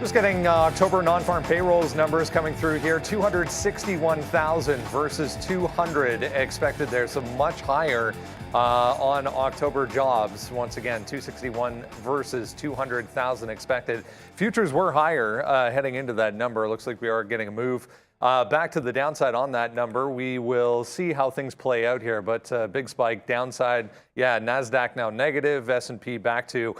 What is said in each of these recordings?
Just getting October non-farm payrolls numbers coming through here. 261,000 versus 200 expected there. So much higher on October jobs. Once again, 261 versus 200,000 expected. Futures were higher heading into that number. Looks like we are getting a move back to the downside on that number. We will see how things play out here, but big spike downside. Yeah, NASDAQ now negative, S&P back to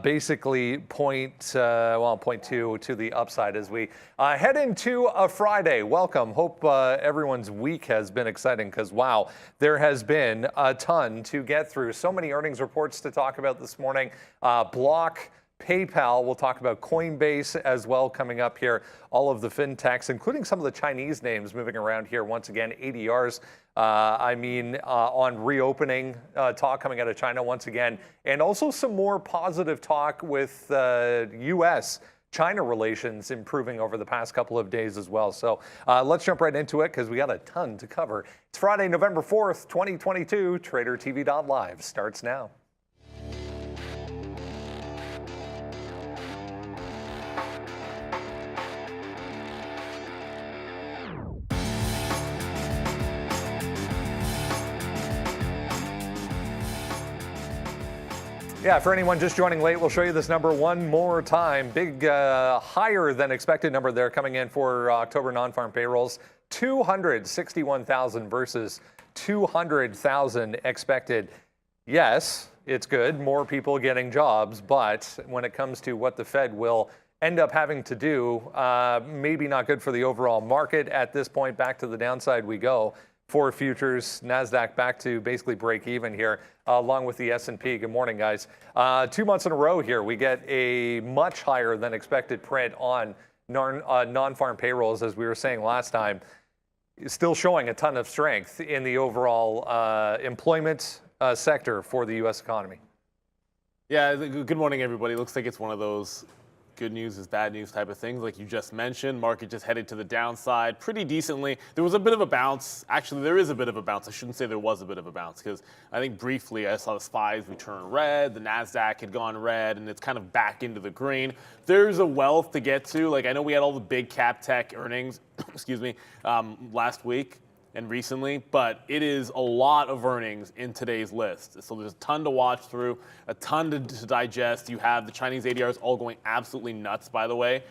basically 0.2 to the upside as we head into a Friday. Welcome. Hope everyone's week has been exciting because, wow, there has been a ton to get through. So many earnings reports to talk about this morning. Block, PayPal, we'll talk about Coinbase as well coming up here. All of the fintechs, including some of the Chinese names moving around here. Once again, ADRs, on reopening talk coming out of China once again. And also some more positive talk with U.S.-China relations improving over the past couple of days as well. So let's jump right into it because we got a ton to cover. It's Friday, November 4th, 2022. TraderTV.live starts now. Yeah, for anyone just joining late, we'll show you this number one more time. Big, higher than expected number there coming in for October non-farm payrolls. 261,000 versus 200,000 expected. Yes, it's good. More people getting jobs. But when it comes to what the Fed will end up having to do, maybe not good for the overall market at this point. Back to the downside we go. For futures, NASDAQ back to basically break even here, along with the S&P. Good morning, guys. 2 months in a row here, we get a much higher than expected print on non-farm payrolls, as we were saying last time. Still showing a ton of strength in the overall employment sector for the U.S. economy. Yeah, good morning, everybody. Looks like it's one of those good news is bad news type of things, like you just mentioned. Market just headed to the downside pretty decently. There was a bit of a bounce. Actually, there is a bit of a bounce. I shouldn't say there was a bit of a bounce because I think briefly I saw the SPYs return red. The NASDAQ had gone red, and it's kind of back into the green. There's a wealth to get to. Like I know we had all the big cap tech earnings, excuse me, last week and recently, but it is a lot of earnings in today's list. So there's a ton to watch through, a ton to digest. You have the Chinese ADRs all going absolutely nuts, by the way,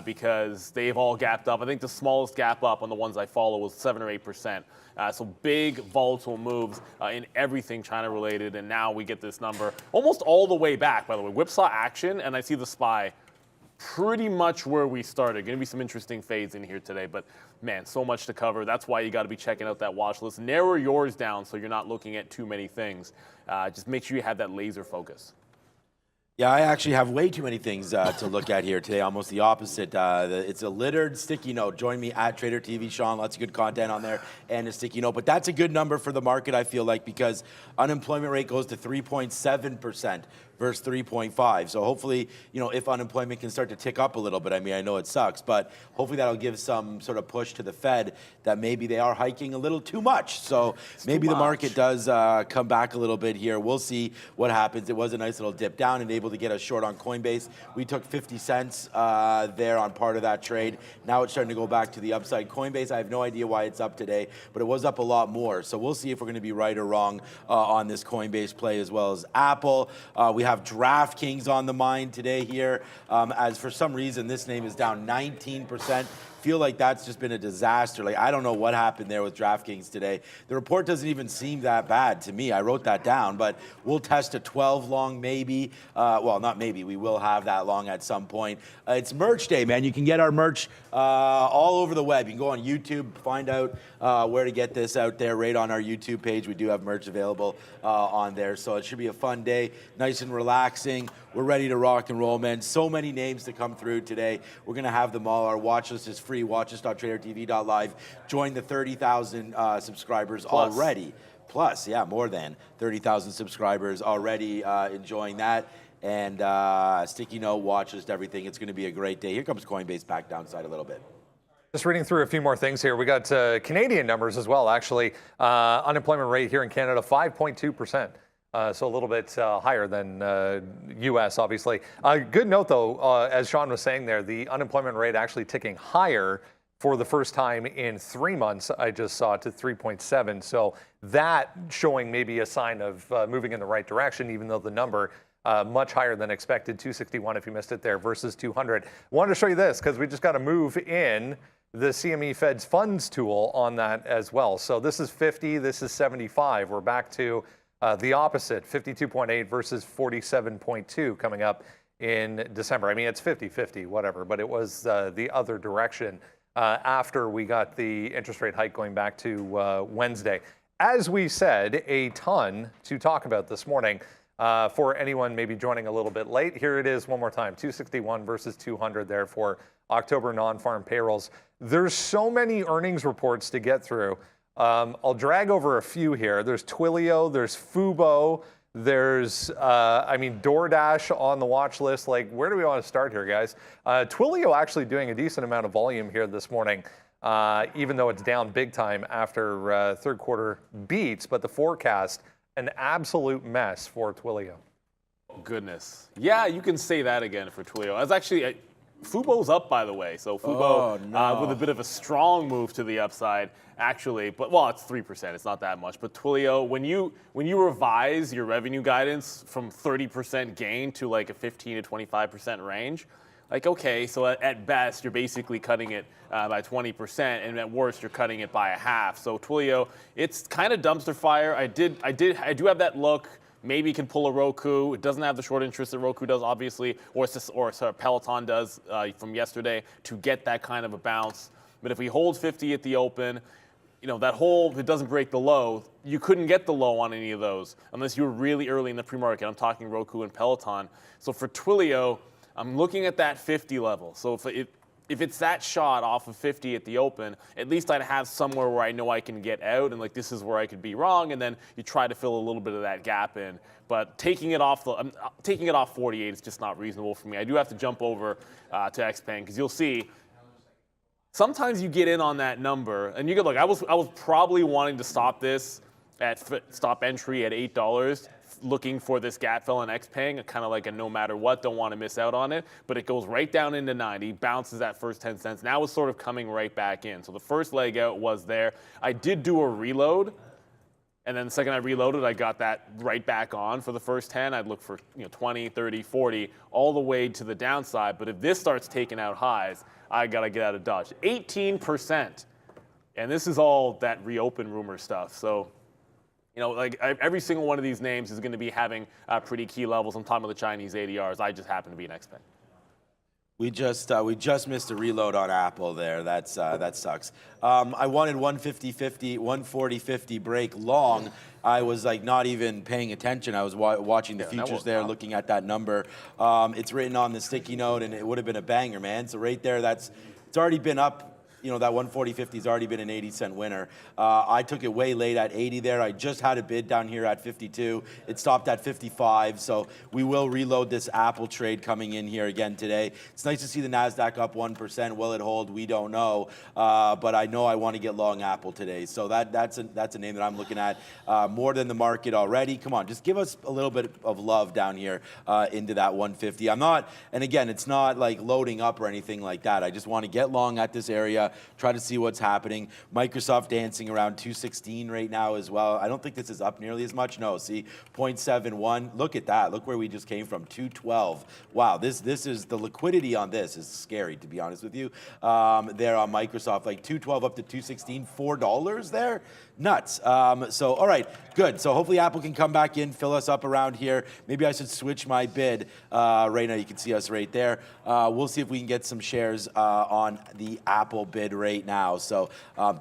because they've all gapped up. I think the smallest gap up on the ones I follow was 7 or 8%. So big volatile moves in everything China related. And now we get this number almost all the way back, by the way. Whipsaw action, and I see the SPY pretty much where we started. Going to be some interesting fades in here today, but man, so much to cover. That's why you got to be checking out that watch list. Narrow yours down so you're not looking at too many things. Just make sure you have that laser focus. Yeah, I actually have way too many things to look at here today, almost the opposite. It's a littered sticky note. Join me at Trader TV, Sean. Lots of good content on there and a sticky note. But that's a good number for the market, I feel like, because unemployment rate goes to 3.7%. versus 3.5. So hopefully, if unemployment can start to tick up a little bit, I mean, I know it sucks, but hopefully that'll give some sort of push to the Fed that maybe they are hiking a little too much. So maybe the market does come back a little bit here. We'll see what happens. It was a nice little dip down and able to get a short on Coinbase. We took 50 cents there on part of that trade. Now it's starting to go back to the upside. Coinbase, I have no idea why it's up today, but it was up a lot more. So we'll see if we're going to be right or wrong on this Coinbase play, as well as Apple. We have DraftKings on the mind today here, as for some reason this name is down 19%. Feel like that's just been a disaster. Like, I don't know what happened there with DraftKings today. The report doesn't even seem that bad to me. I wrote that down, but we'll test a 12 long maybe. Well, not maybe. We will have that long at some point. It's merch day, man. You can get our merch all over the web. You can go on YouTube, find out where to get this out there, right on our YouTube page. We do have merch available on there, so it should be a fun day. Nice and relaxing. We're ready to rock and roll, man. So many names to come through today. We're going to have them all. Our watch list is free. Watchlist.tradertv.live. Join the 30,000 subscribers already. Plus, yeah, more than 30,000 subscribers already enjoying that. And sticky note, watch list, everything. It's going to be a great day. Here comes Coinbase back downside a little bit. Just reading through a few more things here. We got Canadian numbers as well, actually. Unemployment rate here in Canada, 5.2%. So a little bit higher than U.S., obviously. Good note, though, as Sean was saying there, the unemployment rate actually ticking higher for the first time in 3 months. I just saw it to 3.7. So that showing maybe a sign of moving in the right direction, even though the number much higher than expected, 261 if you missed it there versus 200. Wanted to show you this because we just got to move in the CME Fed's funds tool on that as well. So this is 50, this is 75. We're back to the opposite, 52.8 versus 47.2 coming up in December. I mean, it's 50-50, whatever, but it was the other direction after we got the interest rate hike going back to Wednesday. As we said, a ton to talk about this morning. For anyone maybe joining a little bit late, here it is one more time, 261 versus 200 there for October non-farm payrolls. There's so many earnings reports to get through. I'll drag over a few here. There's Twilio, there's Fubo, there's, DoorDash on the watch list. Like, where do we want to start here, guys? Twilio actually doing a decent amount of volume here this morning, even though it's down big time after third quarter beats, but the forecast, an absolute mess for Twilio. Goodness. Yeah, you can say that again for Twilio. I was actually... Fubo's up, by the way. So Fubo with a bit of a strong move to the upside, actually. But well, it's 3%. It's not that much. But Twilio, when you revise your revenue guidance from 30% gain to like a 15 to 25% range, like, okay, so at best you're basically cutting it by 20%, and at worst you're cutting it by a half. So Twilio, it's kind of dumpster fire. I do have that look. Maybe can pull a Roku. It doesn't have the short interest that Roku does, obviously, or Peloton does from yesterday to get that kind of a bounce. But if we hold 50 at the open, that whole, if it doesn't break the low, you couldn't get the low on any of those unless you were really early in the pre-market. I'm talking Roku and Peloton. So for Twilio, I'm looking at that 50 level. So if it's that shot off of 50 at the open, at least I'd have somewhere where I know I can get out, and like this is where I could be wrong, and then you try to fill a little bit of that gap in. But taking it off 48 is just not reasonable for me. I do have to jump over to XPeng because you'll see sometimes you get in on that number, and you could look. I was probably wanting to stop this at stop entry at $8. Looking for this gap fill in XPeng, kind of like a no matter what, don't want to miss out on it, but it goes right down into 90, bounces that first 10 cents. Now it's sort of coming right back in. So the first leg out was there. I did do a reload, and then the second I reloaded, I got that right back on for the first 10. I'd look for 20, 30, 40, all the way to the downside. But if this starts taking out highs, I got to get out of Dodge. 18%. And this is all that reopen rumor stuff. So every single one of these names is going to be having pretty key levels. I'm talking about the Chinese ADRs. I just happen to be an XPeng. We just missed a reload on Apple there. That sucks. I wanted 150-50, 140-50 break long. I was like not even paying attention. I was watching the futures there, looking at that number. It's written on the sticky note, and it would have been a banger, man. So right there, it's already been up. That 140.50 has already been an 80-cent winner. I took it way late at 80 there. I just had a bid down here at 52. It stopped at 55, so we will reload this Apple trade coming in here again today. It's nice to see the NASDAQ up 1%. Will it hold? We don't know, but I know I want to get long Apple today. So that's a name that I'm looking at more than the market already. Come on, just give us a little bit of love down here into that 150. I'm not, and again, it's not like loading up or anything like that. I just want to get long at this area. Try to see what's happening. Microsoft dancing around 216 right now as well. I don't think this is up nearly as much. No, see, 0.71. Look at that. Look where we just came from, 212. Wow, this is the liquidity on this is scary, to be honest with you. There on Microsoft, like 212 up to 216, $4 there. Nuts. So, all right, good. So hopefully Apple can come back in, fill us up around here. Maybe I should switch my bid. Right now you can see us right there. We'll see if we can get some shares on the Apple bid right now. So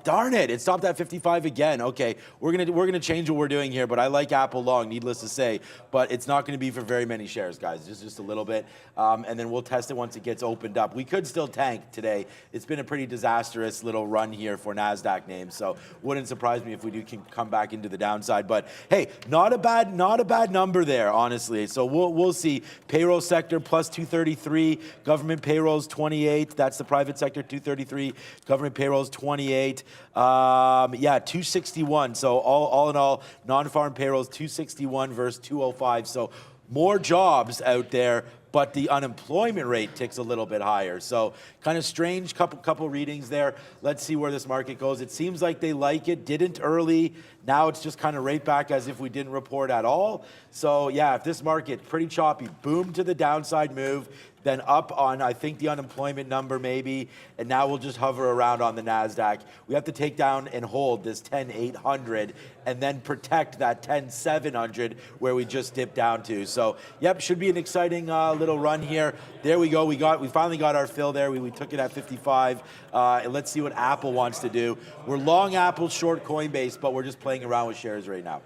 darn it, it stopped at 55 again. Okay, we're gonna change what we're doing here, but I like Apple long, needless to say, but it's not gonna be for very many shares, guys, just a little bit. And then we'll test it once it gets opened up. We could still tank today. It's been a pretty disastrous little run here for NASDAQ names, so wouldn't surprise me if we can come back into the downside. But hey, not a bad number there, honestly. So we'll see. Payroll sector plus 233, government payrolls 28. That's the private sector 233. Government payrolls 28. Yeah, 261. So all in all, non-farm payrolls 261 versus 205. So more jobs out there, but the unemployment rate ticks a little bit higher. So kind of strange couple readings there. Let's see where this market goes. It seems like they like it, didn't early. Now it's just kind of right back as if we didn't report at all. So yeah, if this market, pretty choppy, boom to the downside move, then up on, I think, the unemployment number maybe, and now we'll just hover around on the NASDAQ. We have to take down and hold this 10,800 and then protect that 10,700 where we just dipped down to. So, yep, should be an exciting little run here. There we go. We finally got our fill there. We took it at 55. And let's see what Apple wants to do. We're long Apple, short Coinbase, but we're just playing around with shares right now.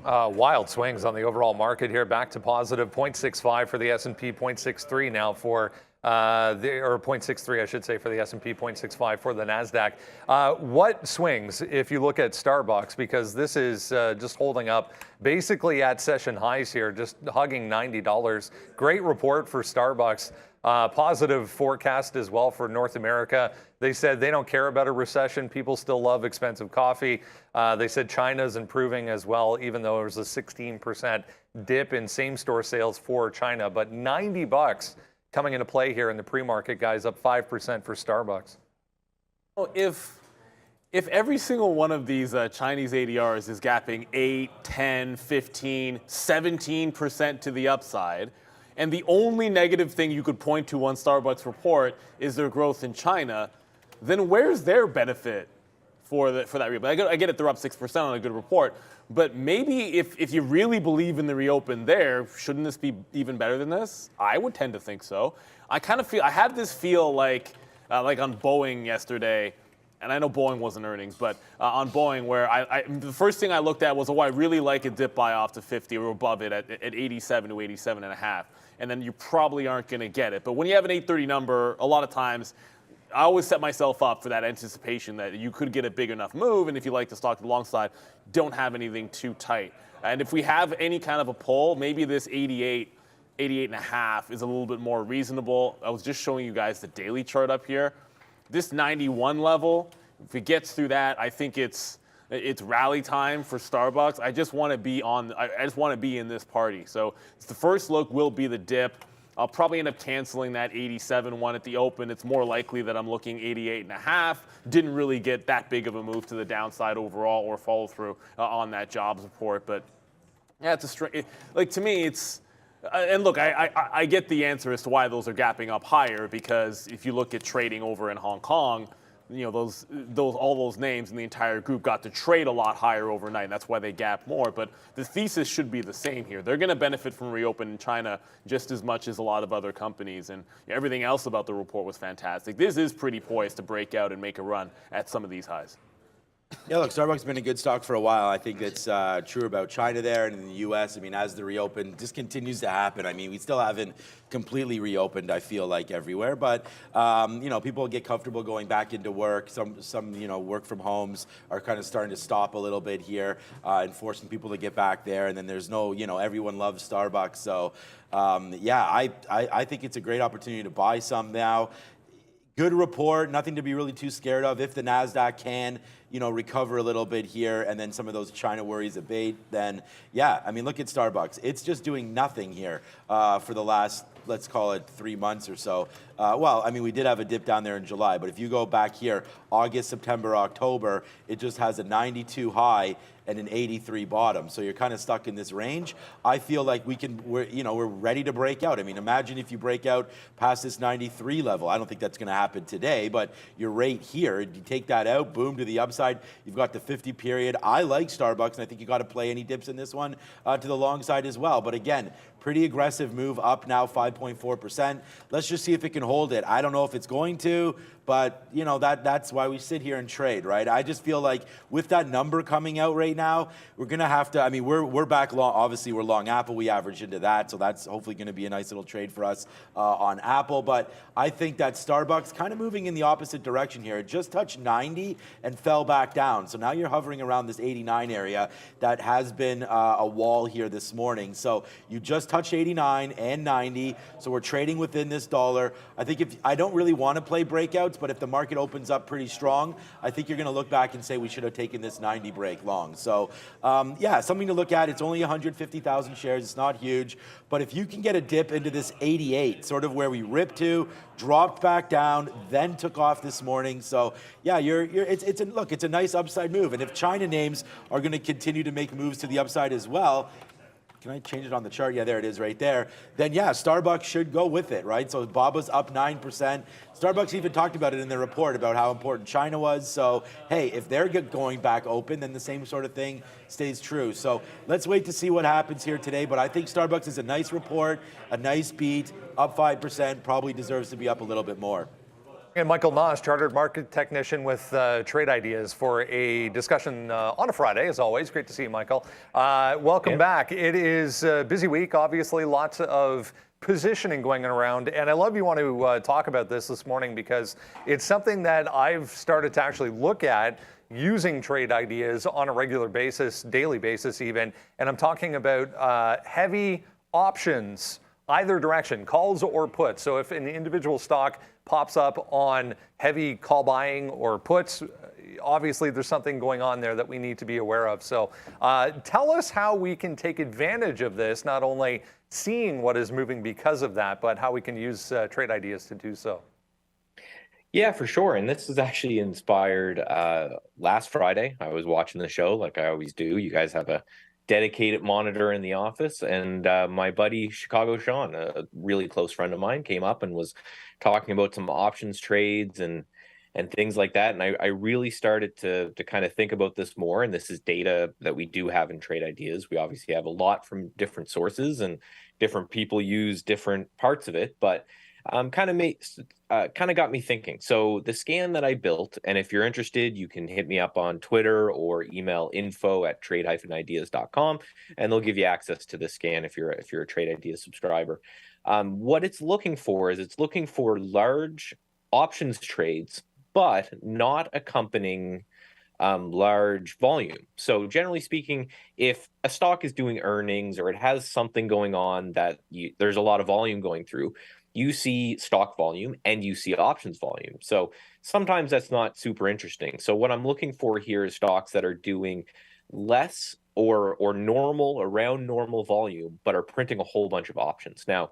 Wild swings on the overall market here, back to positive 0.65 for the S&P, 0.63 now for or 0.63, I should say, for the S&P, 0.65 for the NASDAQ. What swings if you look at Starbucks, because this is just holding up basically at session highs here, just hugging $90. Great report for Starbucks. Positive forecast as well for North America. They said they don't care about a recession. People still love expensive coffee. They said China's improving as well, even though there was a 16% dip in same-store sales for China. But $90 coming into play here in the pre-market, guys, up 5% for Starbucks. Well, if every single one of these Chinese ADRs is gapping 8, 10, 15, 17% to the upside, and the only negative thing you could point to on Starbucks report is their growth in China, then where's their benefit for that rebound? I get it, they're up 6% on a good report, but maybe if you really believe in the reopen there, shouldn't this be even better than this? I would tend to think so. I have this feel like on Boeing yesterday, and I know Boeing wasn't earnings, but on Boeing, where the first thing I looked at was, I really like a dip buy off to 50 or above it at 87 to 87.5. And then you probably aren't going to get it. But when you have an 830 number, a lot of times, I always set myself up for that anticipation that you could get a big enough move, and if you like the stock to the long side, don't have anything too tight. And if we have any kind of a pull, maybe this 88.5 is a little bit more reasonable. I was just showing you guys the daily chart up here. This 91 level, if it gets through that, I think it's rally time for Starbucks. I just want to be in this party. So the first look will be the dip. I'll probably end up canceling that 87 one at the open. It's more likely that I'm looking 88.5. Didn't really get that big of a move to the downside overall or follow through on that jobs report. But yeah, it's to me, it's. And look, I get the answer as to why those are gapping up higher, because if you look at trading over in Hong Kong, all those names in the entire group got to trade a lot higher overnight. And that's why they gap more. But the thesis should be the same here. They're going to benefit from reopen in China just as much as a lot of other companies. And everything else about the report was fantastic. This is pretty poised to break out and make a run at some of these highs. Yeah, look, Starbucks has been a good stock for a while. I think that's true about China there and in the U.S. I mean, as the reopen just continues to happen. I mean, we still haven't completely reopened, I feel like, everywhere. But, people get comfortable going back into work. Some work from homes are kind of starting to stop a little bit here and forcing people to get back there. And then there's no, everyone loves Starbucks. So, I think it's a great opportunity to buy some now. Good report, nothing to be really too scared of. If the NASDAQ can, recover a little bit here and then some of those China worries abate, then yeah, I mean, look at Starbucks. It's just doing nothing here for the last, let's call it 3 months or so. We did have a dip down there in July, but if you go back here, August, September, October, it just has a 92 high and an 83 bottom. So you're kind of stuck in this range. I feel like we're ready to break out. I mean, imagine if you break out past this 93 level. I don't think that's going to happen today, but you're right here. You take that out, boom, to the upside. You've got the 50 period. I like Starbucks, and I think you got to play any dips in this one to the long side as well. But again, pretty aggressive move up now, 5.4%. Let's just see if it can hold it. I don't know if it's going to, but that's why we sit here and trade, right? I just feel like with that number coming out right now, we're gonna have to. I mean, we're back long. Obviously, we're long Apple. We average into that, so that's hopefully going to be a nice little trade for us on Apple. But I think that Starbucks kind of moving in the opposite direction here. It just touched 90 and fell back down. So now you're hovering around this 89 area that has been a wall here this morning. So you just touched 89 and 90, so we're trading within this dollar. I think I don't really want to play breakouts, but if the market opens up pretty strong, I think you're going to look back and say we should have taken this 90 break long. So yeah, something to look at. It's only 150,000 shares. It's not huge, but if you can get a dip into this 88, sort of where we ripped to, dropped back down, then took off this morning. So yeah, it's a nice upside move. And if China names are going to continue to make moves to the upside as well, can I change it on the chart? Yeah, there it is right there. Then yeah, Starbucks should go with it, right? So BABA's up 9%. Starbucks even talked about it in their report about how important China was. So hey, if they're going back open, then the same sort of thing stays true. So let's wait to see what happens here today. But I think Starbucks is a nice report, a nice beat, up 5%, probably deserves to be up a little bit more. And Michael Moss, chartered market technician with Trade Ideas, for a discussion on a Friday, as always. Great to see you, Michael. Welcome back. It is a busy week, obviously, lots of positioning going around. And I love you want to talk about this morning because it's something that I've started to actually look at using Trade Ideas on a regular basis, daily basis even. And I'm talking about heavy options, either direction, calls or puts. So if an individual stock pops up on heavy call buying or puts, obviously there's something going on there that we need to be aware of. So tell us how we can take advantage of this, not only seeing what is moving because of that, but how we can use Trade Ideas to do so. Yeah, for sure. And this is actually inspired last Friday. I was watching the show like I always do. You guys have a dedicated monitor in the office, and my buddy Chicago Sean, a really close friend of mine, came up and was talking about some options trades and things like that. And I really started to kind of think about this more. And this is data that we do have in Trade Ideas. We obviously have a lot from different sources, and different people use different parts of it, but kind of got me thinking. So the scan that I built, and if you're interested, you can hit me up on Twitter or email info@trade-ideas.com, and they'll give you access to the scan if you're a Trade Ideas subscriber. What it's looking for is it's looking for large options trades, but not accompanying large volume. So generally speaking, if a stock is doing earnings or it has something going on that there's a lot of volume going through, you see stock volume and you see options volume. So sometimes that's not super interesting. So what I'm looking for here is stocks that are doing less or normal, around normal volume, but are printing a whole bunch of options. Now,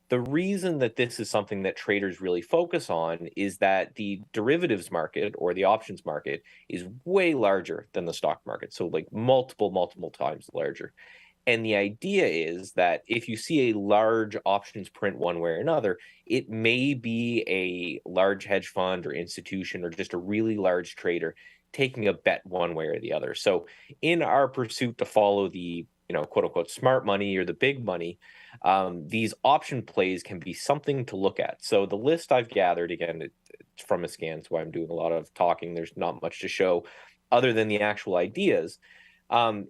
the reason that this is something that traders really focus on is that the derivatives market or the options market is way larger than the stock market. So like multiple times larger. And the idea is that if you see a large options print one way or another, it may be a large hedge fund or institution or just a really large trader taking a bet one way or the other. So in our pursuit to follow the, quote unquote, smart money or the big money, these option plays can be something to look at. So the list I've gathered, again, it's from a scan, so I'm doing a lot of talking. There's not much to show other than the actual ideas.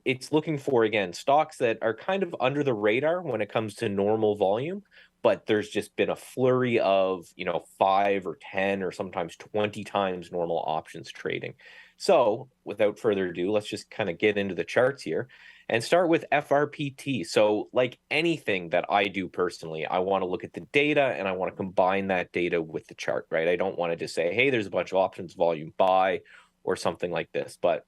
It's looking for, again, stocks that are kind of under the radar when it comes to normal volume, but there's just been a flurry of, 5 or 10 or sometimes 20 times normal options trading. So without further ado, let's just kind of get into the charts here and start with FRPT. So like anything that I do personally, I want to look at the data and I want to combine that data with the chart, right? I don't want to just say, hey, there's a bunch of options volume buy or something like this, but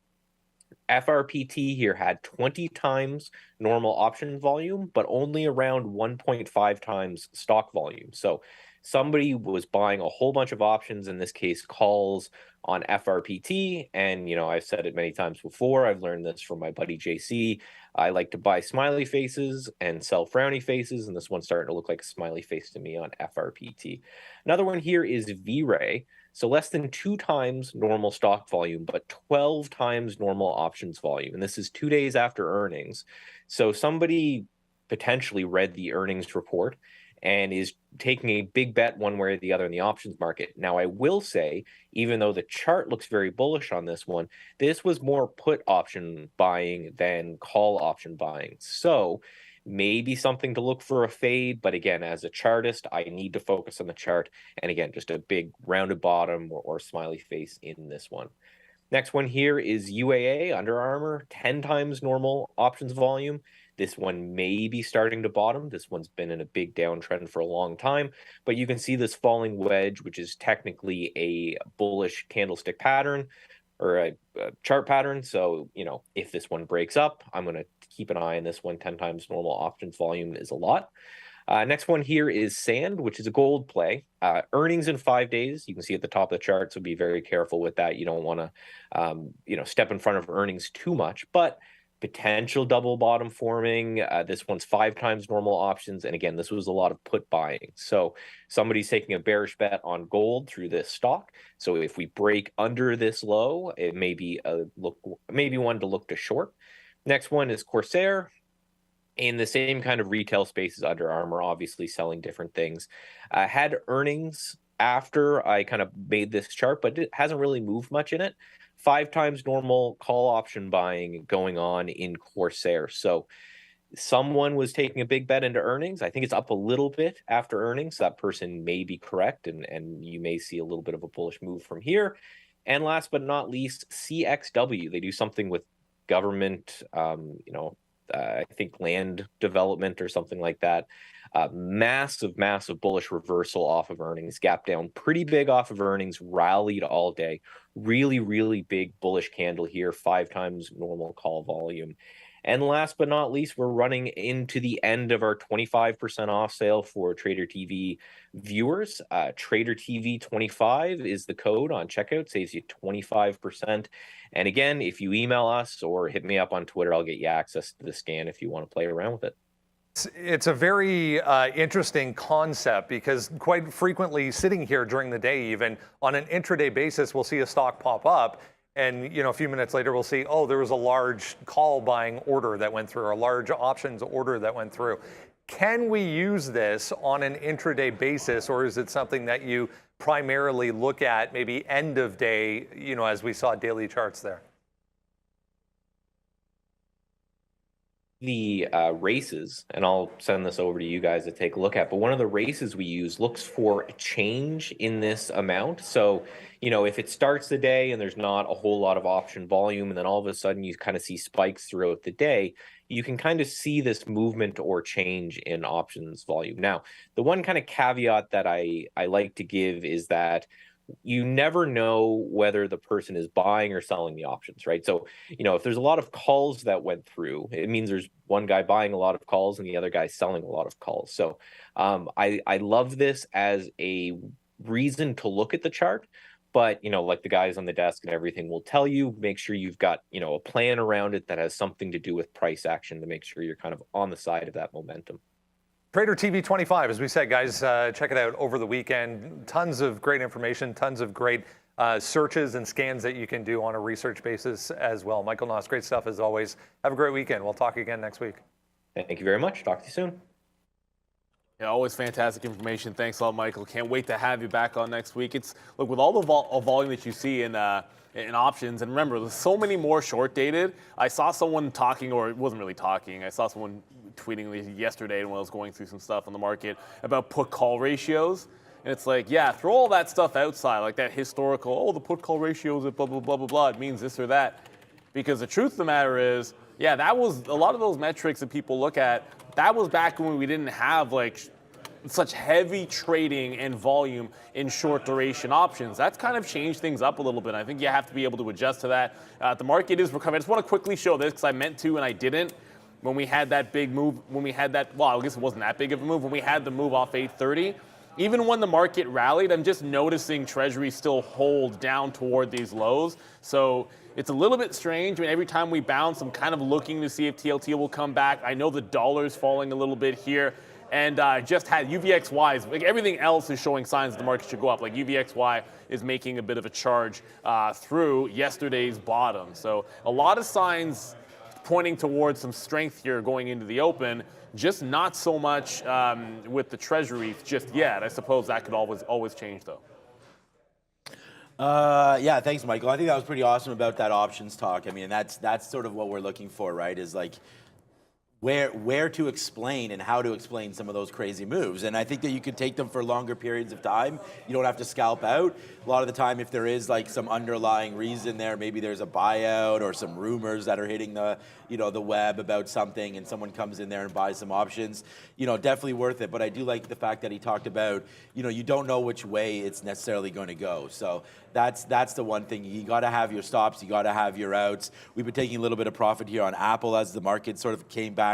FRPT here had 20 times normal option volume, but only around 1.5 times stock volume. So somebody was buying a whole bunch of options, in this case calls, on FRPT. And, I've said it many times before. I've learned this from my buddy JC. I like to buy smiley faces and sell frowny faces. And this one's starting to look like a smiley face to me on FRPT. Another one here is V-Ray. So less than 2 times normal stock volume, but 12 times normal options volume. And this is 2 days after earnings. So somebody potentially read the earnings report and is taking a big bet one way or the other in the options market. Now, I will say, even though the chart looks very bullish on this one, this was more put option buying than call option buying. So maybe something to look for a fade, but again, as a chartist, I need to focus on the chart. And again, just a big rounded bottom or smiley face in this one. Next one here is UAA, Under Armour, 10 times normal options volume. This one may be starting to bottom. This one's been in a big downtrend for a long time, but you can see this falling wedge, which is technically a bullish candlestick pattern or a chart pattern. So, you know, if this one breaks up, I'm going to keep an eye on this one. 10 times normal options volume is a lot. Next one here is sand, which is a gold play. Earnings in 5 days. You can see at the top of the chart, so be very careful with that. You don't want to, you know, step in front of earnings too much, but potential double bottom forming. This one's 5 times normal options. And again, this was a lot of put buying. So somebody's taking a bearish bet on gold through this stock. So if we break under this low, it may be maybe one to look to short. Next one is Corsair. In the same kind of retail space as Under Armour, obviously selling different things. Had earnings after I kind of made this chart, but it hasn't really moved much in it. 5 times normal call option buying going on in Corsair. So someone was taking a big bet into earnings. I think it's up a little bit after earnings. That person may be correct, and you may see a little bit of a bullish move from here. And last but not least, CXW. They do something with government, you know, I think land development or something like that. Massive bullish reversal off of earnings, gap down pretty big off of earnings, rallied all day. Really big bullish candle here, 5 times normal call volume. And last but not least, we're running into the end of our 25% off sale for Trader TV viewers. Trader TV 25 is the code on checkout, saves you 25%. And again, if you email us or hit me up on Twitter, I'll get you access to the scan if you want to play around with it. It's a very interesting concept because quite frequently sitting here during the day, even on an intraday basis, we'll see a stock pop up. And, you know, a few minutes later, we'll see, oh, there was a large call buying order that went through, or a large options order that went through. Can we use this on an intraday basis, or is it something that you primarily look at maybe end of day, you know, as we saw daily charts there? The races, and I'll send this over to you guys to take a look at, but one of the races we use looks for a change in this amount. So, you know, if it starts the day and there's not a whole lot of option volume, and then all of a sudden you kind of see spikes throughout the day, you can kind of see this movement or change in options volume. Now, the one kind of caveat that I like to give is that you never know whether the person is buying or selling the options, right? So, you know, if there's a lot of calls that went through, it means there's one guy buying a lot of calls and the other guy selling a lot of calls. So I love this as a reason to look at the chart, but, you know, like the guys on the desk and everything will tell you, make sure you've got, you know, a plan around it that has something to do with price action to make sure you're kind of on the side of that momentum. Trader TV 25, as we said, guys, check it out over the weekend. Tons of great information, tons of great searches and scans that you can do on a research basis as well. Michael Noss, great stuff as always. Have a great weekend. We'll talk again next week. Thank you very much. Talk to you soon. Yeah, always fantastic information. Thanks a lot, Michael. Can't wait to have you back on next week. It's look, with all the volume that you see in options, and remember, there's so many more short dated. I saw someone talking, or it wasn't really talking. I saw someone tweeting yesterday when I was going through some stuff on the market about put call ratios. And it's like, yeah, throw all that stuff outside, like that historical, oh, the put call ratios at blah, blah, blah, blah, blah. It means this or that. Because the truth of the matter is, yeah, that was a lot of those metrics that people look at. That was back when we didn't have like such heavy trading and volume in short duration options. That's kind of changed things up a little bit. I think you have to be able to adjust to that. The market is recovering. I just want to quickly show this because I meant to and I didn't. When we had that big move, when we had that, well, I guess it wasn't that big of a move, when we had the move off 830, even when the market rallied, I'm just noticing Treasury still hold down toward these lows. So it's a little bit strange. I mean, every time we bounce, I'm kind of looking to see if TLT will come back. I know the dollar's falling a little bit here. And just had UVXY, like everything else is showing signs that the market should go up. Like UVXY is making a bit of a charge through yesterday's bottom. So a lot of signs pointing towards some strength here going into the open, just not so much with the Treasury just yet. I suppose that could always change though. Yeah, thanks, Michael. I think that was pretty awesome about that options talk. I mean, that's sort of what we're looking for, right? Is like where to explain and how to explain some of those crazy moves. And I think that you could take them for longer periods of time. You don't have to scalp out. A lot of the time, if there is like some underlying reason there, maybe there's a buyout or some rumors that are hitting the, the web about something, and someone comes in there and buys some options, definitely worth it. But I do like the fact that he talked about, you don't know which way it's necessarily going to go. So that's the one thing. You got to have your stops. You got to have your outs. We've been taking a little bit of profit here on Apple as the market sort of came back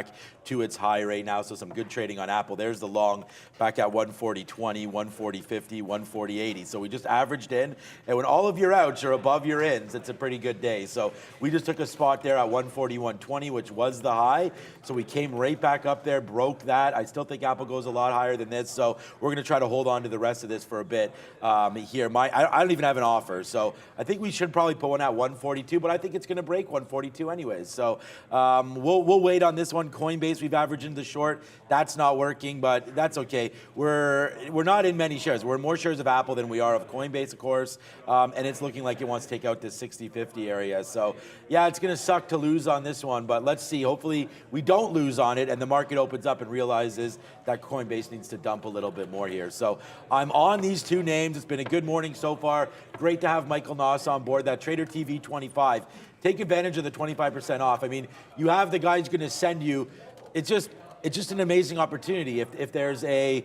to its high right now. So some good trading on Apple. There's the long back at 140.20, 140.50, 140.80. So we just averaged in. And when all of your outs are above your ins, it's a pretty good day. So we just took a spot there at 141.20, which was the high. So we came right back up there, broke that. I still think Apple goes a lot higher than this. So we're going to try to hold on to the rest of this for a bit here. I don't even have an offer. So I think we should probably put one at 142, but I think it's going to break 142 anyways. So we'll wait on this one. Coinbase, we've averaged into the short. That's not working, but that's okay. We're not in many shares. We're in more shares of Apple than we are of Coinbase, of course, and it's looking like it wants to take out this 60-50 area. So yeah, it's going to suck to lose on this one, but let's see. Hopefully we don't lose on it and the market opens up and realizes that Coinbase needs to dump a little bit more here. So I'm on these two names. It's been a good morning so far. Great to have Michael Noss on board. That Trader TV 25. Take advantage of the 25% off. I mean, you have the guy who's going to send you. It's just an amazing opportunity. If there's a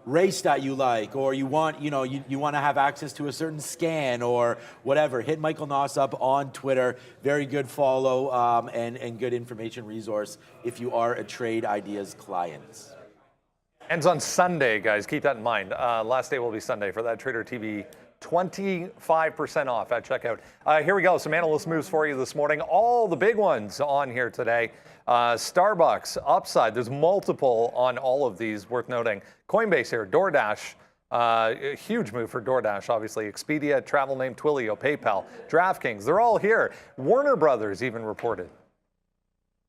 race that you like, or you want, you want to have access to a certain scan or whatever, hit Michael Noss up on Twitter. Very good follow and good information resource if you are a Trade Ideas client. Ends on Sunday, guys. Keep that in mind. Last day will be Sunday for that Trader TV. 25% off at checkout. Here we go. Some analyst moves for you this morning. All the big ones on here today. Starbucks, upside. There's multiple on all of these worth noting. Coinbase here, DoorDash. A huge move for DoorDash, obviously. Expedia, Travel Name, Twilio, PayPal, DraftKings. They're all here. Warner Brothers even reported.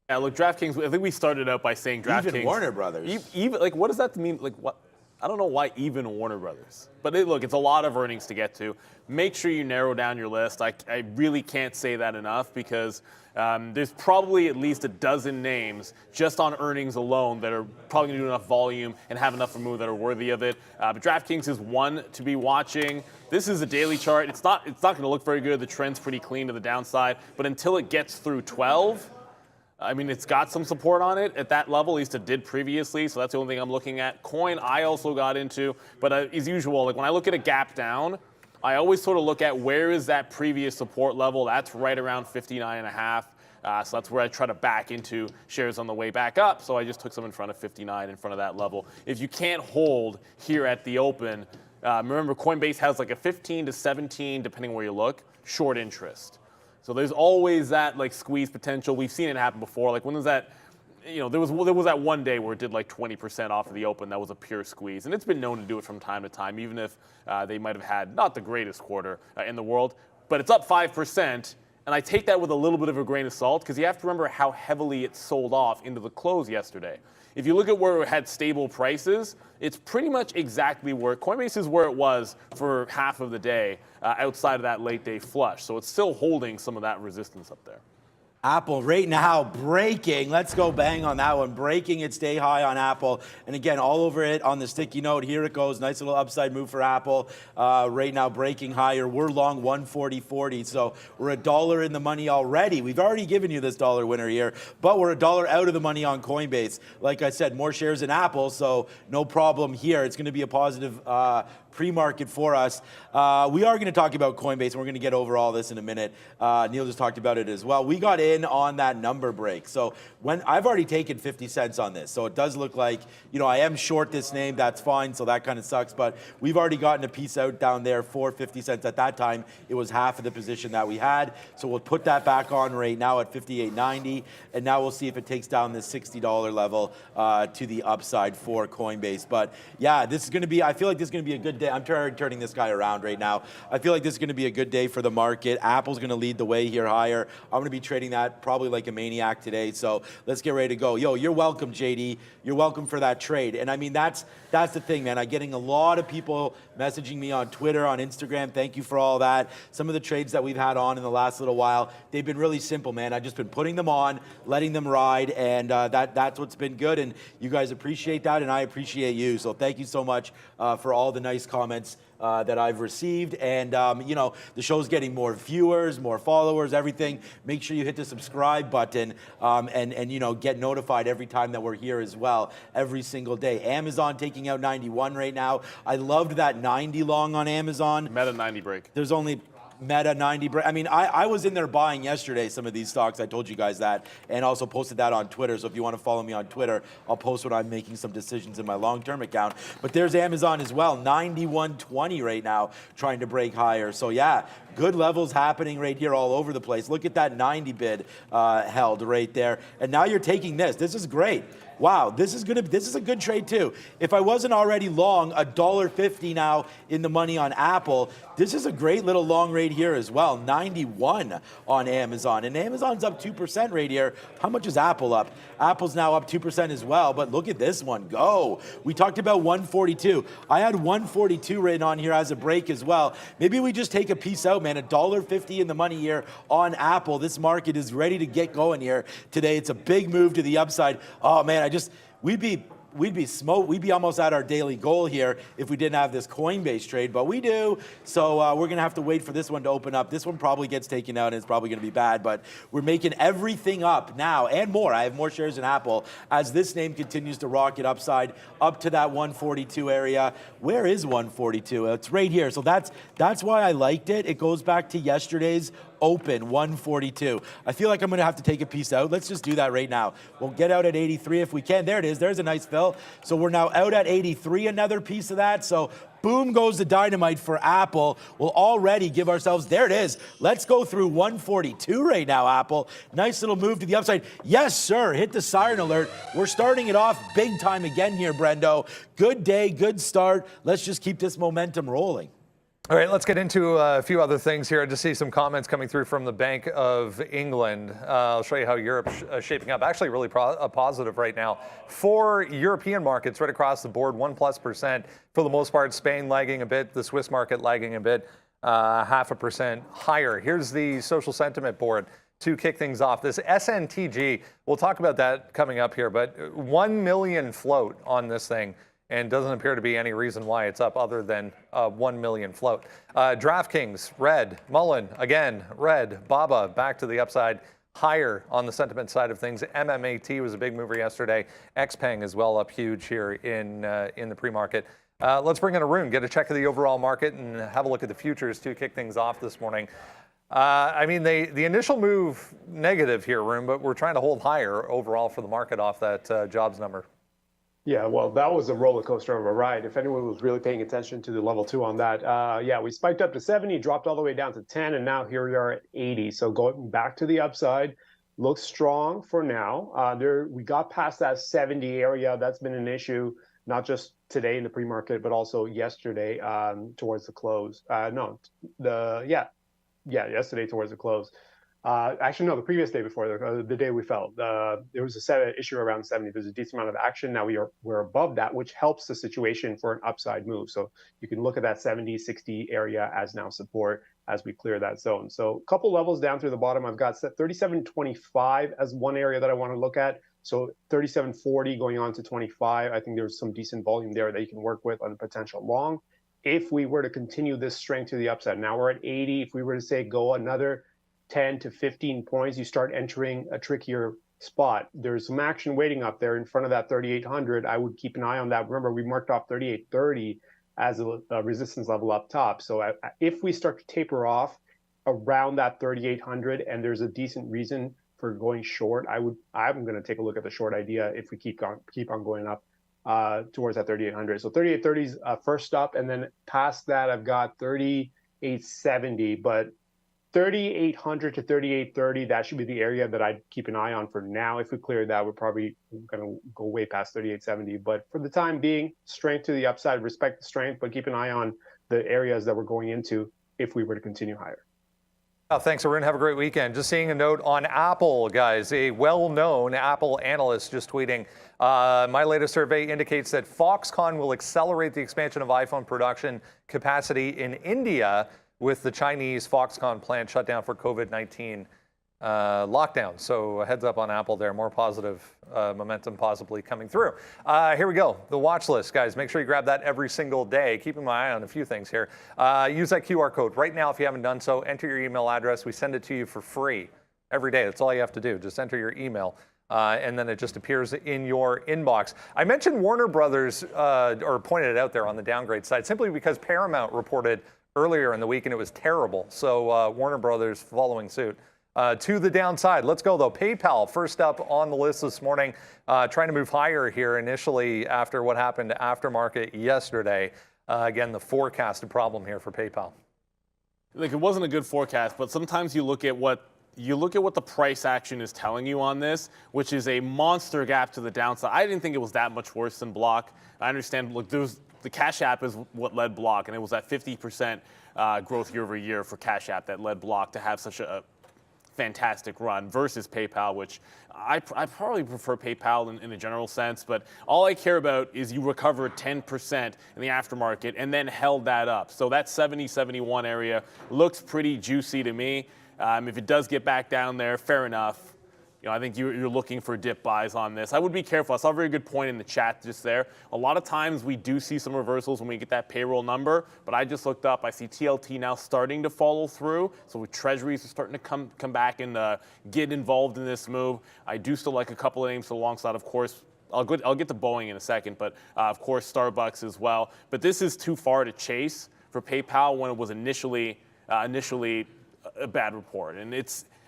Yeah, look, DraftKings, I think we started out by saying DraftKings. Even Warner Brothers. Even, like, what does that mean? Like, what? I don't know why even Warner Brothers. But look, it's a lot of earnings to get to. Make sure you narrow down your list. I really can't say that enough because there's probably at least a dozen names just on earnings alone that are probably going to do enough volume and have enough of a move that are worthy of it. But DraftKings is one to be watching. This is a daily chart. It's not going to look very good. The trend's pretty clean to the downside. But until it gets through 12, I mean, it's got some support on it at that level, at least it did previously, so that's the only thing I'm looking at. Coin, I also got into, but as usual, like when I look at a gap down, I always sort of look at where is that previous support level. That's right around 59.5. So that's where I try to back into shares on the way back up. So I just took some in front of 59, in front of that level. If you can't hold here at the open, remember Coinbase has like a 15 to 17, depending where you look, short interest. So there's always that like squeeze potential. We've seen it happen before. Like when was that? There was that one day where it did like 20% off of the open. That was a pure squeeze, and it's been known to do it from time to time, even if they might have had not the greatest quarter in the world. But it's up 5%, and I take that with a little bit of a grain of salt because you have to remember how heavily it sold off into the close yesterday. If you look at where it had stable prices, it's pretty much exactly where Coinbase is where it was for half of the day outside of that late day flush. So it's still holding some of that resistance up there. Apple right now breaking. Let's go bang on that one. Breaking its day high on Apple. And again, all over it on the sticky note. Here it goes. Nice little upside move for Apple. Right now breaking higher. We're long 140.40. So we're $1 in the money already. We've already given you this dollar winner here, but we're $1 out of the money on Coinbase. Like I said, more shares in Apple, so no problem here. It's going to be a positive pre-market for us. We are going to talk about Coinbase, and we're going to get over all this in a minute. Neil just talked about it as well. We got in on that number break. So when I've already taken 50 cents on this, so it does look like, I am short this name. That's fine. So that kind of sucks. But we've already gotten a piece out down there for 50 cents. At that time, it was half of the position that we had. So we'll put that back on right now at 58.90. And now we'll see if it takes down this $60 level to the upside for Coinbase. But yeah, this is going to be, I feel like this is going to be a good day. I'm turning this guy around right now. I feel like this is going to be a good day for the market. Apple's going to lead the way here higher. I'm going to be trading that that probably like a maniac today. So let's get ready to go. Yo, you're welcome, JD. You're welcome for that trade. And I mean, that's the thing, man. I'm getting a lot of people messaging me on Twitter, on Instagram. Thank you for all that. Some of the trades that we've had on in the last little while, they've been really simple, man. I've just been putting them on, letting them ride, and that's what's been good. And you guys appreciate that, and I appreciate you. So thank you so much for all the nice comments that I've received. And you know, the show's getting more viewers, more followers, everything. Make sure you hit the subscribe button and you know, get notified every time that we're here as well, every single day. Amazon taking out 91 right now. I loved that 90 long on Amazon. Meta 90 break. There's only Meta 90. I mean, I was in there buying yesterday some of these stocks. I told you guys that, and also posted that on Twitter. So if you want to follow me on Twitter, I'll post when I'm making some decisions in my long-term account. But there's Amazon as well, 91.20 right now, trying to break higher. So yeah, good levels happening right here all over the place. Look at that 90 bid held right there, and now you're taking this. This is great. Wow, this is a good trade too. If I wasn't already long $1.50 now in the money on Apple, this is a great little long rate here as well. 91 on Amazon, and Amazon's up 2% right here. How much is Apple up? Apple's now up 2% as well, but look at this one go. We talked about 142. I had 142 written on here as a break as well. Maybe we just take a piece out, man. $1.50 in the money here on Apple. This market is ready to get going here today. It's a big move to the upside. Oh man, we'd be almost at our daily goal here if we didn't have this Coinbase trade, but we do. So we're gonna have to wait for this one to open up. This one probably gets taken out and it's probably gonna be bad, but we're making everything up now and more. I have more shares in Apple as this name continues to rocket upside up to that 142 area. Where is 142? It's right here. So that's why I liked it. It goes back to yesterday's open, 142. I feel like I'm going to have to take a piece out. Let's just do that right now. We'll get out at 83 if we can. There it is. There's a nice fill. So we're now out at 83, another piece of that. So boom goes the dynamite for Apple. We'll already give ourselves, there it is. Let's go through 142 right now, Apple. Nice little move to the upside. Yes, sir. Hit the siren alert. We're starting it off big time again here, Brendo. Good day, good start. Let's just keep this momentum rolling. All right, let's get into a few other things here. I just see some comments coming through from the Bank of England. I'll show you how Europe's shaping up. Actually, really positive right now. For European markets, right across the board, 1+%. For the most part, Spain lagging a bit, the Swiss market lagging a bit, 0.5% higher. Here's the social sentiment board to kick things off. This SNTG, we'll talk about that coming up here, but 1 million float on this thing. And doesn't appear to be any reason why it's up other than 1 million float. DraftKings, red. Mullen, again, red. Baba, back to the upside, higher on the sentiment side of things. MMAT was a big mover yesterday. XPeng as well up huge here in the pre-market. Let's bring in Arun, get a check of the overall market and have a look at the futures to kick things off this morning. I mean, the initial move negative here, Arun, but we're trying to hold higher overall for the market off that jobs number. Yeah, well, that was a roller coaster of a ride. If anyone was really paying attention to the level 2 on that, yeah, we spiked up to 70, dropped all the way down to 10, and now here we are at 80. So going back to the upside, looks strong for now. We got past that 70 area. That's been an issue, not just today in the pre-market, but also yesterday towards the close. Yesterday towards the close. Actually, no, the previous day before, the day we fell, there was a issue around 70. There's a decent amount of action. Now we're above that, which helps the situation for an upside move. So you can look at that 70, 60 area as now support as we clear that zone. So a couple levels down through the bottom, I've got 37.25 as one area that I want to look at. So 37.40 going on to 25. I think there's some decent volume there that you can work with on a potential long. If we were to continue this strength to the upside, now we're at 80. If we were to say go another 10 to 15 points, you start entering a trickier spot. There's some action waiting up there in front of that 3,800. I would keep an eye on that. Remember, we marked off 3,830 as a resistance level up top. So if we start to taper off around that 3,800 and there's a decent reason for going short, I'm going to take a look at the short idea if we keep on going up towards that 3,800. So 3,830 is first up, and then past that I've got 3,870, but 3,800 to 3,830, that should be the area that I'd keep an eye on for now. If we clear that, we're probably going to go way past 3,870. But for the time being, strength to the upside, respect the strength, but keep an eye on the areas that we're going into if we were to continue higher. Oh, thanks, Arun. Have a great weekend. Just seeing a note on Apple, guys. A well-known Apple analyst just tweeting, my latest survey indicates that Foxconn will accelerate the expansion of iPhone production capacity in India with the Chinese Foxconn plant shut down for COVID-19 lockdown. So a heads up on Apple there. More positive momentum possibly coming through. Here we go. The watch list, guys. Make sure you grab that every single day. Keeping my eye on a few things here. Use that QR code right now if you haven't done so. Enter your email address. We send it to you for free every day. That's all you have to do. Just enter your email. And then it just appears in your inbox. I mentioned Warner Brothers, or pointed it out there on the downgrade side, simply because Paramount reported earlier in the week and it was terrible. So Warner Brothers following suit. To the downside. Let's go, though. PayPal, first up on the list this morning, trying to move higher here initially after what happened to aftermarket yesterday. Again, the forecasted problem here for PayPal. Like, it wasn't a good forecast, but sometimes you look at what the price action is telling you on this, which is a monster gap to the downside. I didn't think it was that much worse than Block. I understand, look, the Cash App is what led Block, and it was that 50% growth year over year for Cash App that led Block to have such a fantastic run versus PayPal, which I probably prefer PayPal in a general sense, but all I care about is you recovered 10% in the aftermarket and then held that up. So that 70-71 area looks pretty juicy to me. If it does get back down there, fair enough. You know, I think you're looking for dip buys on this. I would be careful. I saw a very good point in the chat just there. A lot of times we do see some reversals when we get that payroll number, but I just looked up. I see TLT now starting to follow through. So with treasuries are starting to come back and get involved in this move. I do still like a couple of names alongside, of course. I'll get to Boeing in a second, but of course Starbucks as well. But this is too far to chase for PayPal when it was initially a bad report. And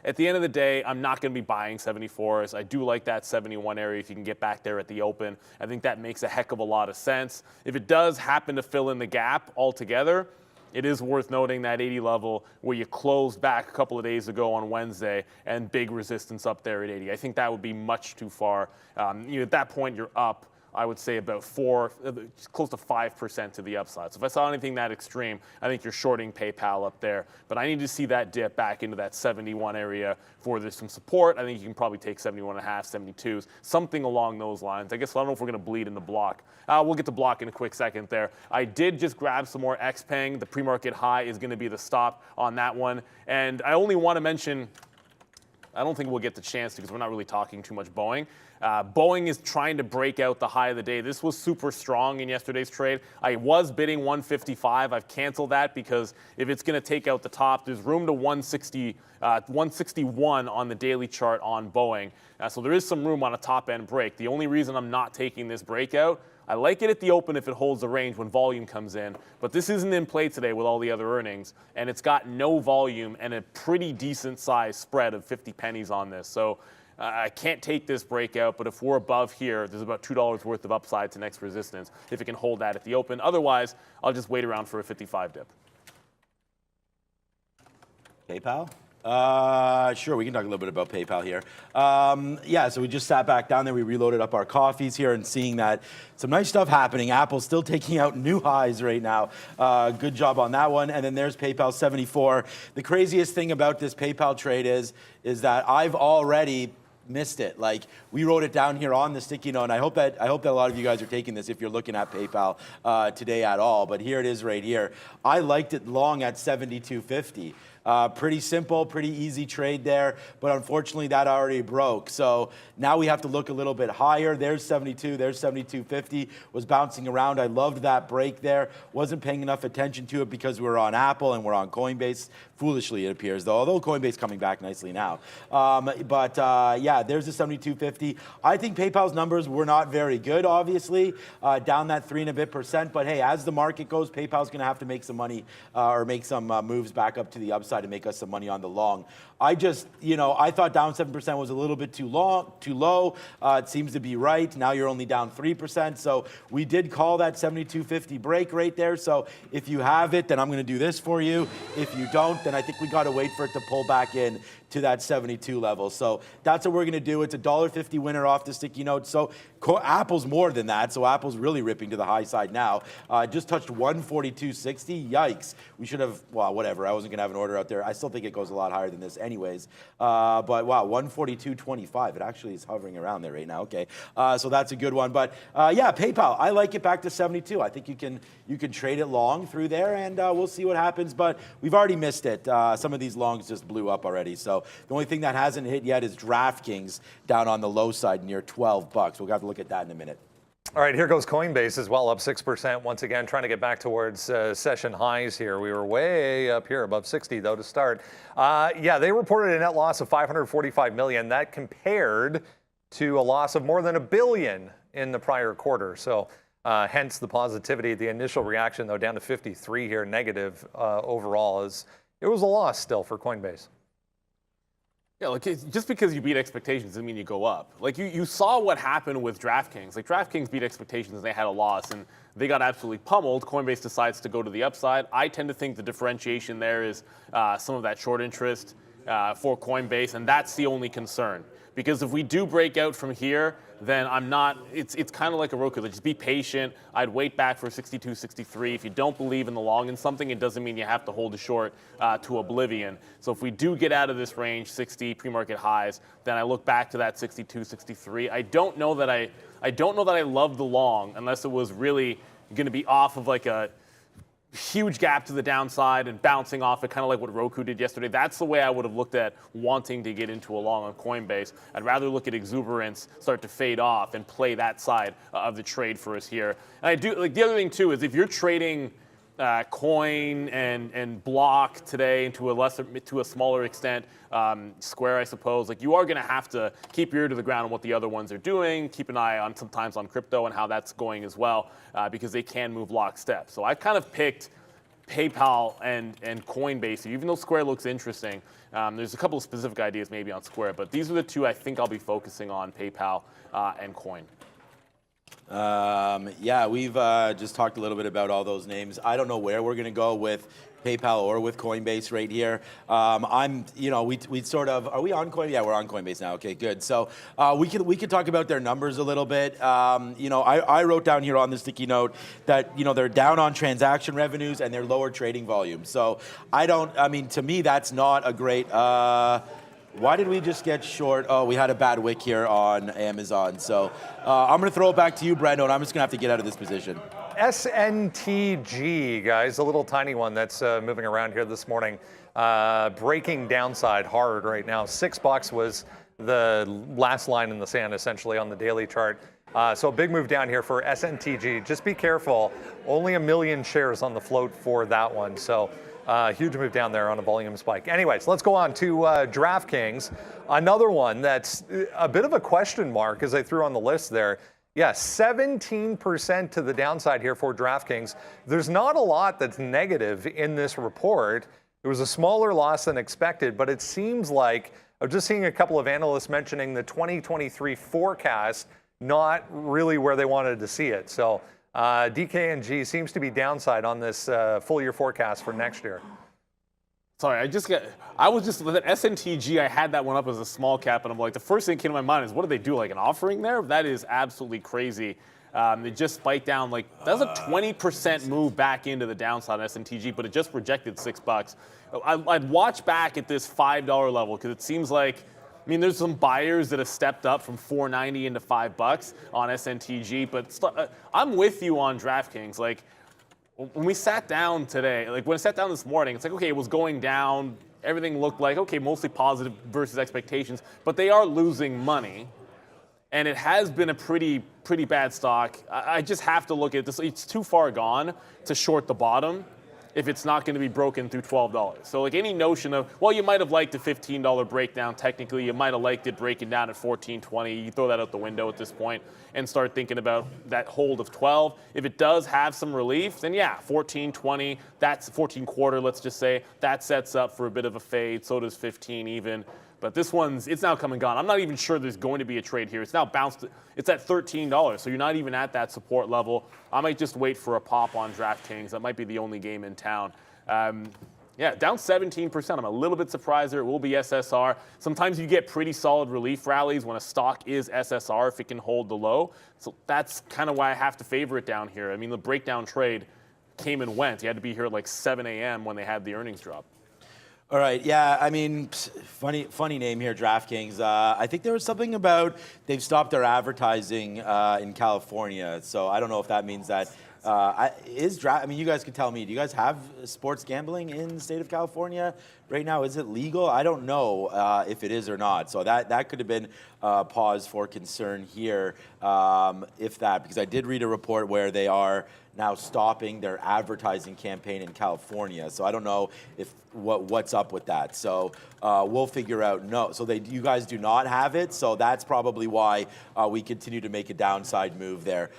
at the end of the day, I'm not going to be buying 74s. I do like that 71 area if you can get back there at the open. I think that makes a heck of a lot of sense. If it does happen to fill in the gap altogether, it is worth noting that 80 level where you closed back a couple of days ago on Wednesday and big resistance up there at 80. I think that would be much too far. At that point, you're up, I would say, about close to 5% to the upside. So if I saw anything that extreme, I think you're shorting PayPal up there. But I need to see that dip back into that 71 area for there's some support. I think you can probably take 71.5, 72s, something along those lines. I guess I don't know if we're going to bleed into Block. We'll get to Block in a quick second there. I did just grab some more XPeng. The pre-market high is going to be the stop on that one. And I only want to mention, I don't think we'll get the chance to because we're not really talking too much Boeing. Boeing is trying to break out the high of the day. This was super strong in yesterday's trade. I was bidding 155. I've canceled that because if it's going to take out the top, there's room to 161 on the daily chart on Boeing. So there is some room on a top end break. The only reason I'm not taking this breakout, I like it at the open if it holds the range when volume comes in, but this isn't in play today with all the other earnings, and it's got no volume and a pretty decent size spread of 50 pennies on this. So I can't take this breakout, but if we're above here, there's about $2 worth of upside to next resistance if it can hold that at the open. Otherwise, I'll just wait around for a 55 dip. PayPal? Sure, we can talk a little bit about PayPal here. So we just sat back down there. We reloaded up our coffees here and seeing that some nice stuff happening. Apple's still taking out new highs right now. Good job on that one. And then there's PayPal 74. The craziest thing about this PayPal trade is that I've already missed it. Like, we wrote it down here on the sticky note, and I hope that a lot of you guys are taking this if you're looking at PayPal today at all. But here it is right here. I liked it long at 72.50. Pretty simple, pretty easy trade there, but unfortunately that already broke. So now we have to look a little bit higher. There's 72, there's 72.50, was bouncing around. I loved that break there. Wasn't paying enough attention to it because we're on Apple and we're on Coinbase. Foolishly, it appears, though, although Coinbase coming back nicely now. There's the 72.50. I think PayPal's numbers were not very good, obviously, down that 3% and a bit. But hey, as the market goes, PayPal's going to have to make some money or make some moves back up to the upside to make us some money on the long. I thought down 7% was a little bit too low. It seems to be right. Now you're only down 3%. So we did call that 72.50 break right there. So if you have it, then I'm going to do this for you. If you don't, then I think we got to wait for it to pull back in to that 72 level. So that's what we're going to do. It's a $1.50 winner off the sticky note. So Apple's more than that. So Apple's really ripping to the high side now. Just touched 142.60. Yikes. We should have, well, whatever. I wasn't going to have an order out out there. I still think it goes a lot higher than this anyways. But wow, 142.25. It actually is hovering around there right now. Okay, so that's a good one. But yeah, PayPal, I like it back to 72. I think you can trade it long through there, and we'll see what happens. But we've already missed it. Some of these longs just blew up already. So the only thing that hasn't hit yet is DraftKings down on the low side near $12. We'll have to look at that in a minute. All right, here goes Coinbase as well, up 6%. Once again, trying to get back towards session highs here. We were way up here, above 60 though to start. Yeah, they reported a net loss of $545 million. That compared to a loss of more than $1 billion in the prior quarter. So hence the positivity. The initial reaction though, down to 53 here, negative overall, is it was a loss still for Coinbase. Yeah, like just because you beat expectations doesn't mean you go up. Like you saw what happened with DraftKings. Like DraftKings beat expectations and they had a loss and they got absolutely pummeled. Coinbase decides to go to the upside. I tend to think the differentiation there is some of that short interest for Coinbase, and that's the only concern. Because if we do break out from here, then I'm not, it's kind of like a Roku. Like just be patient. I'd wait back for 62, 63. If you don't believe in the long in something, it doesn't mean you have to hold a short to oblivion. So if we do get out of this range, 60 pre-market highs, then I look back to that 62, 63. I don't know that I love the long unless it was really going to be off of like a huge gap to the downside and bouncing off it, kind of like what Roku did yesterday. That's the way I would have looked at wanting to get into a long on Coinbase. I'd rather look at exuberance start to fade off and play that side of the trade for us here. And I do like the other thing too is if you're trading coin and block today to a smaller extent, Square, I suppose, like you are going to have to keep your ear to the ground on what the other ones are doing. Keep an eye on sometimes on crypto and how that's going as well, because they can move lockstep. So I kind of picked PayPal and Coinbase, even though Square looks interesting. There's a couple of specific ideas maybe on Square, but these are the two I think I'll be focusing on: PayPal and Coin. Yeah, we've just talked a little bit about all those names. I don't know where we're going to go with PayPal or with Coinbase right here. We sort of, are we on Coinbase? Yeah, we're on Coinbase now. Okay, good. So we could talk about their numbers a little bit. I wrote down here on the sticky note that, they're down on transaction revenues and they're lower trading volume. So to me, that's not a great, why did we just get short? Oh, we had a bad wick here on Amazon. So I'm going to throw it back to you, Brendo, and I'm just going to have to get out of this position. SNTG, guys, a little tiny one that's moving around here this morning. Breaking downside hard right now. $6 was the last line in the sand, essentially, on the daily chart. So a big move down here for SNTG. Just be careful. Only 1 million shares on the float for that one. So huge move down there on a volume spike. Anyways, let's go on to DraftKings. Another one that's a bit of a question mark, as I threw on the list there. Yeah, 17% to the downside here for DraftKings. There's not a lot that's negative in this report. It was a smaller loss than expected, but it seems like, I'm just seeing a couple of analysts mentioning the 2023 forecast, not really where they wanted to see it. So DKNG seems to be downside on this full year forecast for next year. Sorry, I was just with an SNTG. I had that one up as a small cap, and I'm like, the first thing that came to my mind is, what do they do, like an offering there? That is absolutely crazy. They just spiked down, like, that was a 20% move back into the downside on SNTG, but it just rejected $6. I'd watch back at this $5 level, because it seems like, there's some buyers that have stepped up from $4.90 into $5 on SNTG, but I'm with you on DraftKings. Like, when we sat down today, like when I sat down this morning, it's like, okay, it was going down. Everything looked like, okay, mostly positive versus expectations, but they are losing money. And it has been a pretty bad stock. I just have to look at this. It's too far gone to short the bottom if it's not going to be broken through $12. So like any notion of, well, you might have liked a $15 breakdown. Technically, you might have liked it breaking down at $14.20. You throw that out the window at this point and start thinking about that hold of 12. If it does have some relief, then yeah, $14.20, that's 14 quarter, let's just say, that sets up for a bit of a fade. So does 15 even. But this it's now come and gone. I'm not even sure there's going to be a trade here. It's now bounced. It's at $13, so you're not even at that support level. I might just wait for a pop on DraftKings. That might be the only game in town. Yeah, down 17%. I'm a little bit surprised there. It will be SSR. Sometimes you get pretty solid relief rallies when a stock is SSR if it can hold the low. So that's kind of why I have to favor it down here. The breakdown trade came and went. You had to be here at like 7 a.m. when they had the earnings drop. All right, yeah, I mean, funny name here, DraftKings. I think there was something about they've stopped their advertising in California, so I don't know if that means that I mean, you guys could tell me, do you guys have sports gambling in the state of California right now? Is it legal? I don't know if it is or not, so that could have been pause for concern here, because I did read a report where they are now stopping their advertising campaign in California. So I don't know if what's up with that. So we'll figure out. No, so you guys do not have it. So that's probably why we continue to make a downside move there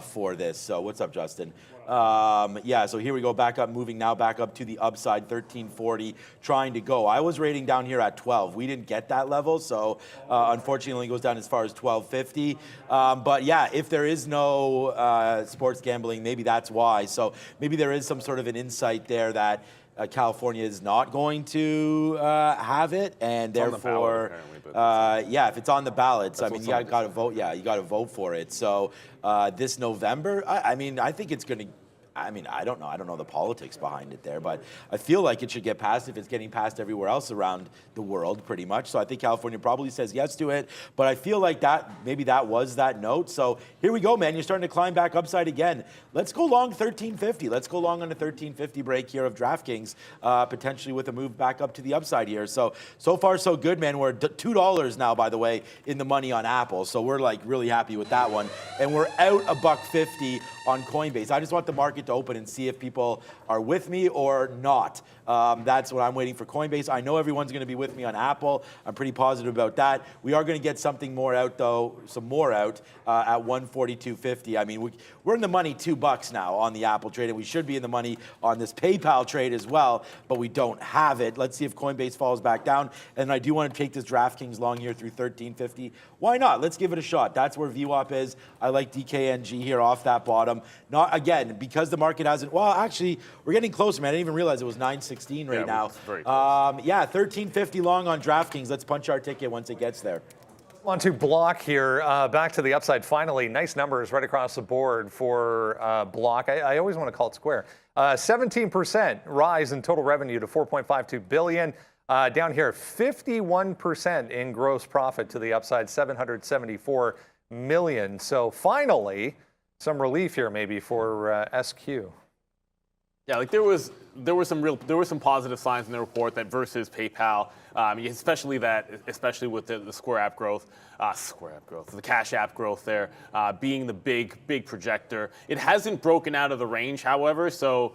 for this. So what's up, Justin? Yeah, so here we go, back up, moving now back up to the upside, 1340, trying to go. I was rating down here at 12. We didn't get that level, so unfortunately it goes down as far as 1250. But yeah, if there is no sports gambling, maybe that's why. So maybe there is some sort of an insight there that California is not going to have it, and therefore, yeah, if it's on the ballots, I mean, you got to vote. Yeah, you got to vote for it. So this November, I mean, I think it's going to. I mean, I don't know. I don't know the politics behind it there, but I feel like it should get passed if it's getting passed everywhere else around the world, pretty much. So I think California probably says yes to it, but I feel like maybe that was that note. So here we go, man. You're starting to climb back upside again. Let's go long 1350. Let's go long on a 1350 break here of DraftKings, potentially with a move back up to the upside here. So far so good, man. We're $2 now, by the way, in the money on Apple. So we're like really happy with that one, and we're out $1.50 on Coinbase. I just want the market to open and see if people are with me or not. That's what I'm waiting for Coinbase. I know everyone's going to be with me on Apple. I'm pretty positive about that. We are going to get something more out, though, some more out at 142.50. I mean, we're in the money $2 now on the Apple trade, and we should be in the money on this PayPal trade as well, but we don't have it. Let's see if Coinbase falls back down. And I do want to take this DraftKings long here through 1350. Why not? Let's give it a shot. That's where VWAP is. I like DKNG here off that bottom. Not again, because the market hasn't, well, actually, we're getting closer, man. I didn't even realize it was 916 right now. Very close. Yeah, 1350 long on DraftKings. Let's punch our ticket once it gets there. On to Block here, back to the upside finally. Nice numbers right across the board for Block. I always want to call it Square. 17% rise in total revenue to $4.52 billion. Down here, 51% in gross profit to the upside, $774 million. So finally, some relief here maybe for SQ. Yeah, like there was some positive signs in the report that versus PayPal, especially with the Square app growth, the Cash app growth there being the big projector. It hasn't broken out of the range, however. So,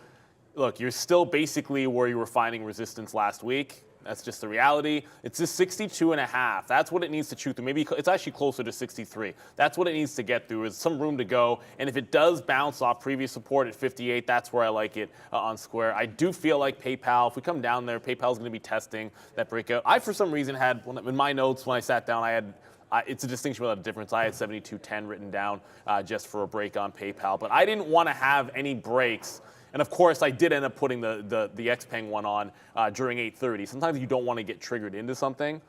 look, you're still basically where you were finding resistance last week. That's just the reality. It's just 62.5. That's what it needs to chew through. Maybe it's actually closer to 63. That's what it needs to get through. Is some room to go. And if it does bounce off previous support at 58, that's where I like it on Square. I do feel like PayPal, if we come down there, PayPal's going to be testing that breakout. I, for some reason, had in my notes when I sat down, it's a distinction without a difference. I had 72.10 written down just for a break on PayPal. But I didn't want to have any breaks. And of course, I did end up putting the Xpeng one on during 8:30. Sometimes you don't want to get triggered into something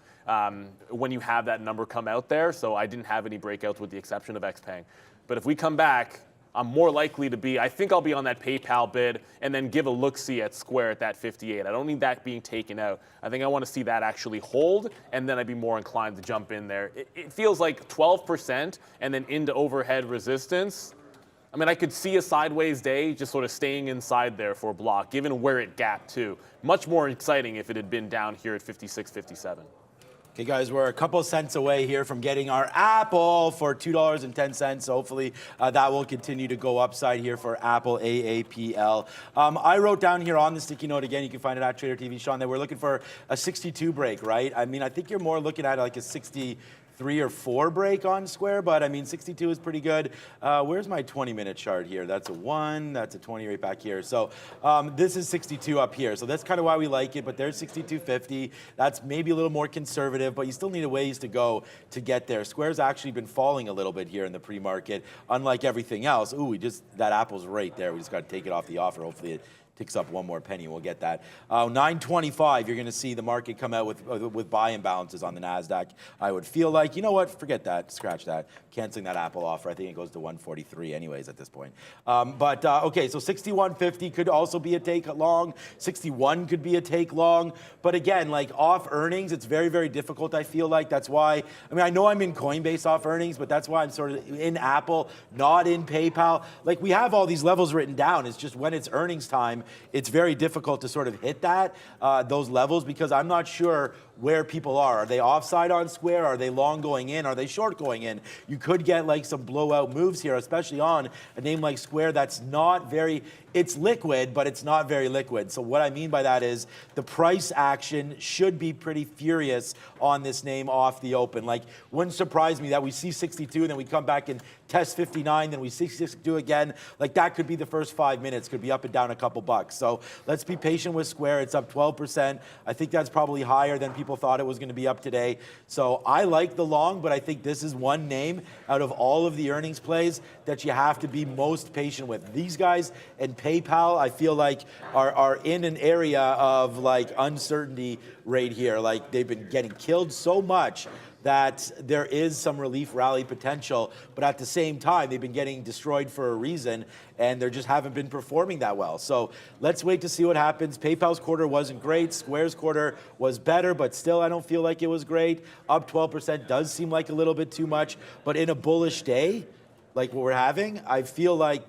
when you have that number come out there. So I didn't have any breakouts with the exception of Xpeng. But if we come back, I'm more likely to be, I think I'll be on that PayPal bid and then give a look-see at Square at that 58. I don't need that being taken out. I think I want to see that actually hold, and then I'd be more inclined to jump in there. It feels like 12% and then into overhead resistance. I mean, I could see a sideways day just sort of staying inside there for a block, given where it gapped to. Much more exciting if it had been down here at 56, 57. Okay, guys, we're a couple cents away here from getting our Apple for $2.10. So hopefully that will continue to go upside here for Apple AAPL. I wrote down here on the sticky note, again, you can find it at Trader TV, Sean, that we're looking for a 62 break, right? I mean, I think you're more looking at like a 63 or 4 break on Square, but I mean, 62 is pretty good. Where's my 20-minute chart here? That's a 1, that's a 20 right back here. So this is 62 up here. So that's kind of why we like it, but there's 62.50. That's maybe a little more conservative, but you still need a ways to go to get there. Square's actually been falling a little bit here in the pre-market, unlike everything else. Ooh, that Apple's right there. We just got to take it off the offer. Hopefully it ticks up one more penny. We'll get that. 925, you're going to see the market come out with buy imbalances on the NASDAQ. I would feel like, you know what, forget that, scratch that. Canceling that Apple offer. I think it goes to 143 anyways at this point. Okay, so 61.50 could also be a take long. 61 could be a take long. But again, like off earnings, it's very, very difficult, I feel like. That's why, I mean, I know I'm in Coinbase off earnings, but that's why I'm sort of in Apple, not in PayPal. Like we have all these levels written down. It's just when it's earnings time, it's very difficult to sort of hit that, those levels, because I'm not sure where people are. Are they offside on Square? Are they long going in? Are they short going in? You could get like some blowout moves here, especially on a name like Square that's not very, it's liquid, but it's not very liquid. So what I mean by that is the price action should be pretty furious on this name off the open. Like, wouldn't surprise me that we see 62, then we come back and test 59, then we see 62 again. Like, that could be the first 5 minutes, could be up and down a couple bucks. So let's be patient with Square. It's up 12%. I think that's probably higher than people thought it was going to be up today. So I like the long, but I think this is one name out of all of the earnings plays that you have to be most patient with. These guys and PayPal, I feel like, are in an area of like uncertainty right here. Like, they've been getting killed so much that there is some relief rally potential, but at the same time, they've been getting destroyed for a reason, and they just haven't been performing that well. So let's wait to see what happens. PayPal's quarter wasn't great. Square's quarter was better, but still I don't feel like it was great. Up 12% does seem like a little bit too much, but in a bullish day, like what we're having, I feel like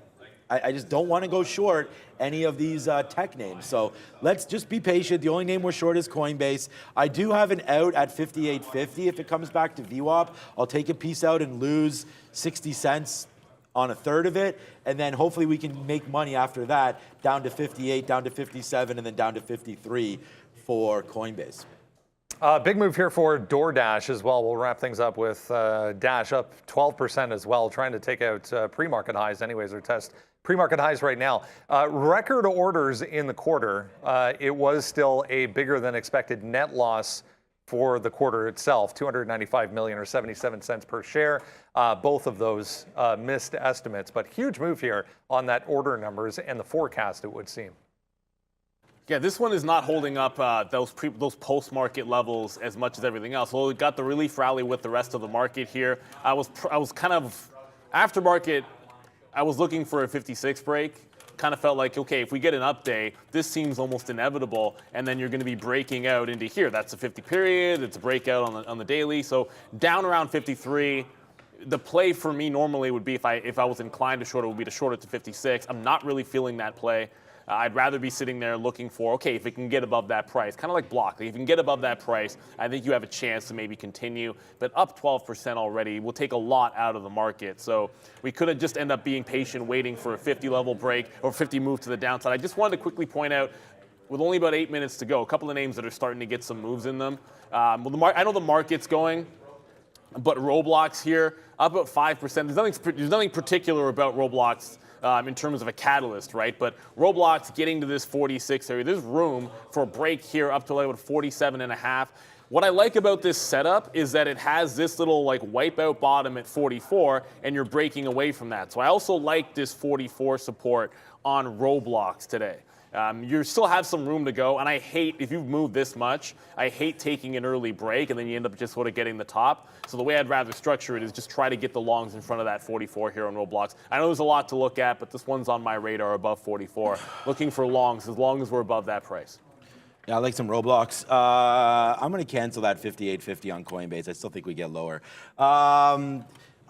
I just don't want to go short any of these tech names. So let's just be patient. The only name we're short is Coinbase. I do have an out at 58.50. If it comes back to VWAP, I'll take a piece out and lose 60 cents on a third of it. And then hopefully we can make money after that, down to 58, down to 57, and then down to 53 for Coinbase. Big move here for DoorDash as well. We'll wrap things up with Dash up 12% as well, trying to take out pre-market highs anyways, or test pre-market highs right now. Record orders in the quarter. It was still a bigger than expected net loss for the quarter itself, 295 million or 77 cents per share. Both of those missed estimates, but huge move here on that order numbers and the forecast, it would seem. Yeah, this one is not holding up those post-market levels as much as everything else. Well, we got the relief rally with the rest of the market here. I was kind of, after market, I was looking for a 56 break. Kind of felt like, okay, if we get an up day, this seems almost inevitable, and then you're going to be breaking out into here. That's a 50 period. It's a breakout on the daily. So down around 53. The play for me normally would be if I was inclined to short it, would be to short it to 56. I'm not really feeling that play. I'd rather be sitting there looking for, okay, if it can get above that price, kind of like block. If you can get above that price, I think you have a chance to maybe continue. But up 12% already will take a lot out of the market. So we could have just end up being patient, waiting for a 50 level break or 50 move to the downside. I just wanted to quickly point out, with only about 8 minutes to go, a couple of names that are starting to get some moves in them. I know the market's going, but Roblox here, up about 5%. There's nothing particular about Roblox in terms of a catalyst, right? But Roblox getting to this 46 area, there's room for a break here up to like 47.5. What I like about this setup is that it has this little like wipeout bottom at 44, and you're breaking away from that. So I also like this 44 support on Roblox today. You still have some room to go, and I hate, if you've moved this much, I hate taking an early break and then you end up just sort of getting the top. So the way I'd rather structure it is just try to get the longs in front of that 44 here on Roblox. I know there's a lot to look at, but this one's on my radar above 44. Looking for longs as long as we're above that price. Yeah, I like some Roblox. I'm going to cancel that 58.50 on Coinbase. I still think we get lower.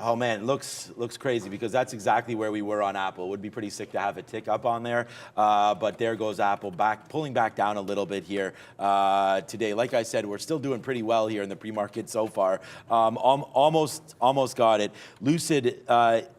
Oh man, looks crazy because that's exactly where we were on Apple. It would be pretty sick to have a tick up on there, but there goes Apple pulling back down a little bit here today. Like I said, we're still doing pretty well here in the pre-market so far. Almost got it. Lucid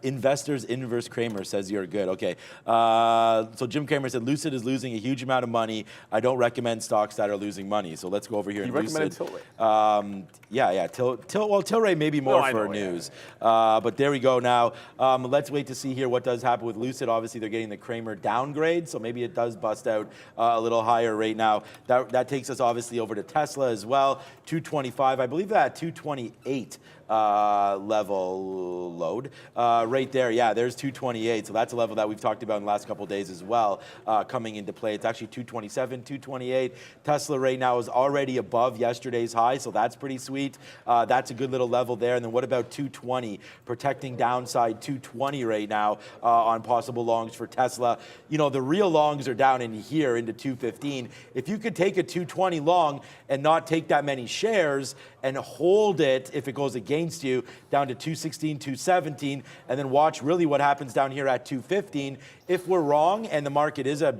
Investors Inverse Kramer says you're good. Okay, so Jim Kramer said Lucid is losing a huge amount of money. I don't recommend stocks that are losing money. So let's go over here. You recommended Tilray. Yeah. Tilray maybe more for news. But there we go now. Let's wait to see here what does happen with Lucid. Obviously, they're getting the Kramer downgrade, so maybe it does bust out a little higher right now. That takes us obviously over to Tesla as well, 225. I believe that 228 level load right there. Yeah, there's 228. So that's a level that we've talked about in the last couple of days as well, coming into play. It's actually 227, 228. Tesla right now is already above yesterday's high, so that's pretty sweet. That's a good little level there. And then what about 220? Protecting downside 220 right now on possible longs for Tesla. You know, the real longs are down in here into 215. If you could take a 220 long and not take that many shares and hold it if it goes against you down to 216, 217, and then watch really what happens down here at 215. If we're wrong and the market is a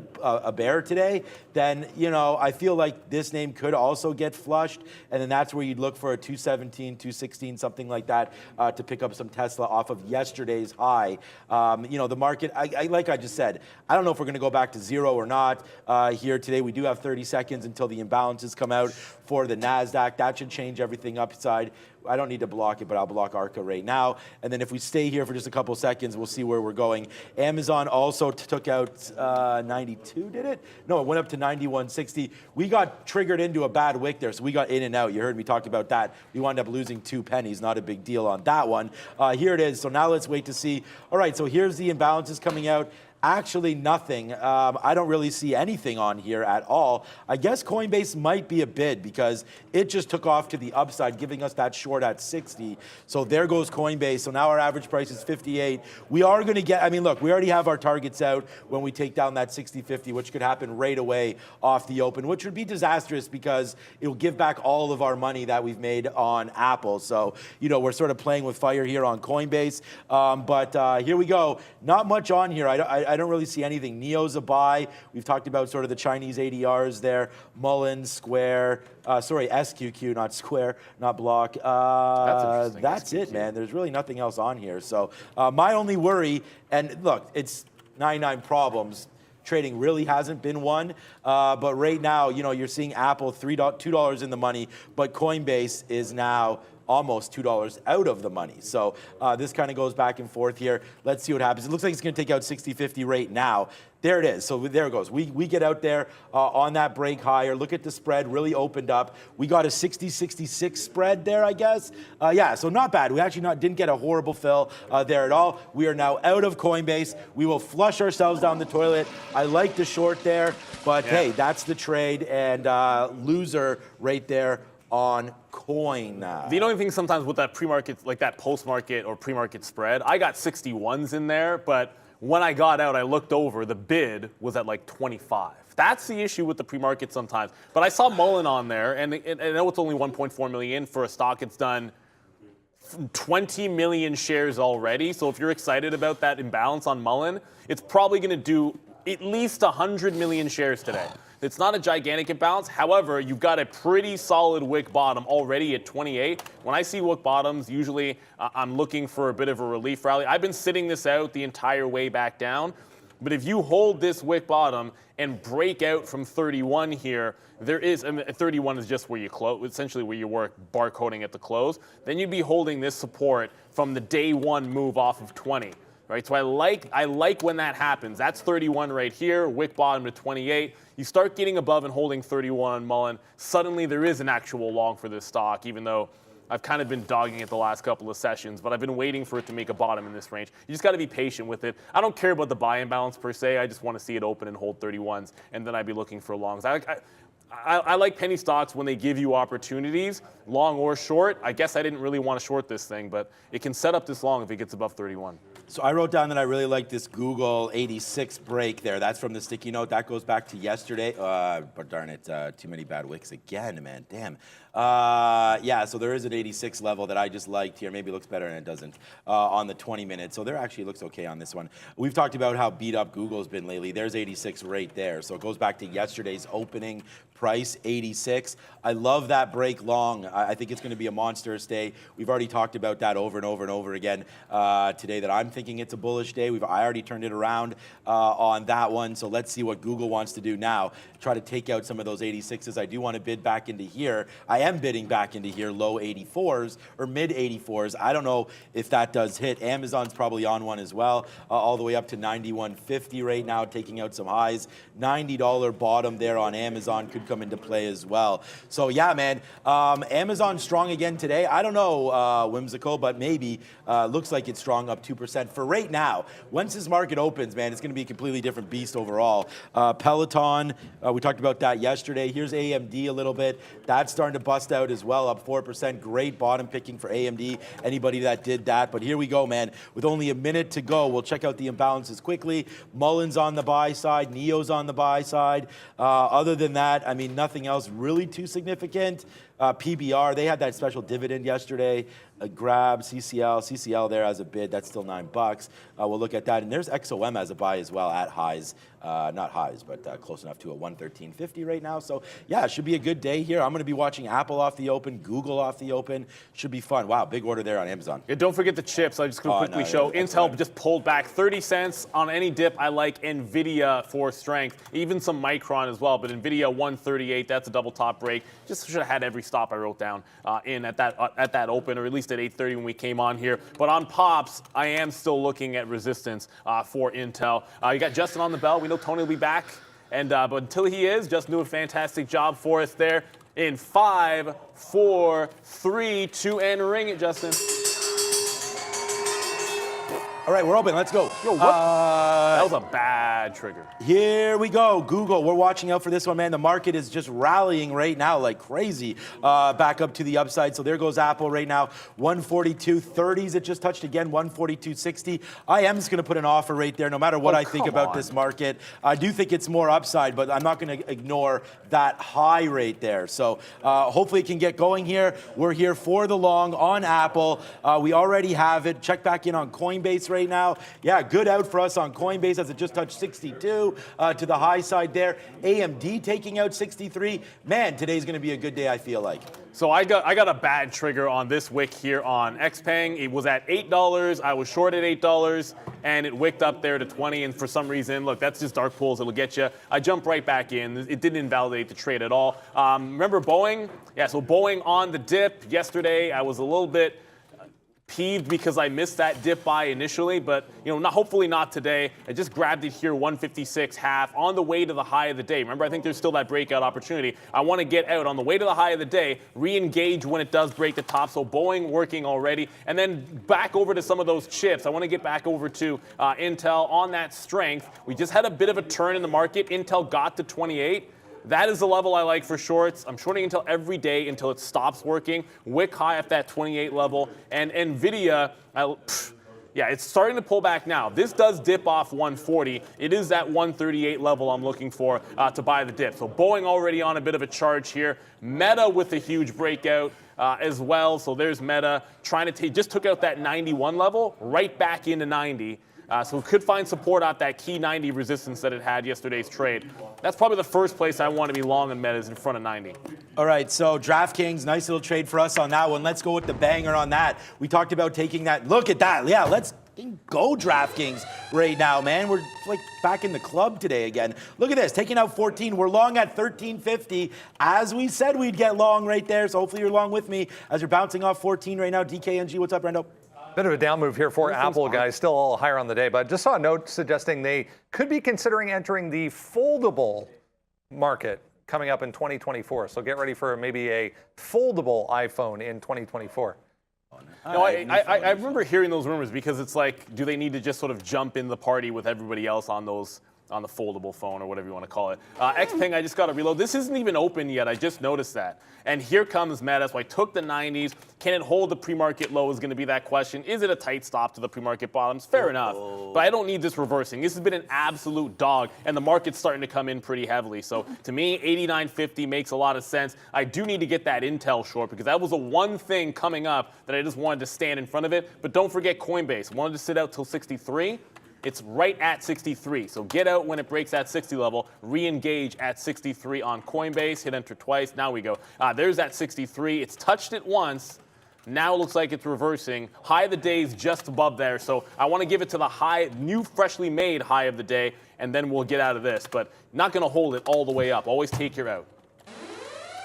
bear today, then, you know, I feel like this name could also get flushed, and then that's where you'd look for a 217, 216, something like that, to pick up some Tesla off of yesterday's high. You know, the market, like I just said, I don't know if we're going to go back to zero or not here today. We do have 30 seconds until the imbalances come out for the NASDAQ. That should change everything upside. I don't need to block it, but I'll block ARCA right now. And then if we stay here for just a couple seconds, we'll see where we're going. Amazon also took out 92, did it? No, it went up to 91.60. We got triggered into a bad wick there, so we got in and out. You heard me talk about that. We wound up losing 2 pennies. Not a big deal on that one. Here it is. So now let's wait to see. All right, so here's the imbalances coming out. Actually nothing. I don't really see anything on here at all. I guess Coinbase might be a bid because it just took off to the upside, giving us that short at 60. So there goes Coinbase. So now our average price is 58. We are going to get, I mean, look, we already have our targets out when we take down that 60.50, which could happen right away off the open, which would be disastrous because it will give back all of our money that we've made on Apple. So, you know, we're sort of playing with fire here on Coinbase. But here we go. Not much on here. I don't really see anything. NEO's a buy. We've talked about sort of the Chinese ADRs there. Mullen, Square, SQQ, not Square, not Block. That's it, man. There's really nothing else on here. So my only worry, and look, it's 99 problems. Trading really hasn't been one, but right now, you know, you're seeing Apple $2 in the money, but Coinbase is now almost $2 out of the money. So this kind of goes back and forth here. Let's see what happens. It looks like it's going to take out 60.50 right now. There it is. So there it goes. We get out there on that break higher. Look at the spread really opened up. We got a 60-66 spread there, I guess. Yeah, so not bad. We actually didn't get a horrible fill there at all. We are now out of Coinbase. We will flush ourselves down the toilet. I like the short there, but hey, that's the trade, and loser right there on coin. The only thing sometimes with that pre-market, like that post-market or pre-market spread, I got 61s in there, but when I got out, I looked over, the bid was at like 25. That's the issue with the pre-market sometimes. But I saw Mullen on there, and I know it's only 1.4 million for a stock. It's done 20 million shares already. So if you're excited about that imbalance on Mullen, it's probably going to do at least 100 million shares today. It's not a gigantic imbalance. However, you've got a pretty solid wick bottom already at 28. When I see wick bottoms, usually I'm looking for a bit of a relief rally. I've been sitting this out the entire way back down. But if you hold this wick bottom and break out from 31 here, there is, 31 is just where you close, essentially where you work barcoding at the close. Then you'd be holding this support from the day one move off of 20. Right, so I like when that happens. That's 31 right here, wick bottom to 28. You start getting above and holding 31 on Mullen, suddenly there is an actual long for this stock, even though I've kind of been dogging it the last couple of sessions, but I've been waiting for it to make a bottom in this range. You just got to be patient with it. I don't care about the buy imbalance per se. I just want to see it open and hold 31s, and then I'd be looking for longs. I like penny stocks when they give you opportunities, long or short. I guess I didn't really want to short this thing, but it can set up this long if it gets above 31. So I wrote down that I really like this Google 86 break there. That's from the sticky note. That goes back to yesterday. But darn it, too many bad wicks again, man. Damn. Yeah, so there is an 86 level that I just liked here. Maybe it looks better and it doesn't on the 20 minutes. So there actually looks okay on this one. We've talked about how beat up Google's been lately. There's 86 right there. So it goes back to yesterday's opening price, 86. I love that break long. I think it's going to be a monster stay. We've already talked about that over and over and over again today that I'm thinking thinking it's a bullish day. I already turned it around on that one. So let's see what Google wants to do now. Try to take out some of those 86s. I do want to bid back into here. I am bidding back into here, low 84s or mid 84s. I don't know if that does hit. Amazon's probably on one as well, all the way up to 91.50 right now, taking out some highs. $90 bottom there on Amazon could come into play as well. So yeah, man, Amazon strong again today. I don't know, Whimsical, but maybe. Looks like it's strong, up 2% for right now. Once this market opens, man, it's going to be a completely different beast overall. Peloton, we talked about that yesterday. Here's AMD a little bit. That's starting to bust out as well, up 4%. Great bottom picking for AMD, anybody that did that. But here we go, man. With only a minute to go, we'll check out the imbalances quickly. Mullen's on the buy side. Neo's on the buy side. Other than that, I mean, nothing else really too significant. PBR, they had that special dividend yesterday. Grab CCL there as a bid. That's still $9. We'll look at that. And there's XOM as a buy as well at highs. Not highs, but close enough to a 113.50 right now. So yeah, it should be a good day here. I'm going to be watching Apple off the open, Google off the open. Should be fun. Wow, big order there on Amazon. Yeah, don't forget the chips. I'm just going to quickly show. Intel just pulled back 30 cents on any dip. I like NVIDIA for strength, even some Micron as well. But NVIDIA 138, that's a double top break. Just should have had every stop I wrote down in at that open, or at least at 8:30 when we came on here. But on pops, I am still looking at resistance for Intel. You got Justin on the bell. We know Tony will be back, and but until he is, Justin do a fantastic job for us there. In 5, 4, 3, 2, and ring it, Justin. All right, we're open. Let's go. Yo, what? That was a bad trigger. Here we go. Google, we're watching out for this one, man. The market is just rallying right now like crazy back up to the upside. So there goes Apple right now. 142.30s. It just touched again, 142.60. I am just going to put an offer right there no matter what I think about this market. I do think it's more upside, but I'm not going to ignore that high rate there. So hopefully it can get going here. We're here for the long on Apple. We already have it. Check back in on Coinbase right now. Yeah, good out for us on Coinbase as it just touched 62 to the high side there. AMD taking out 63. Man, today's going to be a good day, I feel like. So I got a bad trigger on this wick here on XPeng. It was at $8. I was short at $8, and it wicked up there to 20. And for some reason, look, that's just dark pools. It'll get you. I jumped right back in. It didn't invalidate the trade at all. Remember Boeing? Yeah, so Boeing on the dip yesterday. I was a little bit peeved because I missed that dip buy initially, but hopefully not today. I just grabbed it here, 156.5 on the way to the high of the day. Remember, I think there's still that breakout opportunity. I want to get out on the way to the high of the day, re-engage when it does break the top. So Boeing working already, and then back over to some of those chips. I want to get back over to Intel on that strength. We just had a bit of a turn in the market. Intel got to 28. That is the level I like for shorts. I'm shorting Intel every day until it stops working. Wick high at that 28 level. And NVIDIA, yeah, it's starting to pull back now. This does dip off 140. It is that 138 level I'm looking for to buy the dip. So Boeing already on a bit of a charge here. Meta with a huge breakout as well. So there's Meta trying to just took out that 91 level right back into 90. So we could find support at that key 90 resistance that it had yesterday's trade. That's probably the first place I want to be long in Metas, in front of 90. All right, so DraftKings, nice little trade for us on that one. Let's go with the banger on that. We talked about taking that. Look at that. Yeah, let's go DraftKings right now, man. We're like back in the club today again. Look at this, taking out 14. We're long at 13.50. As we said, we'd get long right there. So hopefully you're long with me as you're bouncing off 14 right now. DKNG, what's up, Brendo? Bit of a down move here for Apple, guys. Still all higher on the day, but just saw a note suggesting they could be considering entering the foldable market coming up in 2024. So get ready for maybe a foldable iPhone in 2024. No, I remember hearing those rumors because it's like, do they need to just sort of jump in the party with everybody else on the foldable phone or whatever you want to call it. XPeng, I just got to reload. This isn't even open yet. I just noticed that. And here comes Meta. So I took the 90s. Can it hold the pre-market low is going to be that question. Is it a tight stop to the pre-market bottoms? Fair enough. But I don't need this reversing. This has been an absolute dog, and the market's starting to come in pretty heavily. So to me, 89.50 makes a lot of sense. I do need to get that Intel short because that was the one thing coming up that I just wanted to stand in front of it. But don't forget Coinbase. Wanted to sit out till 63. It's right at 63. So get out when it breaks that 60 level. Re-engage at 63 on Coinbase. Hit enter twice. Now we go. There's that 63. It's touched it once. Now it looks like it's reversing. High of the day is just above there, so I want to give it to the high, new freshly made high of the day, and then we'll get out of this. But not going to hold it all the way up. Always take your out.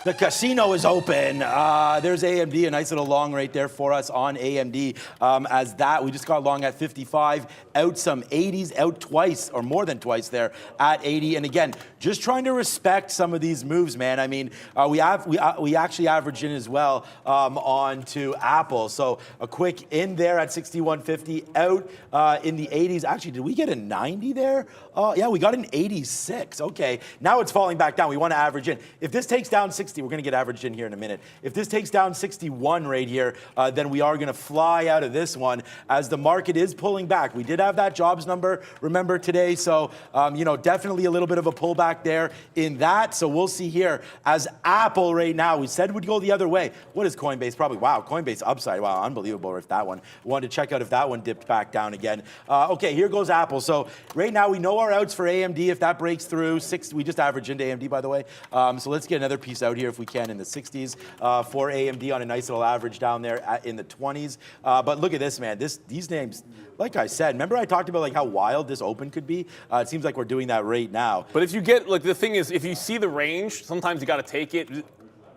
The casino is open. There's AMD, a nice little long right there for us on AMD. As that, we just got long at 55, out some 80s, out twice or more than twice there at 80. And again, just trying to respect some of these moves, man. I mean, we actually averaged in as well on to Apple. So a quick in there at 61.50, out in the 80s. Actually, did we get a 90 there? Yeah, we got an 86. Okay, now it's falling back down. We want to average in. If this takes down 60, we're going to get averaged in here in a minute. If this takes down 61 right here, then we are going to fly out of this one as the market is pulling back. We did have that jobs number, remember, today. So, definitely a little bit of a pullback there in that. So we'll see here as Apple right now, we said would go the other way. What is Coinbase? Probably, wow, Coinbase upside. Wow, unbelievable if that one. Wanted to check out if that one dipped back down again. Okay, here goes Apple. So right now we know our outs for AMD. If that breaks through, we just averaged into AMD, by the way. So let's get another piece out here if we can in the 60s for AMD on a nice little average down there in the 20s. But look at this, man. These names, like I said, remember I talked about like how wild this open could be? It seems like we're doing that right now. But if you get, like, the thing is, if you see the range, sometimes you got to take it.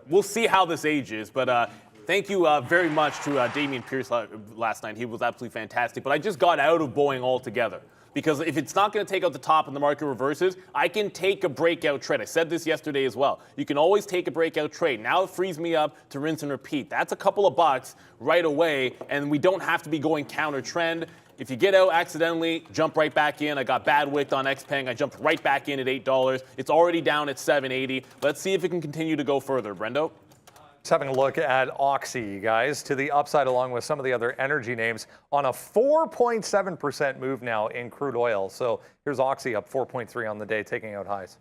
We'll see how this ages, but thank you very much to Damian Pierce last night. He was absolutely fantastic. But I just got out of Boeing altogether. Because if it's not going to take out the top and the market reverses, I can take a breakout trade. I said this yesterday as well. You can always take a breakout trade. Now it frees me up to rinse and repeat. That's a couple of bucks right away, and we don't have to be going counter trend. If you get out accidentally, jump right back in. I got bad wicked on XPeng. I jumped right back in at $8. It's already down at $7.80. Let's see if it can continue to go further. Brendo? Just having a look at Oxy, guys, to the upside along with some of the other energy names on a 4.7% move now in crude oil. So here's Oxy up 4.3 on the day, taking out highs.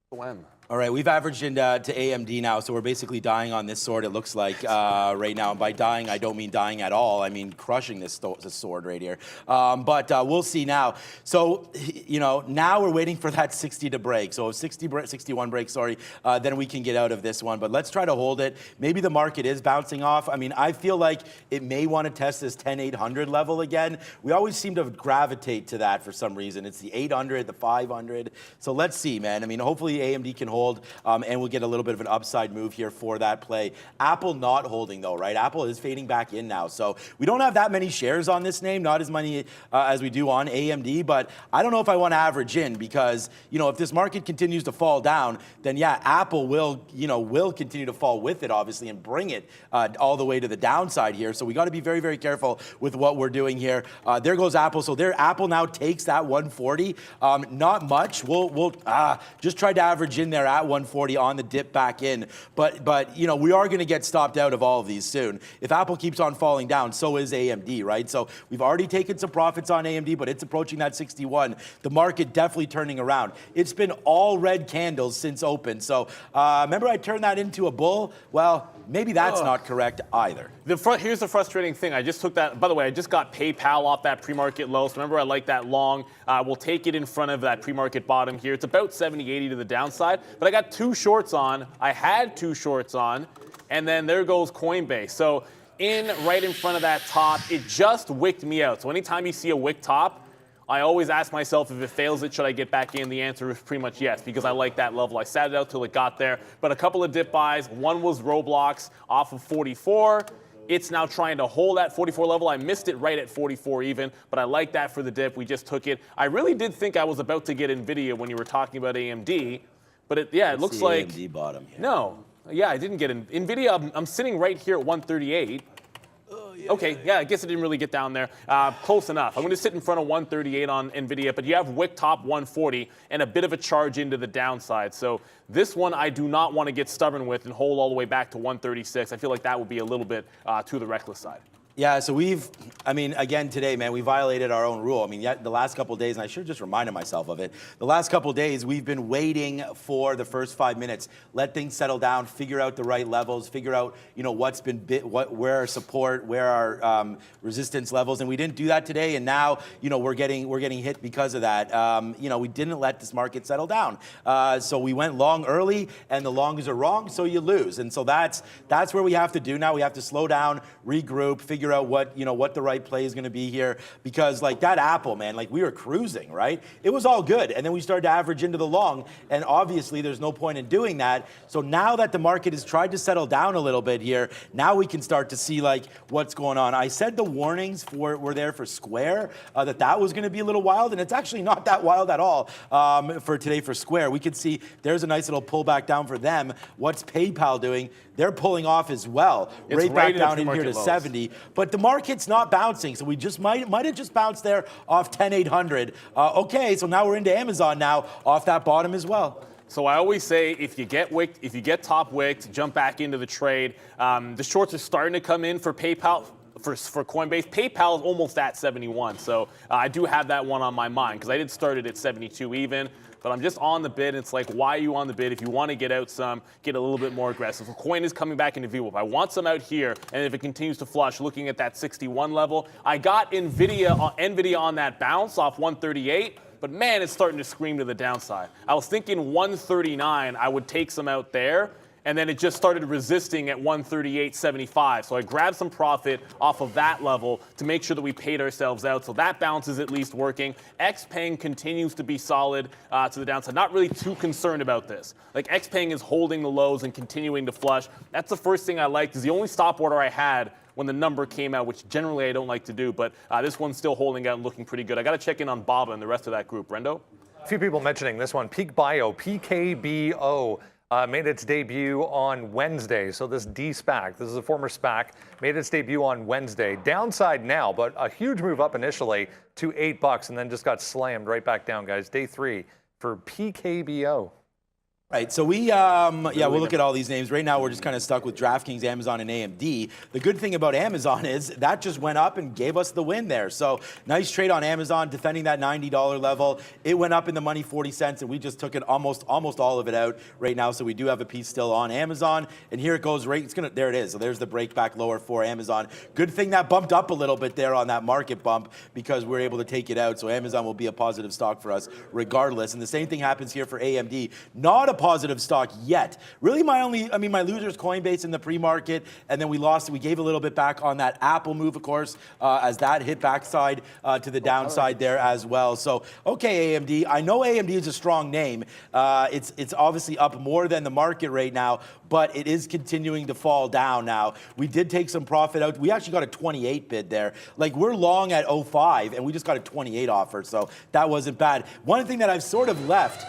When? All right, we've averaged into AMD now, so we're basically dying on this sword, it looks like, right now. And by dying, I don't mean dying at all. I mean crushing this sword right here. But we'll see now. So, now we're waiting for that 60 to break. So if 61 breaks, then we can get out of this one. But let's try to hold it. Maybe the market is bouncing off. I mean, I feel like it may want to test this 10,800 level again. We always seem to gravitate to that for some reason. It's the 800, the 500. So let's see, man. I mean, hopefully AMD can hold. And we'll get a little bit of an upside move here for that play. Apple not holding though, right? Apple is fading back in now. So we don't have that many shares on this name, not as many as we do on AMD, but I don't know if I want to average in because, if this market continues to fall down, then yeah, Apple will continue to fall with it, obviously, and bring it all the way to the downside here. So we got to be very, very careful with what we're doing here. There goes Apple. So there, Apple now takes that 140. Not much. We'll just try to average in there at 140 on the dip back in. But we are going to get stopped out of all of these soon. If Apple keeps on falling down, so is AMD, right? So we've already taken some profits on AMD, but it's approaching that 61. The market definitely turning around. It's been all red candles since open. So remember I turned that into a bull? Well, maybe that's not correct either. Here's the frustrating thing. I just took that. By the way, I just got PayPal off that pre-market low. So remember, I like that long. We'll take it in front of that pre-market bottom here. It's about 70, 80 to the downside. But I got two shorts on. I had two shorts on. And then there goes Coinbase. So right in front of that top, it just wicked me out. So anytime you see a wick top, I always ask myself, if it fails it, should I get back in? The answer is pretty much yes, because I like that level. I sat it out till it got there. But a couple of dip buys. One was Roblox off of 44. It's now trying to hold that 44 level. I missed it right at 44 even, but I like that for the dip. We just took it. I really did think I was about to get NVIDIA when you were talking about AMD, but it looks like AMD bottom here. No, yeah, I didn't get NVIDIA. I'm sitting right here at 138. Okay, yeah, I guess it didn't really get down there. Close enough. I'm going to sit in front of 138 on NVIDIA, but you have wick top 140 and a bit of a charge into the downside. So this one I do not want to get stubborn with and hold all the way back to 136. I feel like that would be a little bit to the reckless side. Yeah, so again today, man, we violated our own rule. I mean, the last couple of days, and I should have just reminded myself of it, the last couple of days, we've been waiting for the first 5 minutes, let things settle down, figure out the right levels, figure out, what's been where our support, where our resistance levels, and we didn't do that today, and now, we're getting hit because of that. We didn't let this market settle down. So we went long early, and the longs are wrong, so you lose. And so that's where we have to do now. We have to slow down, regroup, figure out what the right play is going to be here, because like that Apple, man, like we were cruising, right? It was all good, and then we started to average into the long, and obviously there's no point in doing that. So now that the market has tried to settle down a little bit here, now we can start to see like what's going on. I said the warnings were there for Square, that was going to be a little wild, and it's actually not that wild at all for today for Square. We could see there's a nice little pullback down for them. What's PayPal doing? They're pulling off as well, right back down in here to 70. But the market's not bouncing, so we just might have just bounced there off 10,800. Okay, so now we're into Amazon now off that bottom as well. So I always say if you get wicked, if you get top wicked, jump back into the trade. The shorts are starting to come in for PayPal. For Coinbase, PayPal is almost at 71, so I do have that one on my mind because I did start it at 72 even, but I'm just on the bid. It's like, why are you on the bid? If you want to get out some, get a little bit more aggressive. So coin is coming back into VWAP. I want some out here, and if it continues to flush, looking at that 61 level, I got NVIDIA on that bounce off 138. But man, it's starting to scream to the downside. I was thinking 139, I would take some out there, and then it just started resisting at 138.75. So I grabbed some profit off of that level to make sure that we paid ourselves out. So that bounce is at least working. XPeng continues to be solid to the downside. Not really too concerned about this. Like XPeng is holding the lows and continuing to flush. That's the first thing I liked, is the only stop order I had when the number came out, which generally I don't like to do, but this one's still holding out and looking pretty good. I got to check in on Baba and the rest of that group. Brendo? A few people mentioning this one, Peak Bio, PKBO. Made its debut on Wednesday. So this D-SPAC, this is a former SPAC, made its debut on Wednesday. Downside now, but a huge move up initially to $8 and then just got slammed right back down, guys. Day 3 for PKBO. Right, so we'll look at all these names. Right now, we're just kind of stuck with DraftKings, Amazon, and AMD. The good thing about Amazon is that just went up and gave us the win there. So nice trade on Amazon, defending that $90 level. It went up in the money 40 cents, and we just took it almost all of it out right now. So we do have a piece still on Amazon, and here it goes. Right, there it is. So there's the break back lower for Amazon. Good thing that bumped up a little bit there on that market bump because we're able to take it out. So Amazon will be a positive stock for us regardless. And the same thing happens here for AMD. Not a positive stock yet. Really my loser's Coinbase in the pre-market, and then we gave a little bit back on that Apple move, of course, as that hit backside to the downside there as well. So, okay, AMD. I know AMD is a strong name. It's obviously up more than the market right now, but it is continuing to fall down now. We did take some profit out. We actually got a 28 bid there. Like, we're long at 05, and we just got a 28 offer, so that wasn't bad. One thing that I've sort of left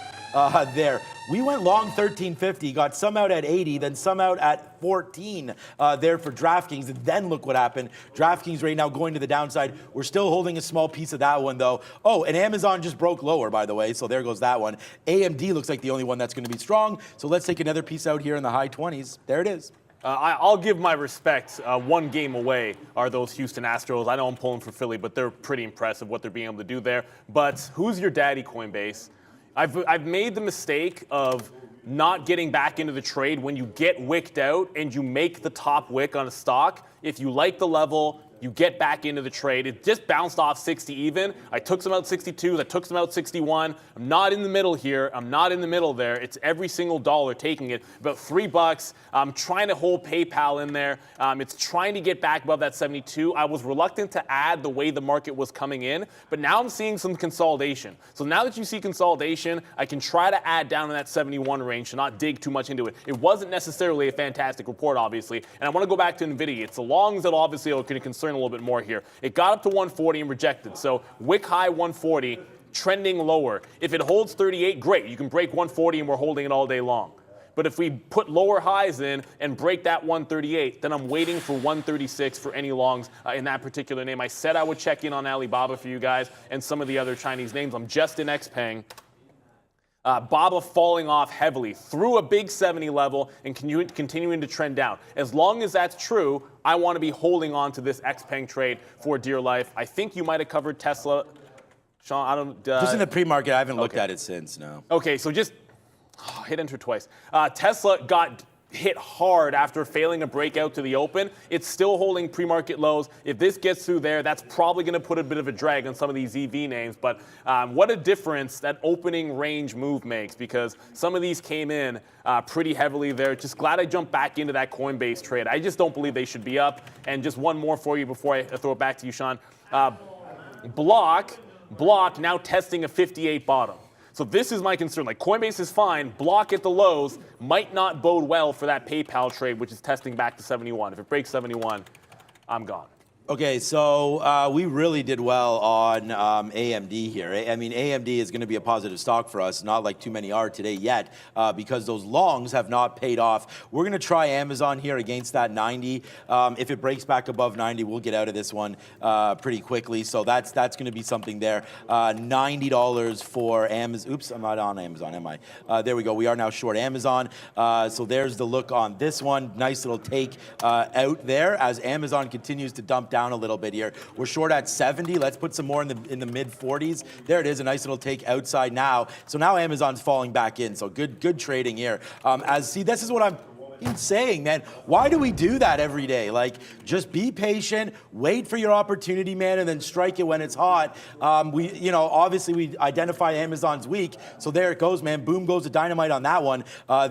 there. We went long 1350, got some out at 80, then some out at 14 there for DraftKings, and then look what happened. DraftKings right now going to the downside. We're still holding a small piece of that one, though. Oh, and Amazon just broke lower, by the way, so there goes that one. AMD looks like the only one that's going to be strong, so let's take another piece out here in the high 20s. There it is. I'll give my respect. One game away are those Houston Astros. I know I'm pulling for Philly, but they're pretty impressive what they're being able to do there. But who's your daddy, Coinbase? I've made the mistake of not getting back into the trade when you get wicked out and you make the top wick on a stock. If you like the level, you get back into the trade. It just bounced off 60 even. I took some out 62s. I took some out 61. I'm not in the middle here. I'm not in the middle there. It's every single dollar taking it. About $3. I'm trying to hold PayPal in there. It's trying to get back above that 72. I was reluctant to add the way the market was coming in, but now I'm seeing some consolidation. So now that you see consolidation, I can try to add down in that 71 range to not dig too much into it. It wasn't necessarily a fantastic report, obviously, and I want to go back to NVIDIA. It's the longs that obviously are going to concern a little bit more here. It got up to 140 and rejected. So wick high 140, trending lower. If it holds 38, great. You can break 140 and we're holding it all day long. But if we put lower highs in and break that 138, then I'm waiting for 136 for any longs in that particular name. I said I would check in on Alibaba for you guys and some of the other Chinese names. I'm just in XPeng. BOBA falling off heavily through a big 70 level and continuing to trend down. As long as that's true, I want to be holding on to this XPeng trade for dear life. I think you might have covered Tesla. Sean, I don't... just in the pre-market, I haven't looked at it since, no. Okay, so just hit enter twice. Tesla got hit hard after failing a breakout to the open. It's still holding pre-market lows. If this gets through there, that's probably going to put a bit of a drag on some of these EV names. But what a difference that opening range move makes, because some of these came in pretty heavily there. Just glad I jumped back into that Coinbase trade. I just don't believe they should be up. And just one more for you before I throw it back to you, Sean. Block now testing a 58 bottom. So this is my concern. Like, Coinbase is fine. Block at the lows might not bode well for that PayPal trade, which is testing back to 71. If it breaks 71, I'm gone. Okay, so we really did well on AMD here. I mean, AMD is going to be a positive stock for us, not like too many are today yet, because those longs have not paid off. We're going to try Amazon here against that 90. If it breaks back above 90, we'll get out of this one pretty quickly. So that's going to be something there. $90 for Amazon. Oops, I'm not on Amazon, am I? There we go. We are now short Amazon. So there's the look on this one. Nice little take out there as Amazon continues to dump down a little bit here. We're short at 70. Let's put some more in the mid 40s. There it is, a nice little take outside now. So now Amazon's falling back in. So good trading here. See, this is what I'm saying, man. Why do we do that every day? Like, just be patient, wait for your opportunity, man, and then strike it when it's hot. Obviously we identify Amazon's weak, so there it goes, man. Boom goes the dynamite on that one.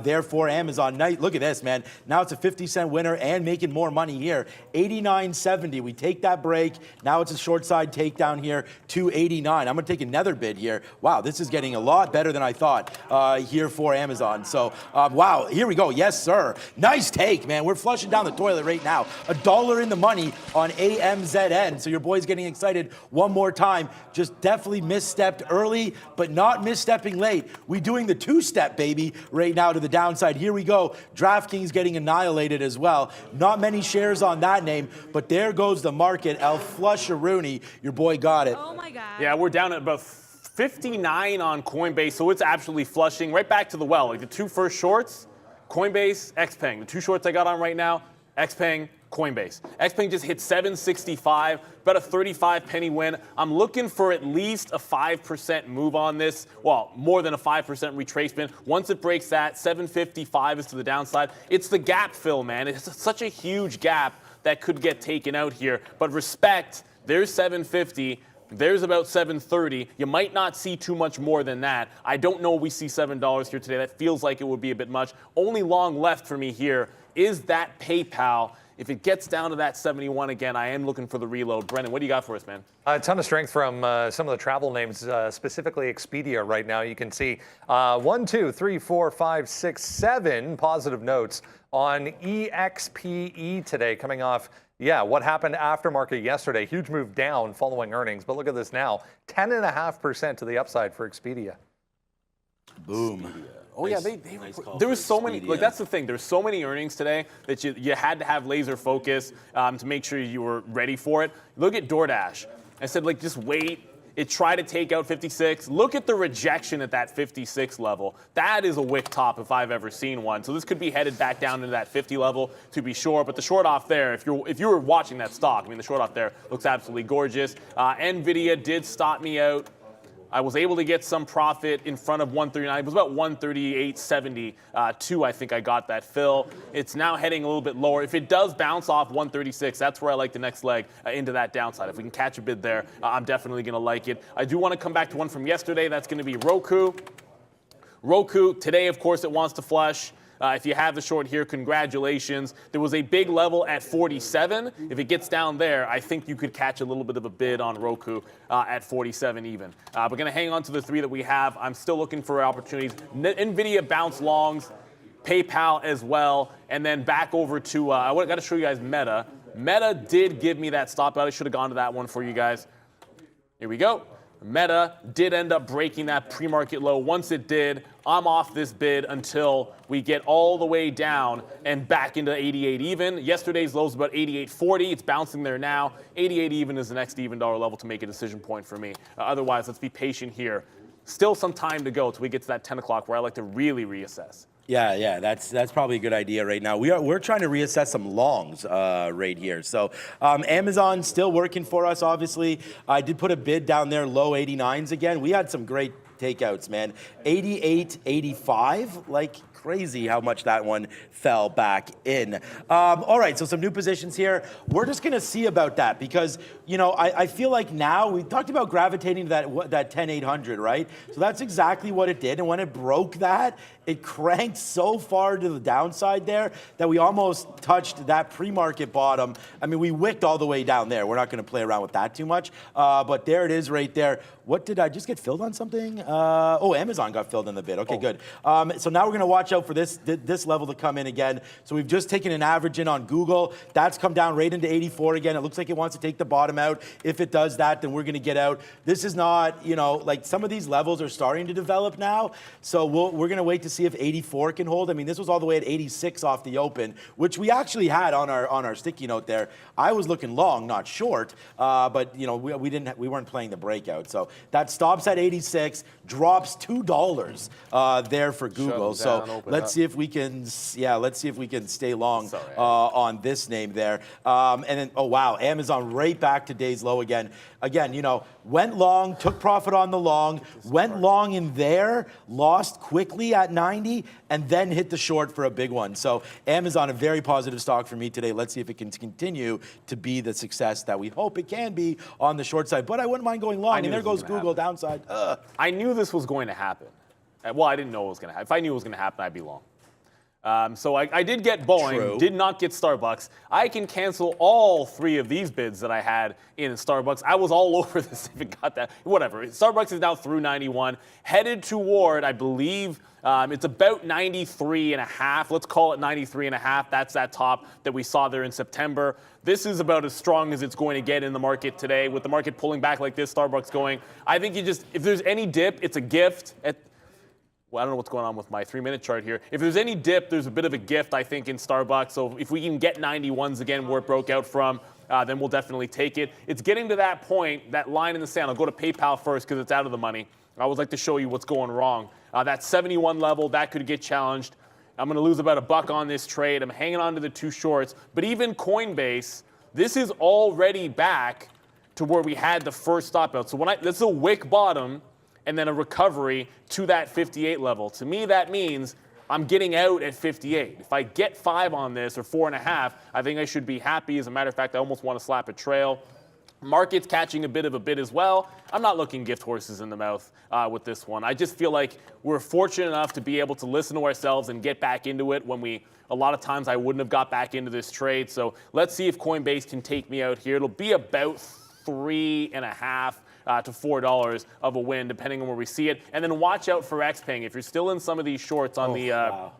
Therefore, Amazon, look at this, man. Now it's a 50-cent winner and making more money here. 89.70. We take that break. Now it's a short side takedown here to 89. I'm gonna take another bid here. Wow, this is getting a lot better than I thought here for Amazon. So, wow, here we go. Yes, sir. Nice take, man. We're flushing down the toilet right now. $1 in the money on AMZN. So your boy's getting excited one more time. Just definitely misstepped early, but not misstepping late. We doing the two-step, baby, right now to the downside. Here we go. DraftKings getting annihilated as well. Not many shares on that name, but there goes the market. El Flusharoonie, your boy got it. Oh my God. Yeah, we're down at about 59 on Coinbase, so it's absolutely flushing right back to the well. Like the two first shorts, Coinbase, XPeng. The two shorts I got on right now, XPeng, Coinbase. XPeng just hit 765, about a 35-penny win. I'm looking for at least a 5% move on this. Well, more than a 5% retracement. Once it breaks that, 755 is to the downside. It's the gap fill, man. It's such a huge gap that could get taken out here. But respect, there's 750. There's about 730. You might not see too much more than that. I don't know if we see $7 here today. That feels like it would be a bit much. Only long left for me here is that PayPal. If it gets down to that 71 again, I am looking for the reload. Brennan, what do you got for us, man? A ton of strength from some of the travel names, specifically Expedia right now. You can see 1, 2, 3, 4, 5, 6, 7 positive notes on EXPE today, coming off, what happened after market yesterday. Huge move down following earnings, but look at this now, 10.5% to the upside for Expedia. Boom. Oh yeah, there was so many. Like, that's the thing. There's so many earnings today that you had to have laser focus to make sure you were ready for it. Look at DoorDash. I said, like, just wait. It tried to take out 56. Look at the rejection at that 56 level. That is a wick top if I've ever seen one. So this could be headed back down into that 50 level to be sure. But the short off there, if you were watching that stock, I mean, the short off there looks absolutely gorgeous. Nvidia did stop me out. I was able to get some profit in front of 139. It was about 138.72. I think I got that fill. It's now heading a little bit lower. If it does bounce off 136, that's where I like the next leg into that downside. If we can catch a bid there, I'm definitely going to like it. I do want to come back to one from yesterday. That's going to be Roku. Roku, today, of course, it wants to flush. If you have the short here, congratulations. There was a big level at 47. If it gets down there, I think you could catch a little bit of a bid on Roku at 47 even. We're going to hang on to the three that we have. I'm still looking for opportunities. Nvidia bounce longs, PayPal as well, and then back over to, I got to show you guys Meta. Meta did give me that stop out. I should have gone to that one for you guys. Here we go. Meta did end up breaking that pre-market low. Once it did, I'm off this bid until we get all the way down and back into 88 even. Yesterday's low was about 88.40. It's bouncing there now. 88 even is the next even dollar level to make a decision point for me. Otherwise, let's be patient here. still some time to go till we get to that 10 o'clock where I like to really reassess. Yeah, that's probably a good idea right now. We're trying to reassess some longs right here. So Amazon still working for us, obviously. I did put a bid down there, low 89s again. We had some great takeouts, man. 88, 85, like crazy how much that one fell back in. All right, so some new positions here. We're just gonna see about that because, you know, I feel like now, we talked about gravitating to that 10,800, right? So that's exactly what it did. And when it broke that, it cranked so far to the downside there that we almost touched that pre-market bottom. I mean, we wicked all the way down there. We're not gonna play around with that too much, but there it is right there. What did I just get filled on something? Oh, Amazon got filled in the bid. Okay, good. So now we're gonna watch out for this level to come in again. So we've just taken an average in on Google. That's come down right into 84 again. It looks like it wants to take the bottom out. If it does that, then we're gonna get out. This is not, you know, like some of these levels are starting to develop now. So we're gonna wait to see if 84 can hold. I mean, this was all the way at 86 off the open, which we actually had on our sticky note there. I was looking long, not short, but you know, we weren't playing the breakout. So that stops at 86, drops $2 there for Google. So let's see if we can, let's see if we can stay long on this name there. And then, oh wow, Amazon right back to day's low again. Again, you know, went long, took profit on the long, went long in there, lost quickly at 90, and then hit the short for a big one. So Amazon, a very positive stock for me today. Let's see if it can continue to be the success that we hope it can be on the short side. But I wouldn't mind going long. And there goes Google downside. I knew this was going to happen. Well, I didn't know it was going to happen. If I knew it was going to happen, I'd be long. So I did get Boeing, did not get Starbucks. I can cancel all three of these bids that I had in Starbucks. I was all over this if it got that. Whatever. Starbucks is now through 91, headed toward, I believe, it's about 93.5. Let's call it 93.5. That's that top that we saw there in September. This is about as strong as it's going to get in the market today. With the market pulling back like this, Starbucks going, I think if there's any dip, it's a gift. Well, I don't know what's going on with my 3-minute chart here. If there's any dip, there's a bit of a gift, I think, in Starbucks. So if we can get 91s again where it broke out from, then we'll definitely take it. It's getting to that point, that line in the sand. I'll go to PayPal first because it's out of the money. I always like to show you what's going wrong. That 71 level, that could get challenged. I'm going to lose about $1 on this trade. I'm hanging on to the two shorts. But even Coinbase, this is already back to where we had the first stop out. So this is a wick bottom and then a recovery to that 58 level. To me, that means I'm getting out at 58. If I get 5 on this or 4.5, I think I should be happy. As a matter of fact, I almost want to slap a trail. Market's catching a bit of a bid as well. I'm not looking gift horses in the mouth with this one. I just feel like we're fortunate enough to be able to listen to ourselves and get back into it when a lot of times I wouldn't have got back into this trade. So let's see if Coinbase can take me out here. It'll be about 3.5 to $4 of a win, depending on where we see it. And then watch out for XPeng. If you're still in some of these shorts on the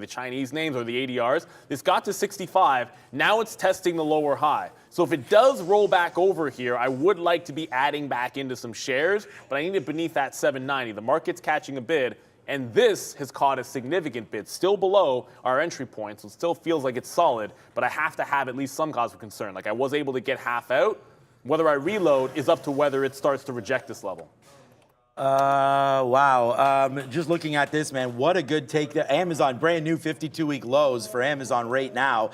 Chinese names or the ADRs, this got to 65. Now it's testing the lower high. So if it does roll back over here, I would like to be adding back into some shares, but I need it beneath that 790. The market's catching a bid, and this has caught a significant bid, still below our entry point, so it still feels like it's solid, but I have to have at least some cause for concern. Like I was able to get half out. Whether I reload is up to whether it starts to reject this level. Wow. Just looking at this, man, what a good take there. Amazon, brand new 52-week lows for Amazon right now.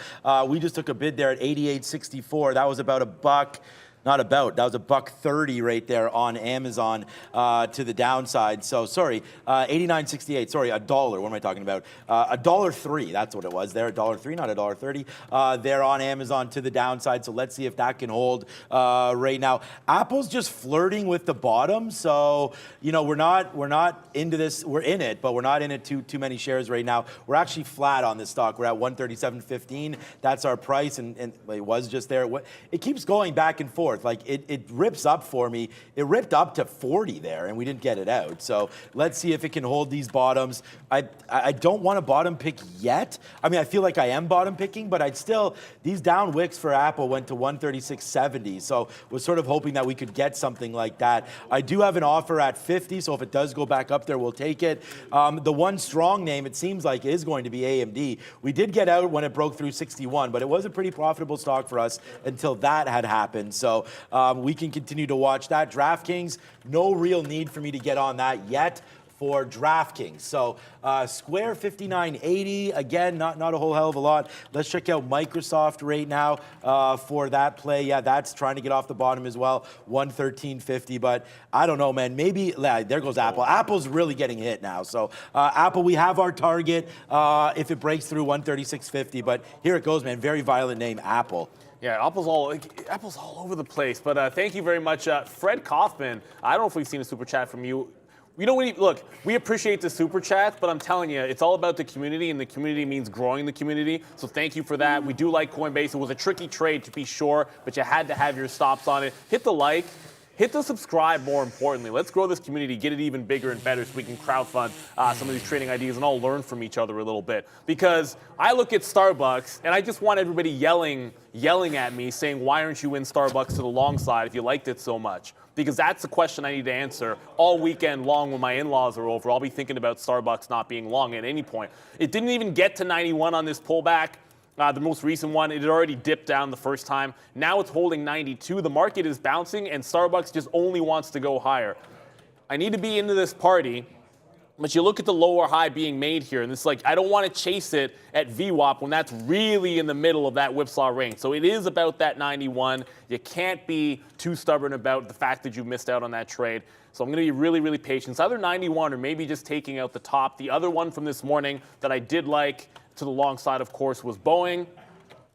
We just took a bid there at 88.64. That was about $1. That was $1.30 right there on Amazon to the downside. So sorry, 89.68. Sorry, $1. What am I talking about? $1.03. That's what it was there. $1.03, not $1.30. There on Amazon to the downside. So let's see if that can hold right now. Apple's just flirting with the bottom. So you know we're not into this. We're in it, but we're not in it too many shares right now. We're actually flat on this stock. We're at 137.15. That's our price, and it was just there. It keeps going back and forth. Like it rips up for me. It ripped up to 40 there, and we didn't get it out. So let's see if it can hold these bottoms. I don't want to bottom pick yet. I mean, I feel like I am bottom picking, but I'd still, these down wicks for Apple went to 136.70. So was sort of hoping that we could get something like that. I do have an offer at 50, so if it does go back up there, we'll take it. The one strong name, it seems like, is going to be AMD. We did get out when it broke through 61, but it was a pretty profitable stock for us until that had happened. So So we can continue to watch that. DraftKings, no real need for me to get on that yet for DraftKings. So Square 59.80, again, not a whole hell of a lot. Let's check out Microsoft right now for that play. Yeah, that's trying to get off the bottom as well, 113.50. But I don't know, man. Maybe, there goes Apple. Apple's really getting hit now. So Apple, we have our target if it breaks through 136.50. But here it goes, man. Very violent name, Apple. Yeah, Apple's all over the place. But thank you very much, Fred Kaufman. I don't know if we've seen a super chat from you. You know, look, we appreciate the super chats, but I'm telling you, it's all about the community, and the community means growing the community. So thank you for that. We do like Coinbase. It was a tricky trade, to be sure, but you had to have your stops on it. Hit the like. Hit the subscribe, more importantly. Let's grow this community, get it even bigger and better so we can crowdfund some of these trading ideas and all learn from each other a little bit. Because I look at Starbucks, and I just want everybody yelling at me, saying, why aren't you in Starbucks to the long side if you liked it so much? Because that's the question I need to answer all weekend long when my in-laws are over. I'll be thinking about Starbucks not being long at any point. It didn't even get to 91 on this pullback. The most recent one, it had already dipped down the first time. Now it's holding 92. The market is bouncing, and Starbucks just only wants to go higher. I need to be into this party, but you look at the lower high being made here, and it's like, I don't want to chase it at VWAP when that's really in the middle of that whipsaw range. So it is about that 91. You can't be too stubborn about the fact that you missed out on that trade. So I'm going to be really, really patient. It's either 91 or maybe just taking out the top. The other one from this morning that I did like to the long side, of course, was Boeing.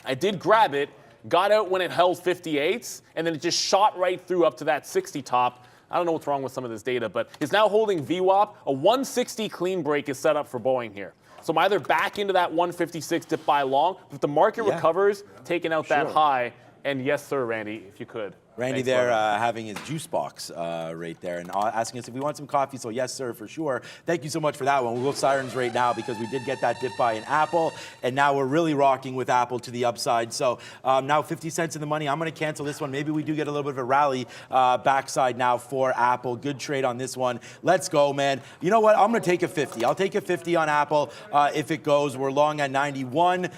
I did grab it, got out when it held 58s, and then it just shot right through up to that 60 top. I don't know what's wrong with some of this data, but it's now holding VWAP. A 160 clean break is set up for Boeing here. So I'm either back into that 156 dip buy long. If the market recovers, taking out that high. And yes, sir, Randy, if you could. Randy Thanks, there having his juice box right there and asking us if we want some coffee. So yes, sir, for sure. Thank you so much for that one. We'll go sirens right now because we did get that dip buy in Apple, and now we're really rocking with Apple to the upside. So now 50 cents in the money. I'm going to cancel this one. Maybe we do get a little bit of a rally backside now for Apple. Good trade on this one. Let's go, man. You know what? I'm going to take a 50. I'll take a 50 on Apple if it goes. We're long at 91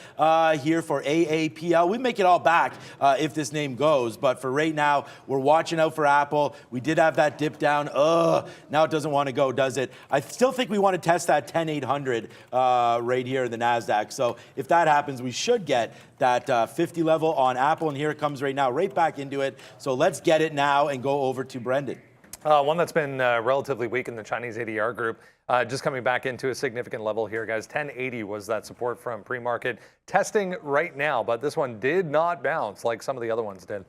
here for AAPL. We make it all back if this name goes, but for right now, we're watching out for Apple. We did have that dip down. Now it doesn't want to go, does it? I still think we want to test that 10,800 right here in the NASDAQ. So if that happens, we should get that 50 level on Apple. And here it comes right now, right back into it. So let's get it now and go over to Brendan. One that's been relatively weak in the Chinese ADR group, just coming back into a significant level here, guys. 1080 was that support from pre-market. Testing right now, but this one did not bounce like some of the other ones did.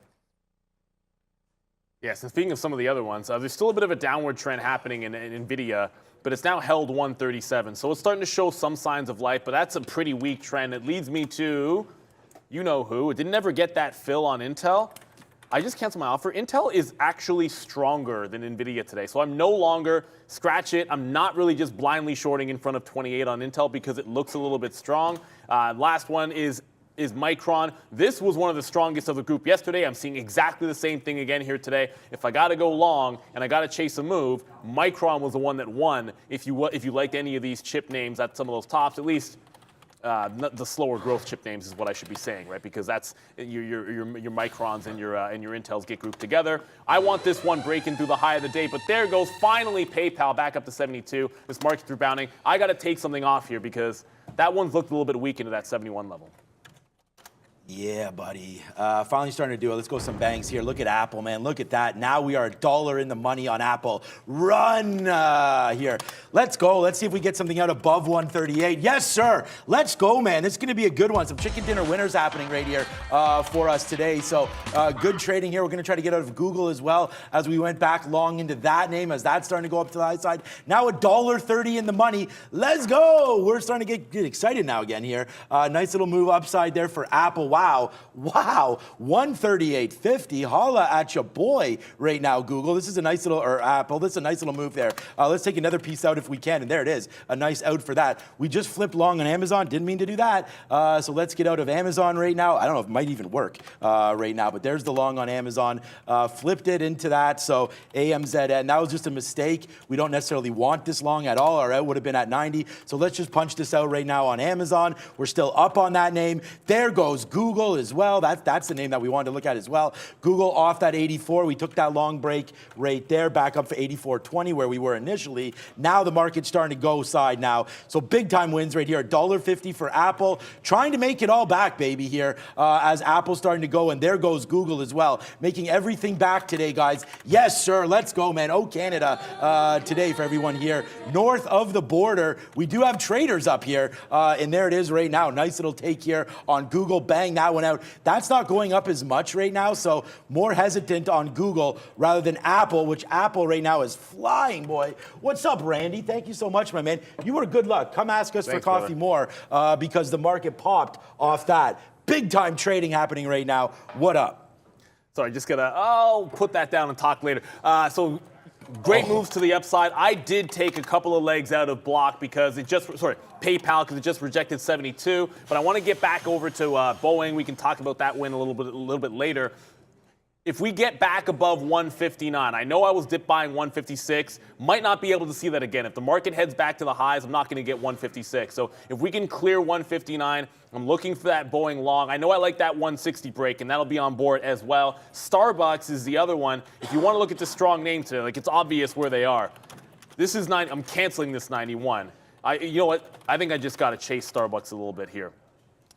Yes, and speaking of some of the other ones, there's still a bit of a downward trend happening in NVIDIA, but it's now held 137. So it's starting to show some signs of life, but that's a pretty weak trend. It leads me to, you know who. It didn't ever get that fill on Intel. I just canceled my offer. Intel is actually stronger than NVIDIA today. So I'm no longer, scratch it, I'm not really just blindly shorting in front of 28 on Intel because it looks a little bit strong. Last one is Micron. This was one of the strongest of the group yesterday. I'm seeing exactly the same thing again here today. If I got to go long and I got to chase a move, Micron was the one that won. If you liked any of these chip names at some of those tops, at least the slower growth chip names is what I should be saying, right? Because that's your Microns and your Intels get grouped together. I want this one breaking through the high of the day, but there goes finally PayPal back up to 72. This market's rebounding. I got to take something off here because that one's looked a little bit weak into that 71 level. Yeah, buddy. Finally starting to do it. Let's go some bangs here. Look at Apple, man. Look at that. Now we are $1 in the money on Apple. Run here. Let's go. Let's see if we get something out above 138. Yes, sir. Let's go, man. This is going to be a good one. Some chicken dinner winners happening right here for us today. So good trading here. We're going to try to get out of Google as well as we went back long into that name as that's starting to go up to the high side. Now $1.30 in the money. Let's go. We're starting to get excited now again here. Nice little move upside there for Apple. Wow, 138.50. Holla at your boy right now, Google. This is a nice little, or Apple, this is a nice little move there. Let's take another piece out if we can, and there it is. A nice out for that. We just flipped long on Amazon. Didn't mean to do that. So let's get out of Amazon right now. I don't know if it might even work right now, but there's the long on Amazon. Flipped it into that. So AMZN, that was just a mistake. We don't necessarily want this long at all. Our out would have been at 90. So let's just punch this out right now on Amazon. We're still up on that name. There goes Google. Google as well. That's the name that we wanted to look at as well. Google off that 84. We took that long break right there, back up for 84.20 where we were initially. Now the market's starting to go side now. So big time wins right here. $1.50 for Apple. Trying to make it all back, baby, here as Apple's starting to go. And there goes Google as well. Making everything back today, guys. Yes, sir. Let's go, man. Oh, Canada today for everyone here. North of the border, we do have traders up here. And there it is right now. Nice little take here on Google. Bang that one out. That's not going up as much right now. So more hesitant on Google rather than Apple, which Apple right now is flying, boy. What's up, Randy? Thank you so much, my man. You were good luck. Come ask us for coffee more because the market popped off that. Big time trading happening right now. What up? Sorry, just gonna, I'll put that down and talk later. So great moves to the upside. I did take a couple of legs out of Block because it just, PayPal because it just rejected 72. But I want to get back over to Boeing. We can talk about that win a little bit later. If we get back above 159, I know I was dip buying 156, might not be able to see that again. If the market heads back to the highs, I'm not going to get 156. So if we can clear 159, I'm looking for that Boeing long. I know I like that 160 break, and that'll be on board as well. Starbucks is the other one. If you want to look at the strong name today, like it's obvious where they are. This is I'm canceling this 91. You know what? I think I just got to chase Starbucks a little bit here.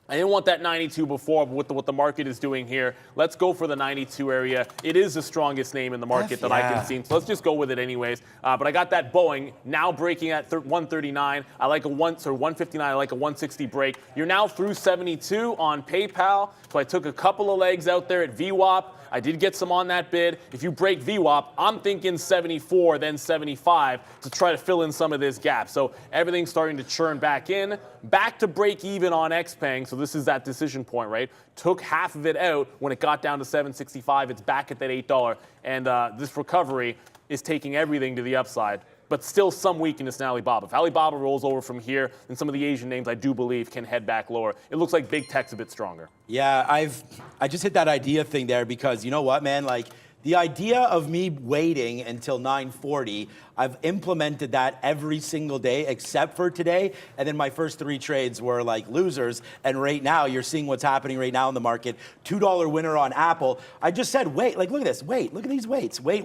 I didn't want that 92 before, but with what the market is doing here, let's go for the 92 area. It is the strongest name in the market that I can see, so let's just go with it anyways. But I got that Boeing now breaking at 139. I like 159. I like a 160 break. You're now through 72 on PayPal, so I took a couple of legs out there at VWAP. I did get some on that bid. If you break VWAP, I'm thinking 74, then 75 to try to fill in some of this gap. So everything's starting to churn back in. Back to break even on XPeng. So this is that decision point, right? Took half of it out when it got down to 765. It's back at that $8. And this recovery is taking everything to the upside. But still some weakness in Alibaba. If Alibaba rolls over from here, then some of the Asian names I do believe can head back lower. It looks like big tech's a bit stronger. Yeah, I just hit that idea thing there because you know what, man? Like the idea of me waiting until 9:40, I've implemented that every single day except for today. And then my first 3 trades were like losers. And right now, you're seeing what's happening right now in the market. $2 winner on Apple. I just said, wait, like, look at this. Wait, look at these weights. Wait.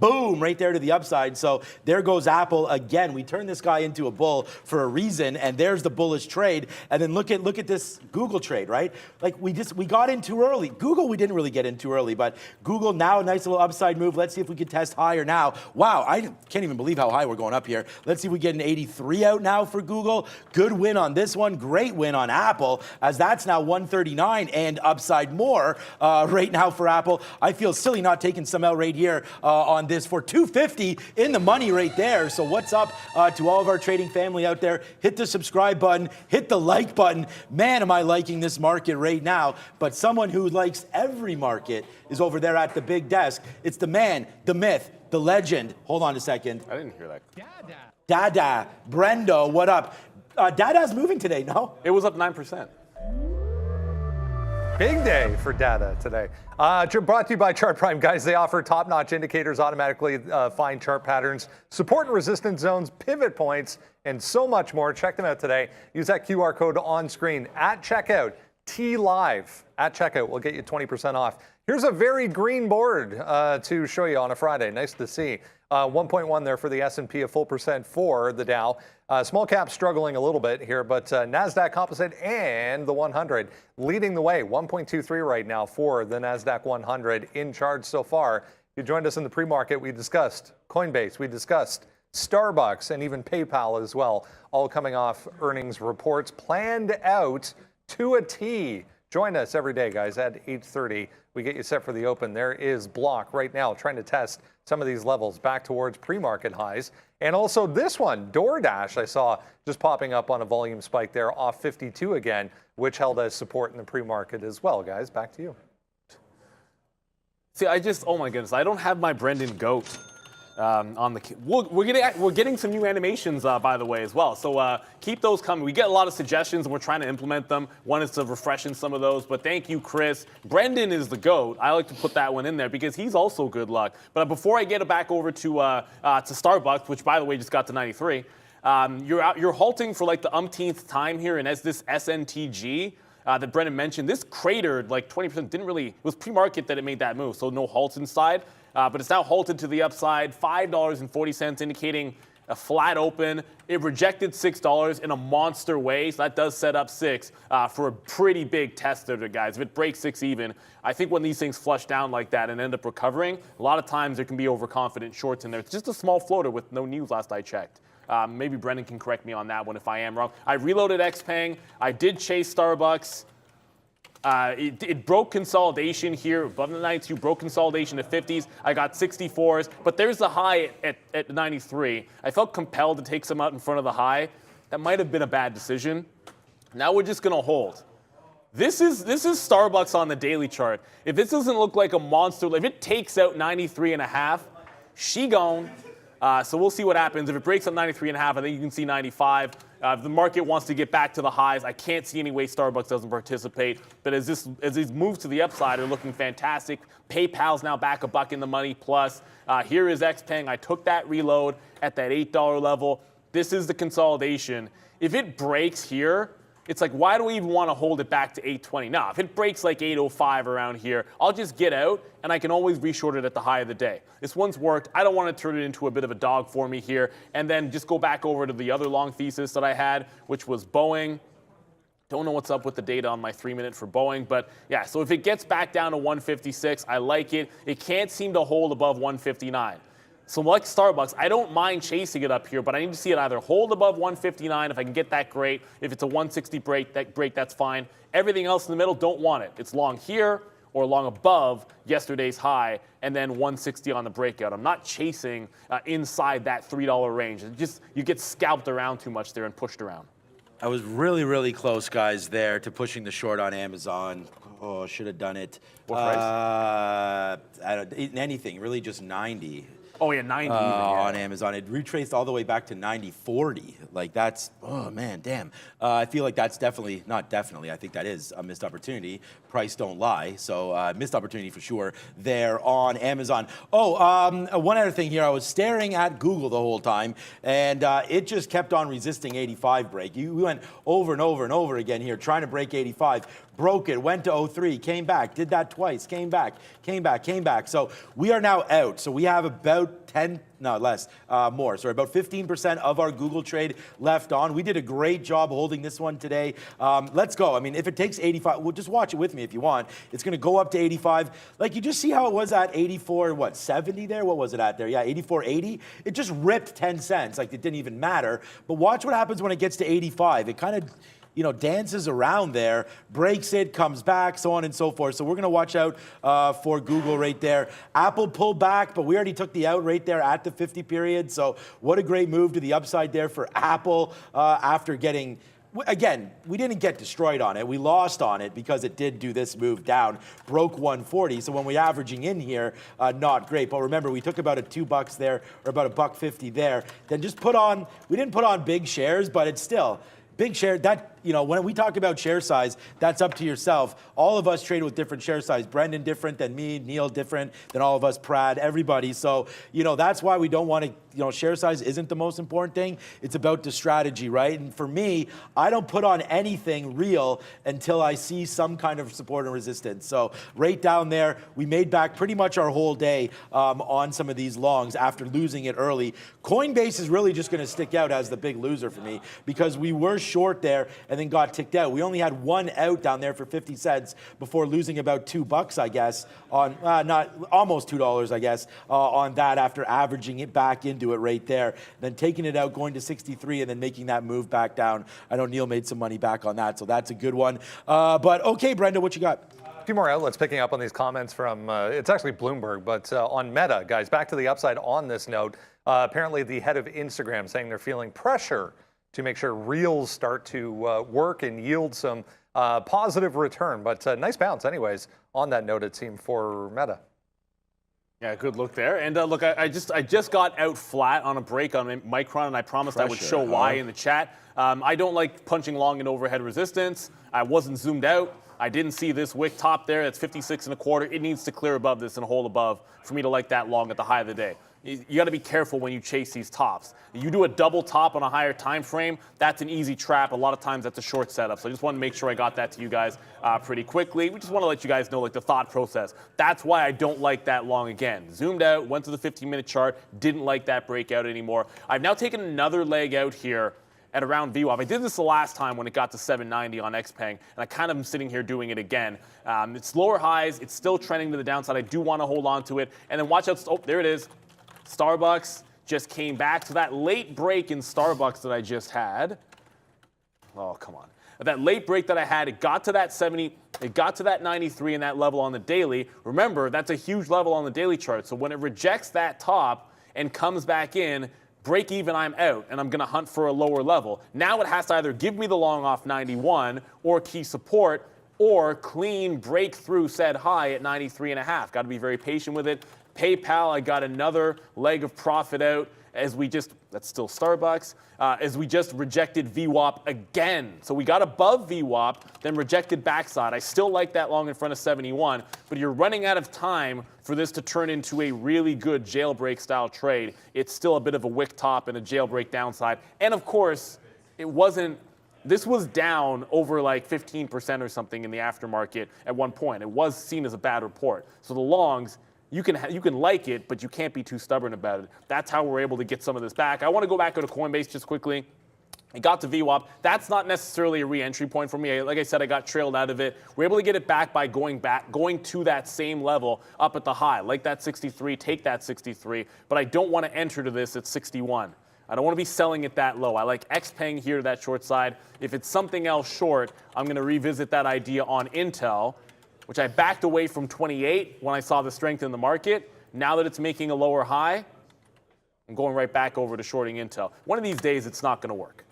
Boom, right there to the upside. So there goes Apple again. We turned this guy into a bull for a reason. And there's the bullish trade. And then look at this Google trade, right? Like we got in too early. Google, we didn't really get in too early. But Google now, a nice little upside move. Let's see if we can test higher now. Wow, I can't even believe how high we're going up here. Let's see if we get an 83 out now for Google. Good win on this one. Great win on Apple, as that's now 139 and upside more right now for Apple. I feel silly not taking some out right here on this for 250 in the money right there. So what's up to all of our trading family out there? Hit the subscribe button. Hit the like button. Man, am I liking this market right now. But someone who likes every market is over there at the big desk. It's the man, the myth, the legend. Hold on a second. I didn't hear that. Dada. Brendo, what up? Dada's moving today, no? It was up 9%. Big day for data today. Brought to you by Chart Prime. Guys, they offer top-notch indicators, automatically find chart patterns, support and resistance zones, pivot points, and so much more. Check them out today. Use that QR code on screen at checkout. T-Live at checkout will get you 20% off. Here's a very green board to show you on a Friday. Nice to see. 1.1 there for the S&P, a full percent for the Dow. Small cap struggling a little bit here, but NASDAQ Composite and the 100 leading the way. 1.23 right now for the NASDAQ 100 in charge so far. You joined us in the pre-market. We discussed Coinbase. We discussed Starbucks and even PayPal as well, all coming off earnings reports planned out to a T. Join us every day, guys, at 8:30. We get you set for the open. There is Block right now trying to test some of these levels back towards pre-market highs. And also this one, DoorDash, I saw just popping up on a volume spike there off 52 again, which held as support in the pre-market as well. Guys, back to you. See, oh my goodness, I don't have my Brendan goat on the. We're getting some new animations, by the way, as well. So keep those coming. We get a lot of suggestions, and we're trying to implement them. One is to refresh in some of those. But thank you, Chris. Brendan is the goat. I like to put that one in there because he's also good luck. But before I get it back over to Starbucks, which by the way just got to 93, you're halting for like the umpteenth time here, and as this SNTG. that Brendan mentioned, this cratered like 20%, didn't really, it was pre-market that it made that move, so no halts inside. But it's now halted to the upside, $5.40, indicating a flat open. It rejected $6 in a monster way, so that does set up 6 for a pretty big test there, guys. If it breaks 6 even, I think when these things flush down like that and end up recovering, a lot of times there can be overconfident shorts in there. It's just a small floater with no news last I checked. Maybe Brendan can correct me on that one if I am wrong. I reloaded XPeng. I did chase Starbucks. It broke consolidation here above the 92, broke consolidation to 50s. I got 64s, but there's the high at 93. I felt compelled to take some out in front of the high. That might have been a bad decision. Now we're just going to hold. This is Starbucks on the daily chart. If this doesn't look like a monster, if it takes out 93.5, she gone. So we'll see what happens. If it breaks up 93.5, I think you can see 95. If the market wants to get back to the highs, I can't see any way Starbucks doesn't participate. But as these moves to the upside are looking fantastic, PayPal's now back $1 in the money plus. Here is XPeng. I took that reload at that $8 level. This is the consolidation. If it breaks here, it's like, why do we even want to hold it back to 820? Now, if it breaks like 805 around here, I'll just get out, and I can always reshort it at the high of the day. This one's worked. I don't want to turn it into a bit of a dog for me here, and then just go back over to the other long thesis that I had, which was Boeing. Don't know what's up with the data on my 3-minute for Boeing, but yeah, so if it gets back down to 156, I like it. It can't seem to hold above 159. So like Starbucks, I don't mind chasing it up here, but I need to see it either hold above 159. If I can get that, great. If it's a 160 break, that's fine. Everything else in the middle, don't want it. It's long here or long above yesterday's high, and then 160 on the breakout. I'm not chasing inside that $3 range. You get scalped around too much there and pushed around. I was really, really close, guys, there to pushing the short on Amazon. Oh, should have done it. What price? Anything, really just 90. Oh, yeah, 90 even, on Amazon. It retraced all the way back to 90.40. Like, that's, oh, man, damn. I feel like that's definitely, not definitely, I think that is a missed opportunity. Price don't lie. So, missed opportunity for sure there on Amazon. Oh, one other thing here. I was staring at Google the whole time, and it just kept on resisting 85 break. We went over and over and over again here, trying to break 85. Broke it, went to 03, came back, did that twice, came back. So we are now out. So we have about more. So about 15% of our Google trade left on. We did a great job holding this one today. Let's go. I mean, if it takes 85, well, just watch it with me if you want. It's going to go up to 85. Like, you just see how it was at 84.70 there? What was it at there? Yeah, 84.80. It just ripped 10 cents. Like, it didn't even matter. But watch what happens when it gets to 85. It kind of, dances around there, breaks it, comes back, so on and so forth. So we're going to watch out for Google right there. Apple pulled back, but we already took the out right there at the 50 period. So what a great move to the upside there for Apple after getting... Again, we didn't get destroyed on it. We lost on it because it did do this move down, broke 140. So when we're averaging in here, not great. But remember, we took about $2 there, or about $1.50 there. Then just we didn't put on big shares, but it's still... Big share, when we talk about share size, that's up to yourself. All of us trade with different share size. Brendan different than me, Neil different than all of us, Prad, everybody. So, that's why we don't want to, share size isn't the most important thing. It's about the strategy, right? And for me, I don't put on anything real until I see some kind of support and resistance. So right down there, we made back pretty much our whole day on some of these longs after losing it early. Coinbase is really just going to stick out as the big loser for me because we were short there and then got ticked out. We only had one out down there for 50 cents before losing about $2, I guess, on not almost $2, I guess, on that after averaging it back into it right there, then taking it out, going to 63, and then making that move back down. I know Neil made some money back on that, so that's a good one. But okay, Brenda, what you got? A few more outlets picking up on these comments from, it's actually Bloomberg, but on Meta, guys, back to the upside on this note. Apparently the head of Instagram saying they're feeling pressure to make sure Reels start to work and yield some positive return. But nice bounce anyways, on that note, it seemed, for Meta. Yeah, good look there. And look, I just got out flat on a break on Micron, and I promised I would show why in the chat. I don't like punching long in overhead resistance. I wasn't zoomed out. I didn't see this wick top there. That's 56.25. It needs to clear above this and hold above for me to like that long at the high of the day. you got to be careful when you chase these tops. You do a double top on a higher time frame, that's an easy trap. A lot of times that's a short setup. So I just want to make sure I got that to you guys pretty quickly. We just want to let you guys know like the thought process. That's why I don't like that long again. Zoomed out, went to the 15-minute chart, didn't like that breakout anymore. I've now taken another leg out here at around VWAP. I did this the last time when it got to 790 on XPeng, and I kind of am sitting here doing it again. It's lower highs. It's still trending to the downside. I do want to hold on to it. And then watch out. Oh, there it is. Starbucks just came back. So that late break in Starbucks that I just had, oh, come on. That late break that I had, it got to that 70, it got to that 93 and that level on the daily. Remember, that's a huge level on the daily chart. So when it rejects that top and comes back in, break even, I'm out, and I'm going to hunt for a lower level. Now it has to either give me the long off 91 or key support or clean break through said high at 93.5. Got to be very patient with it. PayPal, I got another leg of profit out as we just, that's still Starbucks, as we just rejected VWAP again. So we got above VWAP, then rejected backside. I still like that long in front of 71, but you're running out of time for this to turn into a really good jailbreak style trade. It's still a bit of a wick top and a jailbreak downside. And of course, it wasn't, this was down over like 15% or something in the aftermarket at one point. It was seen as a bad report. So the longs, you can like it, but you can't be too stubborn about it. That's how we're able to get some of this back. I want to go back to Coinbase just quickly. It got to VWAP. That's not necessarily a re-entry point for me. Like I said, I got trailed out of it. We're able to get it back by going to that same level up at the high. Like that 63, take that 63. But I don't want to enter to this at 61. I don't want to be selling it that low. I like XPeng here to that short side. If it's something else short, I'm going to revisit that idea on Intel, which I backed away from 28 when I saw the strength in the market. Now that it's making a lower high, I'm going right back over to shorting Intel. One of these days, it's not going to work.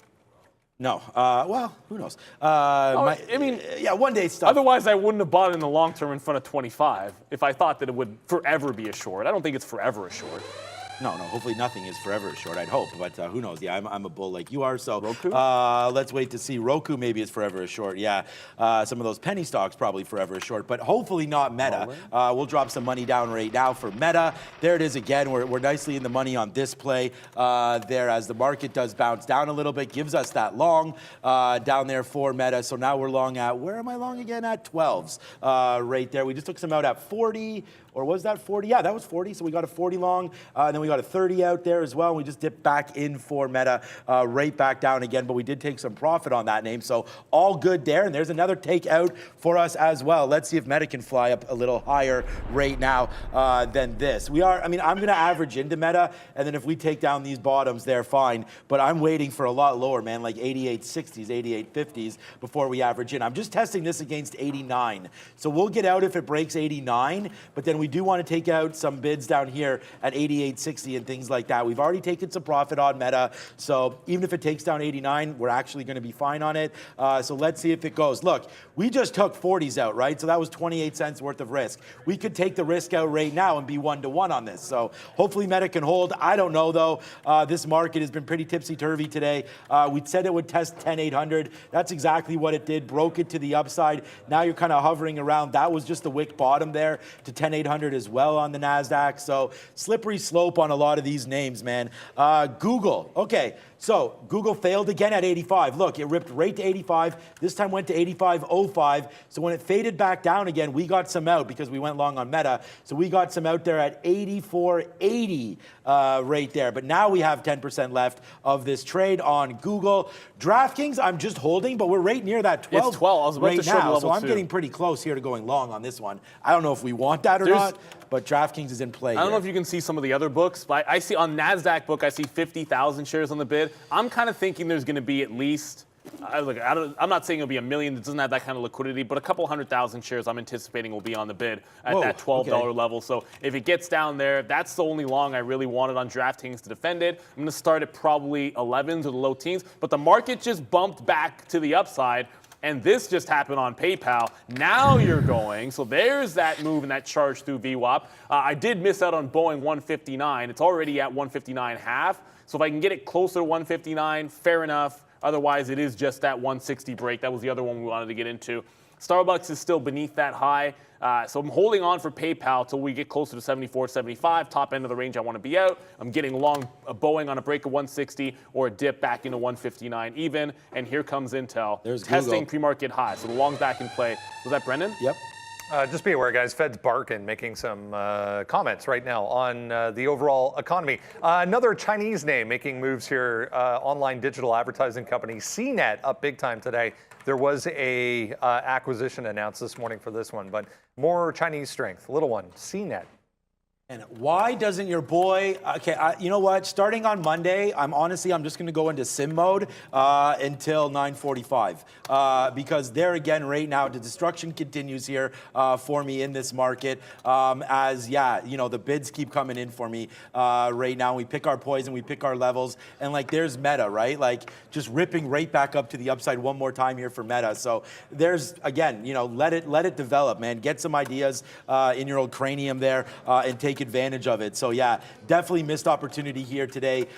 No. Well, who knows? I mean, yeah, one day stuff. Otherwise, I wouldn't have bought it in the long term in front of 25 if I thought that it would forever be a short. I don't think it's forever a short. No, hopefully nothing is forever short, I'd hope. But who knows? Yeah, I'm a bull like you are. So Roku? Let's wait to see. Roku maybe is forever a short. Yeah, some of those penny stocks probably forever a short. But hopefully not Meta. We'll drop some money down right now for Meta. There it is again. We're nicely in the money on this play there as the market does bounce down a little bit. Gives us that long down there for Meta. So now we're long at, where am I long again? At 12s right there. We just took some out at 40. Or was that 40? Yeah, that was 40. So we got a 40 long. And then we got a 30 out there as well. And we just dipped back in for Meta, right back down again. But we did take some profit on that name. So all good there. And there's another take out for us as well. Let's see if Meta can fly up a little higher right now than this. I'm going to average into Meta. And then if we take down these bottoms, they're fine. But I'm waiting for a lot lower, man, like 88.60s, 88.50s before we average in. I'm just testing this against 89. So we'll get out if it breaks 89. But then we do want to take out some bids down here at 88.60 and things like that. We've already taken some profit on Meta, so even if it takes down 89, we're actually going to be fine on it. So let's see if it goes. Look, we just took 40s out, right? So that was 28 cents worth of risk. We could take the risk out right now and be 1-to-1 on this. So hopefully Meta can hold. I don't know, though. This market has been pretty tipsy-turvy today. We said it would test 10,800. That's exactly what it did. Broke it to the upside. Now you're kind of hovering around. That was just the wick bottom there to 10,800 as well on the NASDAQ. So slippery slope on a lot of these names, man. Google. Okay, so Google failed again at 85. Look, it ripped right to 85. This time went to 85.05. So when it faded back down again, we got some out because we went long on Meta. So we got some out there at 84.80 right there. But now we have 10% left of this trade on Google. DraftKings, I'm just holding, but we're right near that 12. It's 12. I was about right to show now. level So I'm two. getting pretty close here to going long on this one. I don't know if we want that or not, but DraftKings is in play. I don't know if you can see some of the other books, but I see on NASDAQ book, I see 50,000 shares on the bid. I'm kind of thinking there's going to be at least, I'm not saying it'll be a million. It doesn't have that kind of liquidity, but a couple 100,000 shares I'm anticipating will be on the bid at that $12 level. So if it gets down there, that's the only long I really wanted on DraftKings to defend it. I'm going to start at probably 11s or the low teens, but the market just bumped back to the upside. And this just happened on PayPal. Now you're going. So there's that move and that charge through VWAP. I did miss out on Boeing 159. It's already at 159.5. So if I can get it closer to 159, fair enough. Otherwise, it is just that 160 break. That was the other one we wanted to get into. Starbucks is still beneath that high. So I'm holding on for PayPal till we get closer to 74, 75, top end of the range I want to be out. I'm getting long a Boeing on a break of 160 or a dip back into 159 even. And here comes Intel. There's testing Google. pre-market high. So the long back in play. Was that Brendan? Yep. Just be aware, guys, Fed's barking, making some comments right now on the overall economy. Another Chinese name making moves here, online digital advertising company CNET up big time today. There was a acquisition announced this morning for this one, but more Chinese strength. Little one, CNET. And why doesn't your boy, you know what, starting on Monday, I'm just going to go into sim mode until 9:45 because there again right now, the destruction continues here for me in this market the bids keep coming in for me right now. We pick our poison, we pick our levels, and like there's Meta, right? Like just ripping right back up to the upside one more time here for Meta. So there's, again, let it develop, man. Get some ideas in your old cranium there and take advantage of it. So yeah, definitely missed opportunity here today.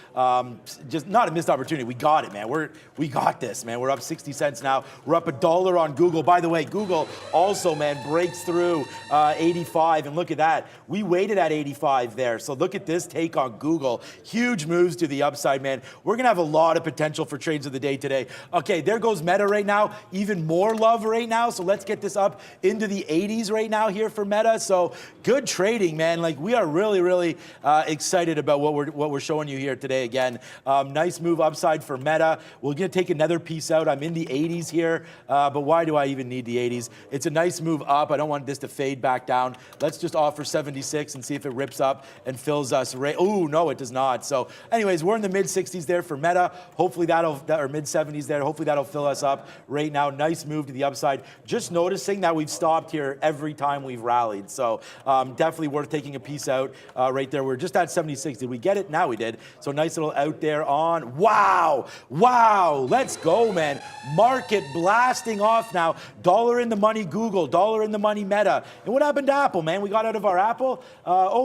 Just not a missed opportunity. We got it, man. We got this, man. We're up 60 cents now. We're up $1 on Google. By the way, Google also, man, breaks through 85, and look at that. We waited at 85 there. So look at this take on Google. Huge moves to the upside, man. We're gonna have a lot of potential for trades of the day today. Okay, there goes Meta right now. Even more love right now. So let's get this up into the 80s right now here for Meta. So good trading, man. Like we are really, really excited about what we're showing you here today. Again, nice move upside for Meta. We're gonna take another piece out. I'm in the 80s here, but why do I even need the 80s? It's a nice move up. I don't want this to fade back down. Let's just offer 76 and see if it rips up and fills us. Oh no, it does not. So, anyways, we're in the mid 60s there for Meta. Hopefully or mid 70s there. Hopefully that'll fill us up right now. Nice move to the upside. Just noticing that we've stopped here every time we've rallied. So definitely worth taking a piece out right there. We're just at 76. Did we get it? Now we did. So nice little out there on. Wow. Let's go, man. Market blasting off now. Dollar in the money Google, dollar in the money Meta. And what happened to Apple, man? We got out of our Apple.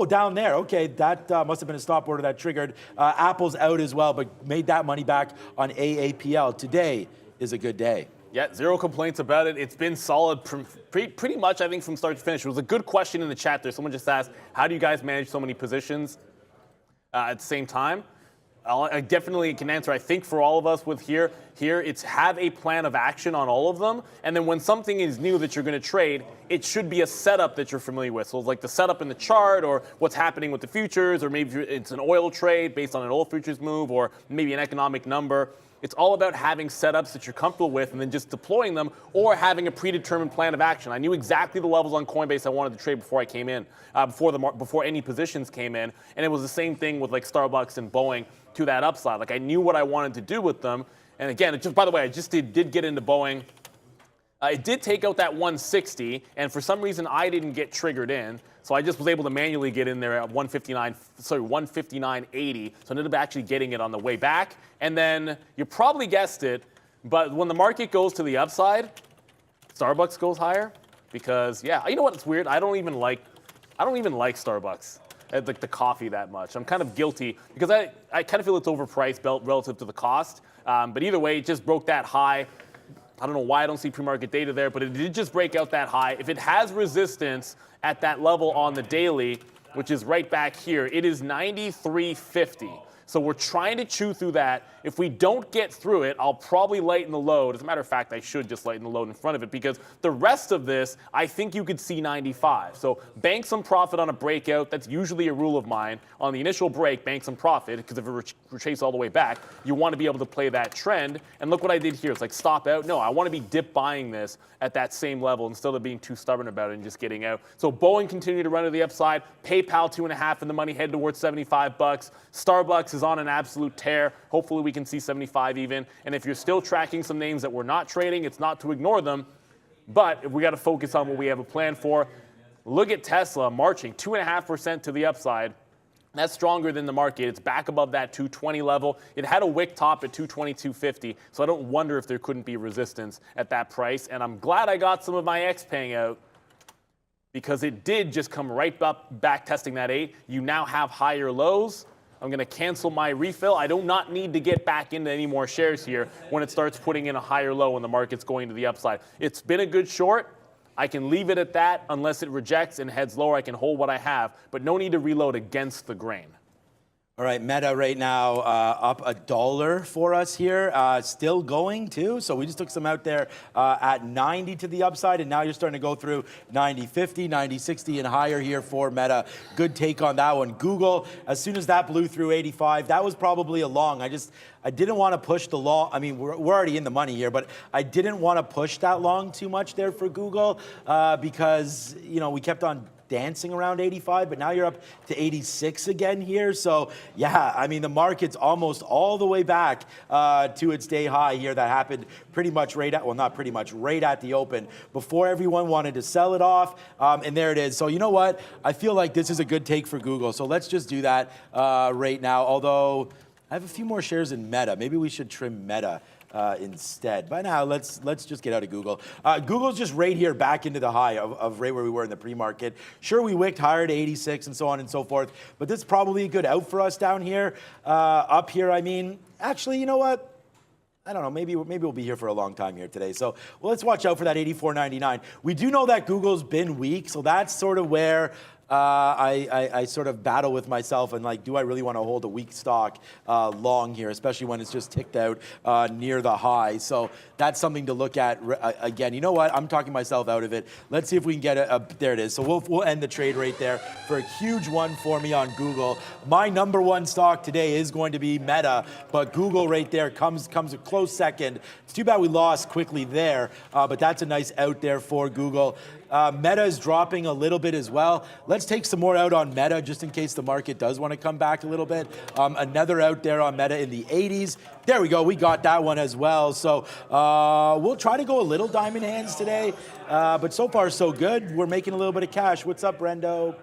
Down there. Okay, that must have been a stop order that triggered. Apple's out as well, but made that money back on AAPL. Today is a good day. Yeah, zero complaints about it. It's been solid pretty much, I think, from start to finish. It was a good question in the chat there. Someone just asked, how do you guys manage so many positions at the same time? I definitely can answer. I think for all of us with here, it's have a plan of action on all of them. And then when something is new that you're going to trade, it should be a setup that you're familiar with. So it's like the setup in the chart or what's happening with the futures, or maybe it's an oil trade based on an oil futures move, or maybe an economic number. It's all about having setups that you're comfortable with and then just deploying them, or having a predetermined plan of action. I knew exactly the levels on Coinbase I wanted to trade before I came in, before any positions came in. And it was the same thing with like Starbucks and Boeing to that upside. Like I knew what I wanted to do with them. And again, by the way, I just did get into Boeing. It did take out that 160, and for some reason I didn't get triggered in, so I just was able to manually get in there at 159.80. So I ended up actually getting it on the way back. And then you probably guessed it, but when the market goes to the upside, Starbucks goes higher, because you know what? It's weird. I don't even like Starbucks, like the coffee, that much. I'm kind of guilty because I kind of feel it's overpriced relative to the cost. But either way, it just broke that high. I don't know why I don't see pre-market data there, but it did just break out that high. If it has resistance at that level on the daily, which is right back here, it is 93.50. So we're trying to chew through that. If we don't get through it, I'll probably lighten the load. As a matter of fact, I should just lighten the load in front of it, because the rest of this, I think you could see 95. So bank some profit on a breakout. That's usually a rule of mine. On the initial break, bank some profit, because if it retraces all the way back, you want to be able to play that trend. And look what I did here. It's like stop out. No, I want to be dip buying this at that same level instead of being too stubborn about it and just getting out. So Boeing continued to run to the upside. PayPal 2.5 in the money, head towards $75. Starbucks is on an absolute tear. Hopefully we can see 75 even. And if you're still tracking some names that we're not trading, it's not to ignore them, but we got to focus on what we have a plan for. Look at Tesla marching 2.5% to the upside. That's stronger than the market. It's back above that 220 level. It had a wick top at 222.50, so I don't wonder if there couldn't be resistance at that price. And I'm glad I got some of my X paying out, because it did just come right up back testing that 8. You now have higher lows. I'm going to cancel my refill. I do not need to get back into any more shares here when it starts putting in a higher low when the market's going to the upside. It's been a good short. I can leave it at that unless it rejects and heads lower. I can hold what I have, but no need to reload against the grain. All right, Meta right now up $1 for us here, still going too. So we just took some out there at 90 to the upside, and now you're starting to go through 90, 50, 90, 60 and higher here for Meta. Good take on that one. Google, as soon as that blew through 85, that was probably a long. I didn't want to push the long. I mean, we're already in the money here, but I didn't want to push that long too much there for Google because, you know, we kept on dancing around 85, but now you're up to 86 again here. So yeah, I mean, the market's almost all the way back to its day high here that happened pretty much right at, well, not pretty much, right at the open before everyone wanted to sell it off. And there it is. So you know what? I feel like this is a good take for Google. So let's just do that right now. Although I have a few more shares in Meta. Maybe we should trim Meta instead. But now let's just get out of Google. Google's just right here back into the high of right where we were in the pre-market. Sure, we wicked higher to 86 and so on and so forth, but this is probably a good out for us down here. Up here, I mean, actually, you know what? I don't know, maybe we'll be here for a long time here today. So let's watch out for that 84.99. We do know that Google's been weak, so that's sort of where I sort of battle with myself and like, do I really want to hold a weak stock long here, especially when it's just ticked out near the high? So that's something to look at again. You know what? I'm talking myself out of it. Let's see if we can get there it is. So we'll end the trade right there for a huge one for me on Google. My number one stock today is going to be Meta, but Google right there comes a close second. It's too bad we lost quickly there, but that's a nice out there for Google. Meta is dropping a little bit as well. Let's take some more out on Meta just in case the market does want to come back a little bit. Another out there on Meta in the 80s. There we go. We got that one as well. So we'll try to go a little diamond hands today. But so far, so good. We're making a little bit of cash. What's up, Brendo?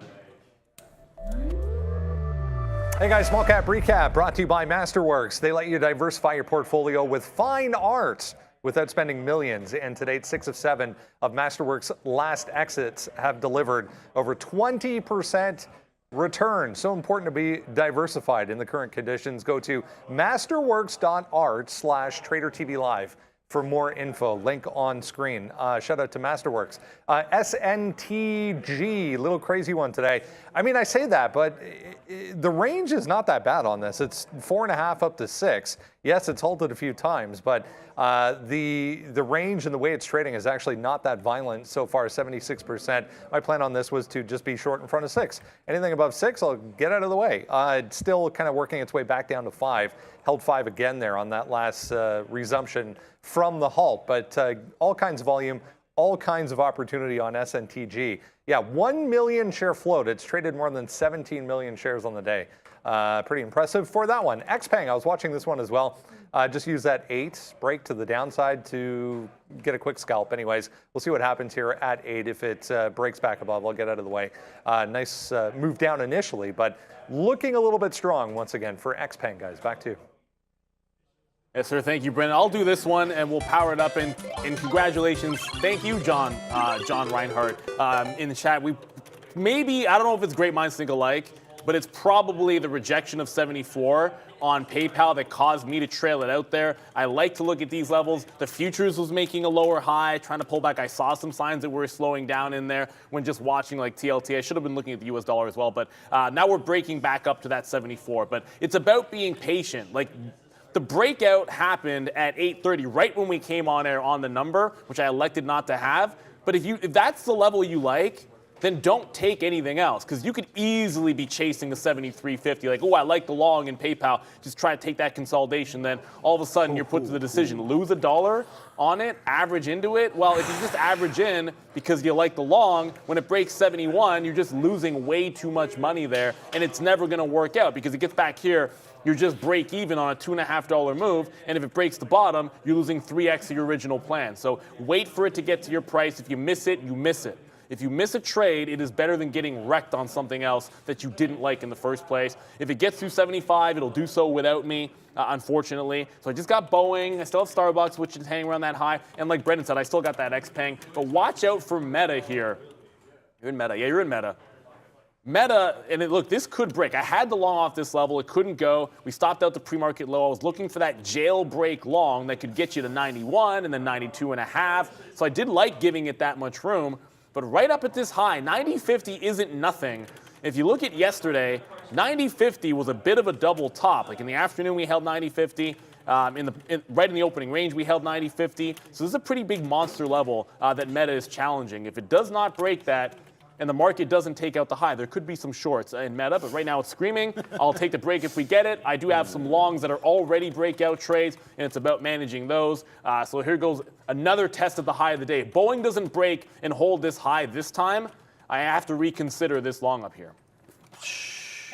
Hey guys, small cap recap brought to you by Masterworks. They let you diversify your portfolio with fine art without spending millions. And to date, 6 of 7 of Masterworks' last exits have delivered over 20% return. So important to be diversified in the current conditions. Go to masterworks.art/tradertv.live for more info. Link on screen. Shout out to Masterworks. SNTG, little crazy one today. I mean, I say that, but the range is not that bad on this. It's 4.5 up to 6. Yes, it's halted a few times, but the range and the way it's trading is actually not that violent so far, 76%. My plan on this was to just be short in front of 6. Anything above 6, I'll get out of the way. It's still kind of working its way back down to 5. Held 5 again there on that last resumption from the halt, but all kinds of volume, all kinds of opportunity on SNTG. Yeah, 1 million share float. It's traded more than 17 million shares on the day. Pretty impressive for that one. XPeng, I was watching this one as well. Just use that 8 break to the downside to get a quick scalp. Anyways, we'll see what happens here at 8. If it breaks back above, I'll get out of the way. Nice move down initially, but looking a little bit strong once again for XPeng, guys. Back to you. Yes, sir. Thank you, Brendan. I'll do this one, and we'll power it up. And congratulations. Thank you, John Reinhardt, in the chat. I don't know if it's great minds think alike, but it's probably the rejection of 74 on PayPal that caused me to trail it out there. I like to look at these levels. The futures was making a lower high, trying to pull back. I saw some signs that we're slowing down in there when just watching like TLT. I should have been looking at the US dollar as well, but now we're breaking back up to that 74. But it's about being patient. Like, the breakout happened at 8:30, right when we came on air on the number, which I elected not to have. But if that's the level you like, then don't take anything else, because you could easily be chasing the 73.50. Like, oh, I like the long in PayPal. Just try to take that consolidation. Then all of a sudden you're put to the decision: lose $1 on it, average into it. Well, if you just average in because you like the long, when it breaks 71, you're just losing way too much money there, and it's never going to work out because it gets back here. You're just break even on a $2.50 move, and if it breaks the bottom, you're losing 3x of your original plan. So wait for it to get to your price. If you miss it, you miss it. If you miss a trade, it is better than getting wrecked on something else that you didn't like in the first place. If it gets through 75, it'll do so without me, unfortunately. So I just got Boeing. I still have Starbucks, which is hanging around that high. And like Brendan said, I still got that XPeng. But watch out for Meta here. You're in Meta. Yeah, you're in Meta. Meta, and look, this could break. I had the long off this level. It couldn't go. We stopped out the pre-market low. I was looking for that jailbreak long that could get you to 91 and then 92.5. So I did like giving it that much room. But right up at this high, 90.50 isn't nothing. If you look at yesterday, 90.50 was a bit of a double top. Like in the afternoon, we held 90.50. Right in the opening range, we held 90.50. So this is a pretty big monster level that Meta is challenging. If it does not break that, and the market doesn't take out the high, there could be some shorts in Meta, but right now it's screaming. I'll take the break if we get it. I do have some longs that are already breakout trades, and it's about managing those. So here goes another test of the high of the day. If Boeing doesn't break and hold this high this time, I have to reconsider this long up here.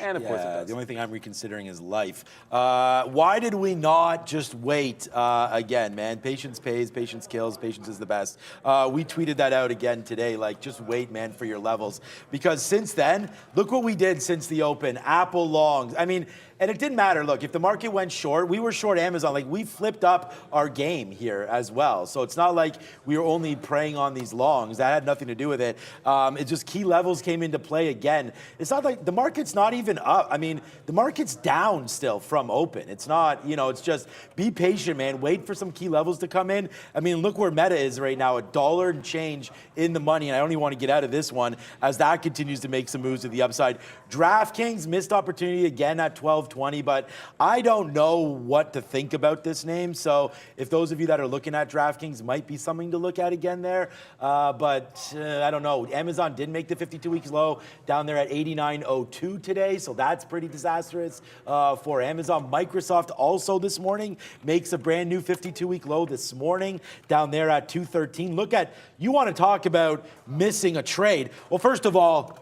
And of course it does. The only thing I'm reconsidering is life. Why did we not just wait again, man? Patience pays, patience kills, patience is the best. We tweeted that out again today, like just wait, man, for your levels. Because since then, look what we did since the open. Apple longs. I mean, and it didn't matter. Look, if the market went short, we were short Amazon. Like, we flipped up our game here as well. So it's not like we were only preying on these longs. That had nothing to do with it. It's just key levels came into play again. It's not like the market's not even up. I mean, the market's down still from open. It's not, you know, it's just be patient, man. Wait for some key levels to come in. I mean, look where Meta is right now, $1 and change in the money. And I don't even want to get out of this one as that continues to make some moves to the upside. DraftKings missed opportunity again at 12.20, but I don't know what to think about this name. So if those of you that are looking at DraftKings, might be something to look at again there. But I don't know. Amazon did make the 52-week low down there at 89.02 today. So that's pretty disastrous for Amazon. Microsoft also this morning makes a brand new 52-week low this morning down there at 213. Look at, you want to talk about missing a trade. Well, first of all,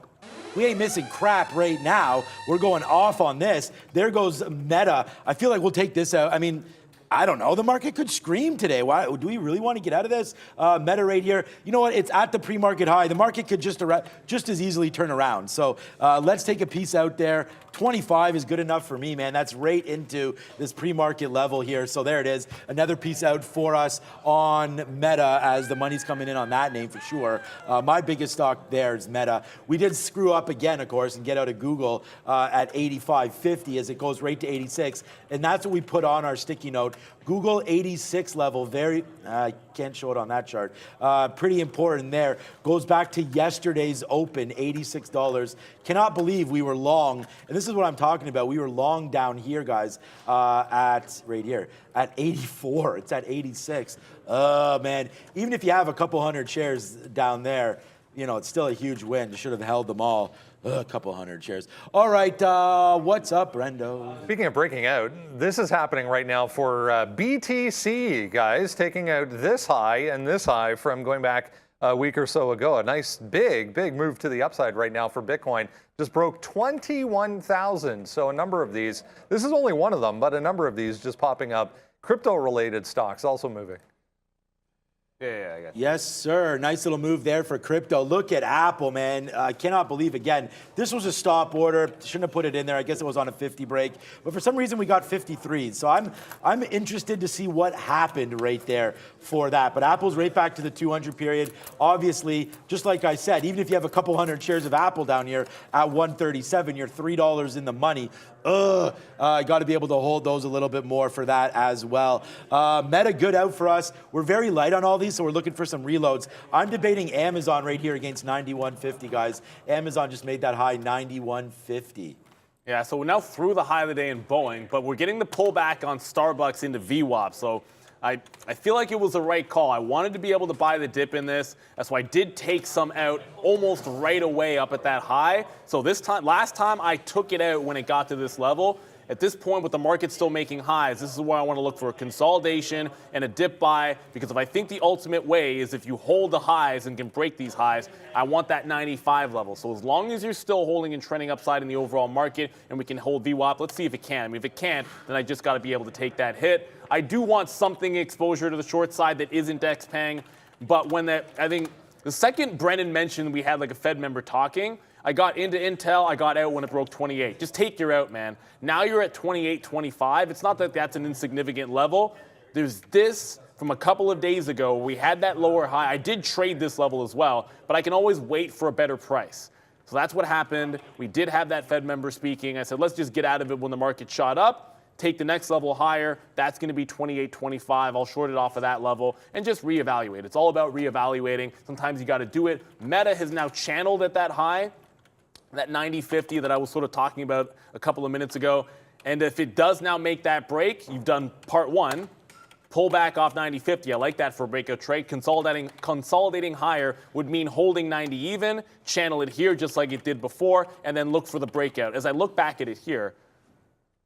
we ain't missing crap right now. We're going off on this. There goes Meta. I feel like we'll take this out. I mean, I don't know. The market could scream today. Why do we really want to get out of this? Meta right here. You know what? It's at the pre-market high. The market could just as easily turn around. So let's take a piece out there. 25 is good enough for me, man. That's right into this pre-market level here. So there it is. Another piece out for us on Meta as the money's coming in on that name for sure. My biggest stock there is Meta. We did screw up again, of course, and get out of Google at 85.50 as it goes right to 86. And that's what we put on our sticky note. Google 86 level, very, I can't show it on that chart. Pretty important there. Goes back to yesterday's open, $86. Cannot believe we were long. And this is what I'm talking about. We were long down here, guys, at right here, at 84. It's at 86. Oh, man. Even if you have a couple hundred shares down there, you know, it's still a huge win. You should have held them all. A couple hundred shares. All right, what's up, Brendo? Speaking of breaking out, this is happening right now for BTC, guys, taking out this high and this high from going back a week or so ago. A nice big move to the upside right now for Bitcoin. Just broke 21,000. So a number of these, this is only one of them, but a number of these just popping up. Crypto-related stocks also moving. Yeah, I got you. Yes, sir. Nice little move there for crypto. Look at Apple, man. I cannot believe, again, this was a stop order. Shouldn't have put it in there. I guess it was on a 50 break. But for some reason, we got 53. So I'm interested to see what happened right there for that. But Apple's right back to the 200 period. Obviously, just like I said, even if you have a couple hundred shares of Apple down here at 137, you're $3 in the money. I got to be able to hold those a little bit more for that as well. Meta good out for us. We're very light on all these, so we're looking for some reloads. I'm debating Amazon right here against 91.50, guys. Amazon just made that high 91.50. Yeah, so we're now through the high of the day in Boeing, but we're getting the pullback on Starbucks into VWAP. So I feel like it was the right call. I wanted to be able to buy the dip in this. That's why I did take some out almost right away up at that high. So this time, last time I took it out when it got to this level. At this point, with the market still making highs, this is where I want to look for a consolidation and a dip buy, because if I think the ultimate way is if you hold the highs and can break these highs, I want that 95 level. So as long as you're still holding and trending upside in the overall market and we can hold VWAP, let's see if it can. I mean, if it can't, then I just got to be able to take that hit. I do want something exposure to the short side that isn't XPeng, but when that, I think the second Brennan mentioned we had like a Fed member talking, I got into Intel, I got out when it broke 28. Just take your out, man. Now you're at 28, 25. It's not that that's an insignificant level. There's this from a couple of days ago. We had that lower high. I did trade this level as well, but I can always wait for a better price. So that's what happened. We did have that Fed member speaking. I said, let's just get out of it when the market shot up, take the next level higher. That's going to be 28.25. I'll short it off of that level and just reevaluate. It's all about reevaluating. Sometimes you got to do it. Meta has now channeled at that high, that 90.50 that I was sort of talking about a couple of minutes ago. And if it does now make that break, you've done part one. Pull back off 90.50. I like that for a breakout trade. Consolidating higher would mean holding 90 even, channel it here just like it did before, and then look for the breakout. As I look back at it here,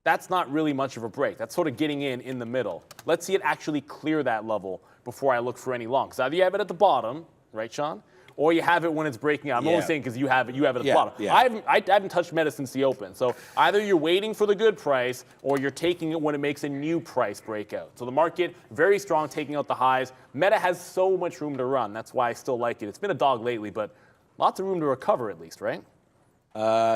that's not really much of a break. That's sort of getting in the middle. Let's see it actually clear that level before I look for any longs. Either you have it at the bottom, right, Sean? Or you have it when it's breaking out. I'm only saying because you have it at the bottom. Yeah. I haven't touched Meta since the open. So either you're waiting for the good price or you're taking it when it makes a new price breakout. So the market, very strong, taking out the highs. Meta has so much room to run. That's why I still like it. It's been a dog lately, but lots of room to recover at least, right?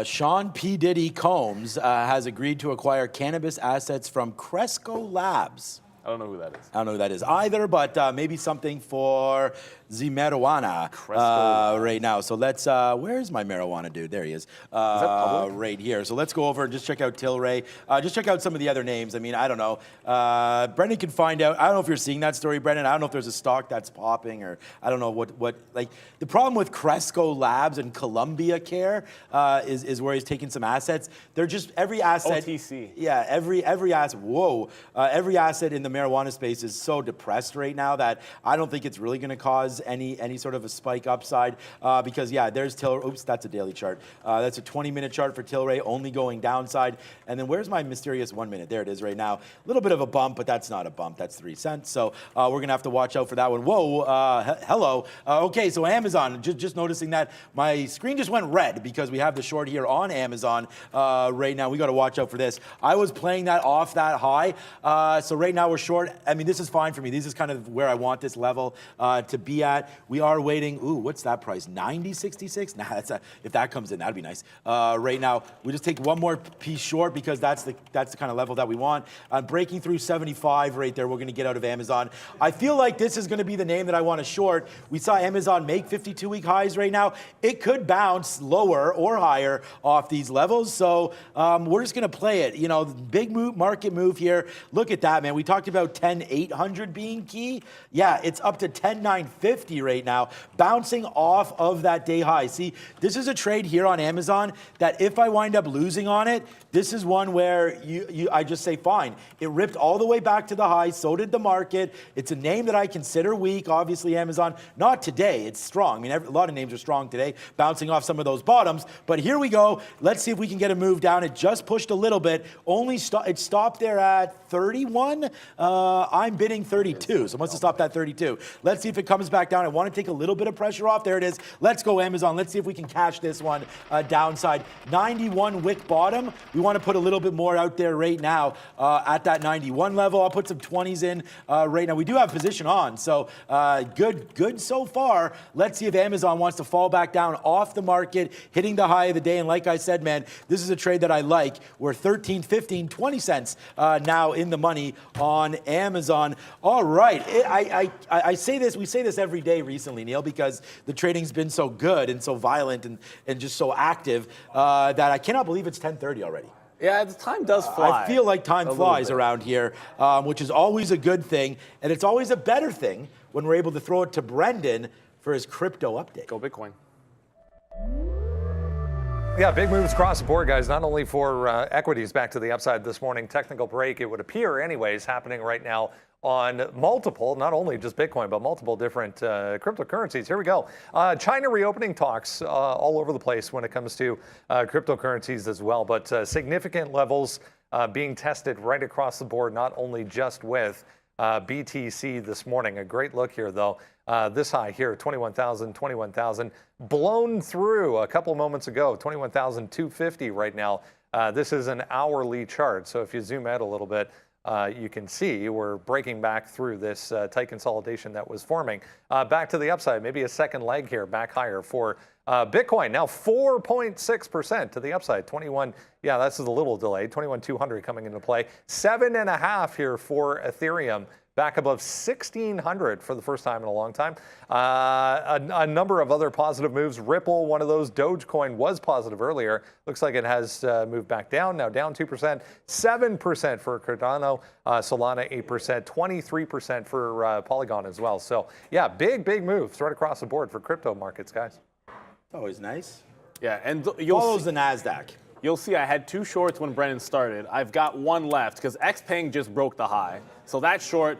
Sean P. Diddy Combs has agreed to acquire cannabis assets from Cresco Labs. I don't know who that is. I don't know who that is either, but maybe something for the marijuana right now. So let's, where's my marijuana dude? There he is. Right here. So let's go over and just check out Tilray. Just check out some of the other names. I mean, I don't know. Brendan can find out. I don't know if you're seeing that story, Brendan. I don't know if there's a stock that's popping or I don't know what like the problem with Cresco Labs and Columbia Care is where he's taking some assets. They're just every asset. OTC. Yeah, every asset. Whoa. Every asset in the marijuana space is so depressed right now that I don't think it's really going to cause any sort of a spike upside because there's Tilray. Oops, that's a daily chart. That's a 20-minute chart for Tilray, only going downside. And then where's my mysterious 1 minute? There it is right now. A little bit of a bump, but that's not a bump. That's 3 cents. So we're going to have to watch out for that one. Whoa, hello. Okay, so Amazon, just noticing that my screen just went red because we have the short here on Amazon right now. We got to watch out for this. I was playing that off that high. So right now we're short. I mean, this is fine for me. This is kind of where I want this level to be at. We are waiting. Ooh, what's that price? 90.66? Nah, if that comes in, that'd be nice. Right now, we just take one more piece short because that's the kind of level that we want. Breaking through 75 right there, we're going to get out of Amazon. I feel like this is going to be the name that I want to short. We saw Amazon make 52-week highs right now. It could bounce lower or higher off these levels. So we're just going to play it. You know, big move, market move here. Look at that, man. We talked about 10,800 being key. Yeah, it's up to 10,950 right now, bouncing off of that day high. See, this is a trade here on Amazon that if I wind up losing on it, this is one where I just say, fine. It ripped all the way back to the high. So did the market. It's a name that I consider weak. Obviously, Amazon, not today. It's strong. I mean, a lot of names are strong today, bouncing off some of those bottoms. But here we go. Let's see if we can get a move down. It just pushed a little bit. It stopped there at 31. I'm bidding 32. So it must have stopped at 32. Let's see if it comes back down. I want to take a little bit of pressure off. There it is. Let's go, Amazon. Let's see if we can cash this one downside. 91 wick bottom. We want to put a little bit more out there right now at that 91 level. I'll put some 20s in right now. We do have position on, so good so far. Let's see if Amazon wants to fall back down off the market, hitting the high of the day. And like I said, man, this is a trade that I like. We're 13, 15, 20 cents now in the money on Amazon. All right. I say this, we say this every day recently, Neil, because the trading's been so good and so violent and just so active that I cannot believe it's 10:30 already. Yeah, the time does fly. I feel like time flies around here, which is always a good thing. And it's always a better thing when we're able to throw it to Brendan for his crypto update. Go Bitcoin. Yeah, big moves across the board, guys, not only for equities back to the upside this morning. Technical break, it would appear anyways, happening right now on multiple, not only just Bitcoin, but multiple different cryptocurrencies. Here we go. China reopening talks all over the place when it comes to cryptocurrencies as well, but significant levels being tested right across the board, not only just with BTC this morning. A great look here, though. This high here, 21,000, blown through a couple of moments ago, 21,250 right now. This is an hourly chart, so if you zoom out a little bit, you can see we're breaking back through this tight consolidation that was forming. Back to the upside, maybe a second leg here, back higher for Bitcoin. Now 4.6% to the upside, 21. Yeah, that's a little delay. 21,200 coming into play. 7.5 here for Ethereum. back above 1,600 for the first time in a long time. A number of other positive moves. Ripple, one of those. Dogecoin was positive earlier. Looks like it has moved back down, now down 2%, 7% for Cardano, Solana 8%, 23% for Polygon as well. So yeah, big moves right across the board for crypto markets, guys. Always nice. Yeah, and Follows the NASDAQ. You'll see I had 2 shorts when Brennan started. I've got 1 left because Xpeng just broke the high. So that short,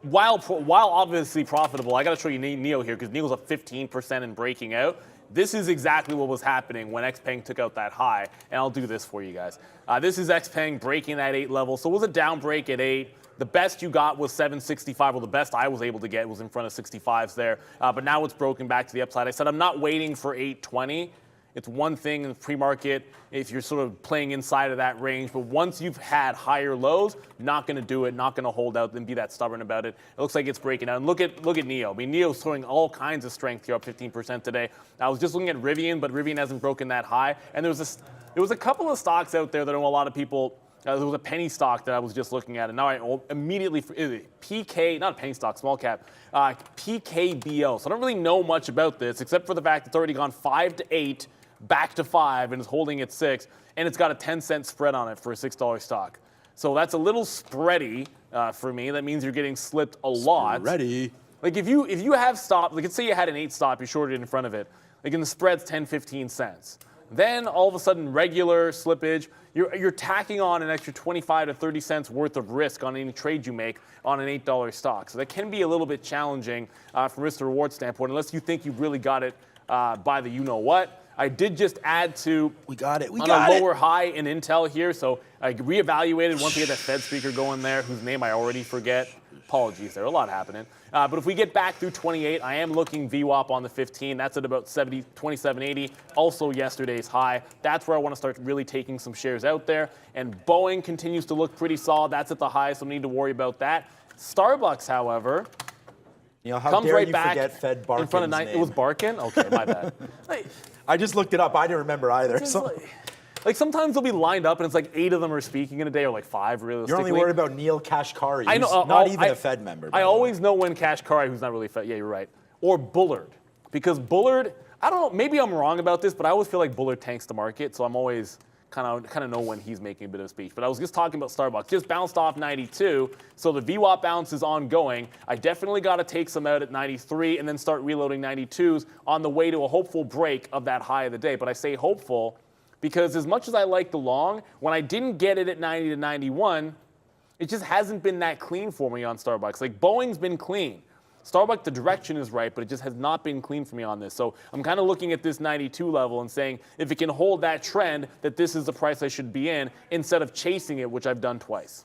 while obviously profitable, I got to show you NEO here because NEO's up 15% in breaking out. This is exactly what was happening when Xpeng took out that high. And I'll do this for you guys. This is Xpeng breaking that 8 level. So it was a down break at 8. The best you got was 765. Well, the best I was able to get was in front of 65s there. But now it's broken back to the upside. I said I'm not waiting for 820. It's one thing in the pre-market if you're sort of playing inside of that range, but once you've had higher lows, not going to do it, not going to hold out and be that stubborn about it. It looks like it's breaking out. And look at NEO. I mean, NEO's showing all kinds of strength here, up 15% today. I was just looking at Rivian, but Rivian hasn't broken that high. And there was a couple of stocks out there that I know a lot of people. There was a penny stock that I was just looking at, and now I immediately not a penny stock, small cap, PKBO. So I don't really know much about this except for the fact it's already gone 5 to 8. Back to 5 and is holding at 6, and it's got a 10-cent spread on it for a $6 stock. So that's a little spready for me. That means you're getting slipped a lot. Ready. Like if you have stop, like let's say you had an 8 stop, you shorted in front of it, like in the spread's 10, 15 cents. Then all of a sudden regular slippage, you're tacking on an extra 25 to 30 cents worth of risk on any trade you make on an $8 stock. So that can be a little bit challenging from risk to reward standpoint, unless you think you've really got it by the you-know-what. I did just add to We got it. a lower high in Intel here, so I reevaluated once we get that Fed speaker going there, whose name I already forget. Apologies, there a lot happening. But if we get back through 28, I am looking VWAP on the 15. That's at about 27.80. Also yesterday's high. That's where I want to start really taking some shares out there. And Boeing continues to look pretty solid. That's at the high, so no need to worry about that. Starbucks, however, You know, how comes dare right you back forget Fed Barkin's in front of 9. name? It was Barkin? Okay, my bad. I just looked it up. I didn't remember either. So. Like sometimes they'll be lined up and it's like 8 of them are speaking in a day, or like 5 realistically. You're only worried about Neil Kashkari. I know, who's not even a Fed member. I always know when Kashkari, who's not really Fed, yeah, you're right, or Bullard, because Bullard, I don't know, maybe I'm wrong about this, but I always feel like Bullard tanks the market, so I'm always kind of know when he's making a bit of a speech. But I was just talking about Starbucks, just bounced off 92, so the VWAP bounce is ongoing. I definitely got to take some out at 93 and then start reloading 92s on the way to a hopeful break of that high of the day. But I say hopeful because as much as I like the long, when I didn't get it at 90 to 91, it just hasn't been that clean for me on Starbucks. Like Boeing's been clean. Starbucks, the direction is right, but it just has not been clean for me on this. So I'm kind of looking at this 92 level and saying, if it can hold that trend, that this is the price I should be in, instead of chasing it, which I've done twice.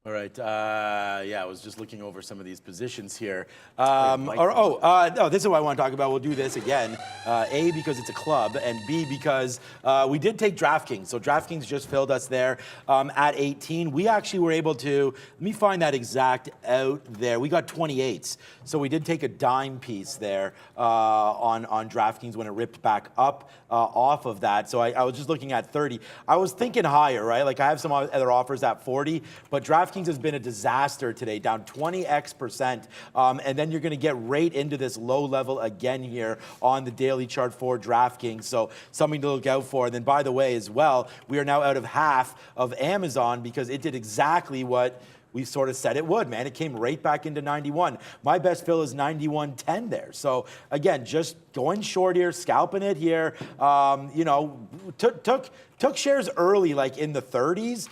All right. Yeah, I was just looking over some of these positions here. This is what I want to talk about. We'll do this again. A, because it's a club, and B, because we did take DraftKings. So DraftKings just filled us there at 18. We actually were able to, let me find that exact out there. We got 28s. So we did take a dime piece there on DraftKings when it ripped back up off of that. So I was just looking at 30. I was thinking higher, right? Like I have some other offers at 40, but DraftKings has been a disaster today, down 20%. And then you're going to get right into this low level again here on the daily chart for DraftKings. So something to look out for. And then, by the way, as well, we are now out of half of Amazon because it did exactly what we sort of said it would, man. It came right back into 91. My best fill is 91.10 there. So again, just going short here, scalping it here. You know, took shares early, like in the 30s.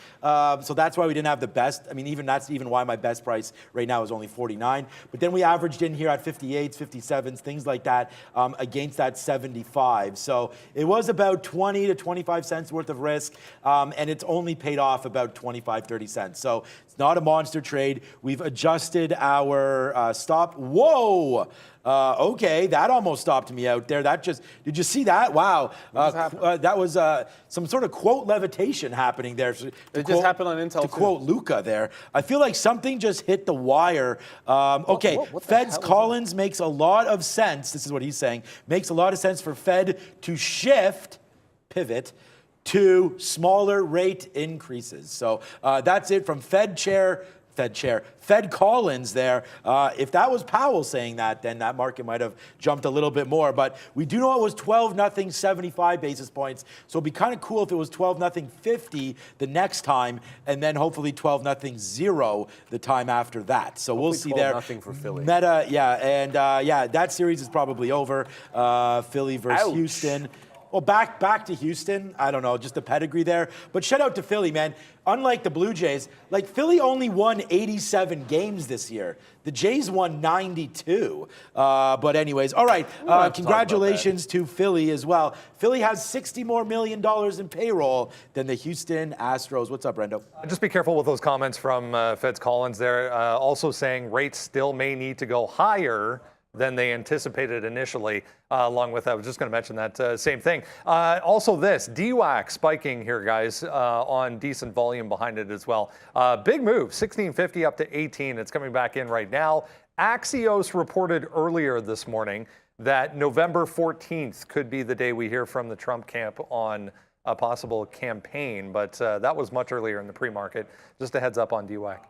So that's why we didn't have the best. I mean, that's even why my best price right now is only 49. But then we averaged in here at 58s, 57s, things like that against that 75. So it was about 20 to 25 cents worth of risk. And it's only paid off about 25, 30 cents. So it's not a monster trade. We've adjusted our stop. Whoa! Okay, that almost stopped me out there. Did you see that? Wow. That was some sort of quote levitation happening there. It just happened on Intel, to quote Luca there. I feel like something just hit the wire. Okay, Fed's Collins makes a lot of sense. This is what he's saying. Makes a lot of sense for Fed to pivot, to smaller rate increases. So that's it from Fed Chair Fed chair, Fed Collins there. If that was Powell saying that, then that market might have jumped a little bit more. But we do know it was 12-0, 75 basis points. So it'd be kind of cool if it was 12-0, 50 the next time, and then hopefully 12-0, 0 the time after that. So hopefully we'll see there. 12-0 for Philly. Meta, yeah, and yeah, that series is probably over. Philly versus Ouch. Houston. Well, back to Houston. I don't know, just the pedigree there. But shout out to Philly, man. Unlike the Blue Jays, like Philly only won 87 games this year. The Jays won 92. But anyways, all right. Congratulations to Philly as well. Philly has $60 more million in payroll than the Houston Astros. What's up, Brendo? Just be careful with those comments from Feds Collins there. Also saying rates still may need to go higher than they anticipated initially. Along with, I was just going to mention that same thing. Also this, DWAC spiking here, guys, on decent volume behind it as well. Big move, 1650 up to 18. It's coming back in right now. Axios reported earlier this morning that November 14th could be the day we hear from the Trump camp on a possible campaign, but that was much earlier in the pre-market. Just a heads up on DWAC.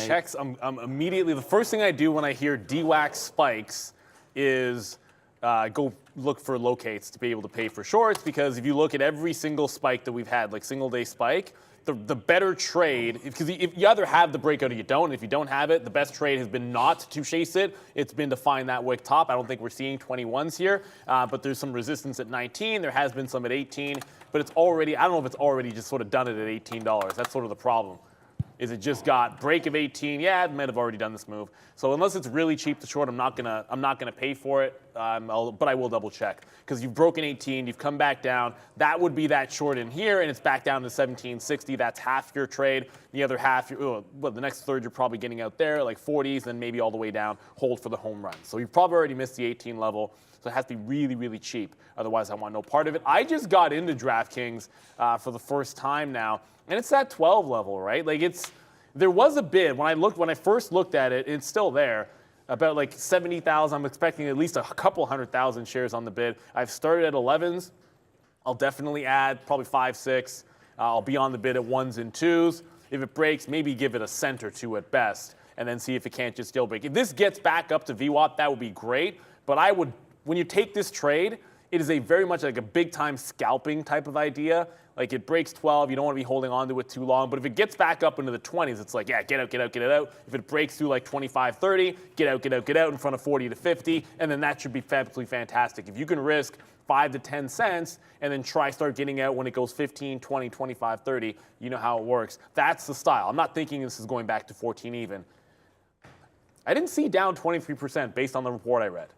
Checks, I'm immediately, the first thing I do when I hear DWAC spikes is go look for locates to be able to pay for shorts, because if you look at every single spike that we've had, like single day spike, the better trade, because if you either have the breakout or you don't, and if you don't have it, the best trade has been not to chase it. It's been to find that wick top. I don't think we're seeing 21s here, but there's some resistance at 19. There has been some at 18, but it's already, I don't know if it's already just sort of done it at $18. That's sort of the problem. Is it just got break of 18? Yeah, it might have already done this move. So unless it's really cheap to short, I'm not gonna pay for it. But I will double check, because you've broken 18, you've come back down. That would be that short in here, and it's back down to 1760. That's half your trade. The other half, the next third you're probably getting out there, like 40s, then maybe all the way down. Hold for the home run. So you've probably already missed the 18 level. So it has to be really, really cheap. Otherwise, I want no part of it. I just got into DraftKings for the first time now, and it's that 12 level, right? Like there was a bid when I first looked at it. It's still there, about like 70,000. I'm expecting at least a couple 100,000 shares on the bid. I've started at 11s. I'll definitely add probably 5, 6. I'll be on the bid at 1s and 2s. If it breaks, maybe give it a cent or two at best, and then see if it can't just still break. If this gets back up to VWAP, that would be great. But I would, when you take this trade, it is a very much like a big-time scalping type of idea. Like it breaks 12, you don't want to be holding on to it too long. But if it gets back up into the 20s, it's like, yeah, get out, get out, get it out. If it breaks through like 25, 30, get out, get out, get out in front of 40 to 50, and then that should be absolutely fantastic. If you can risk 5 to 10 cents and then start getting out when it goes 15, 20, 25, 30, you know how it works. That's the style. I'm not thinking this is going back to 14 even. I didn't see down 23% based on the report I read, to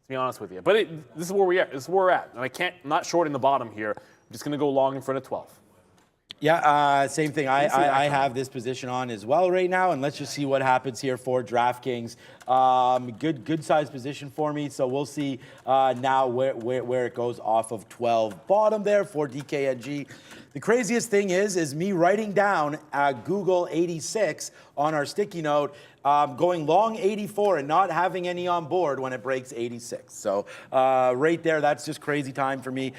be honest with you. But this is where we are. This is where we're at. And I'm not shorting the bottom here. I'm just going to go long in front of 12. Yeah, same thing. I have this position on as well right now, and let's just see what happens here for DraftKings. Good size position for me, so we'll see now where it goes off of 12. Bottom there for DKNG. The craziest thing is me writing down Google 86 on our sticky note, going long 84 and not having any on board when it breaks 86. So right there, that's just crazy time for me.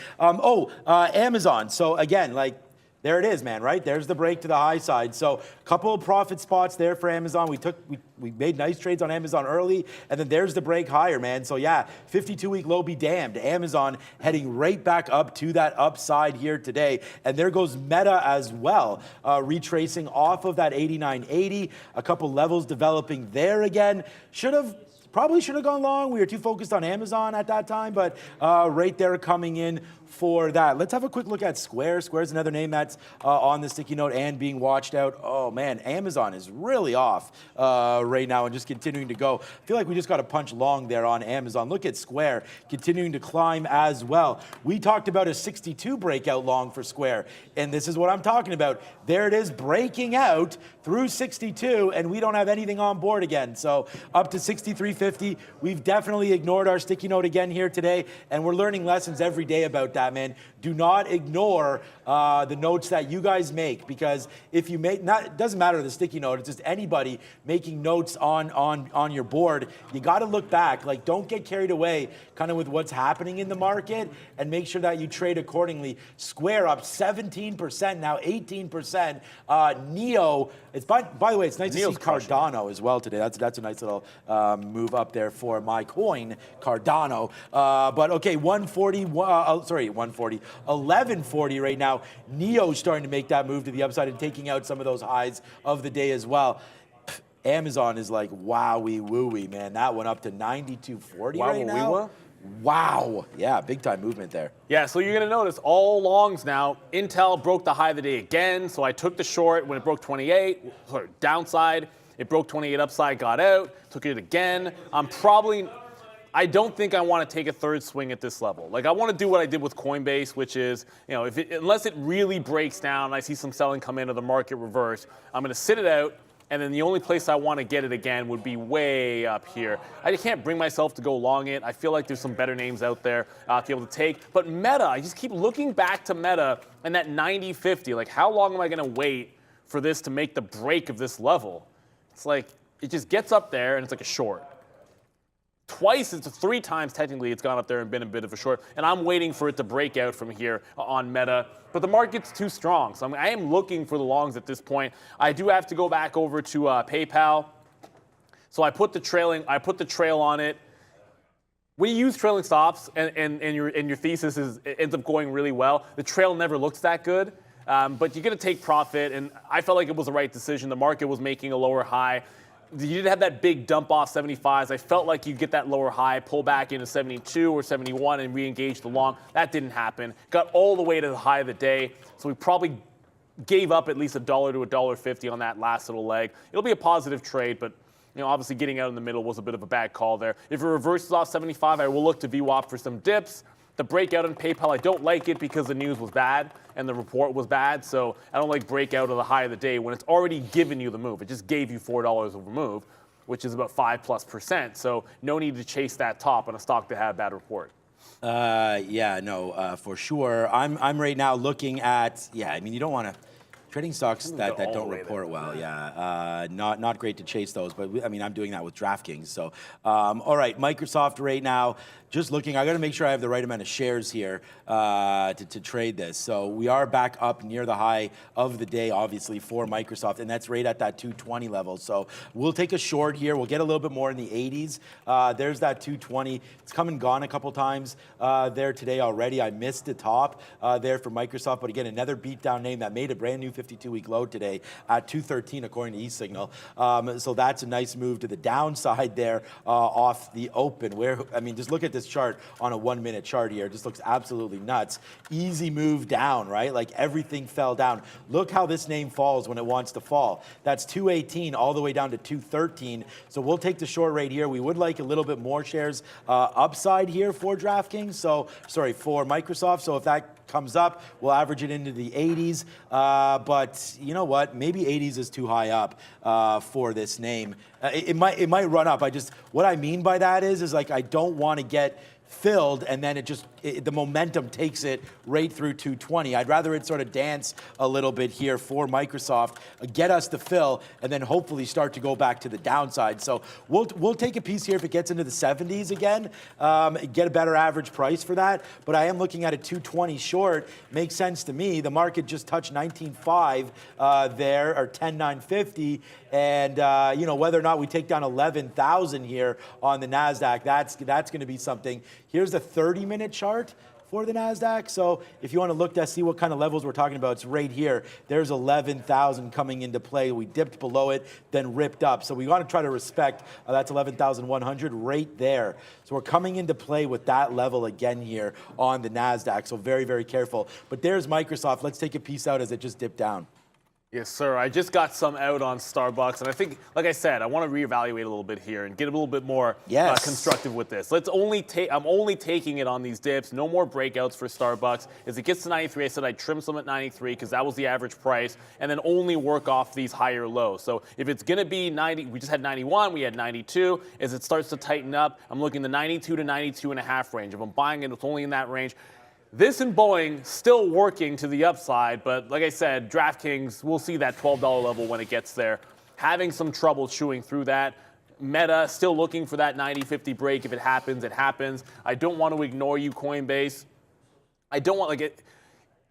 Amazon. So again, like, there it is, man, right? There's the break to the high side. So a couple of profit spots there for Amazon. We made nice trades on Amazon early, and then there's the break higher, man. So yeah, 52-week low be damned. Amazon heading right back up to that upside here today. And there goes Meta as well, retracing off of that 89.80. A couple levels developing there again. Probably should have gone long. We were too focused on Amazon at that time, but right there coming in for that. Let's have a quick look at Square. Square's another name that's on the sticky note and being watched out. Oh man, Amazon is really off right now and just continuing to go. I feel like we just got a punch long there on Amazon. Look at Square continuing to climb as well. We talked about a 62 breakout long for Square, and this is what I'm talking about. There it is, breaking out through 62, and we don't have anything on board again. So up to 63.50. We've definitely ignored our sticky note again here today, and we're learning lessons every day about that, man. Do not ignore the notes that you guys make, because if you make, it doesn't matter the sticky note, it's just anybody making notes on your board, you got to look back. Like, don't get carried away kind of with what's happening in the market, and make sure that you trade accordingly. Square up 17%, now 18%. Neo, it's by the way, it's nice to see Cardano as well today. That's a nice little move up there for my coin, Cardano. But okay, 1140 right now. Neo's starting to make that move to the upside and taking out some of those highs of the day as well. Amazon is like wowie wooey, man. That went up to 92.40 right now. Wow. Yeah, big time movement there. Yeah, so you're going to notice all longs now. Intel broke the high of the day again, so I took the short when it broke 28. Sorry, downside. It broke 28 upside, got out, took it again. I don't think I want to take a third swing at this level. Like, I want to do what I did with Coinbase, which is, you know, unless it really breaks down and I see some selling come into the market reverse, I'm going to sit it out. And then the only place I want to get it again would be way up here. I can't bring myself to go long it. I feel like there's some better names out there to be able to take. But Meta, I just keep looking back to Meta and that 90.50. Like, how long am I going to wait for this to make the break of this level? It's like, it just gets up there and it's like a short. Three times technically it's gone up there and been a bit of a short, and I'm waiting for it to break out from here on Meta, but the market's too strong, so I am looking for the longs at this point. I do have to go back over to PayPal, so I put the trail on it. When you use trailing stops and your thesis ends up going really well, the trail never looks that good. But you're going to take profit, and I felt like it was the right decision. The market was making a lower high. You did have that big dump off 75s. I felt like you'd get that lower high, pull back into 72 or 71 and re-engage the long. That didn't happen. Got all the way to the high of the day. So we probably gave up at least $1 to $1.50 on that last little leg. It'll be a positive trade, but obviously getting out in the middle was a bit of a bad call there. If it reverses off 75, I will look to VWAP for some dips. The breakout in PayPal, I don't like it because the news was bad and the report was bad. So I don't like breakout of the high of the day when it's already given you the move. It just gave you $4 of a move, which is about 5+%. So no need to chase that top on a stock that had a bad report. For sure. I'm right now looking at, you don't want to. Trading stocks that don't report well, not great to chase those, but I'm doing that with DraftKings. So, all right, Microsoft right now, just looking, I got to make sure I have the right amount of shares here to trade this. So we are back up near the high of the day, obviously, for Microsoft, and that's right at that 220 level. So we'll take a short here. We'll get a little bit more in the 80s. There's that 220. It's come and gone a couple times there today already. I missed the top there for Microsoft, but again, another beatdown name that made a brand new 52-week low today at 213 according to eSignal. So that's a nice move to the downside there off the open. Just look at this chart on a 1-minute chart here. It just looks absolutely nuts. Easy move down, right? Like everything fell down. Look how this name falls when it wants to fall. That's 218 all the way down to 213. So we'll take the short right here. We would like a little bit more shares upside here for DraftKings. For Microsoft. So if that comes up, we'll average it into the 80s. But you know what? Maybe 80s is too high up for this name. It might run up. What I mean by that is like I don't want to get filled and then the momentum takes it right through 220. I'd rather it sort of dance a little bit here for Microsoft, get us to fill, and then hopefully start to go back to the downside. So we'll take a piece here if it gets into the 70s again, get a better average price for that. But I am looking at a 220 short. Makes sense to me. The market just touched 19.5 there, or 10,950. And whether or not we take down 11,000 here on the NASDAQ, that's going to be something. Here's the 30-minute chart for the NASDAQ. So if you want to look to see what kind of levels we're talking about, it's right here. There's 11,000 coming into play. We dipped below it, then ripped up. So we want to try to respect that's 11,100 right there. So we're coming into play with that level again here on the NASDAQ. So very, very careful. But there's Microsoft. Let's take a piece out as it just dipped down. Yes, sir. I just got some out on Starbucks, and I think, like I said, I want to reevaluate a little bit here and get a little bit more constructive with this. I'm only taking it on these dips. No more breakouts for Starbucks. As it gets to 93, I said I'd trim some at 93 because that was the average price, and then only work off these higher lows. So if it's going to be 90, we just had 91, we had 92. As it starts to tighten up, I'm looking the 92 to 92.5 range. If I'm buying it, it's only in that range. This and Boeing still working to the upside, but like I said, DraftKings, we'll see that $12 level when it gets there. Having some trouble chewing through that. Meta still looking for that 90-50 break. If it happens, it happens. I don't want to ignore you, Coinbase. I don't want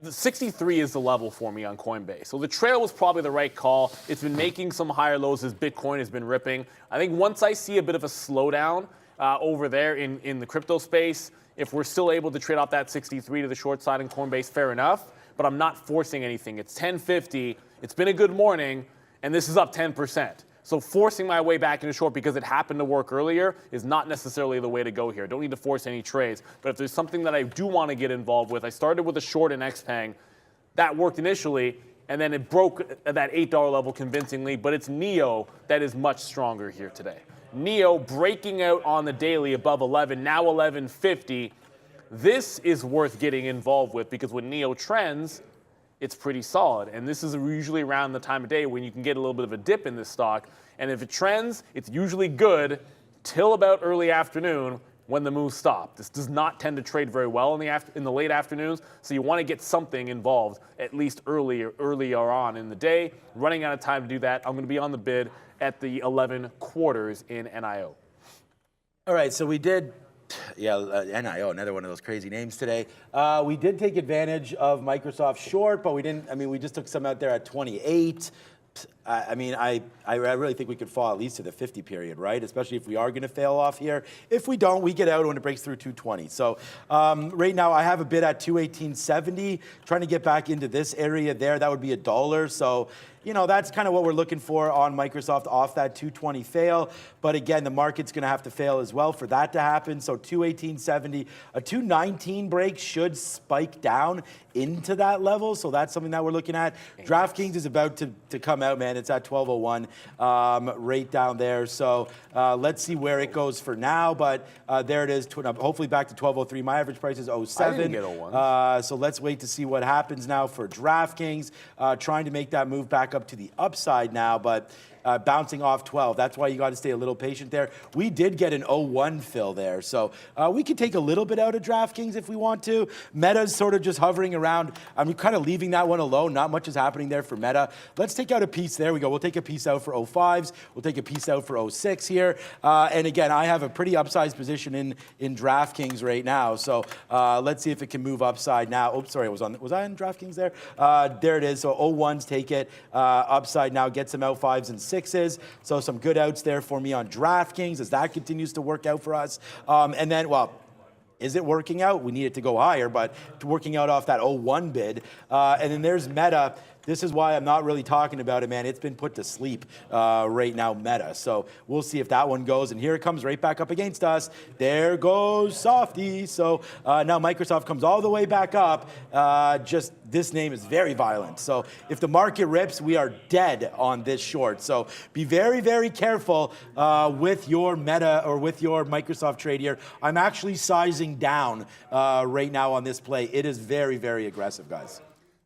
the 63 is the level for me on Coinbase. So the trail was probably the right call. It's been making some higher lows as Bitcoin has been ripping. I think once I see a bit of a slowdown over there in the crypto space, if we're still able to trade off that 63 to the short side in Coinbase, fair enough. But I'm not forcing anything. It's 10:50. It's been a good morning, and this is up 10%. So forcing my way back into short because it happened to work earlier is not necessarily the way to go here. Don't need to force any trades. But if there's something that I do want to get involved with, I started with a short in XPeng. That worked initially, and then it broke at that $8 level convincingly. But it's NEO that is much stronger here today. NEO breaking out on the daily above 11, now 11.50. This is worth getting involved with because when NEO trends, it's pretty solid. And this is usually around the time of day when you can get a little bit of a dip in this stock. And if it trends, it's usually good till about early afternoon when the moves stop. This does not tend to trade very well in the late afternoons, so you want to get something involved at least earlier on in the day. Running out of time to do that, I'm going to be on the bid at the 11 quarters in NIO. All right, so we did, NIO, another one of those crazy names today. We did take advantage of Microsoft short, but we didn't, we just took some out there at 28. I really think we could fall at least to the 50 period, right? Especially if we are going to fail off here. If we don't, we get out when it breaks through 220. So right now I have a bid at 218.70, trying to get back into this area there. That would be $1. So, that's kind of what we're looking for on Microsoft off that 220 fail. But again, the market's going to have to fail as well for that to happen. So 218.70, a 219 break should spike down into that level. So that's something that we're looking at. DraftKings is about to come out, man. It's at 1201 right down there. So let's see where it goes for now. But there it is. Hopefully back to 1203. My average price is 07. I didn't get 01. So let's wait to see what happens now for DraftKings. Trying to make that move back up to the upside now, but bouncing off 12. That's why you got to stay a little patient there. We did get an 01 fill there, so we could take a little bit out of DraftKings if we want to. Meta's sort of just hovering around. I'm kind of leaving that one alone. Not much is happening there for Meta. Let's take out a piece. There we go. We'll take a piece out for 05s. We'll take a piece out for 06 here. And again, I have a pretty upsized position in DraftKings right now. So let's see if it can move upside now. Oops, sorry, was I on DraftKings there? There it is. So 01s take it upside now. Get some out 5s and 6s. So some good outs there for me on DraftKings as that continues to work out for us. And then, well, is it working out? We need it to go higher, but working out off that 01 bid. And then there's Meta. This is why I'm not really talking about it, man. It's been put to sleep right now, Meta. So we'll see if that one goes. And here it comes right back up against us. There goes Softy. So now Microsoft comes all the way back up. Just this name is very violent. So if the market rips, we are dead on this short. So be very, very careful with your Meta or with your Microsoft trade here. I'm actually sizing down right now on this play. It is very, very aggressive, guys.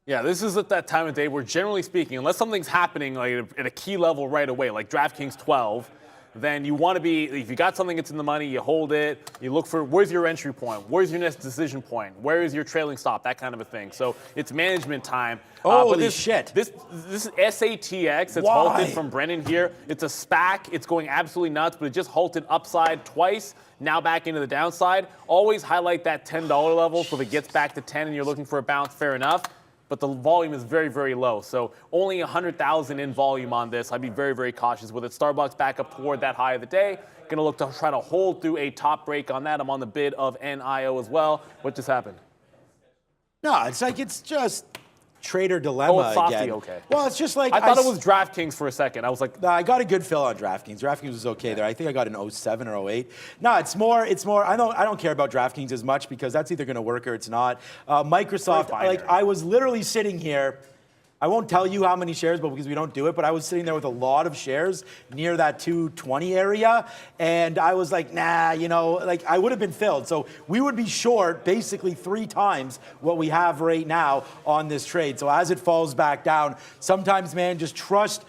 Yeah, this is at that time of day where, generally speaking, unless something's happening like at a key level right away, like DraftKings 12, then you want to be, if you got something that's in the money, you hold it, you look for where's your entry point, where's your next decision point, where is your trailing stop, that kind of a thing. So it's management time. Holy shit. This SATX that's halted from Brennan here, it's a SPAC, it's going absolutely nuts, but it just halted upside twice, now back into the downside. Always highlight that $10 level, so if it gets back to 10 and you're looking for a bounce, fair enough. But the volume is very, very low. So only 100,000 in volume on this. I'd be very, very cautious with it. Starbucks back up toward that high of the day. Going to look to try to hold through a top break on that. I'm on the bid of NIO as well. What just happened? No, it's just trader dilemma Oh, it's Softy, again. okay. Well, it's just like I thought it was DraftKings for a second. I was like, no, I got a good fill on DraftKings. DraftKings was okay there. I think I got an 07 or 08. No, it's more. I don't care about DraftKings as much because that's either going to work or it's not. Microsoft, I was literally sitting here I won't tell you how many shares, but because we don't do it, but I was sitting there with a lot of shares near that 220 area, and I was like, nah, you know, like I would have been filled. So we would be short basically 3 times what we have right now on this trade. So as it falls back down, sometimes, man, just trust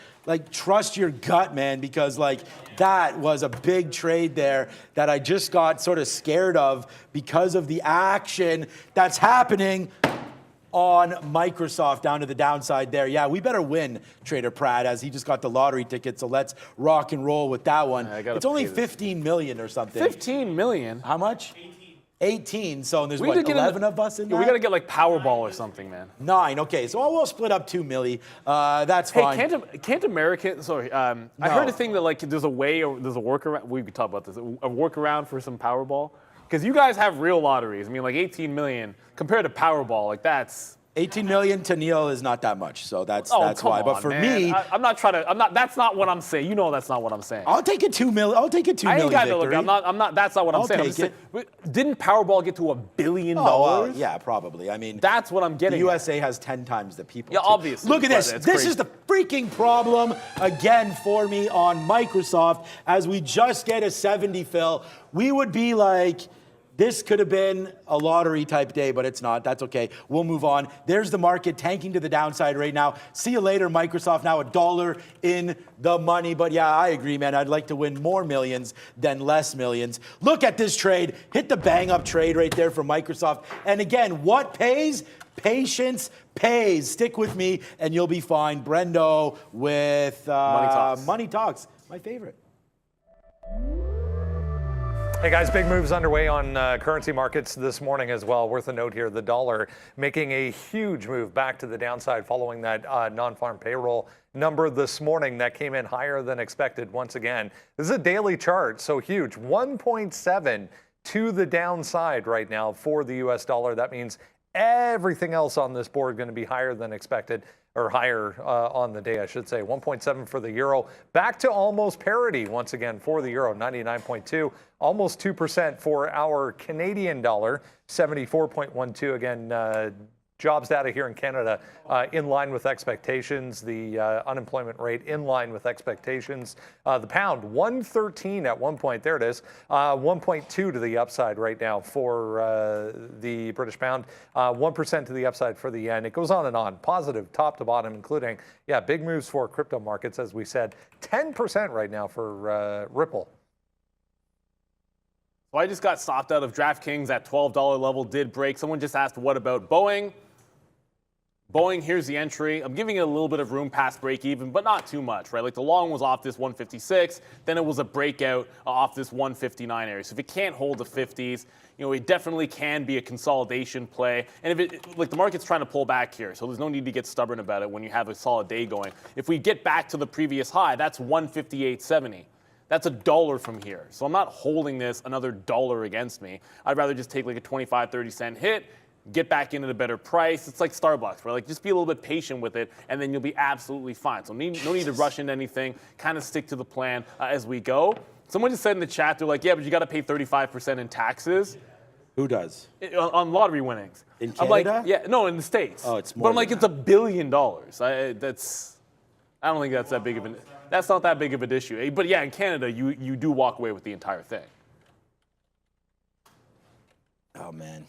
your gut, man, because like that was a big trade there that I just got sort of scared of because of the action that's happening on Microsoft down to the downside there. Yeah, we better win, Trader Pratt, as he just got the lottery ticket. So let's rock and roll with that one. It's only 15 million or something. 15 million? How much? 18. So there's what, 11 of us in there? We got to get like Powerball or something, man. 9. Okay, so we'll split up 2 milli. That's Hey, fine. can't American? Sorry, I heard a thing that like there's a way or there's a workaround. We could talk about this. A workaround for some Powerball. Because you guys have real lotteries. I mean, like 18 million compared to Powerball, like that's 18 million to Neil is not that much, so that's come why. But on, for man. me, That's not what I'm saying. You know, that's not what I'm saying. I'll take a 2 million. I'll take a 2 I million ain't got to victory. look. I'm not. That's not what I'm saying. I'm take just saying, didn't Powerball get to $1 billion? Yeah, probably. I mean, That's what I'm getting. the USA has 10 times the people. Yeah, too. obviously. Look at this. It's This crazy. is the freaking problem again for me on Microsoft. As we just get a 70 fill, we would be like, this could have been a lottery type day, but it's not. That's okay. We'll move on. There's the market tanking to the downside right now. See you later, Microsoft. Now $1 in the money. But yeah, I agree, man. I'd like to win more millions than less millions. Look at this trade. Hit the bang up trade right there for Microsoft. And again, what pays? Patience pays. Stick with me and you'll be fine. Brendo with Money Talks. Money Talks. My favorite. Hey guys, big moves underway on currency markets this morning as well. Worth a note here, the dollar making a huge move back to the downside following that non-farm payroll number this morning that came in higher than expected once again. This is a daily chart, so huge. 1.7 to the downside right now for the US dollar. That means everything else on this board going to be higher than expected, or higher on the day, I should say. 1.7 for the euro, back to almost parity once again for the euro, 99.2, almost 2% for our Canadian dollar, 74.12. Again, jobs data here in Canada in line with expectations. The unemployment rate in line with expectations. The pound, 113 at one point. There it is. 1.2 to the upside right now for the British pound. 1% to the upside for the yen. It goes on and on. Positive top to bottom, including, yeah, big moves for crypto markets, as we said. 10% right now for Ripple. So I just got stopped out of DraftKings at $12 level, did break. Someone just asked, what about Boeing? Boeing, here's the entry. I'm giving it a little bit of room past break even, but not too much, right? Like the long was off this 156, then it was a breakout off this 159 area. So if it can't hold the 50s, you know, it definitely can be a consolidation play. And if it, like the market's trying to pull back here, so there's no need to get stubborn about it when you have a solid day going. If we get back to the previous high, that's 158.70. That's $1 from here. So I'm not holding this another $1 against me. I'd rather just take like a 25, 30 cent hit, get back in at a better price. It's like Starbucks, right? Like just be a little bit patient with it and then you'll be absolutely fine. So no need to rush into anything. Kind of stick to the plan as we go. Someone just said in the chat, they're like, yeah, but you got to pay 35% in taxes. Who does? On lottery winnings. In I'm like, Canada? yeah, no, in the States. Oh, it's more But I'm like, than it's $1 billion. I don't think that's that big of an. That's not that big of an issue. But yeah, in Canada, you do walk away with the entire thing. Oh, man.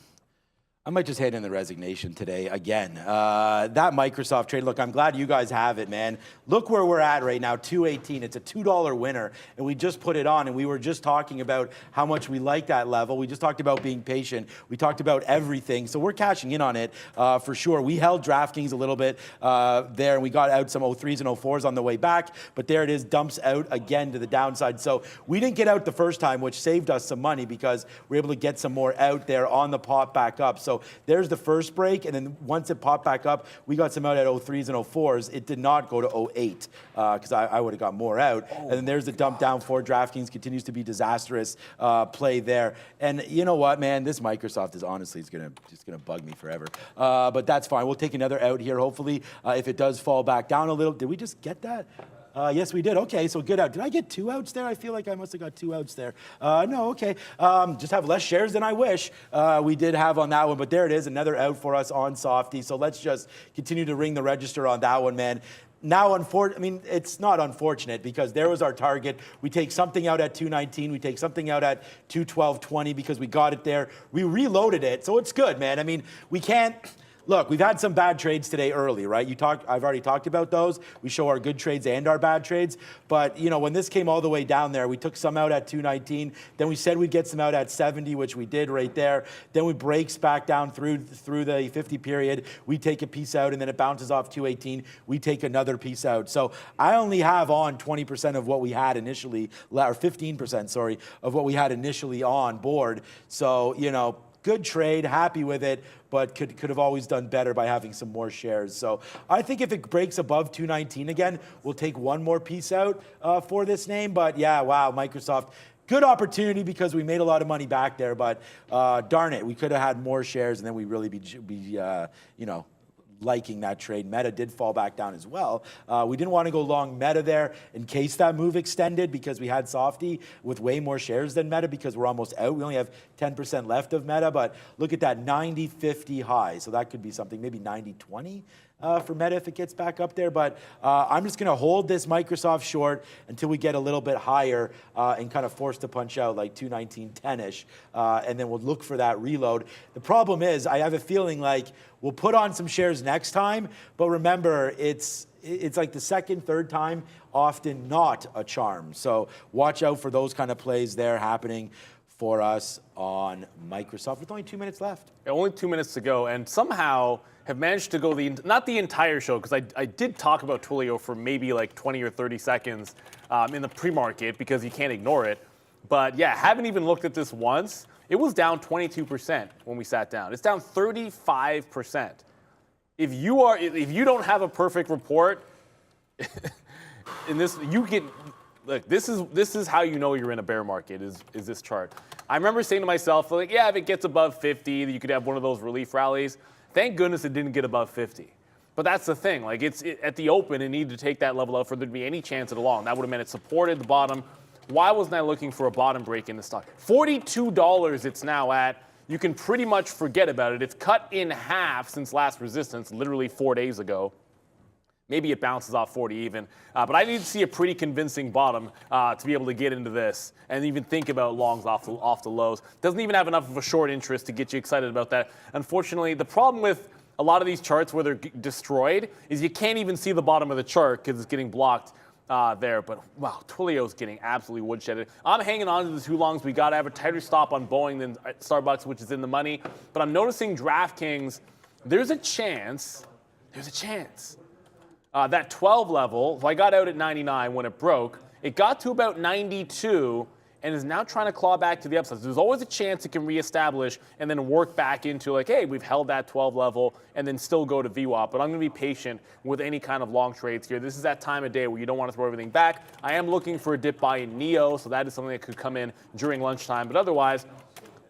I might just hand in the resignation today again. That Microsoft trade, look, I'm glad you guys have it, man. Look where we're at right now, 218. It's a $2 winner, and we just put it on, and we were just talking about how much we like that level. We just talked about being patient. We talked about everything, so we're cashing in on it for sure. We held DraftKings a little bit there, and we got out some 03s and 04s on the way back, but there it is, dumps out again to the downside. So we didn't get out the first time, which saved us some money because we were able to get some more out there on the pop back up. So there's the first break, and then once it popped back up, we got some out at 03s and 04s. It did not go to 08 because I would have got more out. And then there's the dump down for DraftKings. Continues to be disastrous play there. And you know what, man? This Microsoft is honestly just gonna bug me forever. But that's fine. We'll take another out here. Hopefully, if it does fall back down a little. Did we just get that? Yes, we did. Okay, so good out. Did I get 2 outs there? I feel like I must have got 2 outs there. No, okay. Just have less shares than I wish we did have on that one, but there it is, another out for us on Softy. So let's just continue to ring the register on that one, man. Now, it's not unfortunate because there was our target. We take something out at 219. We take something out at 212.20 because we got it there. We reloaded it, so it's good, man. I mean, we can't... Look, we've had some bad trades today early, right? I've already talked about those. We show our good trades and our bad trades. But, you know, when this came all the way down there, we took some out at 219. Then we said we'd get some out at 70, which we did right there. Then we breaks back down through the 50 period. We take a piece out, and then it bounces off 218. We take another piece out. So I only have on 20% of what we had initially, or 15%, sorry, of what we had initially on board. So, you know, good trade, happy with it, but could have always done better by having some more shares. So I think if it breaks above 219 again, we'll take one more piece out for this name. But yeah, wow, Microsoft, good opportunity because we made a lot of money back there. But darn it, we could have had more shares and then we really be you know, liking that trade. Meta did fall back down as well. We didn't want to go long Meta there in case that move extended because we had Softy with way more shares than Meta because we're almost out. We only have 10% left of Meta, but look at that 90-50 high. So that could be something, maybe 90-20 for Meta if it gets back up there. But I'm just going to hold this Microsoft short until we get a little bit higher and kind of force to punch out like 219.10-ish. And then we'll look for that reload. The problem is I have a feeling like we'll put on some shares next time. But remember, it's like the second, third time, often not a charm. So watch out for those kind of plays there happening for us on Microsoft with only 2 minutes left. Yeah, only 2 minutes to go, and somehow have managed to go not the entire show, because I did talk about Twilio for maybe like 20 or 30 seconds in the pre-market because you can't ignore it. But yeah, haven't even looked at this once. It was down 22% when we sat down. It's down 35%. If you don't have a perfect report, in this you get. Look, this is how you know you're in a bear market, is this chart. I remember saying to myself, like, yeah, if it gets above 50, you could have one of those relief rallies. Thank goodness it didn't get above 50. But that's the thing. Like, at the open, it needed to take that level out for there to be any chance at all. And that would have meant it supported the bottom. Why wasn't I looking for a bottom break in the stock? $42 it's now at. You can pretty much forget about it. It's cut in half since last resistance, literally 4 days ago. Maybe it bounces off 40 even. But I need to see a pretty convincing bottom to be able to get into this and even think about longs off the lows. Doesn't even have enough of a short interest to get you excited about that. Unfortunately, the problem with a lot of these charts where they're destroyed is you can't even see the bottom of the chart because it's getting blocked there. But wow, Twilio's getting absolutely woodshedded. I'm hanging on to the 2 longs. We got to have a tighter stop on Boeing than Starbucks, which is in the money. But I'm noticing DraftKings, there's a chance. That 12 level, so I got out at 99 when it broke. It got to about 92 and is now trying to claw back to the upside. So there's always a chance it can reestablish and then work back into like, hey, we've held that 12 level and then still go to VWAP. But I'm going to be patient with any kind of long trades here. This is that time of day where you don't want to throw everything back. I am looking for a dip buy in NEO, so that is something that could come in during lunchtime. But otherwise,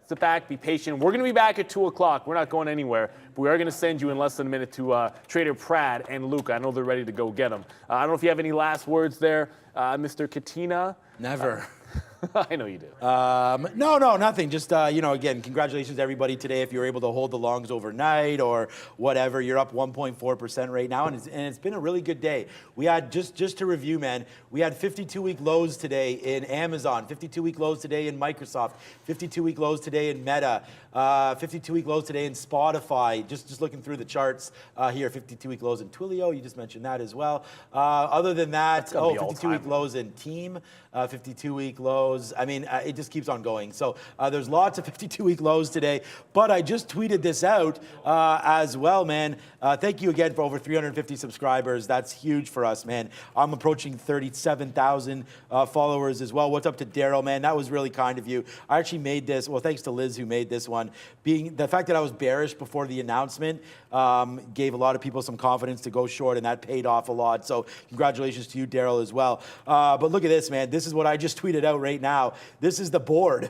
sit back, be patient. We're going to be back at 2 o'clock. We're not going anywhere. But we are going to send you in less than a minute to Trader Prad and Luca. I know they're ready to go get them. I don't know if you have any last words there, Mr. Katina. Never. I know you do. No, nothing. Just, again, congratulations to everybody today. If you're able to hold the longs overnight or whatever, you're up 1.4% right now, and it's been a really good day. We had, just to review, man, we had 52-week lows today in Amazon, 52-week lows today in Microsoft, 52-week lows today in Meta, 52-week lows today in Spotify. Just looking through the charts here, 52-week lows in Twilio. You just mentioned that as well. Other than that, 52-week lows in Team, 52-week lows. I mean, it just keeps on going. So there's lots of 52-week lows today. But I just tweeted this out as well, man. Thank you again for over 350 subscribers. That's huge for us, man. I'm approaching 37,000 followers as well. What's up to Daryl, man? That was really kind of you. I actually made this. Well, thanks to Liz who made this one. Being the fact that I was bearish before the announcement gave a lot of people some confidence to go short, and that paid off a lot. So congratulations to you, Daryl, as well. But look at this, man. This is what I just tweeted out right right now. This is the board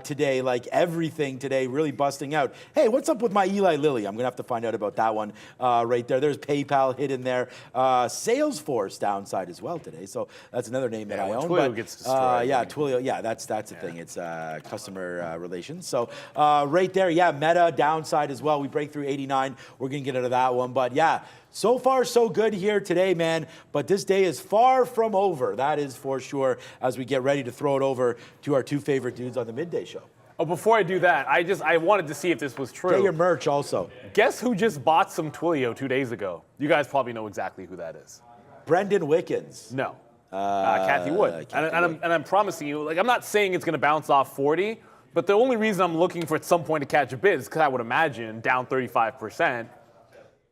today, like everything today, really busting out. Hey, what's up with my Eli Lilly? I'm going to have to find out about that one right there. There's PayPal hidden there. Salesforce downside as well today. So that's another name that I own. Twilio gets destroyed. Yeah, Twilio. Yeah, that's the thing. It's customer relations. So right there, yeah, Meta downside as well. We break through 89. We're going to get into that one. But yeah, so far so good here today, man. But this day is far from over. That is for sure, as we get ready to throw it over to our two favorite dudes on the midday show. Oh, before I do that, I wanted to see if this was true. Get your merch also. Guess who just bought some Twilio 2 days ago? You guys probably know exactly who that is. Brendan Wickens. No. Kathy Wood. And I'm promising you, like, I'm not saying it's going to bounce off 40, but the only reason I'm looking for at some point to catch a bid is because I would imagine down 35%.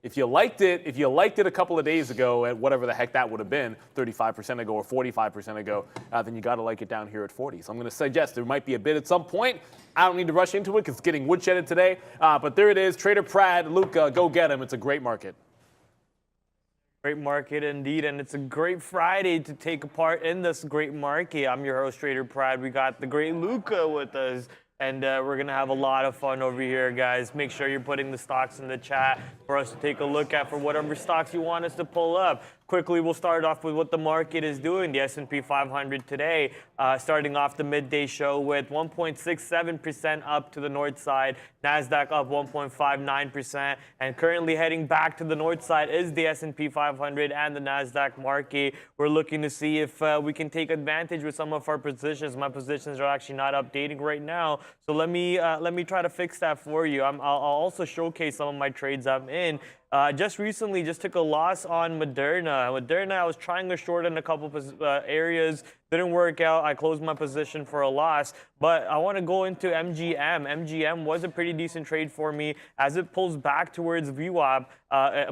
If you liked it a couple of days ago at whatever the heck that would have been, 35% ago or 45% ago, then you got to like it down here at 40. So I'm going to suggest there might be a bid at some point. I don't need to rush into it because it's getting woodshedded today. But there it is. Trader Prad, Luca, go get him. It's a great market. Great market indeed, and it's a great Friday to take a part in this great market. I'm your host, Trader Prad. We got the great Luca with us. And we're going to have a lot of fun over here, guys. Make sure you're putting the stocks in the chat for us to take a look at for whatever stocks you want us to pull up. Quickly, we'll start off with what the market is doing. The S&P 500 today, starting off the midday show with 1.67% up to the north side. NASDAQ up 1.59%. And currently heading back to the north side is the S&P 500 and the NASDAQ market. We're looking to see if we can take advantage with some of our positions. My positions are actually not updating right now. So let me try to fix that for you. I'll also showcase some of my trades I'm in. Just recently, just took a loss on Moderna. I was trying to short in a couple areas. Didn't work out. I closed my position for a loss. But I want to go into MGM. MGM was a pretty decent trade for me as it pulls back towards VWAP,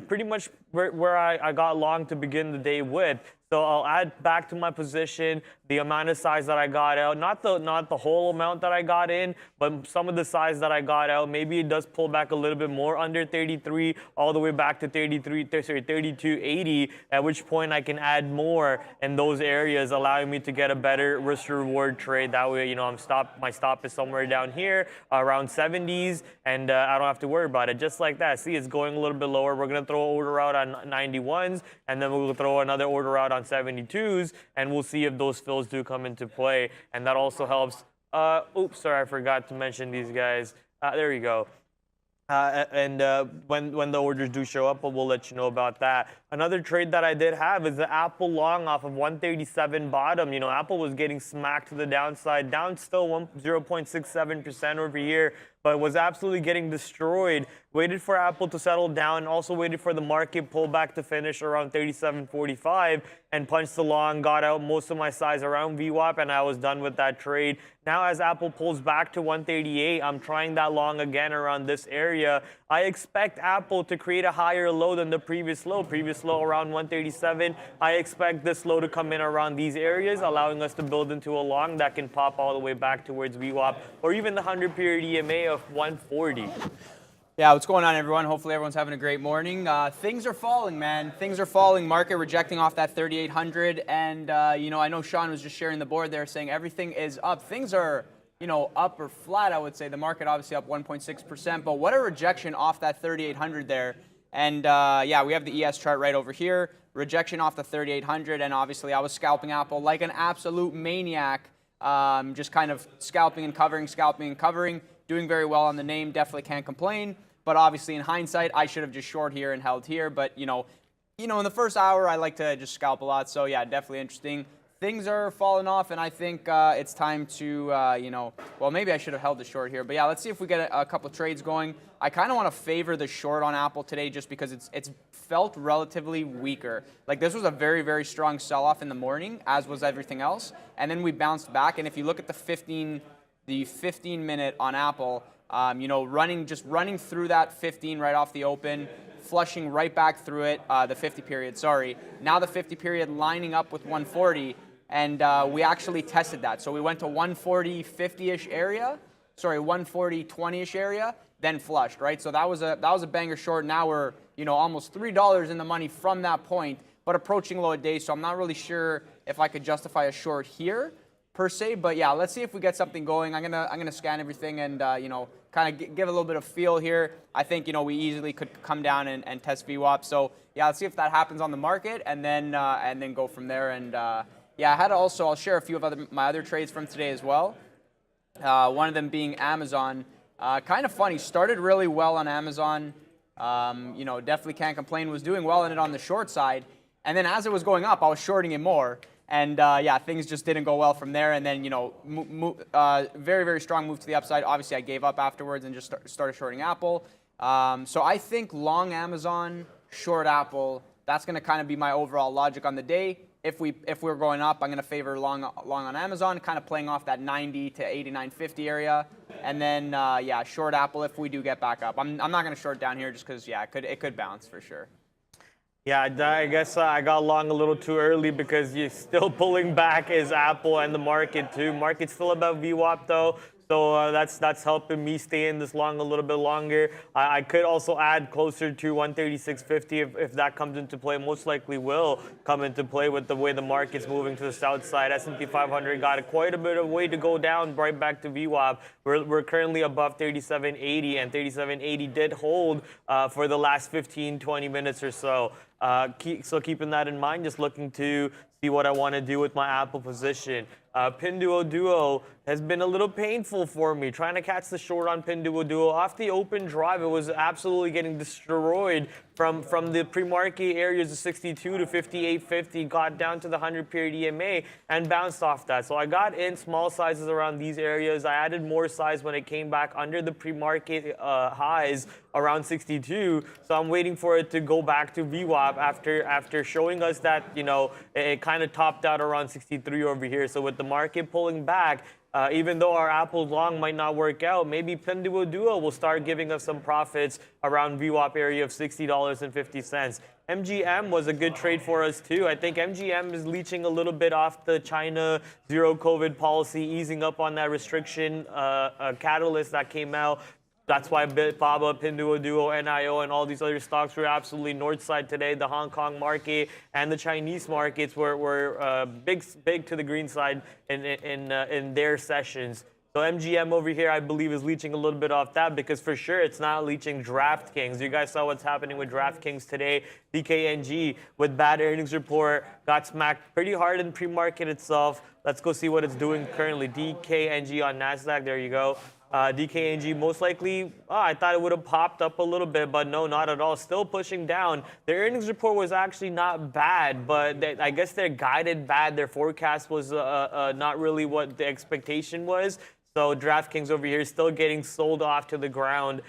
pretty much where I got long to begin the day with. So I'll add back to my position the amount of size that I got out, not the whole amount that I got in, but some of the size that I got out. Maybe it does pull back a little bit more under 33, all the way back to 32.80, at which point I can add more in those areas, allowing me to get a better risk reward trade. That way, my stop is somewhere down here around 70s, and I don't have to worry about it. Just like that. See, it's going a little bit lower. We're gonna throw an order out on 91s, and then we'll throw another order out on 72s, and we'll see if those fills do come into play. And that also helps. Oops, sorry, I forgot to mention these guys. There you go. When the orders do show up, we'll let you know about that. Another trade that I did have is the Apple long off of 137 bottom. Apple was getting smacked to the downside, down still 0.67% over here, but was absolutely getting destroyed. Waited for Apple to settle down, also waited for the market pullback to finish around 37.45 and punched the long, got out most of my size around VWAP, and I was done with that trade. Now as Apple pulls back to 138, I'm trying that long again around this area. I expect Apple to create a higher low than the previous low. Previous low around 137. I expect this low to come in around these areas, allowing us to build into a long that can pop all the way back towards VWAP or even the 100-period EMA of 140. Yeah, what's going on, everyone? Hopefully everyone's having a great morning. Things are falling, man. Things are falling. Market rejecting off that 3,800. And, I know Sean was just sharing the board there saying everything is up. Things are, up or flat, I would say. The market obviously up 1.6%. But what a rejection off that 3,800 there. And, we have the ES chart right over here. Rejection off the 3,800. And obviously I was scalping Apple like an absolute maniac. Just kind of scalping and covering. Doing very well on the name. Definitely can't complain. But obviously, in hindsight, I should have just short here and held here. But, in the first hour, I like to just scalp a lot. So, yeah, definitely interesting. Things are falling off, and I think it's time to, well, maybe I should have held the short here. But, yeah, let's see if we get a couple trades going. I kind of want to favor the short on Apple today just because it's felt relatively weaker. Like, this was a very, very strong sell-off in the morning, as was everything else. And then we bounced back. And if you look at the 15-minute on Apple, running through that 15 right off the open, flushing right back through it, the 50 period, sorry. Now the 50 period lining up with 140, and we actually tested that. So we went to 140 50-ish area, 140 20-ish area, then flushed, right? So that was a banger short. Now we're, almost $3 in the money from that point, but approaching low a day, so I'm not really sure if I could justify a short here. per se, but yeah, let's see if we get something going. I'm gonna scan everything and you know, kind of give a little bit of feel here. I think, you know, we easily could come down and test VWAP. So yeah, let's see if that happens on the market, and then go from there. And yeah, I'll share a few of my other trades from today as well. One of them being Amazon. Kind of funny, started really well on Amazon. You know, definitely can't complain. Was doing well in it on the short side, and then as it was going up, I was shorting it more. And yeah, things just didn't go well from there. And then, you know, very, very strong move to the upside. Obviously, I gave up afterwards and just started shorting Apple. So I think long Amazon, short Apple. That's going to kind of be my overall logic on the day. If we're going up, I'm going to favor long on Amazon, kind of playing off that 90 to 89.50 area. And then yeah, short Apple if we do get back up. I'm not going to short down here just because yeah, it could bounce for sure. Yeah, I guess I got long a little too early because you're still pulling back is Apple and the market too. Market's still above VWAP though, so that's helping me stay in this long a little bit longer. I could also add closer to 136.50 if that comes into play. Most likely will come into play with the way the market's moving to the south side. S&P 500 got quite a bit of way to go down right back to VWAP. We're currently above 37.80, and 37.80 did hold for the last 15-20 minutes or so. So keeping that in mind, just looking to see what I want to do with my Apple position. Pinduoduo has been a little painful for me. Trying to catch the short on Pinduoduo. Off the open drive, it was absolutely getting destroyed from the pre-market areas of 62 to 58.50, got down to the 100-period EMA and bounced off that. So I got in small sizes around these areas. I added more size when it came back under the pre-market highs around 62. So I'm waiting for it to go back to VWAP after showing us that, you know, it kind of topped out around 63 over here. So with the market pulling back, even though our Apple long might not work out, maybe Pinduoduo will start giving us some profits around VWAP area of $60.50. MGM was a good trade for us too. I think MGM is leeching a little bit off the China zero COVID policy, easing up on that restriction catalyst that came out. That's why BABA, Pinduoduo, NIO, and all these other stocks were absolutely north side today. The Hong Kong market and the Chinese markets were big to the green side in their sessions. So MGM over here, I believe, is leeching a little bit off that because for sure it's not leeching DraftKings. You guys saw what's happening with DraftKings today. DKNG with bad earnings report got smacked pretty hard in pre-market itself. Let's go see what it's doing currently. DKNG on NASDAQ. There you go. DKNG most likely, I thought it would have popped up a little bit, but no, not at all. Still pushing down. Their earnings report was actually not bad, but I guess they're guided bad. Their forecast was not really what the expectation was. So DraftKings over here still getting sold off to the ground.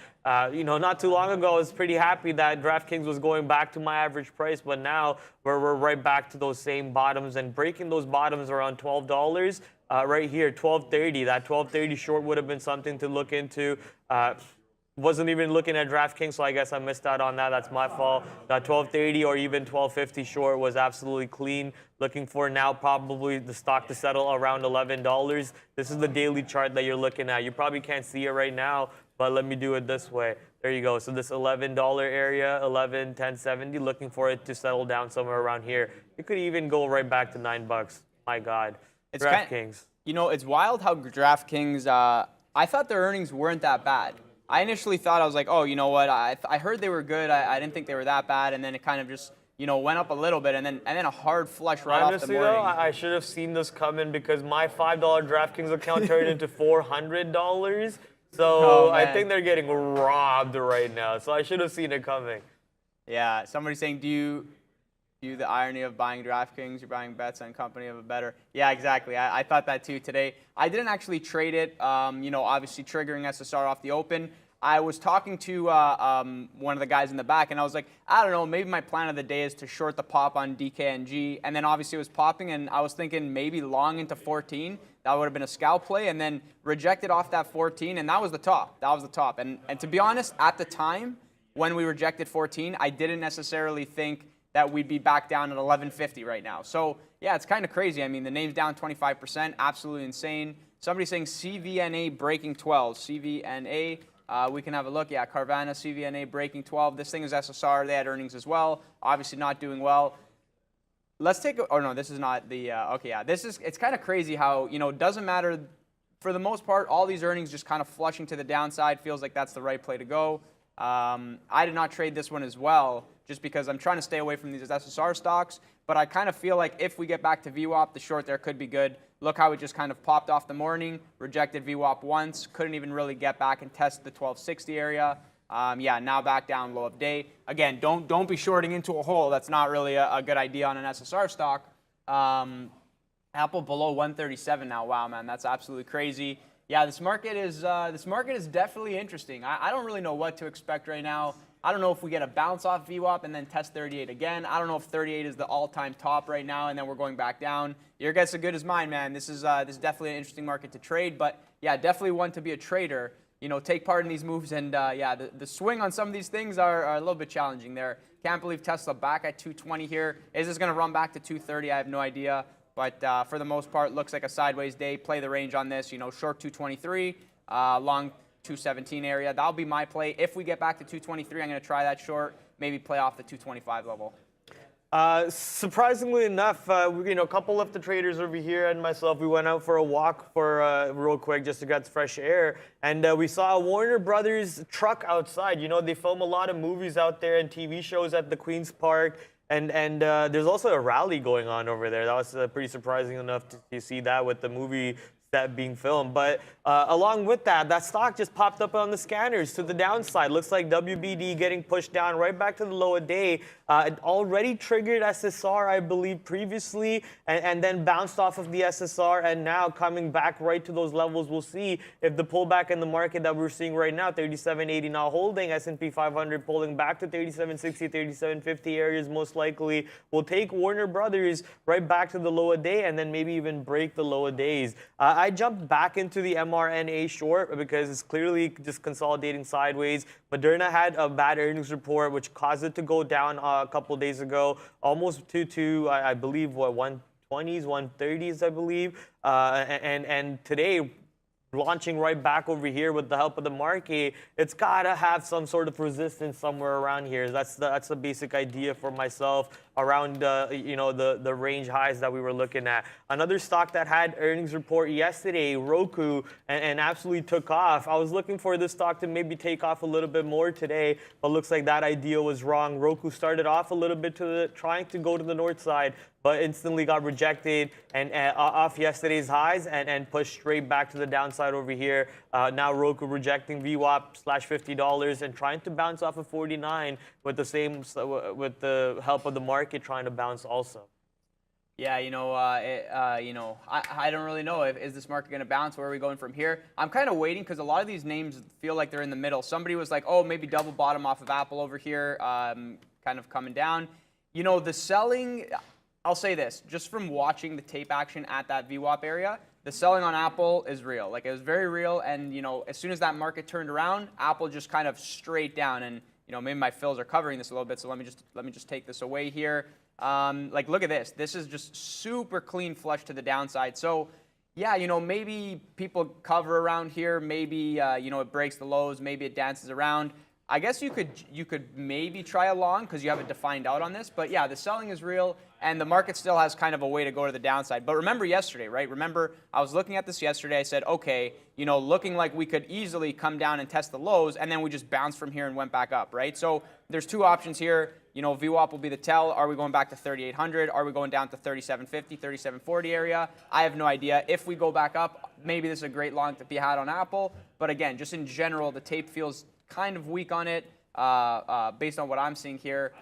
You know, not too long ago, I was pretty happy that DraftKings was going back to my average price, but now we're right back to those same bottoms and breaking those bottoms around $12. Right here, 12.30. That 12.30 short would have been something to look into. Wasn't even looking at DraftKings, so I guess I missed out on that. That's my fault. That 12.30 or even 12.50 short was absolutely clean. Looking for now probably the stock to settle around $11. This is the daily chart that you're looking at. You probably can't see it right now, but let me do it this way. There you go. So this $11 area, 10.70, looking for it to settle down somewhere around here. It could even go right back to $9. My God. It's DraftKings. You know, it's wild how DraftKings, I thought their earnings weren't that bad. I initially thought, I was like, oh, you know what, I heard they were good. I didn't think they were that bad. And then it kind of just, you know, went up a little bit. And then a hard flush right off the morning. Honestly, though, I should have seen this coming because my $5 DraftKings account turned into $400. So I think they're getting robbed right now. So I should have seen it coming. Yeah, somebody's saying, do you the irony of buying DraftKings, you're buying bets on company of a better. Yeah, exactly. I thought that too today. I didn't actually trade it, you know, obviously triggering SSR off the open. I was talking to one of the guys in the back, and I was like, I don't know, maybe my plan of the day is to short the pop on DKNG. And then obviously it was popping, and I was thinking maybe long into 14. That would have been a scalp play, and then rejected off that 14, and that was the top. That was the top. And to be honest, at the time, when we rejected 14, I didn't necessarily think that we'd be back down at 11.50 right now. So, yeah, it's kind of crazy. I mean, the name's down 25%, absolutely insane. Somebody's saying CVNA breaking 12. CVNA, we can have a look. Yeah, Carvana, CVNA breaking 12. This thing is SSR. They had earnings as well. Obviously not doing well. let's take, oh no, this is not the, okay, yeah, it's kind of crazy how, it doesn't matter, for the most part, all these earnings just kind of flushing to the downside, feels like that's the right play to go. I did not trade this one as well, just because I'm trying to stay away from these SSR stocks, but I kind of feel like if we get back to VWAP, the short there could be good. Look how it just kind of popped off the morning, rejected VWAP once, couldn't even really get back and test the 1260 area. Yeah, now back down low of day. Again, don't be shorting into a hole. That's not really a good idea on an SSR stock. Apple below 137 now. Wow, man, that's absolutely crazy. Yeah, this market is definitely interesting. I don't really know what to expect right now. I don't know if we get a bounce off VWAP and then test 38 again. I don't know if 38 is the all-time top right now and then we're going back down. Your guess is good as mine, man. This is definitely an interesting market to trade, but yeah, definitely one to be a trader. Take part in these moves, and yeah, the swing on some of these things are a little bit challenging there. Can't believe Tesla back at 220 here. Is this going to run back to 230? I have no idea, but for the most part, looks like a sideways day. Play the range on this, short 223, long 217 area. That'll be my play. If we get back to 223, I'm going to try that short, maybe play off the 225 level. Surprisingly enough, a couple of the traders over here and myself, we went out for a walk for real quick just to get fresh air, and we saw a Warner Brothers truck outside. They film a lot of movies out there and TV shows at the Queen's Park, and there's also a rally going on over there. That was pretty surprising enough to see that with the movie that being filmed. But along with that stock just popped up on the scanners to the downside. Looks like WBD getting pushed down right back to the low a day. It already triggered SSR, I believe, previously, and then bounced off of the SSR, and now coming back right to those levels. We'll see if the pullback in the market that we're seeing right now, 3780 now holding, S&P 500 pulling back to 3760, 3750 areas most likely, will take Warner Brothers right back to the low a day and then maybe even break the low a days. I jumped back into the MRNA short because it's clearly just consolidating sideways. Moderna had a bad earnings report, which caused it to go down a couple days ago, almost to I believe, what, 120s, 130s, I believe. And today, launching right back over here with the help of the market, it's got to have some sort of resistance somewhere around here. That's the basic idea for myself around the range highs that we were looking at. Another stock that had earnings report yesterday, Roku, and absolutely took off. I was looking for this stock to maybe take off a little bit more today, but looks like that idea was wrong. Roku started off a little bit trying to go to the north side, but instantly got rejected and off yesterday's highs and pushed straight back to the downside over here. Now Roku rejecting VWAP /$50 and trying to bounce off of 49 with the help of the market trying to bounce also. Yeah, I don't really know. Is this market going to bounce? Where are we going from here? I'm kind of waiting because a lot of these names feel like they're in the middle. Somebody was like, oh, maybe double bottom off of Apple over here, kind of coming down. The selling, I'll say this, just from watching the tape action at that VWAP area, the selling on Apple is real. Like, it was very real, and as soon as that market turned around, Apple just kind of straight down. And maybe my fills are covering this a little bit, so let me just take this away here. Like, look at this. This is just super clean flush to the downside. So, yeah, maybe people cover around here. Maybe it breaks the lows. Maybe it dances around. I guess you could maybe try a long because you have it defined out on this. But yeah, the selling is real, and the market still has kind of a way to go to the downside. But remember yesterday, right? Remember, I was looking at this yesterday. I said, okay, looking like we could easily come down and test the lows, and then we just bounced from here and went back up, right? So there's two options here. VWAP will be the tell. Are we going back to 3,800? Are we going down to 3,750, 3,740 area? I have no idea. If we go back up, maybe this is a great long to be had on Apple. But again, just in general, the tape feels kind of weak on it based on what I'm seeing here.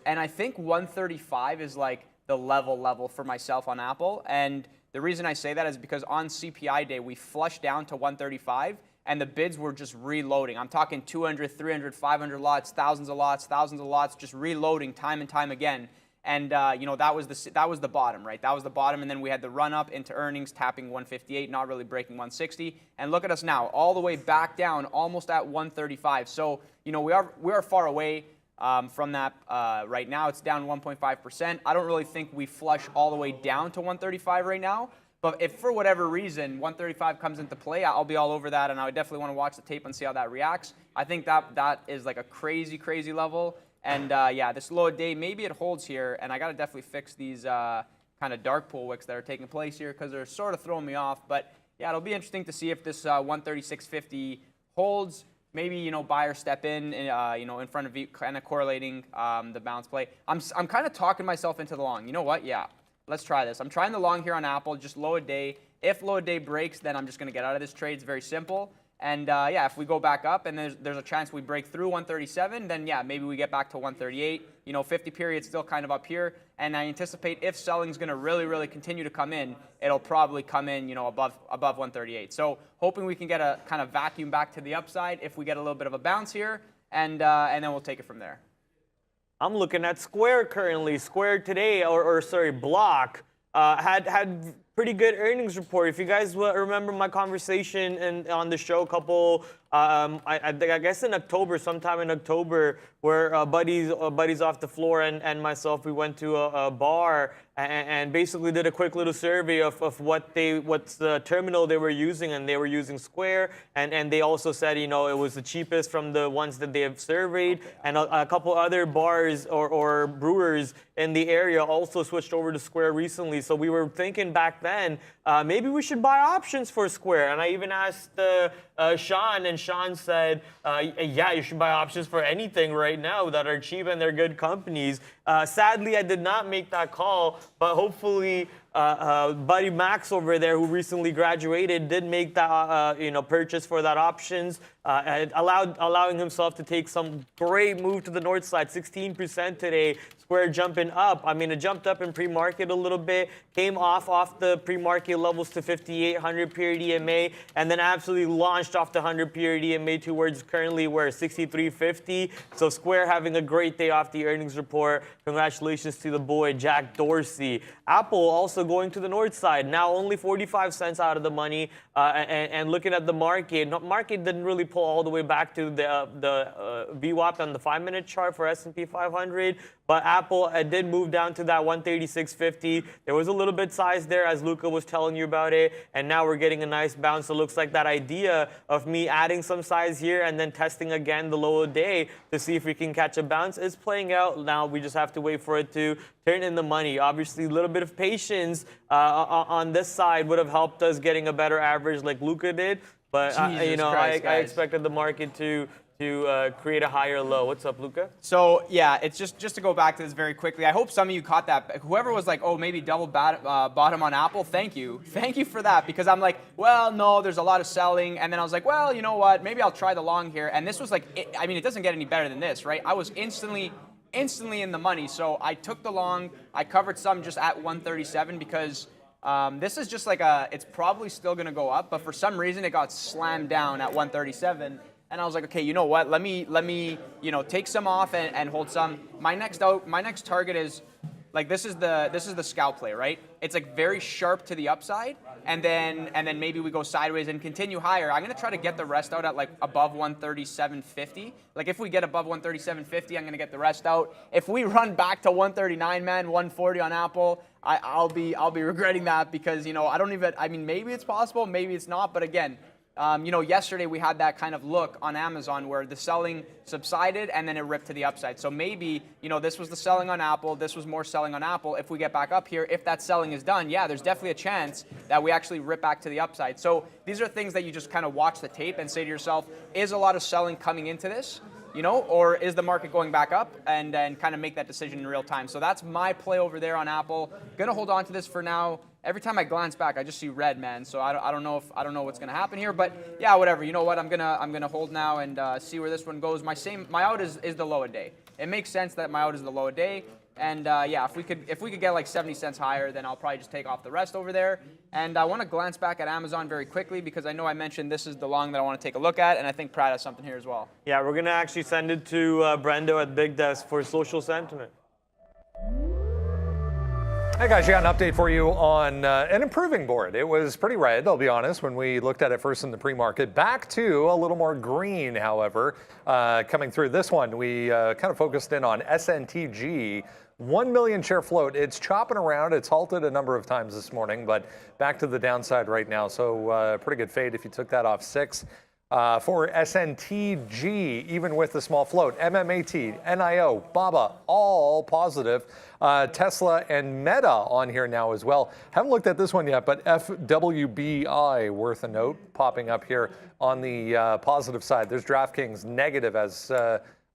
And I think 135 is like the level for myself on Apple. And the reason I say that is because on CPI day, we flushed down to 135, and the bids were just reloading. I'm talking 200, 300, 500 lots, thousands of lots, just reloading time and time again. And that was the bottom, right? That was the bottom, and then we had the run up into earnings, tapping 158, not really breaking 160. And look at us now, all the way back down, almost at 135. So we are far away from that right now. It's down 1.5%. I don't really think we flush all the way down to 135 right now. But if for whatever reason 135 comes into play, I'll be all over that, and I would definitely want to watch the tape and see how that reacts. I think that is like a crazy level. And yeah, this low of day, maybe it holds here, and I got to definitely fix these kind of dark pool wicks that are taking place here because they're sort of throwing me off. But yeah, it'll be interesting to see if this 136.50 holds. Maybe, you know, buyer step in, you know, in front of you, kind of correlating the bounce play. I'm kind of talking myself into the long. You know what? Yeah, let's try this. I'm trying the long here on Apple, just low a day. If low a day breaks, then I'm just going to get out of this trade. It's very simple. And yeah, if we go back up and there's a chance we break through 137, then yeah, maybe we get back to 138. You know, 50 period still kind of up here. And I anticipate if selling's going to really continue to come in, it'll probably come in, you know, above 138. So hoping we can get a kind of vacuum back to the upside if we get a little bit of a bounce here, and then we'll take it from there. I'm looking at Square currently. Square today, or sorry, Block, had pretty good earnings report. If you guys remember my conversation on the show a couple, I guess in October, sometime in October, where buddies off the floor and myself, we went to a bar and basically did a quick little survey of what's the terminal they were using, and they were using Square, and they also said, you know, it was the cheapest from the ones that they have surveyed, and a couple other bars or brewers in the area also switched over to Square recently. So we were thinking back then, maybe we should buy options for Square, and I even asked Sean, and Sean said, yeah, you should buy options for anything right now that are cheap and they're good companies. Sadly, I did not make that call, but hopefully buddy Max over there, who recently graduated, did make that you know, purchase for that options, allowing himself to take some great move to the north side, 16% today. Square jumping up. I mean, it jumped up in pre-market a little bit, came off the pre-market levels to 5,800 period EMA, and then absolutely launched off the 100 period EMA towards currently where 63.50. So Square having a great day off the earnings report. Congratulations to the boy Jack Dorsey. Apple also going to the north side, now only 45 cents out of the money, and looking at the market didn't really pull all the way back to the VWAP on the 5-minute chart for S&P 500, but Apple did move down to that 136.50. There was a little bit size there, as Luca was telling you about it, and now we're getting a nice bounce. So it looks like that idea of me adding some size here and then testing again the low day to see if we can catch a bounce is playing out. Now we just have to wait for it to turn in the money. Obviously, a little bit of patience on this side would have helped us getting a better average like Luca did, but you know, Christ, I expected the market to create a higher low. What's up, Luca? So yeah, it's just to go back to this very quickly. I hope some of you caught that. Whoever was like, oh, maybe double bottom on Apple, thank you for that, because I'm like, well, no, there's a lot of selling, and then I was like, well, you know what, maybe I'll try the long here, and this was like, I mean, it doesn't get any better than this, right? I was instantly in the money, so I took the long. I covered some just at 137 because this is just like it's probably still going to go up, but for some reason it got slammed down at 137. And I was like, okay, you know what? Let me, you know, take some off and hold some. My next target is like this is the scalp play, right? It's like very sharp to the upside, and then maybe we go sideways and continue higher. I'm gonna try to get the rest out at like above 137.50. Like if we get above 137.50, I'm gonna get the rest out. If we run back to 139, man, 140 on Apple, I'll be regretting that, because, you know, I mean, maybe it's possible, maybe it's not, but again, you know, yesterday we had that kind of look on Amazon where the selling subsided and then it ripped to the upside. So maybe, you know, this was the selling on Apple, this was more selling on Apple. If we get back up here, if that selling is done, yeah, there's definitely a chance that we actually rip back to the upside. So these are things that you just kind of watch the tape and say to yourself, is a lot of selling coming into this? You know, or is the market going back up, and then kind of make that decision in real time. So that's my play over there on Apple. Gonna hold on to this for now. Every time I glance back, I just see red, man. So I don't know what's gonna happen here, but yeah, whatever. You know what? I'm gonna hold now and see where this one goes. My out is the low a day. It makes sense that my out is the low a day. And yeah, if we could get like 70 cents higher, then I'll probably just take off the rest over there. And I want to glance back at Amazon very quickly, because I know I mentioned this is the long that I want to take a look at, and I think Pratt has something here as well. Yeah, we're going to actually send it to Brendo at Big Desk for social sentiment. Hey guys, you got an update for you on an improving board. It was pretty red, I'll be honest, when we looked at it first in the pre-market. Back to a little more green, however, coming through this one. We kind of focused in on SNTG. 1 million share float. It's chopping around. It's halted a number of times this morning, but back to the downside right now. So pretty good fade if you took that off 6. For SNTG, even with the small float, MMAT, NIO, BABA, all positive. Tesla and Meta on here now as well. Haven't looked at this one yet, but FWBI, worth a note, popping up here on the positive side. There's DraftKings negative as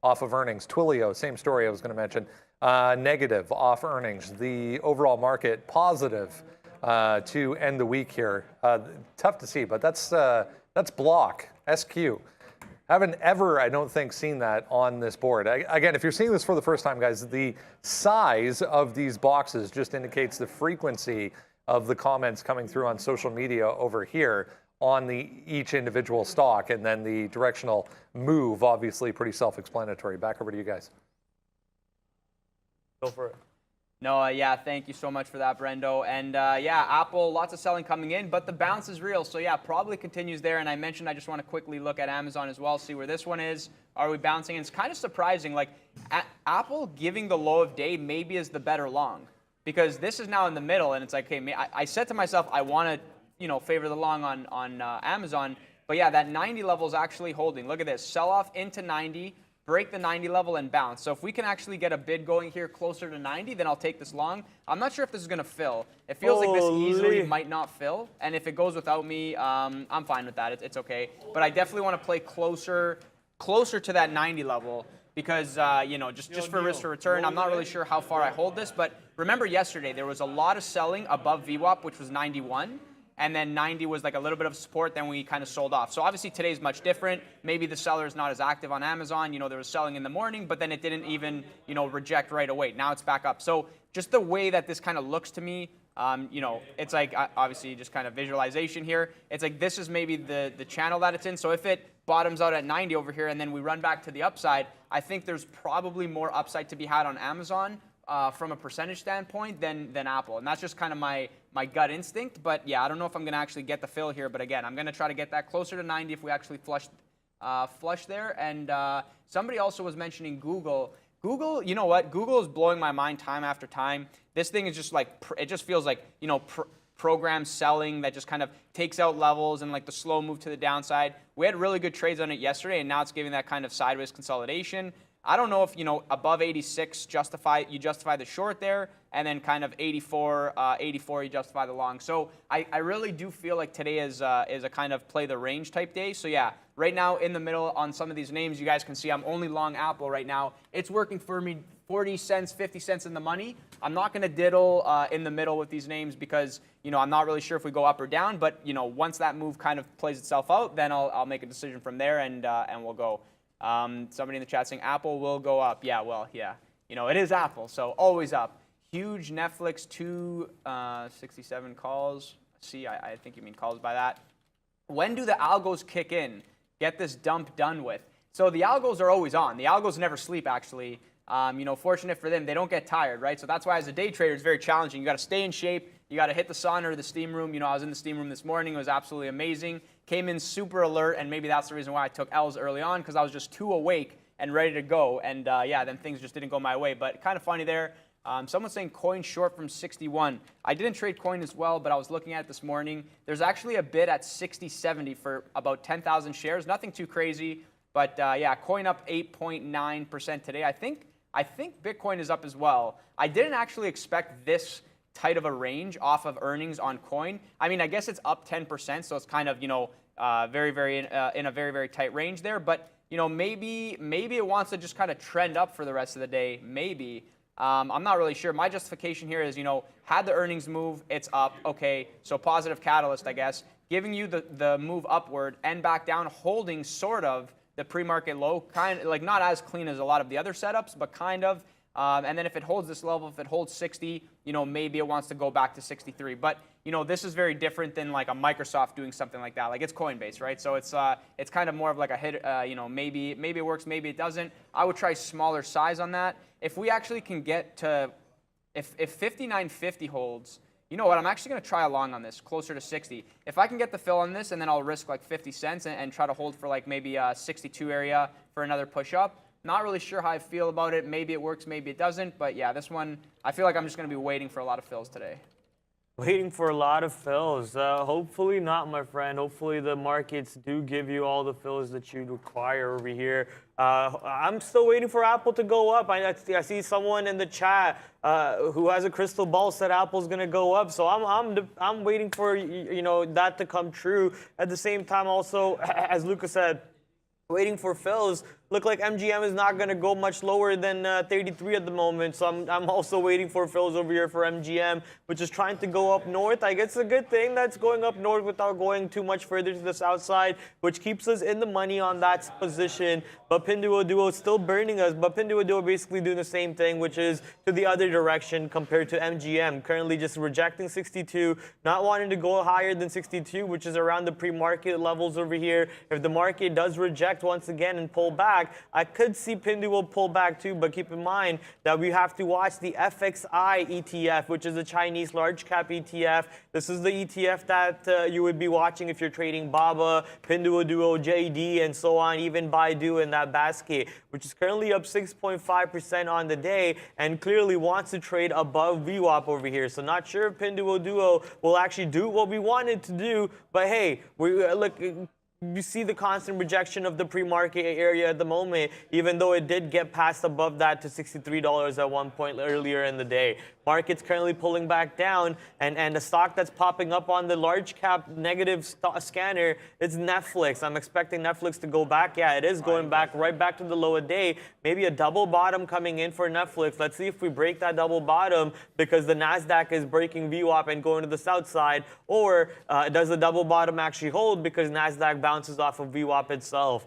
off of earnings. Twilio, same story I was going to mention, negative off earnings. The overall market positive to end the week here. Tough to see, but that's Block, SQ. Haven't ever, I don't think, seen that on this board. Again, if you're seeing this for the first time, guys, the size of these boxes just indicates the frequency of the comments coming through on social media over here on each individual stock, and then the directional move, obviously pretty self-explanatory. Back over to you guys. Go for it. No, yeah, thank you so much for that, Brendo. And yeah, Apple, lots of selling coming in, but the bounce is real. So yeah, probably continues there. And I mentioned I just want to quickly look at Amazon as well, see where this one is. Are we bouncing? And it's kind of surprising, like Apple giving the low of day maybe is the better long, because this is now in the middle, and it's like, okay, I said to myself, I want to, favor the long on Amazon. But yeah, that 90 level is actually holding. Look at this, sell off into 90. Break the 90 level and bounce. So if we can actually get a bid going here closer to 90, then I'll take this long. I'm not sure if this is going to fill. It feels like this easily might not fill. And if it goes without me, I'm fine with that. It's okay. But I definitely want to play closer to that 90 level because, just for risk to return, I'm not really sure how far I hold this. But remember yesterday, there was a lot of selling above VWAP, which was 91. And then 90 was like a little bit of support, then we kind of sold off. So obviously today's much different. Maybe the seller is not as active on Amazon. There was selling in the morning, but then it didn't even, reject right away. Now it's back up. So just the way that this kind of looks to me, it's like obviously just kind of visualization here. It's like this is maybe the channel that it's in. So if it bottoms out at 90 over here and then we run back to the upside, I think there's probably more upside to be had on Amazon from a percentage standpoint than Apple. And that's just kind of my gut instinct. But yeah, I don't know if I'm going to actually get the fill here. But again, I'm going to try to get that closer to 90 if we actually flush there. And somebody also was mentioning Google. Google, you know what? Google is blowing my mind time after time. This thing is just like, it just feels like, program selling that just kind of takes out levels and like the slow move to the downside. We had really good trades on it yesterday, and now it's giving that kind of sideways consolidation. I don't know if, above 86 you justify the short there, and then kind of 84 you justify the long. So I really do feel like today is a kind of play the range type day. So yeah, right now in the middle on some of these names, you guys can see I'm only long Apple right now. It's working for me 40 cents, 50 cents in the money. I'm not going to diddle in the middle with these names because, I'm not really sure if we go up or down. But, once that move kind of plays itself out, then I'll make a decision from there and we'll go. Somebody in the chat saying Apple will go up. Yeah, well, yeah. It is Apple, so always up. Huge Netflix 267 calls. See, I think you mean calls by that. When do the algos kick in? Get this dump done with. So the algos are always on. The algos never sleep, actually. Fortunate for them, they don't get tired, right? So that's why as a day trader, it's very challenging. You got to stay in shape. You got to hit the sauna or the steam room. I was in the steam room this morning. It was absolutely amazing. Came in super alert, and maybe that's the reason why I took L's early on, because I was just too awake and ready to go. And then things just didn't go my way. But kind of funny there. Someone's saying coin short from 61. I didn't trade coin as well, but I was looking at it this morning. There's actually a bid at 60.70 for about 10,000 shares. Nothing too crazy. But coin up 8.9% today. I think Bitcoin is up as well. I didn't actually expect this tight of a range off of earnings on coin. I mean, I guess it's up 10%, so it's kind of, very, very in a very, very tight range there. But, maybe it wants to just kind of trend up for the rest of the day. Maybe. I'm not really sure. My justification here is, had the earnings move, it's up. Okay, so positive catalyst, I guess. Giving you the move upward and back down, holding sort of the pre-market low, kind of like not as clean as a lot of the other setups, but kind of. And then if it holds this level, if it holds 60, maybe it wants to go back to 63. But, this is very different than like a Microsoft doing something like that. Like it's Coinbase, right? So it's kind of more of like a hit, maybe it works, maybe it doesn't. I would try smaller size on that. If we actually can get to, if 59.50 holds, you know what, I'm actually going to try a long on this, closer to 60. If I can get the fill on this, and then I'll risk like 50 cents and try to hold for like maybe a 62 area for another push-up. Not really sure how I feel about it. Maybe it works, maybe it doesn't. But yeah, this one, I feel like I'm just going to be waiting for a lot of fills today. Waiting for a lot of fills. Hopefully not, my friend. Hopefully the markets do give you all the fills that you require over here. I'm still waiting for Apple to go up. I see someone in the chat who has a crystal ball said Apple's going to go up. So I'm waiting for that to come true. At the same time, also, as Luca said, waiting for fills. Look like MGM is not going to go much lower than 33 at the moment. So I'm also waiting for fills over here for MGM, which is trying to go up north. I guess it's a good thing that's going up north without going too much further to the south side, which keeps us in the money on that position. But Pinduoduo is still burning us. But Pinduoduo basically doing the same thing, which is to the other direction compared to MGM. Currently just rejecting 62, not wanting to go higher than 62, which is around the pre-market levels over here. If the market does reject once again and pull back, I could see Pinduoduo pull back too, but keep in mind that we have to watch the FXI ETF, which is a Chinese large cap ETF. This is the ETF that you would be watching if you're trading BABA, Pinduoduo, JD, and so on, even Baidu in that basket, which is currently up 6.5% on the day and clearly wants to trade above VWAP over here. So not sure if Pinduoduo will actually do what we wanted to do, but hey, look. You see the constant rejection of the pre-market area at the moment, even though it did get passed above that to $63 at one point earlier in the day. Market's currently pulling back down, and the stock that's popping up on the large cap negative scanner is Netflix. I'm expecting Netflix to go back. Yeah, it is going back right back to the low of day. Maybe a double bottom coming in for Netflix. Let's see if we break that double bottom because the NASDAQ is breaking VWAP and going to the south side, or does the double bottom actually hold because NASDAQ bounces off of VWAP itself?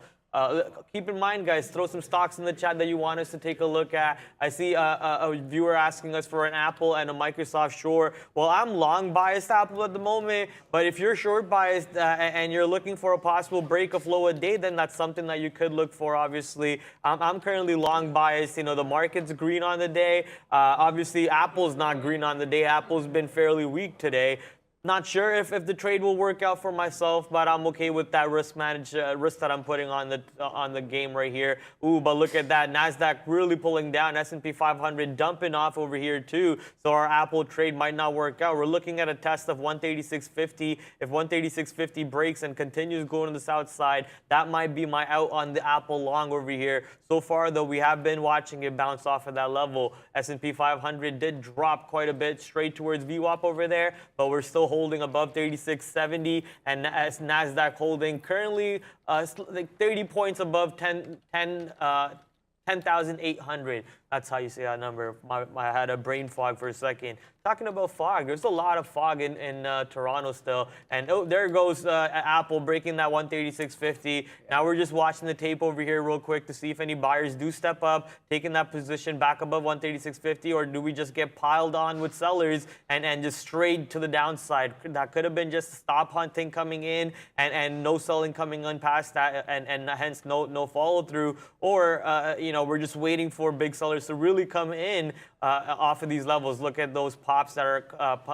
Keep in mind, guys, throw some stocks in the chat that you want us to take a look at. I see a viewer asking us for an Apple and a Microsoft short. Well, I'm long biased Apple at the moment, but if you're short biased and you're looking for a possible break of low a day, then that's something that you could look for, obviously. I'm currently long biased. The market's green on the day. Obviously, Apple's not green on the day. Apple's been fairly weak today. Not sure if the trade will work out for myself, but I'm okay with that risk that I'm putting on the game right here. Ooh, but look at that. NASDAQ really pulling down. S&P 500 dumping off over here too. So our Apple trade might not work out. We're looking at a test of 136.50. If 136.50 breaks and continues going to the south side, that might be my out on the Apple long over here. So far, though, we have been watching it bounce off of that level. S&P 500 did drop quite a bit straight towards VWAP over there, but we're still holding above 36.70, and NASDAQ holding currently like 30 points above 10,800. That's how you say that number. I had a brain fog for a second. Talking about fog, there's a lot of fog in Toronto still. And oh, there goes Apple breaking that 136.50. Now we're just watching the tape over here real quick to see if any buyers do step up, taking that position back above 136.50, or do we just get piled on with sellers and just straight to the downside? That could have been just stop hunting coming in and no selling coming on past that, and hence no follow through. Or we're just waiting for big sellers to really come in off of these levels. Look at those pops that are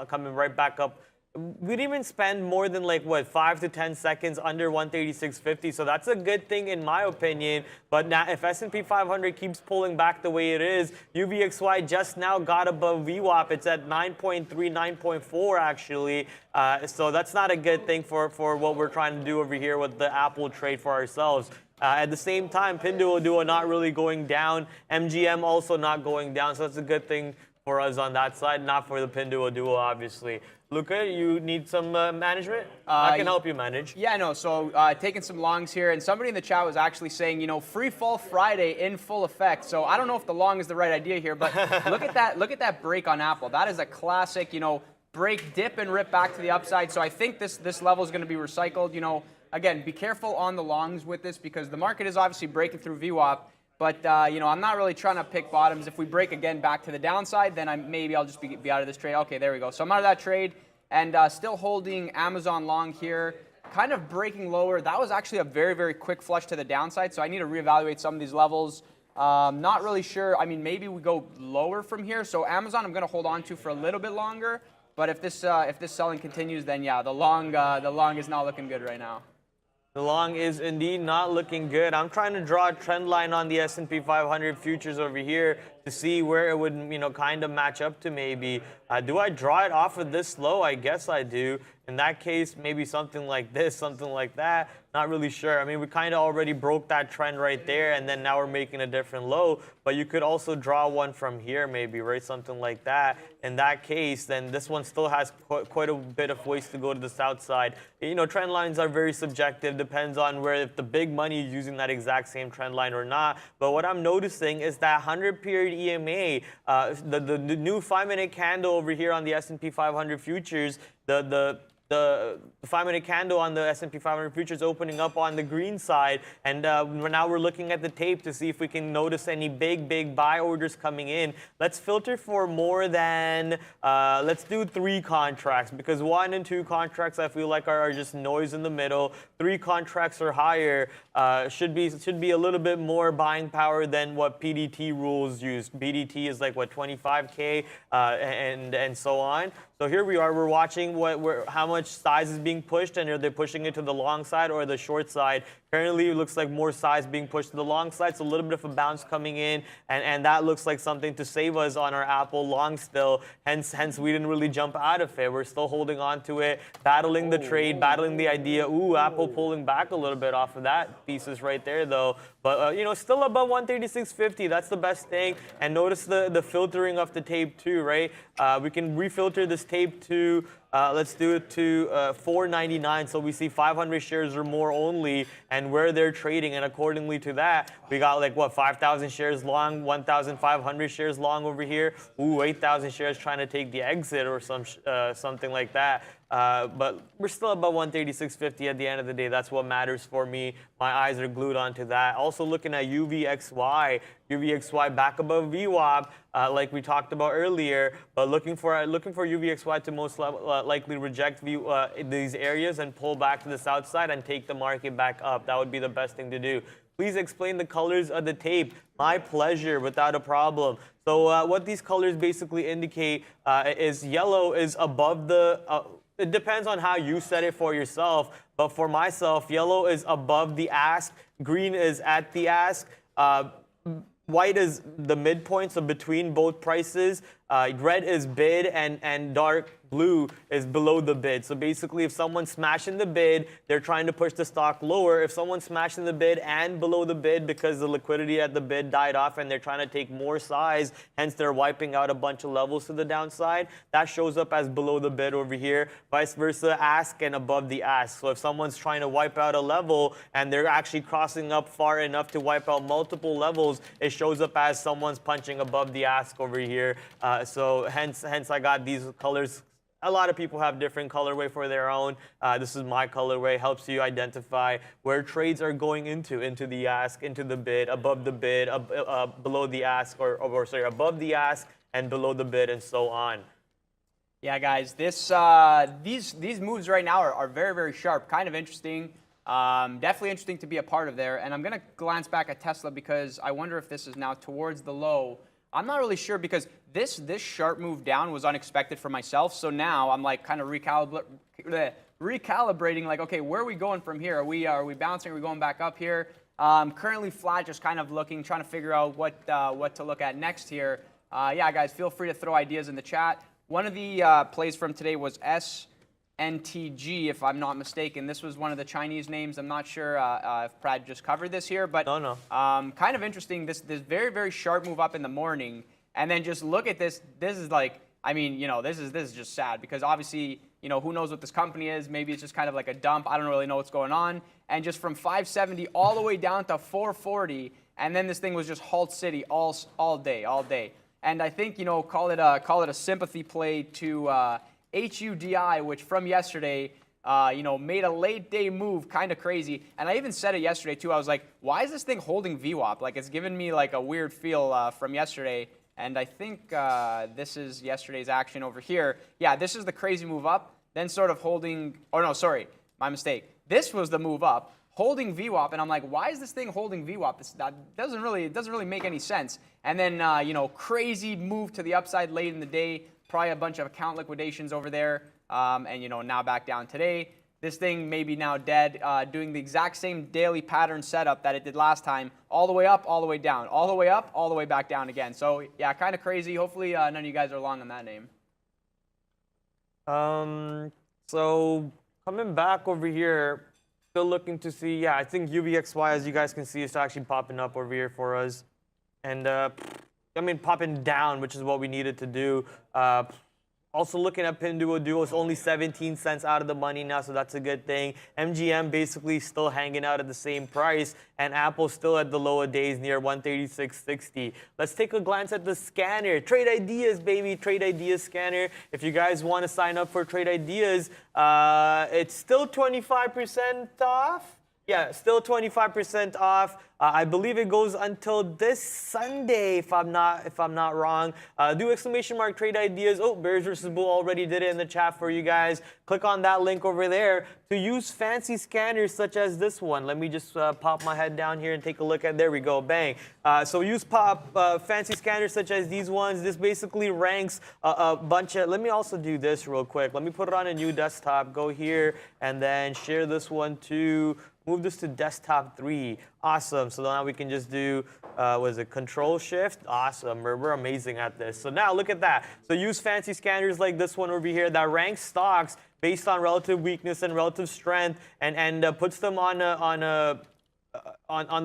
coming right back up. We didn't even spend more than 5 to 10 seconds under 136.50, so that's a good thing in my opinion. But now if S&P 500 keeps pulling back the way it is, UVXY just now got above VWAP. It's at 9.3, 9.4 actually. So that's not a good thing for what we're trying to do over here with the Apple trade for ourselves. At the same time, Pinduoduo not really going down. MGM also not going down. So that's a good thing for us on that side, not for the Pinduoduo, obviously. Luca, you need some management? I can help you manage. Yeah, no. So taking some longs here, and somebody in the chat was actually saying, free fall Friday in full effect. So I don't know if the long is the right idea here, but look at that. Look at that break on Apple. That is a classic, break, dip, and rip back to the upside. So I think this level is going to be recycled. Again, be careful on the longs with this because the market is obviously breaking through VWAP. But, I'm not really trying to pick bottoms. If we break again back to the downside, then maybe I'll just be out of this trade. Okay, there we go. So I'm out of that trade and still holding Amazon long here, kind of breaking lower. That was actually a very, very quick flush to the downside. So I need to reevaluate some of these levels. Not really sure. I mean, maybe we go lower from here. So Amazon I'm going to hold on to for a little bit longer. But if this selling continues, then yeah, the long is not looking good right now. The long is indeed not looking good. I'm trying to draw a trend line on the S&P 500 futures over here to see where it would, kind of match up to maybe. Do I draw it off of this low? I guess I do. In that case, maybe something like this, something like that. Not really sure. I mean, we kind of already broke that trend right there, and then now we're making a different low. But you could also draw one from here maybe, right? Something like that. In that case, then this one still has quite a bit of ways to go to the south side. Trend lines are very subjective. Depends on if the big money is using that exact same trend line or not. But what I'm noticing is that 100-period EMA, the new 5-minute candle over here on the S&P 500 futures, the 5-minute candle on the S&P 500 futures opening up on the green side, and now we're looking at the tape to see if we can notice any big buy orders coming in. Let's filter for more than, let's do 3 contracts, because 1 and 2 contracts I feel like are just noise in the middle. 3 contracts or higher should be a little bit more buying power than what PDT rules use. PDT is like what, 25K and so on. So here we are, we're watching how much size is being pushed, and are they pushing it to the long side or the short side? Currently, it looks like more size being pushed to the long side, so a little bit of a bounce coming in, and that looks like something to save us on our Apple long still. Hence, we didn't really jump out of it. We're still holding on to it, battling the trade, battling the idea. Ooh, Apple pulling back a little bit off of that thesis right there, though. But, still above 136.50. That's the best thing. And notice the filtering of the tape, too, right? We can refilter this tape to, let's do it to 499. So we see 500 shares or more only, and where they're trading. And accordingly to that, we got 5,000 shares long, 1,500 shares long over here. Ooh, 8,000 shares trying to take the exit or something like that. But we're still above 136.50 at the end of the day. That's what matters for me. My eyes are glued onto that. Also looking at UVXY. UVXY back above VWAP, like we talked about earlier, but looking for UVXY to most likely reject these areas and pull back to the south side and take the market back up. That would be the best thing to do. Please explain the colors of the tape. My pleasure, without a problem. So what these colors basically indicate is yellow is above the... it depends on how you set it for yourself, but for myself, yellow is above the ask, green is at the ask, white is the midpoint, so between both prices. Red is bid, and dark blue is below the bid. So basically, if someone's smashing the bid, they're trying to push the stock lower. If someone's smashing the bid and below the bid because the liquidity at the bid died off and they're trying to take more size, hence they're wiping out a bunch of levels to the downside, that shows up as below the bid over here. Vice versa, ask and above the ask. So if someone's trying to wipe out a level and they're actually crossing up far enough to wipe out multiple levels, it shows up as someone's punching above the ask over here. So hence I got these colors. A lot of people have different colorway for their own. This is my colorway. Helps you identify where trades are going into the ask, into the bid, above the bid, below the ask, or sorry, above the ask and below the bid, and so on. Yeah, guys, these moves right now are very, very sharp. Kind of interesting. Definitely interesting to be a part of there. And I'm going to glance back at Tesla because I wonder if this is now towards the low. I'm not really sure because this sharp move down was unexpected for myself. So now I'm like kind of recalibrating, like, okay, where are we going from here? Are we bouncing? Are we going back up here? Currently flat, just kind of looking, trying to figure out what to look at next here. Yeah, guys, feel free to throw ideas in the chat. One of the plays from today was SNTG, if I'm not mistaken. This was one of the Chinese names. I'm not sure if Brad just covered this here, but no. Kind of interesting. This very, very sharp move up in the morning, and then just look at this. This is like, I mean, this is just sad because obviously, who knows what this company is? Maybe it's just kind of like a dump. I don't really know what's going on. And just from 570 all the way down to 440, and then this thing was just halt city all day. And I think call it a sympathy play to HUDI, which from yesterday, made a late day move, kind of crazy. And I even said it yesterday too. I was like, why is this thing holding VWAP? Like, it's giving me like a weird feel from yesterday. And I think this is yesterday's action over here. Yeah, this is the crazy move up, then sort of holding. Oh no, sorry, my mistake. This was the move up, holding VWAP, and I'm like, why is this thing holding VWAP? That doesn't really make any sense. And then crazy move to the upside late in the day. Probably a bunch of account liquidations over there, and now back down today. this thing may be now dead, doing the exact same daily pattern setup that it did last time, all the way up, all the way down, all the way up, all the way back down again. So yeah, kind of crazy. Hopefully none of you guys are long on that name. So coming back over here, still looking to see, yeah, I think UVXY, as you guys can see, is actually popping up over here for us. And I mean, popping down, which is what we needed to do. Also looking at Pinduoduo, it's only 17 cents out of the money now, so that's a good thing. MGM basically still hanging out at the same price, and Apple still at the lower days near 136.60. Let's take a glance at the scanner. Trade Ideas, baby, Trade Ideas scanner. If you guys want to sign up for Trade Ideas, it's still 25% off. Yeah, still 25% off. I believe it goes until this Sunday, if I'm not wrong. Do exclamation mark Trade Ideas. Oh, Bears versus Bull already did it in the chat for you guys. Click on that link over there to use fancy scanners such as this one. Let me just pop my head down here and take a look at. There we go, bang. So use fancy scanners such as these ones. This basically ranks a bunch of. Let me also do this real quick. Let me put it on a new desktop. Go here and then share this one to. Move this to desktop 3. Awesome. So now we can just do, Control Shift? Awesome. We're amazing at this. So now look at that. So use fancy scanners like this one over here that ranks stocks based on relative weakness and relative strength, and puts them on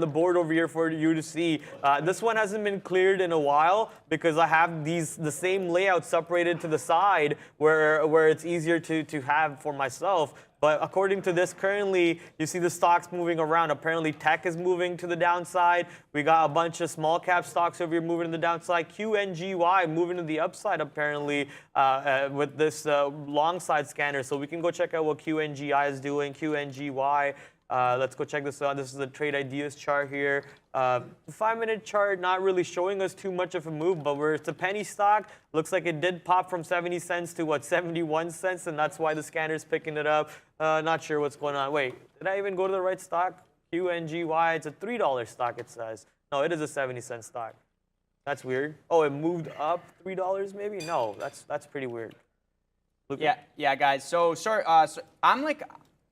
the board over here for you to see. This one hasn't been cleared in a while because I have the same layout separated to the side where it's easier to have for myself. But according to this, currently, you see the stocks moving around. Apparently, tech is moving to the downside. We got a bunch of small cap stocks over here moving to the downside. QNGY moving to the upside, apparently, with this long side scanner. So we can go check out what QNGI is doing. QNGY. Let's go check this out. This is the Trade Ideas chart here. 5-minute chart not really showing us too much of a move, but it's a penny stock. Looks like it did pop from 70 cents to 71 cents, and that's why the scanner's picking it up. Not sure what's going on. Wait, did I even go to the right stock? QNGY, it's a $3 stock, it says. No, it is a 70-cent stock. That's weird. Oh, it moved up $3 maybe? No, that's pretty weird. Yeah, guys. So, sorry, so I'm like,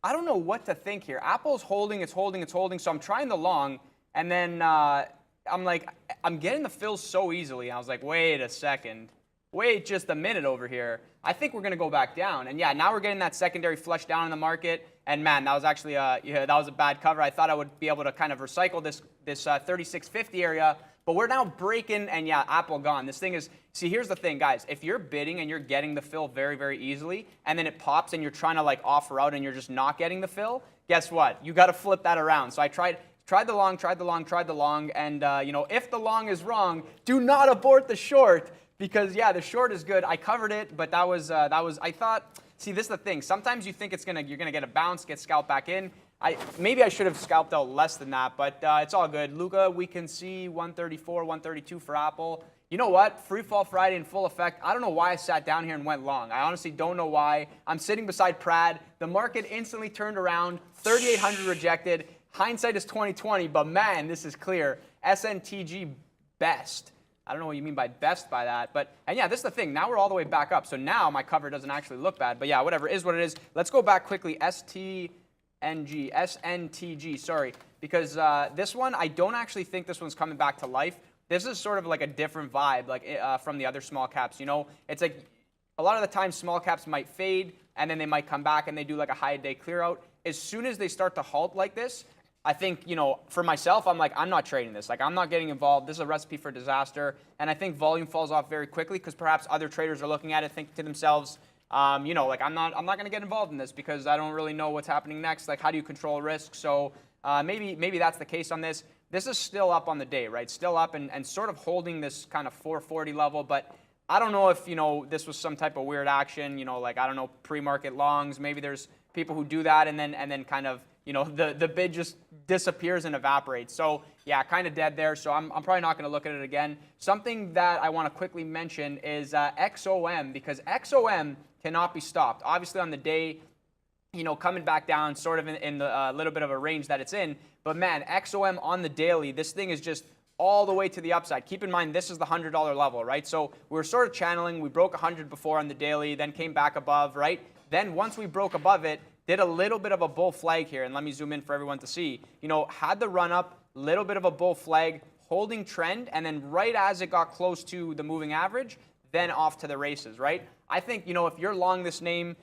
I don't know what to think here. Apple's holding, it's holding, it's holding. So I'm trying the long, and then I'm like, I'm getting the fills so easily. I was like, wait a second. Wait just a minute over here. I think we're going to go back down. And yeah, now we're getting that secondary flush down in the market. And man, that was actually that was a bad cover. I thought I would be able to kind of recycle this 36.50 area. But we're now breaking, and yeah, Apple gone. This thing is, see, here's the thing, guys. If you're bidding and you're getting the fill very, very easily, and then it pops and you're trying to like offer out and you're just not getting the fill, guess what? You got to flip that around. So I tried the long, and if the long is wrong, do not abort the short, because yeah, the short is good. I covered it, but that was I thought. See, this is the thing. Sometimes you think you're gonna get a bounce, get scalped back in. Maybe I should have scalped out less than that, but it's all good. Luca, we can see 134, 132 for Apple. You know what? Free Fall Friday in full effect. I don't know why I sat down here and went long. I honestly don't know why. I'm sitting beside Prad. The market instantly turned around. 3,800 rejected. Hindsight is 2020, but man, this is clear. SNTG best. I don't know what you mean by best by that, and yeah, this is the thing. Now we're all the way back up, so now my cover doesn't actually look bad. But yeah, whatever, is what it is. Let's go back quickly. SNTG, sorry, because this one, I don't actually think this one's coming back to life. This is sort of like a different vibe, like from the other small caps. You know, it's like a lot of the time small caps might fade, and then they might come back and they do like a high day clear out. As soon as they start to halt like this, I think, for myself, I'm like, I'm not trading this. Like, I'm not getting involved. This is a recipe for disaster. And I think volume falls off very quickly because perhaps other traders are looking at it, think to themselves, I'm not going to get involved in this because I don't really know what's happening next. Like, how do you control risk? So maybe that's the case on this. This is still up on the day, right? Still up and sort of holding this kind of 440 level. But I don't know if, this was some type of weird action, like, I don't know, pre-market longs. Maybe there's people who do that and then kind of, the bid just disappears and evaporates. So yeah, kind of dead there. So I'm probably not going to look at it again. Something that I want to quickly mention is XOM, because XOM cannot be stopped. Obviously on the day, coming back down sort of in the little bit of a range that it's in. But man, XOM on the daily, this thing is just all the way to the upside. Keep in mind, this is the $100 level, right? So we're sort of channeling. We broke 100 before on the daily, then came back above, right? Then once we broke above it, did a little bit of a bull flag here, and let me zoom in for everyone to see. You know, had the run up, little bit of a bull flag, holding trend, and then right as it got close to the moving average, then off to the races, right? I think, you know, if you're long this name,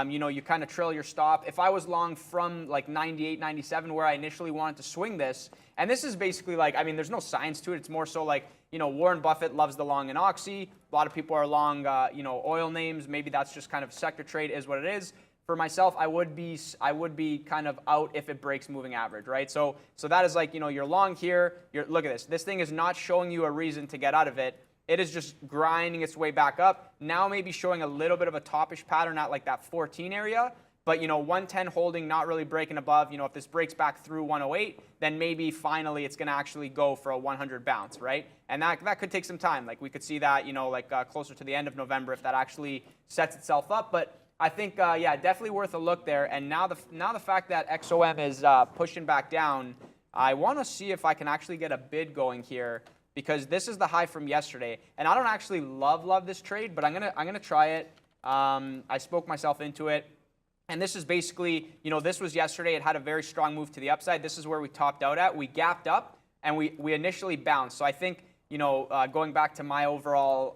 you know, you kind of trail your stop. If I was long from like 98, 97, where I initially wanted to swing this, and this is basically like, I mean, there's no science to it. It's more so like, you know, Warren Buffett loves the long in Oxy. A lot of people are long, you know, oil names. Maybe that's just kind of sector trade is what it is. For myself, I would be kind of out if it breaks moving average, right? So that is like, you know, you're long here. Look at this. This thing is not showing you a reason to get out of it. It is just grinding its way back up. Now maybe showing a little bit of a toppish pattern at like that 14 area. But, you know, 110 holding, not really breaking above. You know, if this breaks back through 108, then maybe finally it's going to actually go for a 100 bounce, right? And that could take some time. Like we could see that, you know, like closer to the end of November if that actually sets itself up. But I think, yeah, definitely worth a look there. And now the fact that XOM is pushing back down, I want to see if I can actually get a bid going here, because this is the high from yesterday. And I don't actually love this trade, but I'm gonna try it. I spoke myself into it. And this is basically, you know, this was yesterday. It had a very strong move to the upside. This is where we topped out at. We gapped up, and we initially bounced. So I think, you know, going back to my overall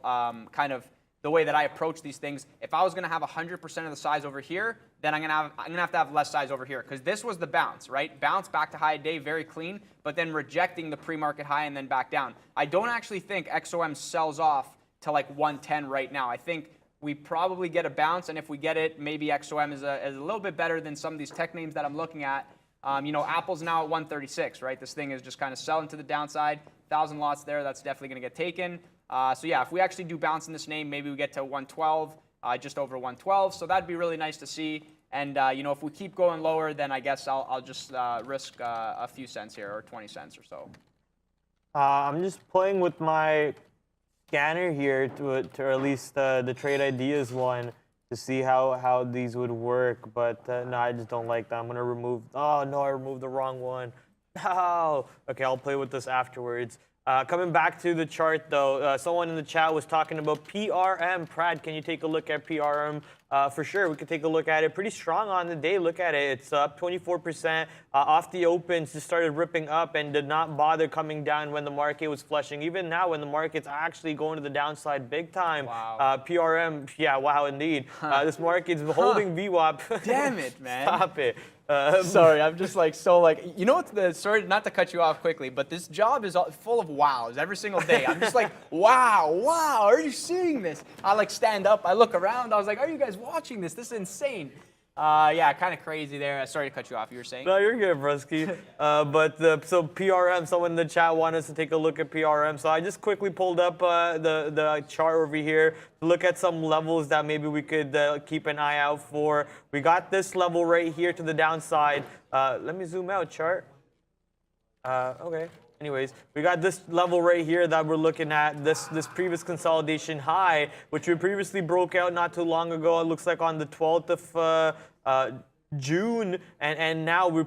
kind of the way that I approach these things, if I was going to have 100% of the size over here, then I'm gonna have to have less size over here, because this was the bounce, right? Bounce back to high day, very clean, but then rejecting the pre-market high and then back down. I don't actually think XOM sells off to like 110 right now. I think we probably get a bounce, and if we get it, maybe XOM is a little bit better than some of these tech names that I'm looking at. You know, Apple's now at 136, right? This thing is just kind of selling to the downside. 1,000 lots there, that's definitely going to get taken. So yeah, if we actually do bounce in this name, maybe we get to 112, just over 112. So that'd be really nice to see. And you know, if we keep going lower, then I guess I'll just risk a few cents here, or 20 cents or so. I'm just playing with my scanner here to at least the trade ideas one to see how these would work. But no, I just don't like that. I'm gonna remove. Oh no, I removed the wrong one. No. Okay, I'll play with this afterwards. Coming back to the chart, though, someone in the chat was talking about PRM. Prad, can you take a look at PRM? For sure, we could take a look at it. Pretty strong on the day. Look at it. It's up 24%. Off the opens, just started ripping up and did not bother coming down when the market was flushing. Even now, when the market's actually going to the downside big time. Wow. PRM, yeah, wow, indeed. This market's holding VWAP. Damn it, man. Stop it. Sorry, I'm just like, so like, you know what's sorry not to cut you off quickly, but this job is full of wows every single day. I'm just like, wow, are you seeing this? I like stand up, I look around, I was like, are you guys watching this? This is insane. Yeah, kind of crazy there. Sorry to cut you off. You were saying? No, you're good, Brusky. So PRM, someone in the chat wanted us to take a look at PRM. So I just quickly pulled up the chart over here to look at some levels that maybe we could keep an eye out for. We got this level right here to the downside. Let me zoom out, chart. Okay. Anyways, we got this level right here that we're looking at, this previous consolidation high, which we previously broke out not too long ago. It looks like on the 12th of June, and now we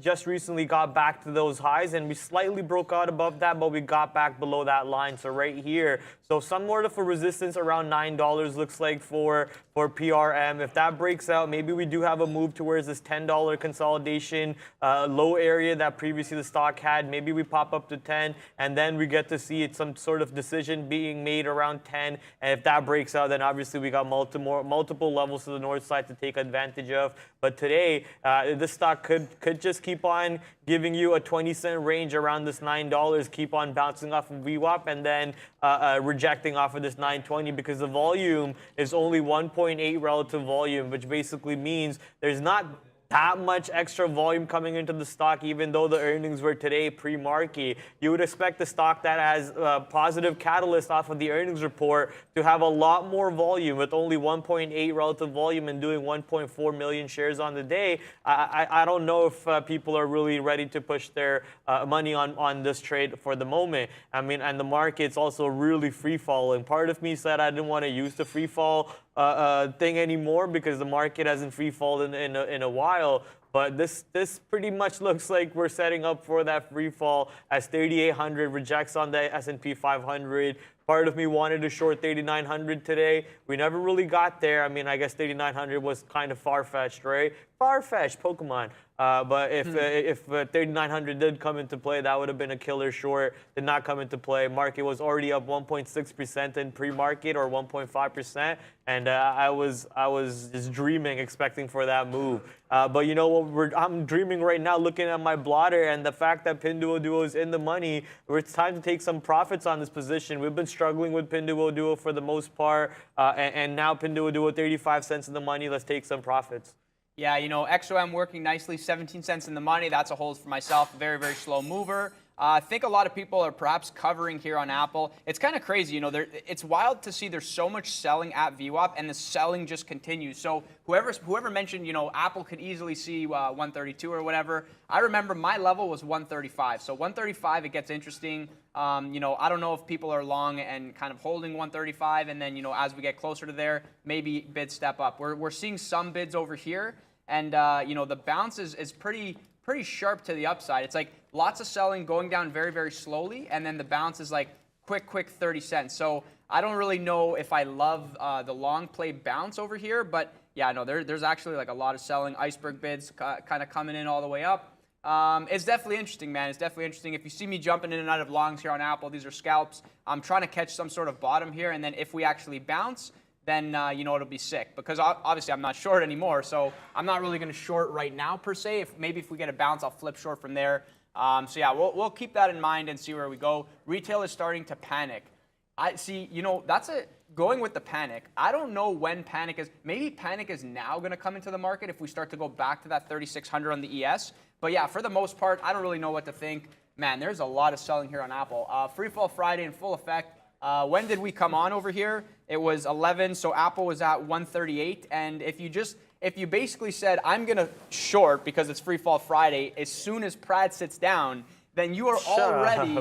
just recently got back to those highs, and we slightly broke out above that, but we got back below that line. So right here, so somewhat of a resistance around $9 looks like for PRM. If that breaks out, maybe we do have a move towards this $10 consolidation low area that previously the stock had. Maybe we pop up to 10, and then we get to see it, some sort of decision being made around 10. And if that breaks out, then obviously we got multiple levels to the north side to take advantage of. But today, this stock could just keep on giving you a 20-cent range around this $9, keep on bouncing off of VWAP, and then rejecting off of this 920, because the volume is only 1.8 relative volume, which basically means there's not that much extra volume coming into the stock, even though the earnings were today pre-market. You would expect the stock that has a positive catalyst off of the earnings report to have a lot more volume, with only 1.8 relative volume and doing 1.4 million shares on the day. I don't know if people are really ready to push their money on this trade for the moment. I mean, and the market's also really free falling. Part of me said I didn't want to use the free fall thing anymore, because the market hasn't free fallen in a while. But this pretty much looks like we're setting up for that free fall, as 3,800 rejects on the S&P 500. Part of me wanted to short 3,900 today. We never really got there. I mean, I guess 3,900 was kind of far-fetched, right? Far-fetched, Pokemon. But if 3,900 did come into play, that would have been a killer short. Did not come into play. Market was already up 1.6% in pre-market, or 1.5%, and I was just dreaming, expecting for that move. But you know what? I'm dreaming right now, looking at my blotter, and the fact that Pinduoduo is in the money. It's time to take some profits on this position. We've been struggling with Pinduoduo for the most part, and now Pinduoduo 35 cents in the money. Let's take some profits. Yeah, you know, XOM working nicely, 17 cents in the money. That's a hold for myself. Very, very slow mover. I think a lot of people are perhaps covering here on Apple. It's kind of crazy, you know. It's wild to see there's so much selling at VWAP, and the selling just continues. So whoever mentioned, you know, Apple could easily see 132 or whatever. I remember my level was 135. So 135, it gets interesting. You know, I don't know if people are long and kind of holding 135, and then, you know, as we get closer to there, maybe bids step up. We're seeing some bids over here, and you know, the bounce is pretty sharp to the upside. It's like lots of selling going down very, very slowly, and then the bounce is like quick 30 cents. So I don't really know if I love the long play bounce over here, but yeah, no, there's actually like a lot of selling. Iceberg bids kind of coming in all the way up. It's definitely interesting, man. It's definitely interesting. If you see me jumping in and out of longs here on Apple, these are scalps. I'm trying to catch some sort of bottom here, and then if we actually bounce, then you know, it'll be sick, because obviously I'm not short anymore, so I'm not really going to short right now per se. Maybe if we get a bounce, I'll flip short from there. So yeah, we'll keep that in mind and see where we go. Retail is starting to panic. I see, you know, that's going with the panic. I don't know when panic is. Maybe panic is now going to come into the market if we start to go back to that 3,600 on the ES. But yeah, for the most part, I don't really know what to think. Man, there's a lot of selling here on Apple. Free Fall Friday in full effect. When did we come on over here? It was 11, so Apple was at 138. And if you basically said, I'm going to short because it's Free Fall Friday, as soon as Prad sits down, then you are already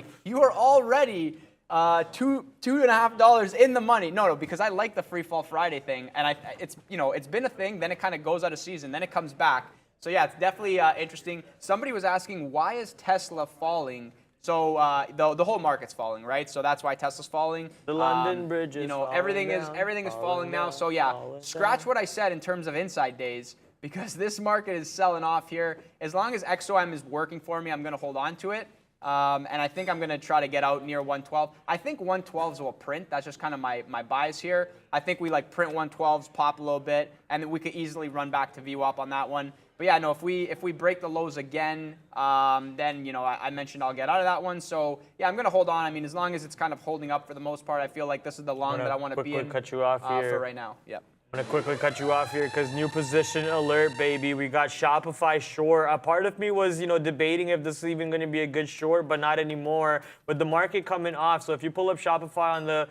$2.5 in the money. No, because I like the Free Fall Friday thing, and it's, you know, it's been a thing, then it kind of goes out of season, then it comes back. So yeah, it's definitely interesting. Somebody was asking, why is Tesla falling? So the whole market's falling, right? So that's why Tesla's falling. The London Bridge is, you know, falling everything down, is falling now. So yeah, scratch what I said in terms of inside days, because this market is selling off here. As long as XOM is working for me, I'm going to hold on to it. And I think I'm going to try to get out near 112. I think 112s will print. That's just kind of my bias here. I think we like print 112s, pop a little bit, and then we could easily run back to VWAP on that one. But yeah, no, if we break the lows again, then, you know, I mentioned I'll get out of that one. So yeah, I'm going to hold on. I mean, as long as it's kind of holding up for the most part, I feel like this is the long that I want to be in cut you off here. For right now. Yep. I'm going to quickly cut you off here because new position alert, baby. We got Shopify short. A part of me was, you know, debating if this is even going to be a good short, but not anymore. With the market coming off, so if you pull up Shopify on the,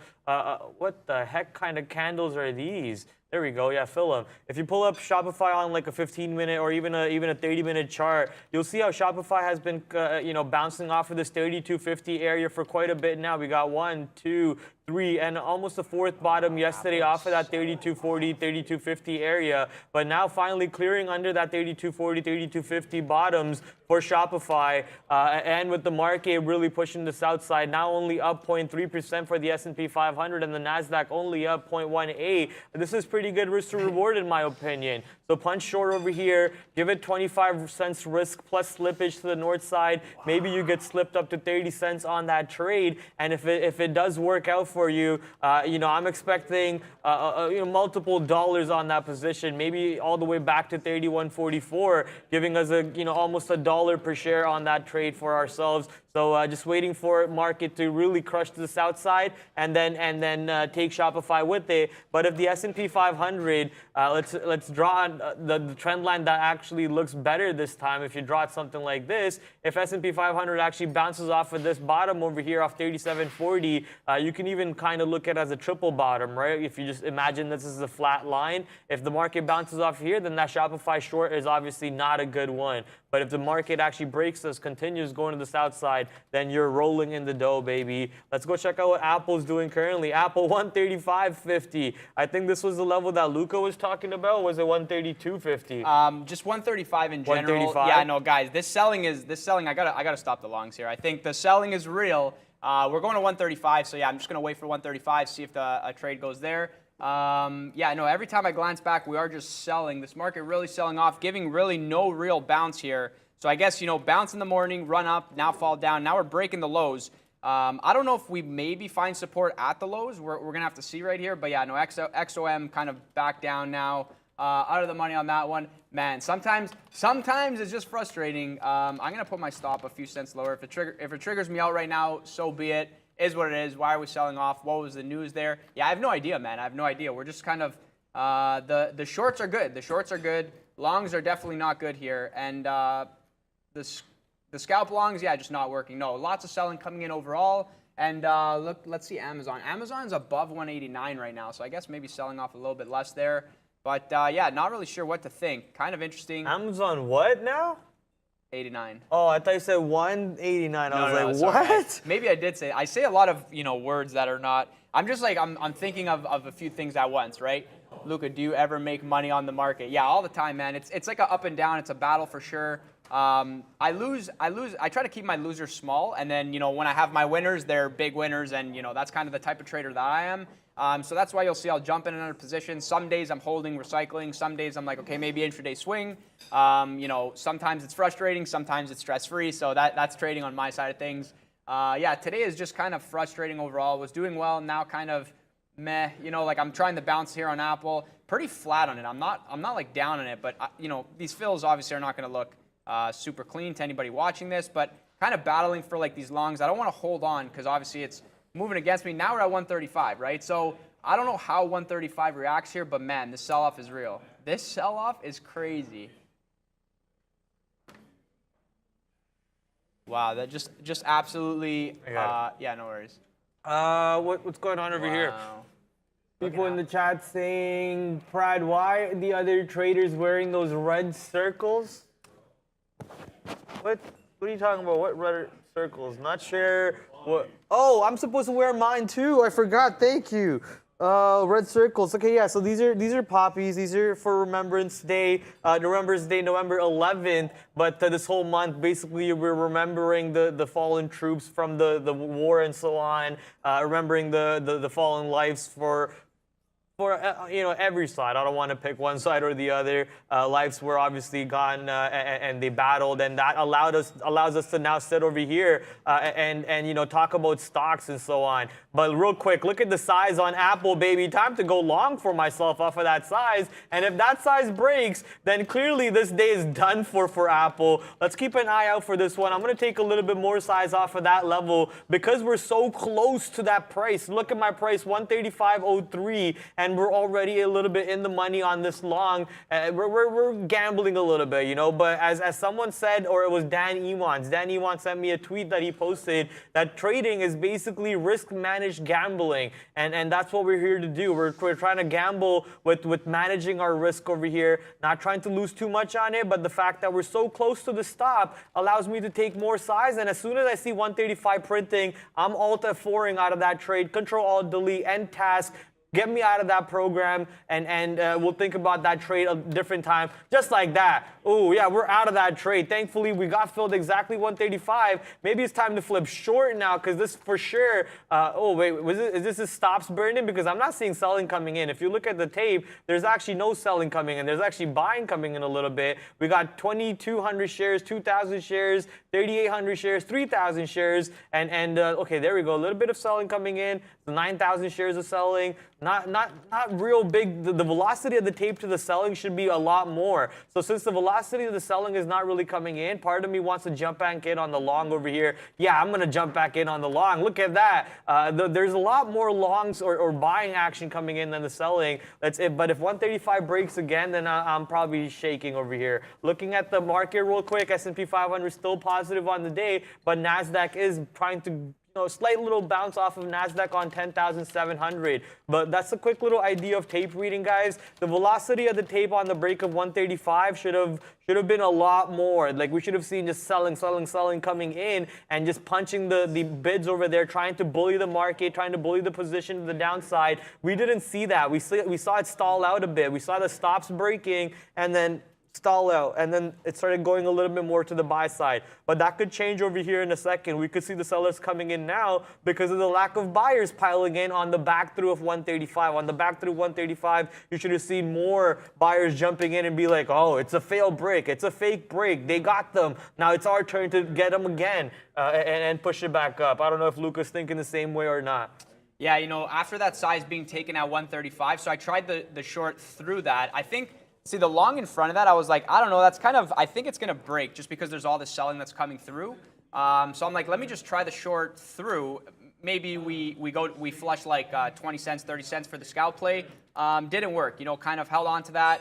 what the heck kind of candles are these? There we go. Yeah, fill them. If you pull up Shopify on like a 15-minute or even a 30-minute chart, you'll see how Shopify has been, you know, bouncing off of this 3250 area for quite a bit now. We got 1, 2, 3, and almost a fourth bottom yesterday off of that 3240, 3250 area. But now finally clearing under that 3240, 3250 bottoms for Shopify, and with the market really pushing the south side, now only up 0.3% for the S&P 500 and the NASDAQ only up 0.18. This is pretty good risk to reward in my opinion. So punch short over here, give it 25 cents risk plus slippage to the north side. Wow. Maybe you get slipped up to 30 cents on that trade, and if it does work out for you, you know, I'm expecting you know, multiple dollars on that position, maybe all the way back to 31.44, giving us you know, almost $1 per share on that trade for ourselves. So just waiting for market to really crush to the south side and then take Shopify with it. But if the S&P 500, let's draw the trend line that actually looks better this time. If you draw it something like this, if S&P 500 actually bounces off of this bottom over here off 3740, you can even kind of look at it as a triple bottom, right? If you just imagine this is a flat line, if the market bounces off here, then that Shopify short is obviously not a good one. But if the market actually breaks this, continues going to the south side, then you're rolling in the dough, baby. Let's go check out what Apple's doing currently. Apple 135.50. I think this was the level that Luca was talking about. Was it 132.50? Just 135 in general. 135? Yeah, no, guys, this selling. I gotta stop the longs here. I think the selling is real. We're going to 135, so yeah, I'm just going to wait for 135, see if a trade goes there. Yeah, no, every time I glance back, we are just selling. This market really selling off, giving really no real bounce here. So I guess, bounce in the morning, run up, now fall down. Now we're breaking the lows. I don't know if we maybe find support at the lows. We're going to have to see right here. But yeah, no, XOM kind of back down now. Out of the money on that one. Man, sometimes it's just frustrating. I'm going to put my stop a few cents lower. If it triggers me out right now, so be it. Is what it is. Why are we selling off? What was the news there? Yeah, I have no idea, man. I have no idea. We're just kind of the shorts are good. The shorts are good. Longs are definitely not good here. And the scalp longs, yeah, just not working. No, lots of selling coming in overall. And let's see Amazon. Amazon's above 189 right now, so I guess maybe selling off a little bit less there. But yeah, not really sure what to think. Kind of interesting. Amazon what now? 89. Oh, I thought you said 189. I was like, sorry. what? Maybe I did say. I say a lot of words that are not. I'm just like I'm thinking of a few things at once, right? Luca, do you ever make money on the market? Yeah, all the time, man. It's like a up and down. It's a battle for sure. I lose. I try to keep my losers small, and then when I have my winners, they're big winners, and that's kind of the type of trader that I am. So that's why you'll see I'll jump in another position. Some days I'm holding, recycling. Some days I'm like, okay, maybe intraday swing. Sometimes it's frustrating. Sometimes it's stress-free. So that's trading on my side of things. Yeah, today is just kind of frustrating overall. Was doing well, now kind of meh. Like I'm trying to bounce here on Apple. Pretty flat on it. I'm not like down on it, but these fills obviously are not going to look super clean to anybody watching this. But kind of battling for like these longs. I don't want to hold on because obviously it's moving against me. Now we're at 135, right? So I don't know how 135 reacts here, but man, this sell-off is real. This sell-off is crazy. Wow, that just absolutely, yeah, no worries. What's going on over here? People in the chat saying, Prad, why are the other traders wearing those red circles? What are you talking about? What red circles? Not sure. What? Oh, I'm supposed to wear mine too. I forgot. Thank you. Red circles. Okay, yeah. So these are poppies. These are for Remembrance Day, November 11th. But this whole month, basically, we're remembering the fallen troops from the war and so on. Remembering the fallen lives for every side. I don't want to pick one side or the other. Lives were obviously gone and they battled, and that allows us to now sit over here and talk about stocks and so on. But real quick, look at the size on Apple, baby. Time to go long for myself off of that size. And if that size breaks, then clearly this day is done for Apple. Let's keep an eye out for this one. I'm going to take a little bit more size off of that level because we're so close to that price. Look at my price, 135.03, and we're already a little bit in the money on this long. We're gambling a little bit, But as someone said, or it was Dan Ewans. Dan Ewans sent me a tweet that he posted that trading is basically risk managed gambling, and that's what we're here to do. We're trying to gamble with managing our risk over here, not trying to lose too much on it, but the fact that we're so close to the stop allows me to take more size. And as soon as I see 135 printing, I'm Alt F4ing out of that trade, Control Alt Delete, end task. Get me out of that program, and we'll think about that trade a different time. Just like that. Oh, yeah, we're out of that trade. Thankfully, we got filled exactly 135. Maybe it's time to flip short now, because this for sure. Oh, wait, is this a stops burning? Because I'm not seeing selling coming in. If you look at the tape, there's actually no selling coming in. There's actually buying coming in a little bit. We got 2,200 shares, 2,000 shares, 3,800 shares, 3,000 shares, and okay, there we go. A little bit of selling coming in. 9,000 shares of selling. Not real big. The velocity of the tape to the selling should be a lot more. So since the velocity of the selling is not really coming in, part of me wants to jump back in on the long over here. Yeah, I'm going to jump back in on the long. Look at that. There's a lot more longs or buying action coming in than the selling. That's it. But if 135 breaks again, then I'm probably shaking over here. Looking at the market real quick, S&P 500 still positive on the day, but NASDAQ is trying to slight little bounce off of NASDAQ on 10,700. But that's a quick little idea of tape reading, guys. The velocity of the tape on the break of 135 should have been a lot more. Like, we should have seen just selling coming in and just punching the bids over there, trying to bully the market, trying to bully the position to the downside. We didn't see that. We saw it stall out a bit. We saw the stops breaking and then stall out, and then it started going a little bit more to the buy side. But that could change over here in a second. We could see the sellers coming in now because of the lack of buyers piling in on the back through of 135. On the back through 135, you should have seen more buyers jumping in and be like, oh, it's a failed break. It's a fake break. They got them. Now it's our turn to get them again and push it back up. I don't know if Luca's thinking the same way or not. Yeah, you know, after that size being taken at 135, so I tried the short through that. I think, see, the long in front of that, I was like, I don't know, that's kind of, I think it's going to break just because there's all this selling that's coming through. So I'm like, let me just try the short through. Maybe we flush like 20 cents, 30 cents for the scalp play. Didn't work, you know, kind of held on to that.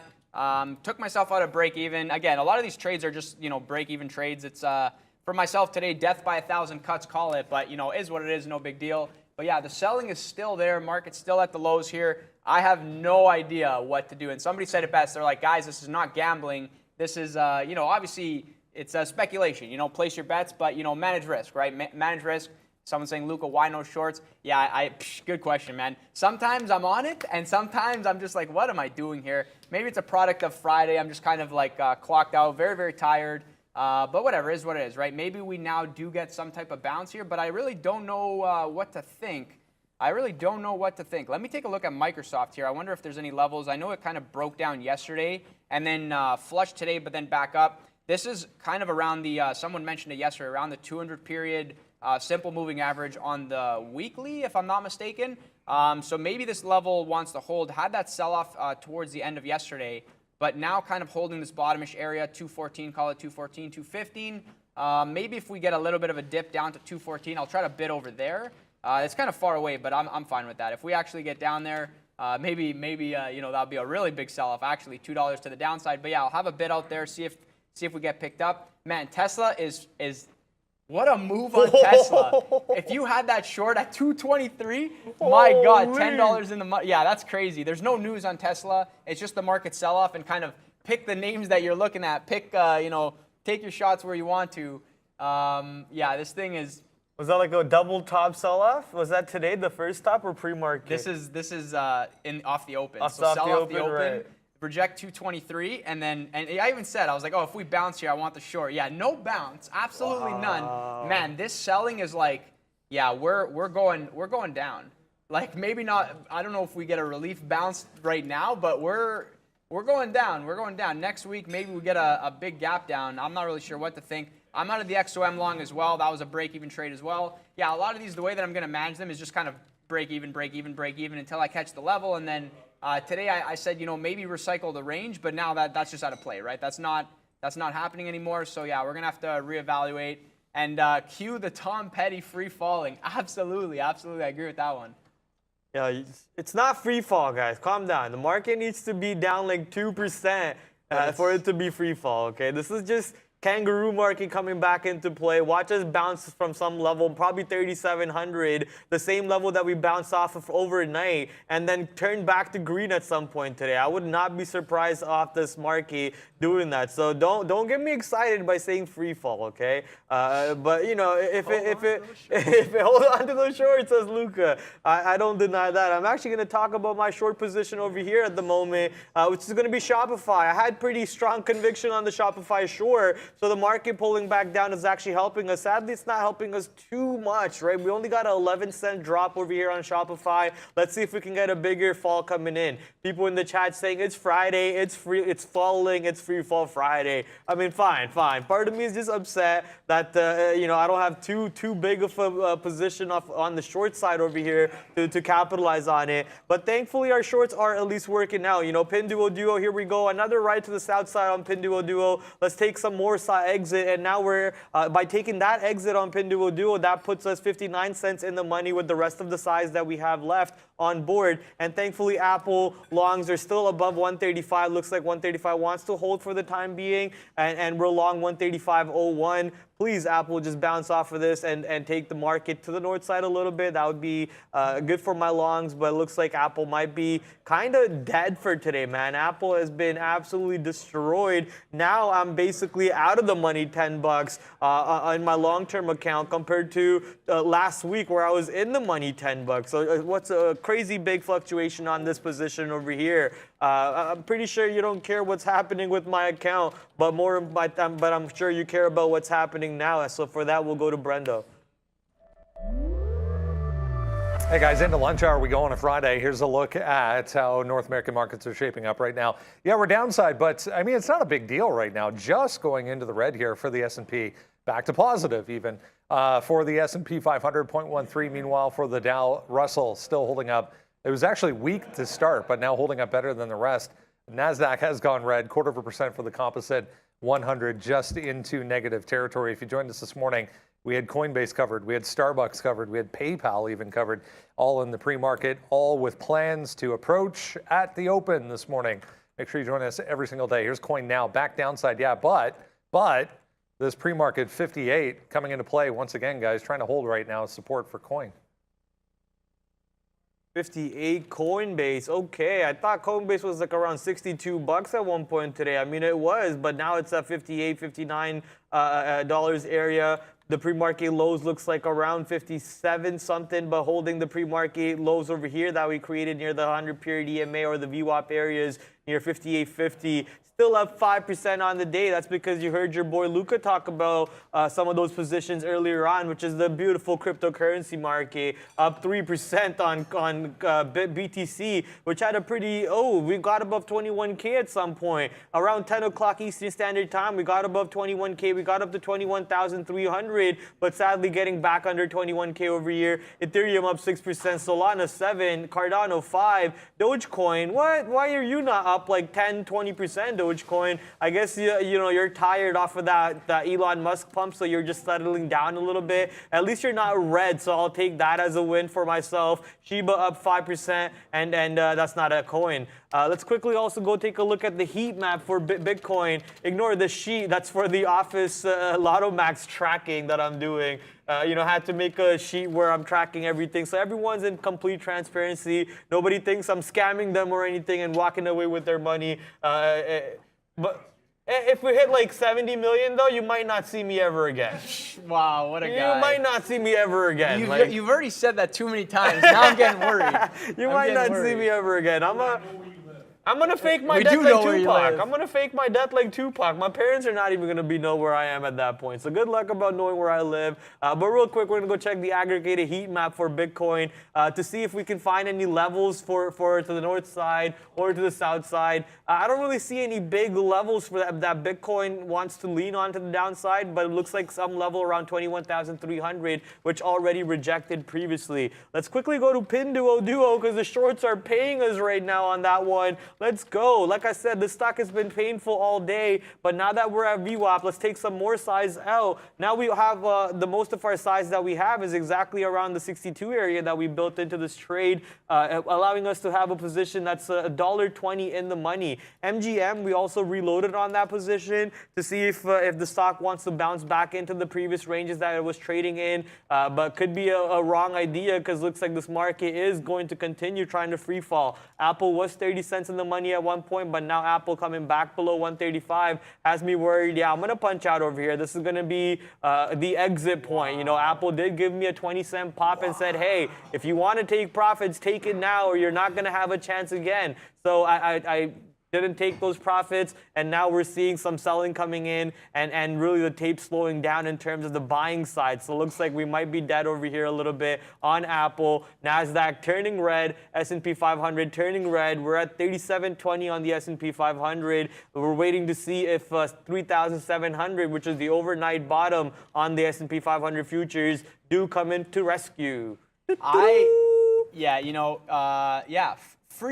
Took myself out of break even. Again, a lot of these trades are just, you know, break even trades. It's, for myself today, death by 1,000 cuts, call it, but, you know, is what it is, no big deal. But yeah, the selling is still there. Market's still at the lows here. I have no idea what to do. And somebody said it best. They're like, guys, this is not gambling. This is, you know, obviously it's a speculation. You know, place your bets, but, you know, manage risk, right? Manage risk. Someone's saying, Luca, why no shorts? Yeah, good question, man. Sometimes I'm on it, and sometimes I'm just like, what am I doing here? Maybe it's a product of Friday. I'm just kind of like clocked out, very, very tired. But whatever, is what it is, right? Maybe we now do get some type of bounce here, but I really don't know what to think. I really don't know what to think. Let me take a look at Microsoft here. I wonder if there's any levels. I know it kind of broke down yesterday and then flushed today, but then back up. This is kind of around the, someone mentioned it yesterday, around the 200 period simple moving average on the weekly, if I'm not mistaken. So maybe this level wants to hold. Had that sell-off towards the end of yesterday, but now kind of holding this bottomish area, 214, call it 214, 215. Maybe if we get a little bit of a dip down to 214, I'll try to bid over there. It's kind of far away, but I'm fine with that. If we actually get down there, maybe you know, that'll be a really big sell-off, actually, $2 to the downside. But yeah, I'll have a bid out there, see if we get picked up. Man, Tesla is what a move on Tesla. If you had that short at 223, my God, $10 in the money. Yeah, that's crazy. There's no news on Tesla. It's just the market sell-off, and kind of pick the names that you're looking at. Pick, you know, take your shots where you want to. Yeah, this thing is. Was that like a double top sell-off? Was that today, the first top, or pre-market? This is off the open. Off the open, right. Project 223, and I even said, I was like, oh, if we bounce here, I want the short. Yeah, no bounce, absolutely none. Man, this selling is like, yeah, we're going down. Like maybe not. I don't know if we get a relief bounce right now, but we're going down. We're going down. Next week, maybe we get a big gap down. I'm not really sure what to think. I'm out of the XOM long as well. That was a break-even trade as well. Yeah, a lot of these, the way that I'm going to manage them is just kind of break even until I catch the level, and then. Today I said, you know, maybe recycle the range, but now that's just out of play, right? That's not happening anymore. So yeah, we're gonna have to reevaluate and cue the Tom Petty free falling. Absolutely, I agree with that one. Yeah, it's not free fall, guys. Calm down. The market needs to be down like 2% for it to be free fall. Okay, this is just kangaroo market coming back into play. Watch us bounce from some level, probably 3,700, the same level that we bounced off of overnight, and then turn back to green at some point today. I would not be surprised off this market doing that. So don't get me excited by saying free fall, okay? But you know, if it hold on to those shorts, says Luca, I don't deny that. I'm actually going to talk about my short position over here at the moment, which is going to be Shopify. I had pretty strong conviction on the Shopify short. So the market pulling back down is actually helping us. Sadly, it's not helping us too much, right? We only got an 11-cent drop over here on Shopify. Let's see if we can get a bigger fall coming in. People in the chat saying it's Friday, it's free, it's falling, it's free fall Friday. I mean, fine. Part of me is just upset that you know, I don't have too big of a position on the short side over here to capitalize on it. But thankfully, our shorts are at least working out. You know, Pinduoduo, here we go. Another ride to the south side on Pinduoduo. Let's take some more exit, and now we're by taking that exit on Pinduoduo, that puts us 59 cents in the money with the rest of the size that we have left on board. And thankfully, Apple longs are still above 135. Looks like 135 wants to hold for the time being, and we're long 135.01. Please, Apple, just bounce off of this and take the market to the north side a little bit. That would be good for my longs, but it looks like Apple might be kind of dead for today, man. Apple has been absolutely destroyed. Now I'm basically out out of the money 10 bucks on my long-term account compared to last week where I was in the money 10 bucks. So what's a crazy big fluctuation on this position over here? I'm pretty sure you don't care what's happening with my account, but I'm sure you care about what's happening now. So for that, we'll go to Brenda. Hey guys, into lunch hour we go on a Friday. Here's a look at how North American markets are shaping up right now. Yeah, we're downside, but I mean, it's not a big deal right now. Just going into the red here for the S&P, back to positive even. For the S&P 500, 0.13. Meanwhile, for the Dow, Russell still holding up. It was actually weak to start, but now holding up better than the rest. NASDAQ has gone red, 0.25% for the composite 100, just into negative territory. If you joined us this morning, we had Coinbase covered, we had Starbucks covered, we had PayPal even covered, all in the pre-market, all with plans to approach at the open this morning. Make sure you join us every single day. Here's Coin now, back downside, yeah, but this pre-market 58 coming into play once again, guys, trying to hold right now support for Coin. 58 Coinbase. Okay, I thought Coinbase was like around 62 bucks at one point today. I mean, it was, but now it's at 58, 59 dollars area. The pre-market lows looks like around 57 something, but holding the pre-market lows over here that we created near the 100-period EMA or the VWAP areas near 58.50. Still up 5% on the day. That's because you heard your boy Luca talk about some of those positions earlier on, which is the beautiful cryptocurrency market, up 3% on BTC, which had a pretty, we got above 21K at some point. Around 10 o'clock Eastern Standard Time, we got above 21K. We got up to 21,300, but sadly getting back under 21K over here. Ethereum up 6%, Solana 7, Cardano 5, Dogecoin, what? Why are you not up like 10, 20%, Dogecoin? I guess you're tired off of that Elon Musk pump, so you're just settling down a little bit. At least you're not red, so I'll take that as a win for myself. Shiba up 5%, and that's not a coin. Let's quickly also go take a look at the heat map for Bitcoin. Ignore the sheet. That's for the Office Lotto Max tracking that I'm doing. Had to make a sheet where I'm tracking everything. So everyone's in complete transparency. Nobody thinks I'm scamming them or anything and walking away with their money. But if we hit like 70 million, though, you might not see me ever again. Wow, what a guy. You might not see me ever again. You've already said that too many times. Now I'm getting worried. You might not see me ever again. I'm gonna fake my death like Tupac. I'm gonna fake my death like Tupac. My parents are not even gonna know where I am at that point. So good luck about knowing where I live. But real quick, we're gonna go check the aggregated heat map for Bitcoin to see if we can find any levels for to the north side or to the south side. I don't really see any big levels for that Bitcoin wants to lean on to the downside, but it looks like some level around 21,300, which already rejected previously. Let's quickly go to Pinduoduo because the shorts are paying us right now on that one. Let's go. Like I said, the stock has been painful all day, but now that we're at VWAP, let's take some more size out. Now we have the most of our size that we have is exactly around the 62 area that we built into this trade, allowing us to have a position that's $1.20 in the money. MGM, we also reloaded on that position to see if the stock wants to bounce back into the previous ranges that it was trading in, but could be a wrong idea because it looks like this market is going to continue trying to free fall. Apple was 30 cents in the money at one point, but now Apple coming back below 135 has me worried. Yeah, I'm going to punch out over here. This is going to be the exit point. Apple did give me a 20-cent pop and said, hey, if you want to take profits, take it now or you're not going to have a chance again. So I didn't take those profits, and now we're seeing some selling coming in and really the tape slowing down in terms of the buying side. So it looks like we might be dead over here a little bit on Apple. NASDAQ turning red, S&P 500 turning red. We're at 37.20 on the S&P 500. We're waiting to see if 3,700, which is the overnight bottom on the S&P 500 futures, do come in to rescue. Free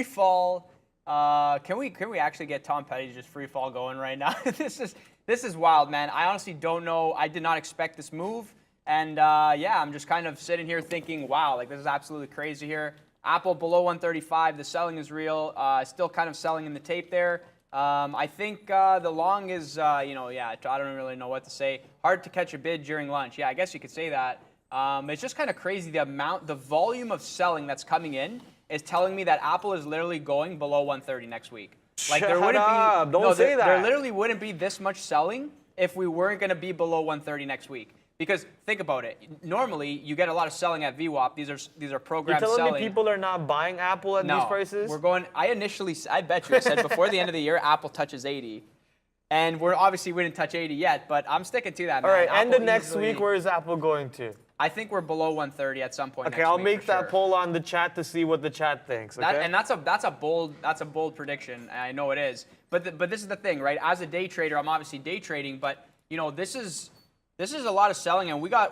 fall. Can we actually get Tom Petty to just free fall going right now? This is wild, man. I honestly don't know. I did not expect this move, and I'm just kind of sitting here thinking, wow, like this is absolutely crazy here. Apple below 135. The selling is real. Still kind of selling in the tape there. I think the long is, I don't really know what to say. Hard to catch a bid during lunch. Yeah, I guess you could say that. It's just kind of crazy the volume of selling that's coming in is telling me that Apple is literally going below 130 next week. Like there wouldn't be Don't say that. There literally wouldn't be this much selling if we weren't going to be below 130 next week. Because think about it. Normally, you get a lot of selling at VWAP. These are programmed You're selling. telling me people are not buying Apple at these prices? We're going. I bet you I said before the end of the year, Apple touches 80. And we didn't touch 80 yet, but I'm sticking to that, man. All right, Apple end of next week, where is Apple going to? I think we're below 130 at some point. Okay, next I'll week make for that sure. poll on the chat to see what the chat thinks. Okay? That's a bold prediction. I know it is. But this is the thing, right? As a day trader, I'm obviously day trading, but this is a lot of selling, and we got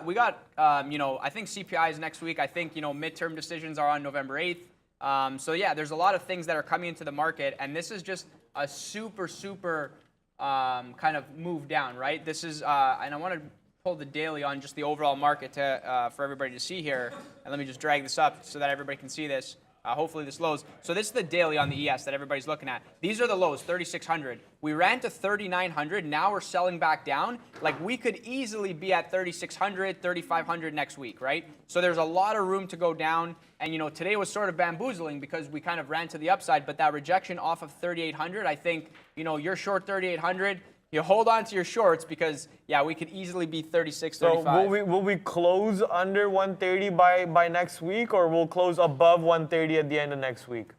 I think CPI is next week. I think midterm decisions are on November 8th. So yeah, there's a lot of things that are coming into the market, and this is just a super kind of move down, right? This is and I want to pull the daily on just the overall market for everybody to see here, and let me just drag this up so that everybody can see this. Hopefully this lows. So this is the daily on the ES that everybody's looking at. These are the lows, 3,600. We ran to 3,900. Now we're selling back down. Like we could easily be at 3,600, 3,500 next week, right? So there's a lot of room to go down. And today was sort of bamboozling because we kind of ran to the upside. But that rejection off of 3,800, I think, you're short 3,800. You hold on to your shorts because, yeah, we could easily be 36, 35. So will we close under 130 by next week, or we'll close above 130 at the end of next week?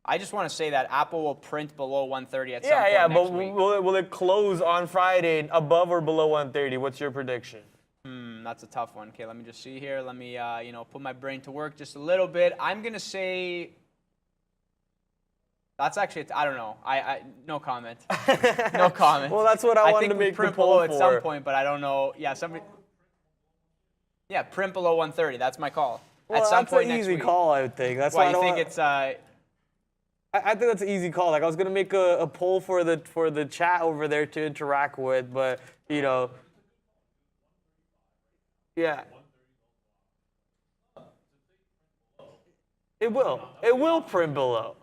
I just want to say that Apple will print below 130 at some point next week. But will it close on Friday above or below 130? What's your prediction? That's a tough one. Okay, let me just see here. Let me, put my brain to work just a little bit. I'm going to say... That's actually, I don't know. No comment. No comment. Well, that's what I wanted to make the poll at some point, but I don't know. Yeah, print below 130. That's my call. Well, at some point that's an easy next week. call, I would think. That's why why you think it's. I think that's an easy call. Like I was gonna make a poll for the chat over there to interact with, but yeah. It will print below.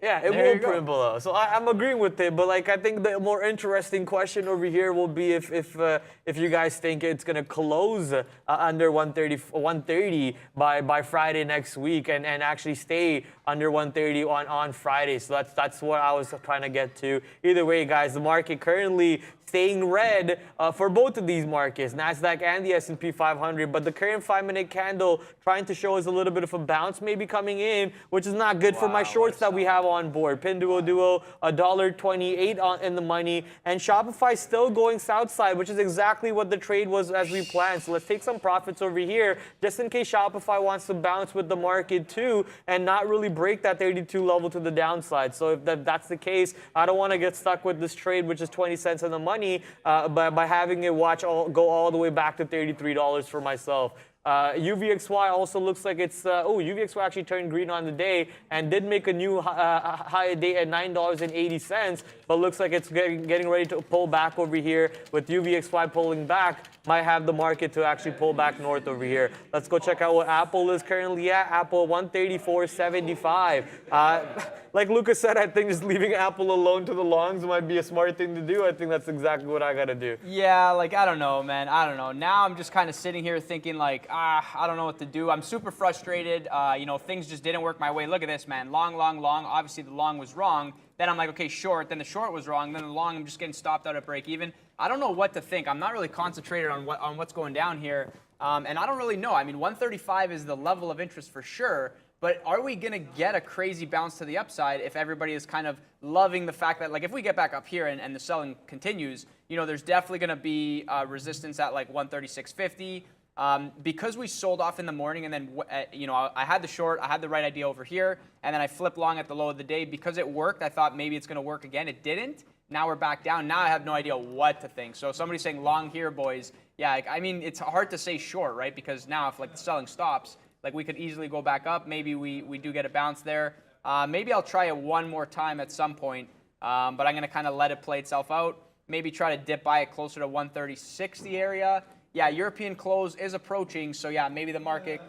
Yeah, it will print below. So I'm agreeing with it, but I think the more interesting question over here will be if you guys think it's gonna close under 130 by Friday next week and actually stay under 130 on Friday. So that's what I was trying to get to. Either way, guys, the market currently staying red for both of these markets, NASDAQ and the S&P 500, but the current 5-minute candle trying to show us a little bit of a bounce maybe coming in, which is not good for my shorts that we have on board. Pinduoduo, $1.28 in the money, and Shopify still going south side, which is exactly what the trade was as we planned. So let's take some profits over here, just in case Shopify wants to bounce with the market too, and not really break that 32 level to the downside. So if that's the case, I don't want to get stuck with this trade, which is 20 cents in the money, by having it go all the way back to $33 for myself. UVXY also looks like it's, UVXY actually turned green on the day and did make a new high day at $9.80, but looks like it's getting ready to pull back over here. With UVXY pulling back, might have the market to actually pull back north over here. Let's go check out what Apple is currently at. Apple 134.75. Like Lucas said, I think just leaving Apple alone to the longs might be a smart thing to do. I think that's exactly what I got to do. Yeah, I don't know, man. I don't know. Now I'm just kind of sitting here thinking I don't know what to do. I'm super frustrated. Things just didn't work my way. Look at this, man. Long. Obviously, the long was wrong. Then I'm like, okay, short. Then the short was wrong. Then the long, I'm just getting stopped out at break even. I don't know what to think. I'm not really concentrated on what's going down here. And I don't really know. I mean, 135 is the level of interest for sure. But are we going to get a crazy bounce to the upside if everybody is kind of loving the fact that, if we get back up here and the selling continues, there's definitely going to be resistance at 136.50. Because we sold off in the morning and then, I had the short, I had the right idea over here, and then I flipped long at the low of the day. Because it worked, I thought maybe it's going to work again. It didn't. Now we're back down. Now I have no idea what to think. So somebody's saying long here, boys. Yeah, I mean, it's hard to say short, right? Because now if the selling stops, we could easily go back up. Maybe we do get a bounce there. Maybe I'll try it one more time at some point, but I'm going to kind of let it play itself out. Maybe try to dip by it closer to 130.60 area. Yeah, European close is approaching, so yeah, maybe the market,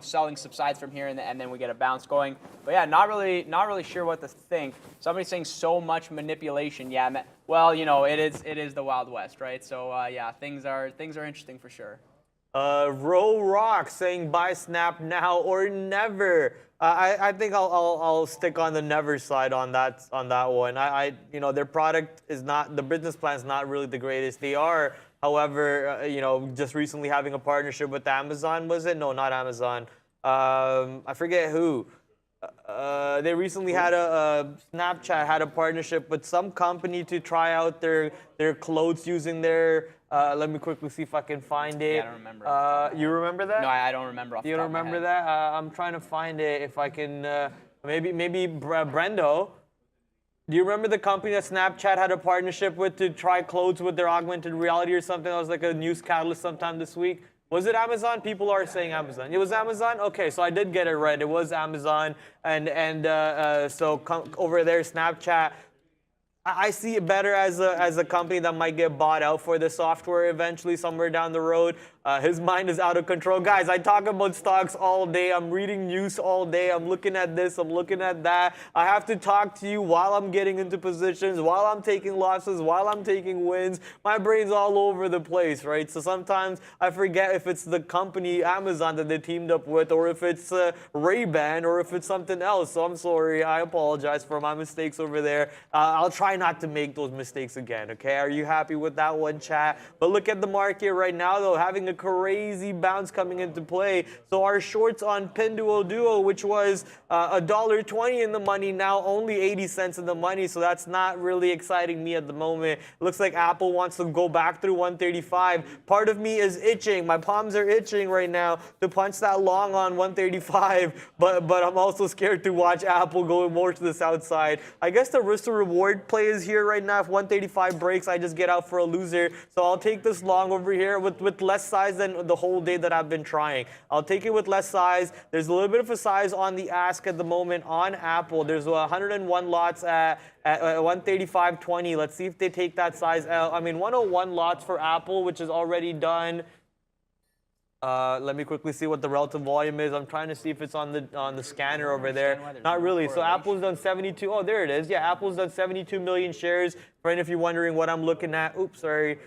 selling subsides from here, and then we get a bounce going. But yeah, not really sure what to think. Somebody's saying so much manipulation. Yeah, well, it is the Wild West, right? So yeah, things are interesting for sure. Row Rock saying buy Snap now or never. I think I'll stick on the never side on that one. You know, their product is not, the business plan is not really the greatest. They are, however, you know, just recently having a partnership with Amazon, was it? No, not Amazon. I forget who. They recently had Snapchat had a partnership with some company to try out their clothes using their. Let me quickly see if I can find it. Yeah, I don't remember. You remember that? No, I don't remember. You don't remember that? I'm trying to find it. If I can, maybe Brendo. Do you remember the company that Snapchat had a partnership with to try clothes with their augmented reality or something? That was like a news catalyst sometime this week. Was it Amazon? People are saying Amazon. It was Amazon? Okay, so I did get it right. It was Amazon. So over there, Snapchat, I see it better as a company that might get bought out for the software eventually somewhere down the road. His mind is out of control. Guys, I talk about stocks all day. I'm reading news all day. I'm looking at this. I'm looking at that. I have to talk to you while I'm getting into positions, while I'm taking losses, while I'm taking wins. My brain's all over the place, right? So sometimes I forget if it's the company Amazon that they teamed up with, or if it's Ray-Ban, or if it's something else. So I'm sorry. I apologize for my mistakes over there. I'll try not to make those mistakes again, okay? Are you happy with that one, chat? But look at the market right now, though, having a crazy bounce coming into play. So our shorts on Pinduoduo, which was $1.20 in the money, now only 80 cents in the money. So that's not really exciting me at the moment. It looks like Apple wants to go back through 135. Part of me is itching. My palms are itching right now to punch that long on 135. But I'm also scared to watch Apple go more to the south side. I guess the risk to reward play is here right now. If 135 breaks, I just get out for a loser. So I'll take this long over here with less size than the whole day that I've been trying. I'll take it with less size. There's a little bit of a size on the ask at the moment on Apple. There's 101 lots at 135.20. Let's see if they take that size out. I mean, 101 lots for Apple, which is already done. Let me quickly see what the relative volume is. I'm trying to see if it's on the scanner over there. Not really. So Apple's done 72. Oh, there it is. Yeah, Apple's done 72 million shares. For any of you wondering what I'm looking at, oops, sorry.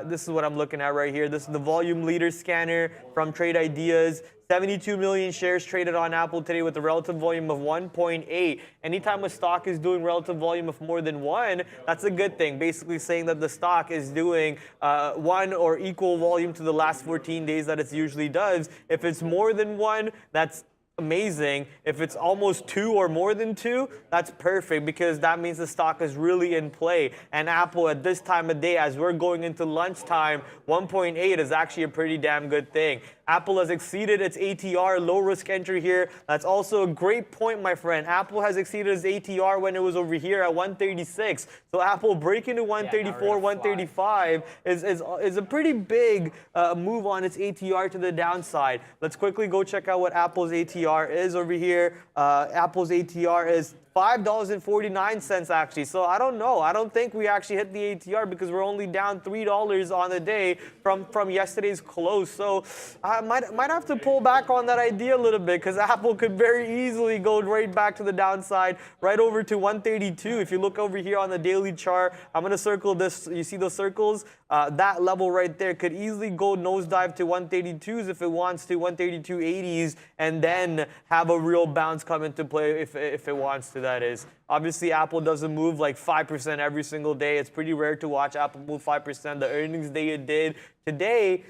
This is what I'm looking at right here. This is the volume leader scanner from Trade Ideas. 72 million shares traded on Apple today with a relative volume of 1.8. Anytime a stock is doing relative volume of more than 1, that's a good thing. Basically saying that the stock is doing 1 or equal volume to the last 14 days that it usually does. If it's more than 1, that's amazing. If it's almost 2 or more than 2, that's perfect, because that means the stock is really in play. And Apple at this time of day, as we're going into lunchtime, 1.8 is actually a pretty damn good thing. Apple has exceeded its ATR, low risk entry here. That's also a great point, my friend. Apple has exceeded its ATR when it was over here at 136. So Apple breaking to 134, 135 is a pretty big move on its ATR to the downside. Let's quickly go check out what Apple's ATR is over here. Apple's ATR is $5.49 actually. So I don't know. I don't think we actually hit the ATR because we're only down $3 on the day from yesterday's close. So I might have to pull back on that idea a little bit, because Apple could very easily go right back to the downside, right over to 132. If you look over here on the daily chart, I'm going to circle this. You see those circles? That level right there could easily go nosedive to 132s if it wants to, 132.80s, and then have a real bounce come into play if it wants to, that is. Obviously, Apple doesn't move like 5% every single day. It's pretty rare to watch Apple move 5%. The earnings day it did today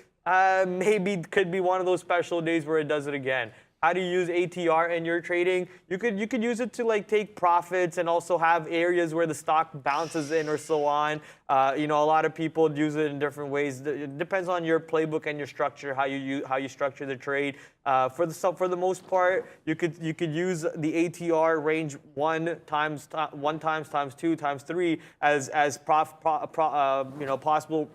maybe could be one of those special days where it does it again. How do you use ATR in your trading? You could use it to like take profits and also have areas where the stock bounces in or so on. You know, a lot of people use it in different ways. It depends on your playbook and your structure, how you structure the trade. For the most part, you could use the ATR range 1 times 2 times 3 as possible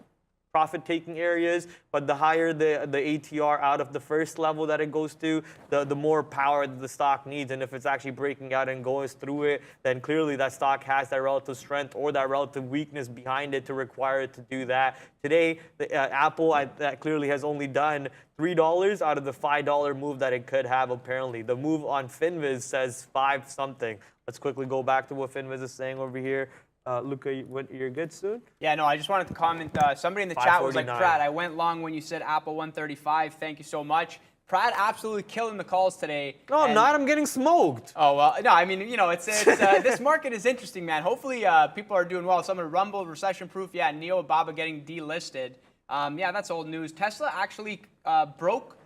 profit-taking areas, but the higher the ATR out of the first level that it goes to, the more power that the stock needs. And if it's actually breaking out and going through it, then clearly that stock has that relative strength or that relative weakness behind it to require it to do that. Today, Apple that clearly has only done $3 out of the $5 move that it could have, apparently. The move on FinViz says 5 something. Let's quickly go back to what FinViz is saying over here. Luca, you're good soon? Yeah, no, I just wanted to comment. Somebody in the chat was like, 549. Pratt, I went long when you said Apple 135. Thank you so much. Pratt absolutely killing the calls today. No, I'm not. I'm getting smoked. Oh, well, no, I mean, it's this market is interesting, man. Hopefully people are doing well. Some of Rumble, recession-proof. Yeah, Neo Baba getting delisted. Yeah, that's old news. Tesla actually broke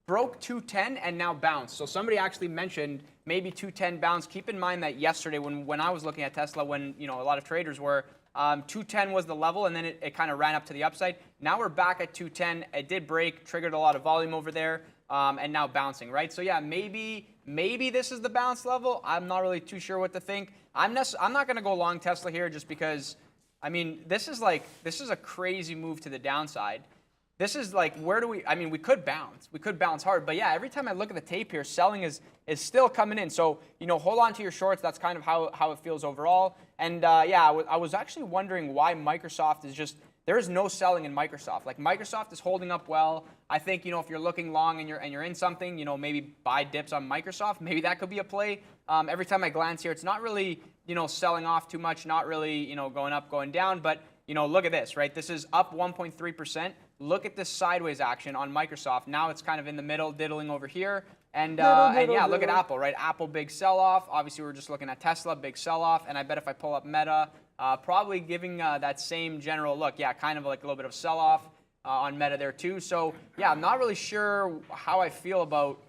210 and now bounced. So somebody actually mentioned maybe 210 bounce. Keep in mind that yesterday when I was looking at Tesla, when a lot of traders were, 210 was the level, and then it kind of ran up to the upside. Now we're back at 210. It did break, triggered a lot of volume over there, and now bouncing, right? So yeah, maybe this is the bounce level. I'm not really too sure what to think. I'm not going to go long Tesla here just because, I mean, this is a crazy move to the downside. This is like, we could bounce. We could bounce hard. But yeah, every time I look at the tape here, selling is still coming in. So, hold on to your shorts. That's kind of how it feels overall. And yeah, I was actually wondering why Microsoft is just, there is no selling in Microsoft. Like, Microsoft is holding up well. I think, if you're looking long and you're in something, maybe buy dips on Microsoft. Maybe that could be a play. Every time I glance here, it's not really, selling off too much, not really, going up, going down. But, look at this, right? This is up 1.3%. Look at this sideways action on Microsoft. Now it's kind of in the middle, diddling over here. And yeah, look at Apple, right? Apple, big sell-off. Obviously, we're just looking at Tesla, big sell-off. And I bet if I pull up Meta, probably giving that same general look. Yeah, kind of like a little bit of sell-off on Meta there too. So yeah, I'm not really sure how I feel about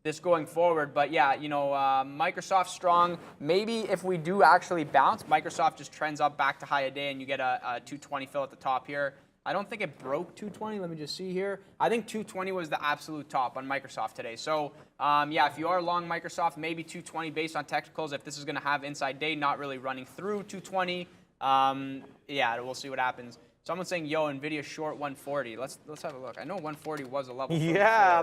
this going forward. But yeah, Microsoft strong. Maybe if we do actually bounce, Microsoft just trends up back to high a day and you get a 220 fill at the top here. I don't think it broke 220. Let me just see here. I think 220 was the absolute top on Microsoft today. So, yeah, if you are long Microsoft, maybe 220 based on technicals. If this is going to have inside day, not really running through 220. Yeah, we'll see what happens. Someone's saying, yo, NVIDIA short 140. Let's have a look. I know 140 was a level. Yeah,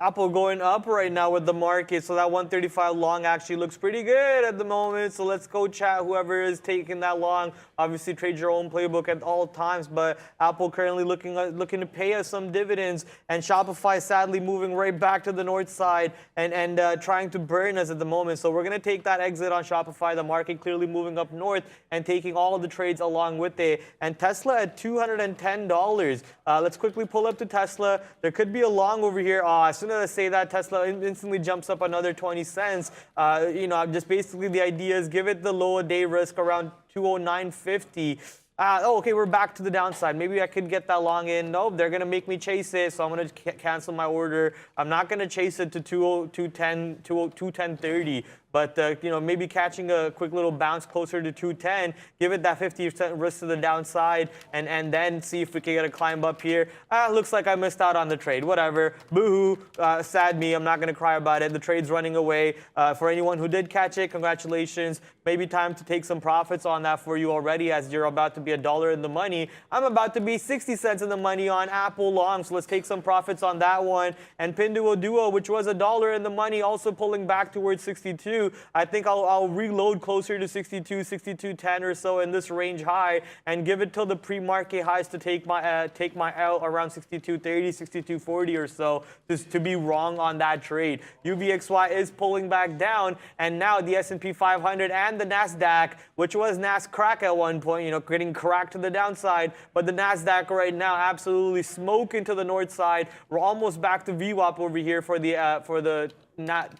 Apple going up right now with the market, so that 135 long actually looks pretty good at the moment. So let's go chat whoever is taking that long. Obviously, trade your own playbook at all times, but Apple currently looking to pay us some dividends, and Shopify sadly moving right back to the north side and trying to burn us at the moment. So we're going to take that exit on Shopify. The market clearly moving up north and taking all of the trades along with it. And Tesla at $210. Let's quickly pull up to Tesla. There could be a long over here. As soon as I say that, Tesla instantly jumps up another 20 cents. Just basically the idea is give it the low day risk around 209.50. Okay, we're back to the downside. Maybe I could get that long in. Nope, they're going to make me chase it, so I'm going to cancel my order. I'm not going to chase it to 210.30. But, maybe catching a quick little bounce closer to 210, give it that 50% risk to the downside, and then see if we can get a climb up here. Looks like I missed out on the trade. Whatever. Boo-hoo. Sad me. I'm not going to cry about it. The trade's running away. For anyone who did catch it, congratulations. Maybe time to take some profits on that for you already, as you're about to be $1 in the money. I'm about to be 60 cents in the money on Apple long, so let's take some profits on that one. And Pinduoduo, which was $1 in the money, also pulling back towards 62. I think I'll reload closer to 62, 62.10 or so in this range high, and give it till the pre-market highs to take my out around 62.30, 62.40 or so, just to be wrong on that trade. UVXY is pulling back down, and now the S&P 500 and the NASDAQ, which was NASCrack at one point, getting cracked to the downside, but the NASDAQ right now absolutely smoking to the north side. We're almost back to VWAP over here for the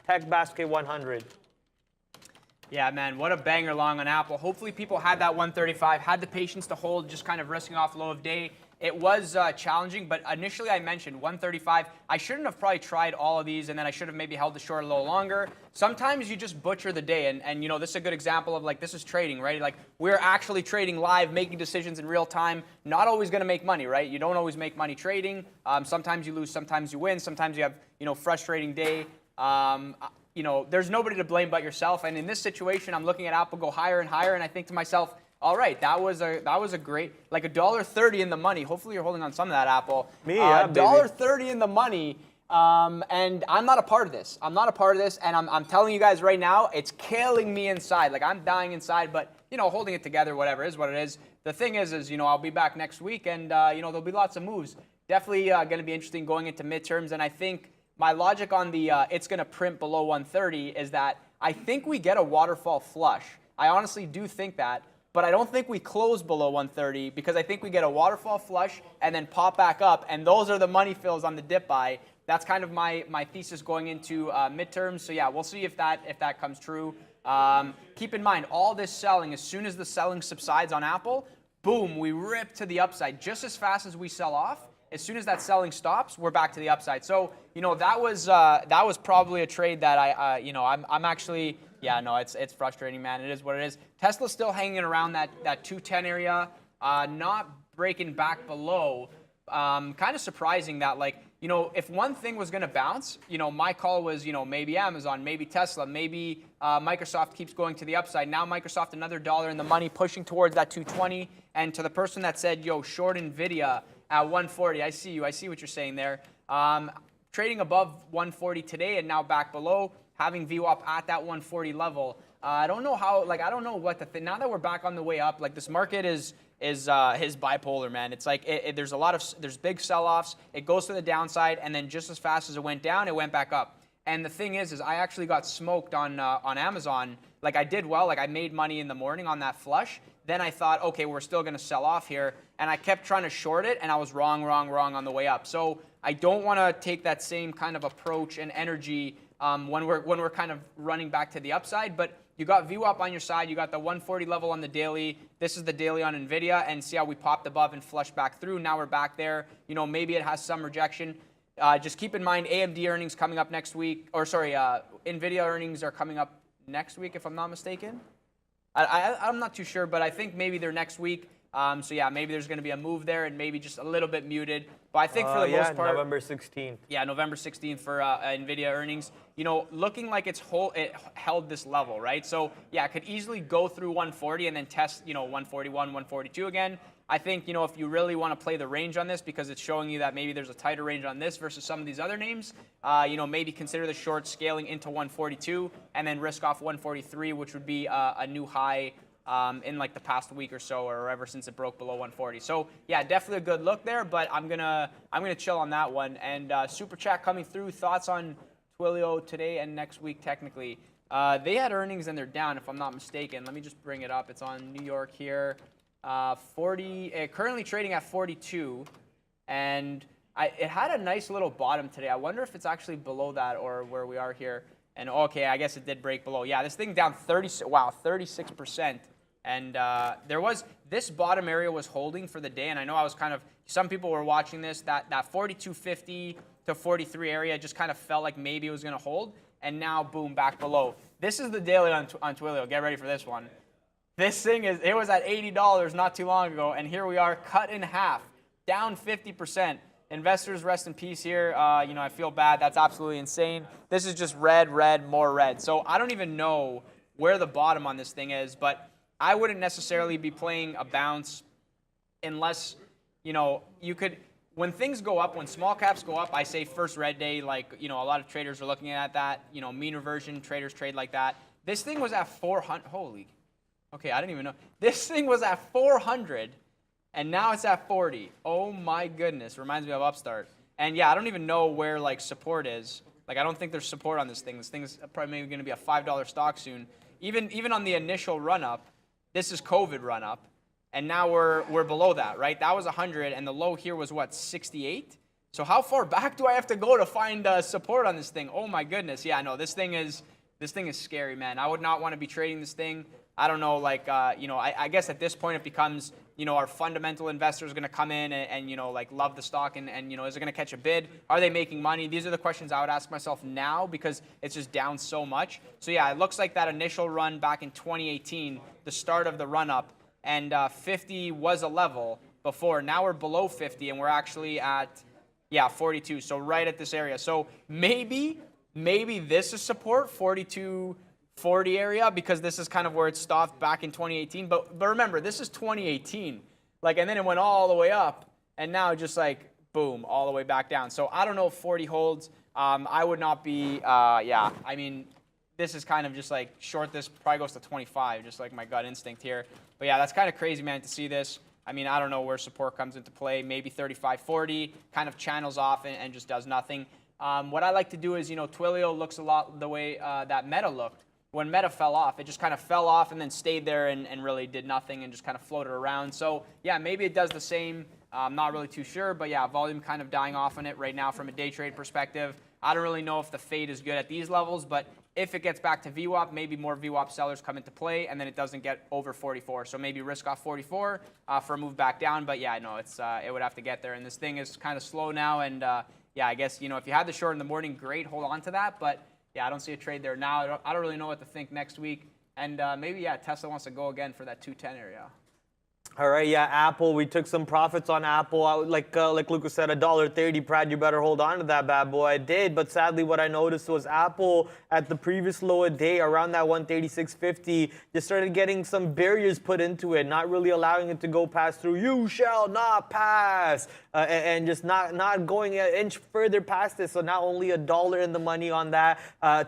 Tech Basket 100. Yeah, man, what a banger long on Apple. Hopefully people had that 135, had the patience to hold, just kind of risking off low of day. It was challenging, but initially I mentioned 135. I shouldn't have probably tried all of these, and then I should have maybe held the short a little longer. Sometimes you just butcher the day, and this is a good example of, like, this is trading, right? Like, we're actually trading live, making decisions in real time. Not always going to make money, right? You don't always make money trading. Sometimes you lose, sometimes you win. Sometimes you have, frustrating day. There's nobody to blame but yourself. And in this situation, I'm looking at Apple go higher and higher, and I think to myself, all right, that was a great, like $1.30 in the money. Hopefully you're holding on some of that, Apple. Yeah, $1.30 in the money, and I'm not a part of this. I'm not a part of this, and I'm telling you guys right now, it's killing me inside. Like, I'm dying inside, but holding it together, whatever is what it is. The thing is I'll be back next week, and there'll be lots of moves. Definitely going to be interesting going into midterms, and I think my logic on the it's going to print below 130 is that I think we get a waterfall flush. I honestly do think that. but I don't think we close below 130 because I think we get a waterfall flush and then pop back up, and those are the money fills on the dip buy. That's kind of my thesis going into midterms. So yeah, we'll see if that comes true. Keep in mind, all this selling, as soon as the selling subsides on Apple, boom, we rip to the upside just as fast as we sell off. As soon as that selling stops, we're back to the upside. So, that was probably a trade that I'm actually, it's frustrating, man. It is what it is. Tesla's still hanging around that 210 area, not breaking back below. Kind of surprising that, if one thing was going to bounce, my call was, maybe Amazon, maybe Tesla, maybe Microsoft keeps going to the upside. Now Microsoft another $1 in the money, pushing towards that 220. And to the person that said, short NVIDIA at 140, I see you. I see what you're saying there. Trading above 140 today and now back below, having VWAP at that 140 level. I don't know how, I don't know what now that we're back on the way up, this market is bipolar, man. It's there's big sell-offs. It goes to the downside, and then just as fast as it went down, it went back up. And the thing is I actually got smoked on Amazon. I did well. I made money in the morning on that flush. Then I thought, okay, we're still going to sell off here. And I kept trying to short it, and I was wrong on the way up. So I don't want to take that same kind of approach and energy when we're kind of running back to the upside. But you got VWAP on your side. You got the 140 level on the daily. This is the daily on NVIDIA. And see how we popped above and flushed back through. Now we're back there. Maybe it has some rejection. Just keep in mind, AMD earnings coming up next week. NVIDIA earnings are coming up next week, if I'm not mistaken. I'm not too sure, but I think maybe they're next week. So yeah, maybe there's going to be a move there and maybe just a little bit muted. But I think for the most part, November 16th. Yeah, November 16th for NVIDIA earnings. Looking like it held this level, right? So yeah, it could easily go through 140 and then test, 141, 142 again. I think, if you really want to play the range on this because it's showing you that maybe there's a tighter range on this versus some of these other names, maybe consider the short scaling into 142 and then risk off 143, which would be a new high in the past week or so, or ever since it broke below 140. So yeah, definitely a good look there, but I'm gonna chill on that one. And super chat coming through. Thoughts on Twilio today and next week? Technically, they had earnings and they're down, if I'm not mistaken. Let me just bring it up. It's on New York here. 40, currently trading at 42, and it had a nice little bottom today. I wonder if it's actually below that or where we are here. And okay, I guess it did break below. Yeah, this thing down 36%. And this bottom area was holding for the day. And I know I was some people were watching this, that 42.50 to 43 area just kind of felt like maybe it was going to hold. And now, boom, back below. This is the daily on Twilio. Get ready for this one. This thing it was at $80 not too long ago, and here we are, cut in half, down 50%. Investors, rest in peace here. I feel bad. That's absolutely insane. This is just red, more red. So I don't even know where the bottom on this thing is, but I wouldn't necessarily be playing a bounce unless, you could, when things go up, when small caps go up, I say first red day, a lot of traders are looking at that, mean reversion, traders trade like that. This thing was at 400, okay, I didn't even know. This thing was at 400, and now it's at 40. Oh my goodness, reminds me of Upstart. And yeah, I don't even know where support is. I don't think there's support on this thing. This thing's probably maybe going to be a $5 stock soon. Even on the initial run up, this is COVID run up, and now we're below that, right? That was 100, and the low here was what, 68? So how far back do I have to go to find support on this thing? Oh my goodness, yeah, no, this thing is scary, man. I would not want to be trading this thing. I don't know, I guess at this point it becomes, our fundamental investors going to come in and love the stock and is it going to catch a bid? Are they making money? These are the questions I would ask myself now because it's just down so much. So yeah, it looks like that initial run back in 2018, the start of the run up, and 50 was a level before. Now we're below 50 and we're actually at, 42. So right at this area. So maybe this is support, 42.40 area, because this is kind of where it stopped back in 2018. But remember, this is 2018. And then it went all the way up, and now just boom, all the way back down. So I don't know if 40 holds. I would not be, I mean, this is kind of just short this, probably goes to 25, just my gut instinct here. But yeah, that's kind of crazy, man, to see this. I mean, I don't know where support comes into play. Maybe 35.40 kind of channels off and just does nothing. What I like to do is, Twilio looks a lot the way that Meta looked. when Meta fell off, it just kind of fell off and then stayed there and really did nothing and just kind of floated around. So yeah, maybe it does the same. I'm not really too sure, but yeah, volume kind of dying off on it right now from a day trade perspective. I don't really know if the fade is good at these levels, but if it gets back to VWAP, maybe more VWAP sellers come into play, and then it doesn't get over 44. So maybe risk off 44 for a move back down. But yeah, no, it would have to get there. And this thing is kind of slow now. And yeah, I guess, if you had the short in the morning, great, hold on to that. But yeah, I don't see a trade there now. I don't really know what to think next week. And maybe, yeah, Tesla wants to go again for that 210 area. All right, yeah, Apple. We took some profits on Apple. Like Lucas said, $1.30. Brad, you better hold on to that bad boy. I did, but sadly, what I noticed was Apple at the previous low of day, around that 136.50, just started getting some barriers put into it, not really allowing it to go past through. You shall not pass, and just not going an inch further past this. So not only $1 in the money on that.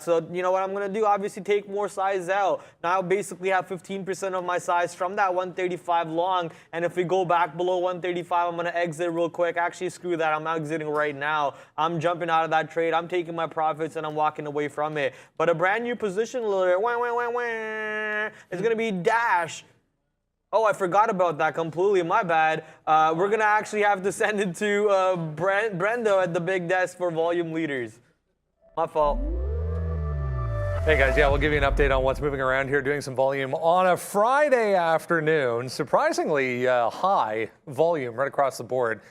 So you know what I'm gonna do? Obviously, take more size out. Now I basically have 15% of my size from that 135 long. And if we go back below 135, I'm going to exit real quick. Actually, screw that. I'm exiting right now. I'm jumping out of that trade. I'm taking my profits, and I'm walking away from it. But a brand new position alert, it's going to be Dash. Oh, I forgot about that completely. My bad. We're going to actually have to send it to Brenda at the big desk for volume leaders. My fault. Hey guys, yeah, we'll give you an update on what's moving around here, doing some volume on a Friday afternoon. Surprisingly high volume right across the board.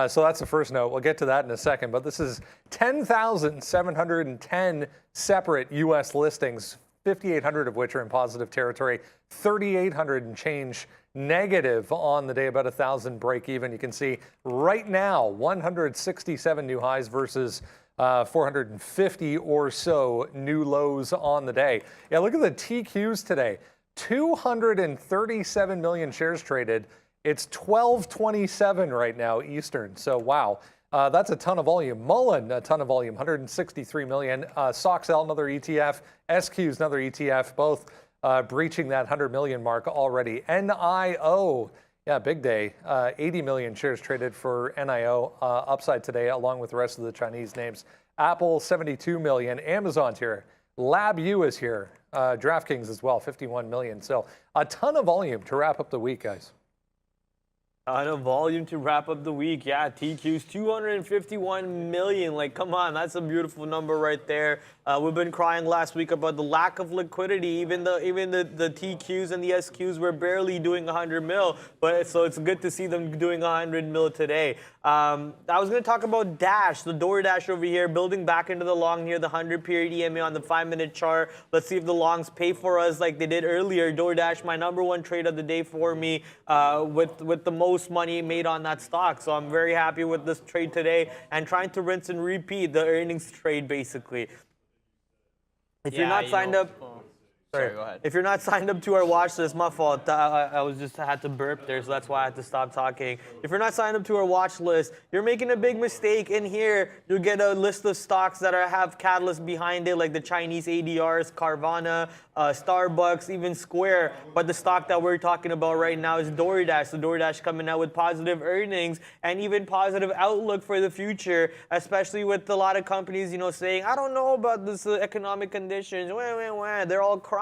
So that's the first note. We'll get to that in a second. But this is 10,710 separate U.S. listings, 5,800 of which are in positive territory, 3,800 and change negative on the day, about 1,000 break even. You can see right now 167 new highs versus 450 or so new lows on the day. Yeah, look at the TQs today. 237 million shares traded. It's 12:27 right now Eastern. So wow, that's a ton of volume. Mullen, a ton of volume, 163 million. SOXL, another ETF. SQ's another ETF, both breaching that 100 million mark already. NIO. Yeah, big day. 80 million shares traded for NIO upside today, along with the rest of the Chinese names. Apple, 72 million. Amazon's here. LabU is here. DraftKings as well, 51 million. So a ton of volume to wrap up the week, guys. Ton of volume to wrap up the week. Yeah, TQ's 251 million. Like, come on, that's a beautiful number right there. We've been crying last week about the lack of liquidity. Even the TQs and the SQs were barely doing 100 mil. But so it's good to see them doing 100 mil today. I was going to talk about Dash, the DoorDash over here, building back into the long near the 100-period EMA on the 5-minute chart. Let's see if the longs pay for us like they did earlier. DoorDash, my #1 trade of the day for me, with the most money made on that stock. So I'm very happy with this trade today and trying to rinse and repeat the earnings trade basically. If you're not signed up, Sorry, go ahead. if you're not signed up to our watch list, my fault. I had to burp there, so that's why I had to stop talking. If you're not signed up to our watch list, you're making a big mistake. In here, you'll get a list of stocks that have catalysts behind it, like the Chinese ADRs, Carvana, Starbucks, even Square. But the stock that we're talking about right now is DoorDash. So DoorDash coming out with positive earnings and even positive outlook for the future, especially with a lot of companies, saying, I don't know about this economic conditions. They're all crying.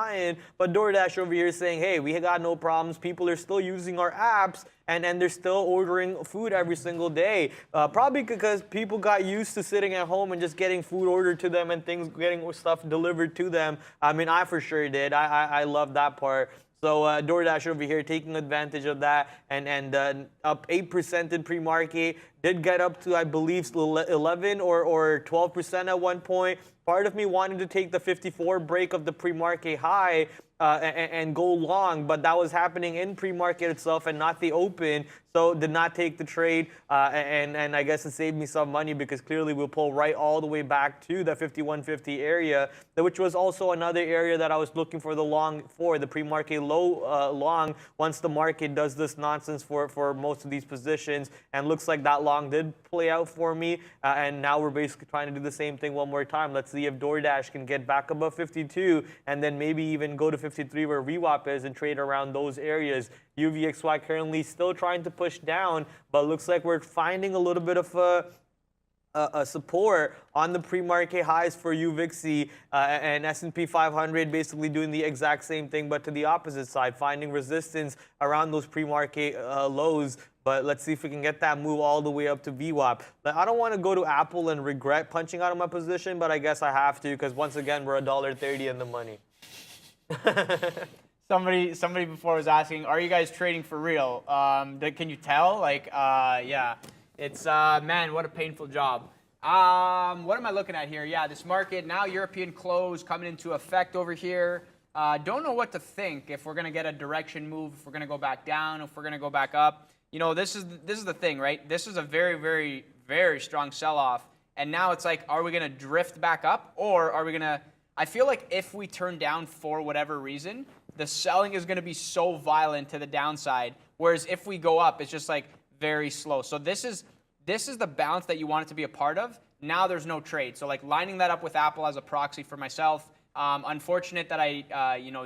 But DoorDash over here is saying, hey, we got no problems. People are still using our apps. And they're still ordering food every single day. Probably because people got used to sitting at home and just getting food ordered to them and getting stuff delivered to them. I mean, I for sure did. I love that part. So DoorDash over here taking advantage of that and up 8% in pre-market. Did get up to, I believe, 11 or 12% at one point. Part of me wanted to take the 54 break of the pre-market high and go long, but that was happening in pre-market itself and not the open. So did not take the trade, and I guess it saved me some money because clearly we'll pull right all the way back to the 51.50 area, which was also another area that I was looking for the pre-market low long once the market does this nonsense for most of these positions, and looks like that long did play out for me, and now we're basically trying to do the same thing one more time. Let's see if DoorDash can get back above 52 and then maybe even go to 53 where VWAP is and trade around those areas. UVXY currently still trying to push down, but looks like we're finding a little bit of a support on the pre-market highs for UVIXI and S&P 500 basically doing the exact same thing, but to the opposite side, finding resistance around those pre-market lows. But let's see if we can get that move all the way up to VWAP. I don't want to go to Apple and regret punching out of my position, but I guess I have to because once again, we're $1.30 in the money. Somebody before was asking, are you guys trading for real? Can you tell? Like, yeah. It's, man, what a painful job. What am I looking at here? Yeah, this market, now European close coming into effect over here. Don't know what to think if we're going to get a direction move, if we're going to go back down, if we're going to go back up. You know, this is the thing, right? This is a very, very, very strong sell-off. And now it's like, are we going to drift back up? Or are we going to... I feel like if we turn down for whatever reason, the selling is going to be so violent to the downside. Whereas if we go up, it's just like... very slow. So this is the bounce that you want it to be a part of. Now there's no trade. So like lining that up with Apple as a proxy for myself. Unfortunate that I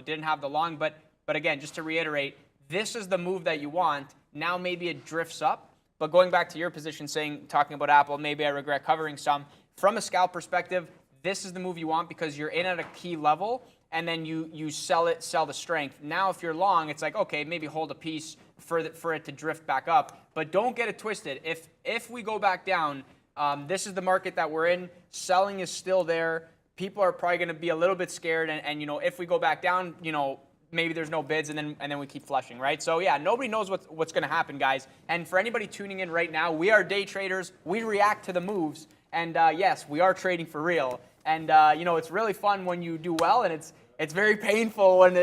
didn't have the long, but again, just to reiterate, this is the move that you want. Now maybe it drifts up. But going back to your position, talking about Apple, maybe I regret covering some. From a scalp perspective, this is the move you want because you're in at a key level and then you sell the strength. Now if you're long, it's like, okay, maybe hold a piece for it to drift back up. But don't get it twisted. If we go back down, this is the market that we're in. Selling is still there. People are probably going to be a little bit scared. And if we go back down, maybe there's no bids and then we keep flushing, right? So yeah, nobody knows what's going to happen, guys. And for anybody tuning in right now, we are day traders. We react to the moves. And yes, we are trading for real. And it's really fun when you do well, and it's very painful when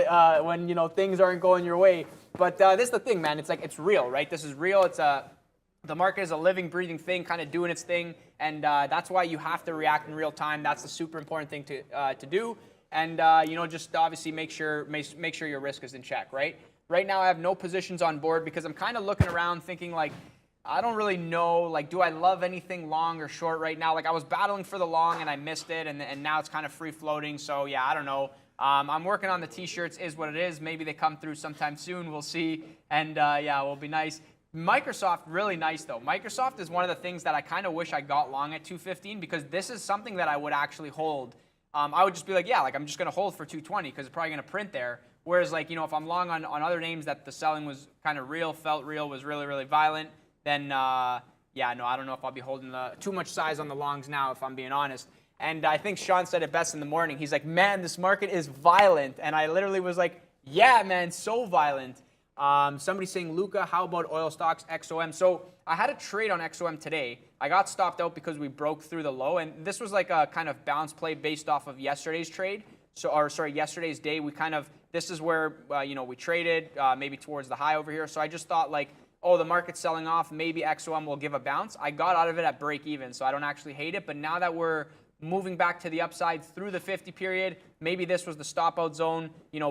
things aren't going your way. But this is the thing, man. It's like it's real, right? This is real. The market is a living, breathing thing, kind of doing its thing, and that's why you have to react in real time. That's the super important thing to do. And just obviously make sure your risk is in check, right? Right now, I have no positions on board because I'm kind of looking around, thinking like, I don't really know, like, do I love anything long or short right now? Like, I was battling for the long and I missed it, and now it's kind of free floating. So yeah, I don't know. I'm working on the t-shirts, is what it is. Maybe they come through sometime soon. We'll see. And yeah, it will be nice. Microsoft, really nice though. Microsoft is one of the things that I kind of wish I got long at 215 because this is something that I would actually hold. I would just be like, yeah, like I'm just going to hold for 220 because it's probably going to print there. Whereas like, if I'm long on other names that the selling was kind of real, felt real, was really, really violent, then yeah, no, I don't know if I'll be holding too much size on the longs now, if I'm being honest. And I think Sean said it best in the morning. He's like, man, this market is violent. And I literally was like, yeah, man, so violent. Somebody saying, Luca, how about oil stocks, XOM? So I had a trade on XOM today. I got stopped out because we broke through the low. And this was like a kind of bounce play based off of yesterday's trade. Yesterday's day. This is where, we traded maybe towards the high over here. So I just thought like, oh, the market's selling off. Maybe XOM will give a bounce. I got out of it at break even, so I don't actually hate it. But now that we're moving back to the upside through the 50 period, maybe this was the stop out zone,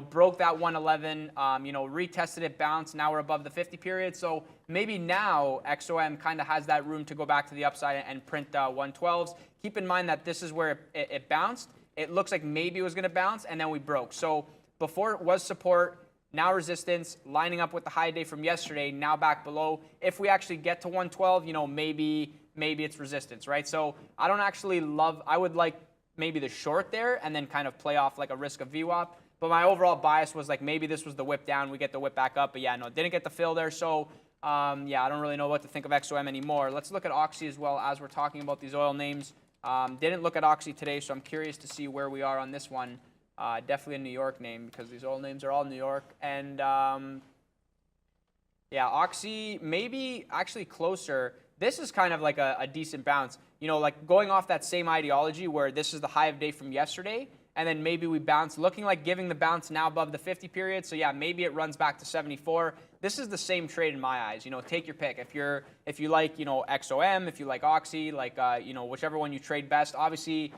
broke that 111, retested it, bounced. Now we're above the 50 period. So maybe now XOM kind of has that room to go back to the upside and print 112s. Keep in mind that this is where it bounced. It looks like maybe it was going to bounce, and then we broke. So before it was support, now resistance, lining up with the high day from yesterday, now back below. If we actually get to 112, maybe it's resistance, right? So I don't actually I would like maybe the short there and then kind of play off like a risk of VWAP. But my overall bias was like maybe this was the whip down, we get the whip back up. But yeah, no, didn't get the fill there. So yeah, I don't really know what to think of XOM anymore. Let's look at Oxy as well as we're talking about these oil names. Didn't look at Oxy today, so I'm curious to see where we are on this one. Definitely a New York name because these oil names are all New York. And yeah, Oxy maybe actually closer. This is kind of like a decent bounce. Like going off that same ideology where this is the high of day from yesterday, and then maybe we bounce, looking like giving the bounce now above the 50 period. So yeah, maybe it runs back to 74. This is the same trade in my eyes. Take your pick. If you like, XOM, if you like Oxy, like, whichever one you trade best. Obviously,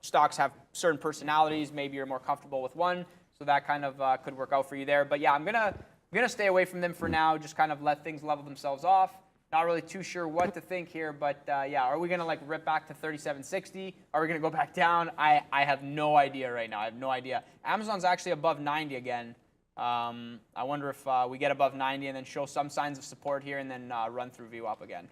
stocks have certain personalities. Maybe you're more comfortable with one. So that kind of could work out for you there. But yeah, I'm gonna stay away from them for now. Just kind of let things level themselves off. Not really too sure what to think here, but yeah, are we gonna like rip back to 37.60? Are we gonna go back down? I have no idea right now. I have no idea. Amazon's actually above 90 again. I wonder if we get above 90 and then show some signs of support here and then run through VWAP again.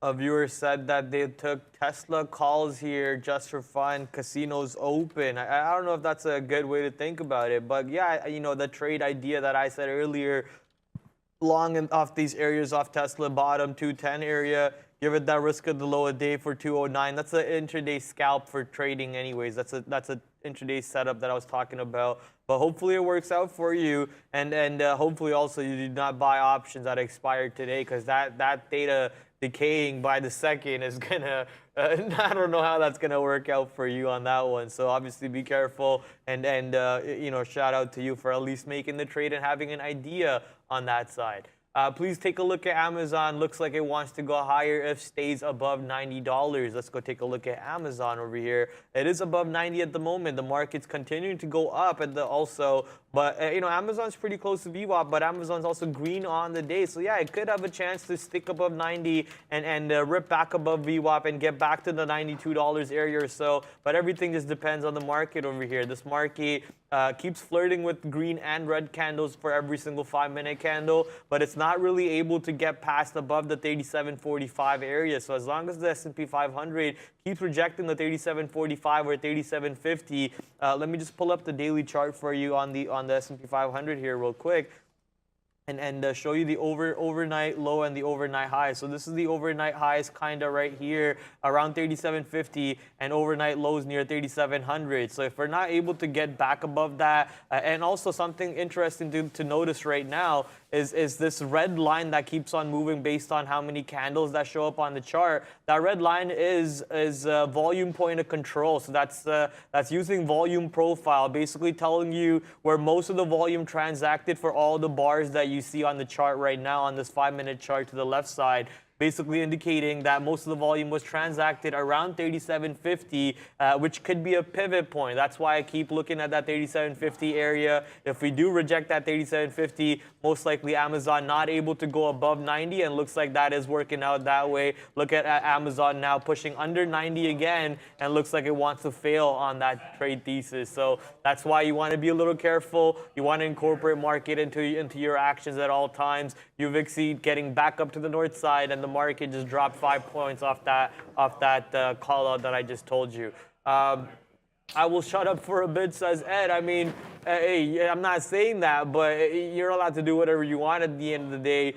A viewer said that they took Tesla calls here just for fun. Casinos open. I don't know if that's a good way to think about it, but yeah, you know, the trade idea that I said earlier, long and off these areas off Tesla bottom 210 area, give it that risk of the low a day for 209. That's an intraday scalp for trading anyways. That's a intraday setup that I was talking about. But hopefully it works out for you, and hopefully also you did not buy options that expired today, because that data decaying by the second is gonna, I don't know how that's gonna work out for you on that one. So obviously be careful, and you know, shout out to you for at least making the trade and having an idea on that side. Please take a look at Amazon. Looks like it wants to go higher if stays above $90. Let's go take a look at Amazon over here. It is above 90 at the moment. The market's continuing to go up at the also, but you know, Amazon's pretty close to VWAP, but Amazon's also green on the day. So yeah, it could have a chance to stick above 90 and rip back above VWAP and get back to the $92 area or so. But everything just depends on the market over here. This market keeps flirting with green and red candles for every single 5-minute candle, but it's not really able to get past above the 37.45 area. So as long as the S&P 500 keeps rejecting the 37.45 or 37.50, let me just pull up the daily chart for you on the S&P 500 here real quick, and show you the overnight low and the overnight high. So this is the overnight highs kind of right here around 37.50, and overnight lows near 3700. So if we're not able to get back above that, and also something interesting to notice right now is this red line that keeps on moving based on how many candles that show up on the chart. That red line is volume point of control. So that's using volume profile, basically telling you where most of the volume transacted for all the bars that you see on the chart right now on this 5-minute chart to the left side, basically indicating that most of the volume was transacted around 37.50, which could be a pivot point. That's why I keep looking at that 37.50 area. If we do reject that 37.50, most likely Amazon not able to go above 90, and looks like that is working out that way. Look at Amazon now pushing under 90 again, and looks like it wants to fail on that trade thesis. So that's why you want to be a little careful. You want to incorporate market into your actions at all times. UVIXI getting back up to the north side, and the market just dropped 5 points off that call out that I just told you. I will shut up for a bit, says Ed. I mean, hey, I'm not saying that, but you're allowed to do whatever you want at the end of the day.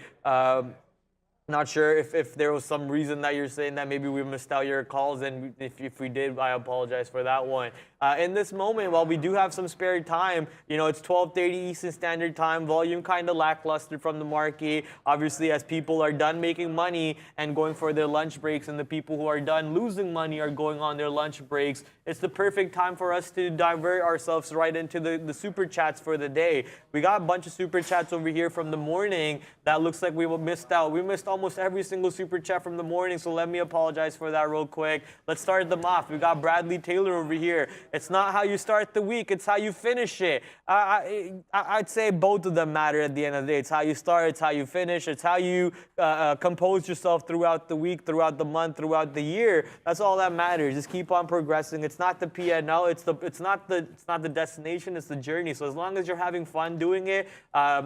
Not sure if there was some reason that you're saying that maybe we missed out your calls, and if we did, I apologize for that one. In this moment, while we do have some spare time, you know, it's 12:30 Eastern Standard Time, volume kind of lackluster from the market. Obviously, as people are done making money and going for their lunch breaks, and the people who are done losing money are going on their lunch breaks, it's the perfect time for us to divert ourselves right into the super chats for the day. We got a bunch of super chats over here from the morning that looks like we missed out. We missed almost every single super chat from the morning, so let me apologize for that real quick. Let's start them off. We got Bradley Taylor over here. It's not how you start the week, it's how you finish it. I'd say both of them matter at the end of the day. It's how you start, it's how you finish, it's how you compose yourself throughout the week, throughout the month, throughout the year. That's all that matters. Just keep on progressing. It's not the PNL, it's not the destination, it's the journey. So as long as you're having fun doing it,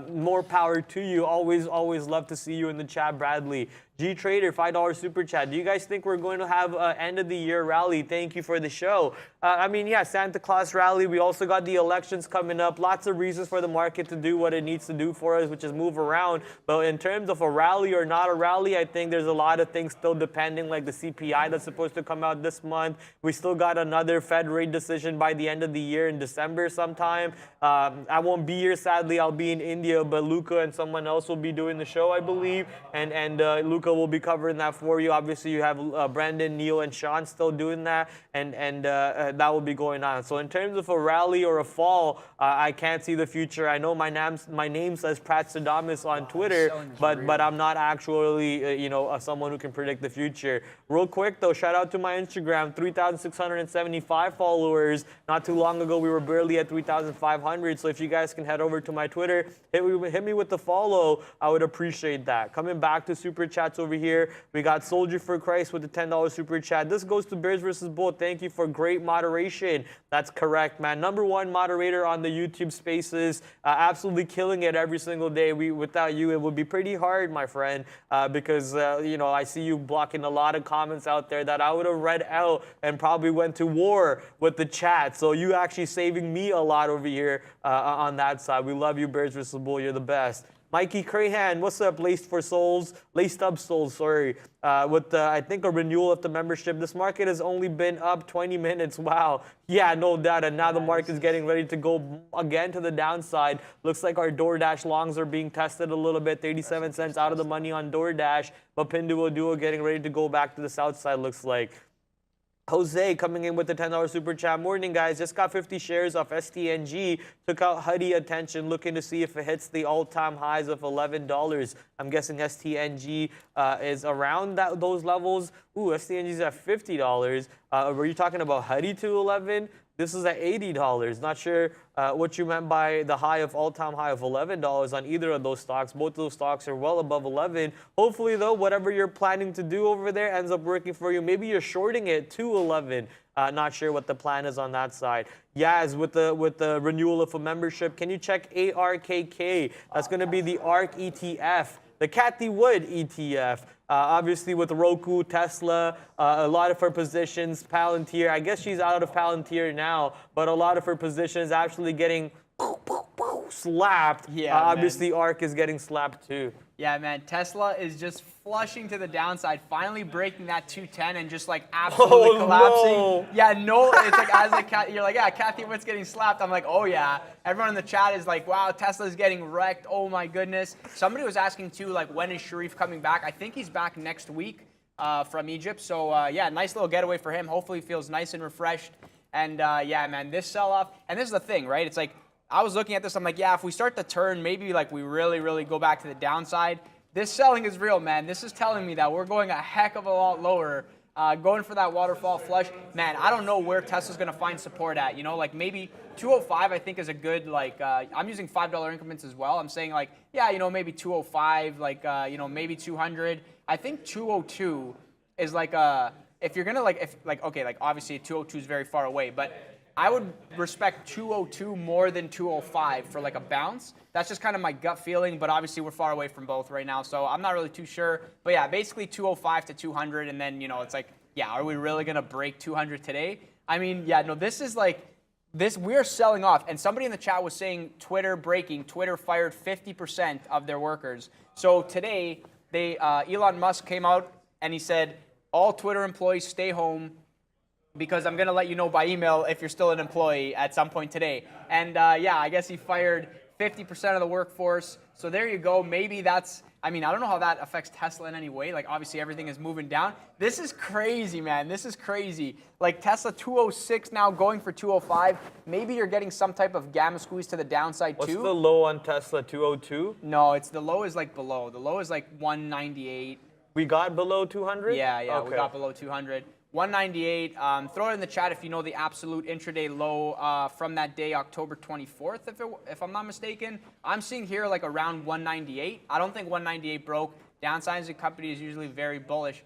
more power to you. Always love to see you in the chat, Bradley. G Trader, $5 super chat. Do you guys think we're going to have an end of the year rally? Thank you for the show. I mean, yeah, Santa Claus rally. We also got the elections coming up. Lots of reasons for the market to do what it needs to do for us, which is move around. But in terms of a rally or not a rally, I think there's a lot of things still depending, like the CPI that's supposed to come out this month. We still got another Fed rate decision by the end of the year in December sometime. I won't be here, sadly. I'll be in India, but Luca and someone else will be doing the show, I believe. And Luca will be covering that for you. Obviously, you have Brandon, Neil, and Sean still doing that, and that will be going on. So in terms of a rally or a fall, I can't see the future. I know my name says Prat Sadamis on Twitter, but I'm not actually someone who can predict the future. Real quick though, shout out to my Instagram, 3,675 followers. Not too long ago, we were barely at 3,500. So if you guys can head over to my Twitter, hit me with the follow, I would appreciate that. Coming back to super chats chats over here. We got Soldier for Christ with the $10 super chat. This goes to Bears versus Bull. Thank you for great moderation. That's correct, man. #1 moderator on the YouTube Spaces. Absolutely killing it every single day. Without you, it would be pretty hard, my friend, because I see you blocking a lot of comments out there that I would have read out and probably went to war with the chat. So you actually saving me a lot over here on that side. We love you, Bears vs. Bull. You're the best. Mikey Crahan, what's up? Laced up souls, sorry. With I think a renewal of the membership. This market has only been up 20 minutes. Wow. Yeah, no doubt. And now the market is getting ready to go again to the downside. Looks like our DoorDash longs are being tested a little bit. 37 cents out of the money on DoorDash. But Pinduoduo getting ready to go back to the south side, looks like. Jose coming in with the $10 super chat. Morning, guys. Just got 50 shares off STNG. Took out Huddy attention, looking to see if it hits the all-time highs of $11. I'm guessing STNG is around those levels. Ooh, STNG's at $50. Were you talking about Huddy to 11? This is at $80. Not sure what you meant by the all-time high of $11 on either of those stocks. Both of those stocks are well above 11. Hopefully, though, whatever you're planning to do over there ends up working for you. Maybe you're shorting it to 11. Not sure what the plan is on that side. Yaz, with the renewal of a membership, can you check ARKK? That's going to be the ARK ETF, the Cathy Wood ETF. Obviously, with Roku, Tesla, a lot of her positions, Palantir. I guess she's out of Palantir now, but a lot of her positions actually getting slapped. Yeah, obviously, ARK is getting slapped too. Yeah, man. Tesla is just flushing to the downside, finally breaking that 210 and just like absolutely collapsing. No. Yeah, no. It's like you're like, yeah, Cathy Wood's getting slapped. I'm like, oh yeah. Everyone in the chat is like, wow, Tesla's getting wrecked. Oh my goodness. Somebody was asking too, like, when is Sharif coming back? I think he's back next week from Egypt. So yeah, nice little getaway for him. Hopefully, he feels nice and refreshed. And yeah, man, this sell-off. And this is the thing, right? It's like, I was looking at this, I'm like, yeah, if we start to turn, maybe like we really go back to the downside. This selling is real, man. This is telling me that we're going a heck of a lot lower, going for that waterfall flush. Man, I don't know where Tesla's going to find support at. Like maybe 205 I think is a good, like, I'm using $5 increments as well. I'm saying like, yeah, maybe 205, like, maybe 200. I think 202 is like if you're going to okay, obviously 202 is very far away, but I would respect 202 more than 205 for like a bounce. That's just kind of my gut feeling, but obviously we're far away from both right now, so I'm not really too sure. But yeah, basically 205 to 200, and then, it's like, yeah, are we really going to break 200 today? I mean, yeah, no, this is like, we're selling off. And somebody in the chat was saying Twitter fired 50% of their workers. So today, Elon Musk came out and he said, all Twitter employees stay home, because I'm going to let you know by email if you're still an employee at some point today. And yeah, I guess he fired 50% of the workforce. So there you go. Maybe that's, I don't know how that affects Tesla in any way. Like, obviously, everything is moving down. This is crazy, man. This is crazy. Like, Tesla 206 now going for 205. Maybe you're getting some type of gamma squeeze to the downside, too. What's the low on Tesla, 202? No, the low is like below. The low is like 198. We got below 200? Yeah, okay. We got below 200. 198. Throw it in the chat if you know the absolute intraday low from that day, October 24th, if I'm not mistaken. I'm seeing here like around 198. I don't think 198 broke. Downsizing the company is usually very bullish.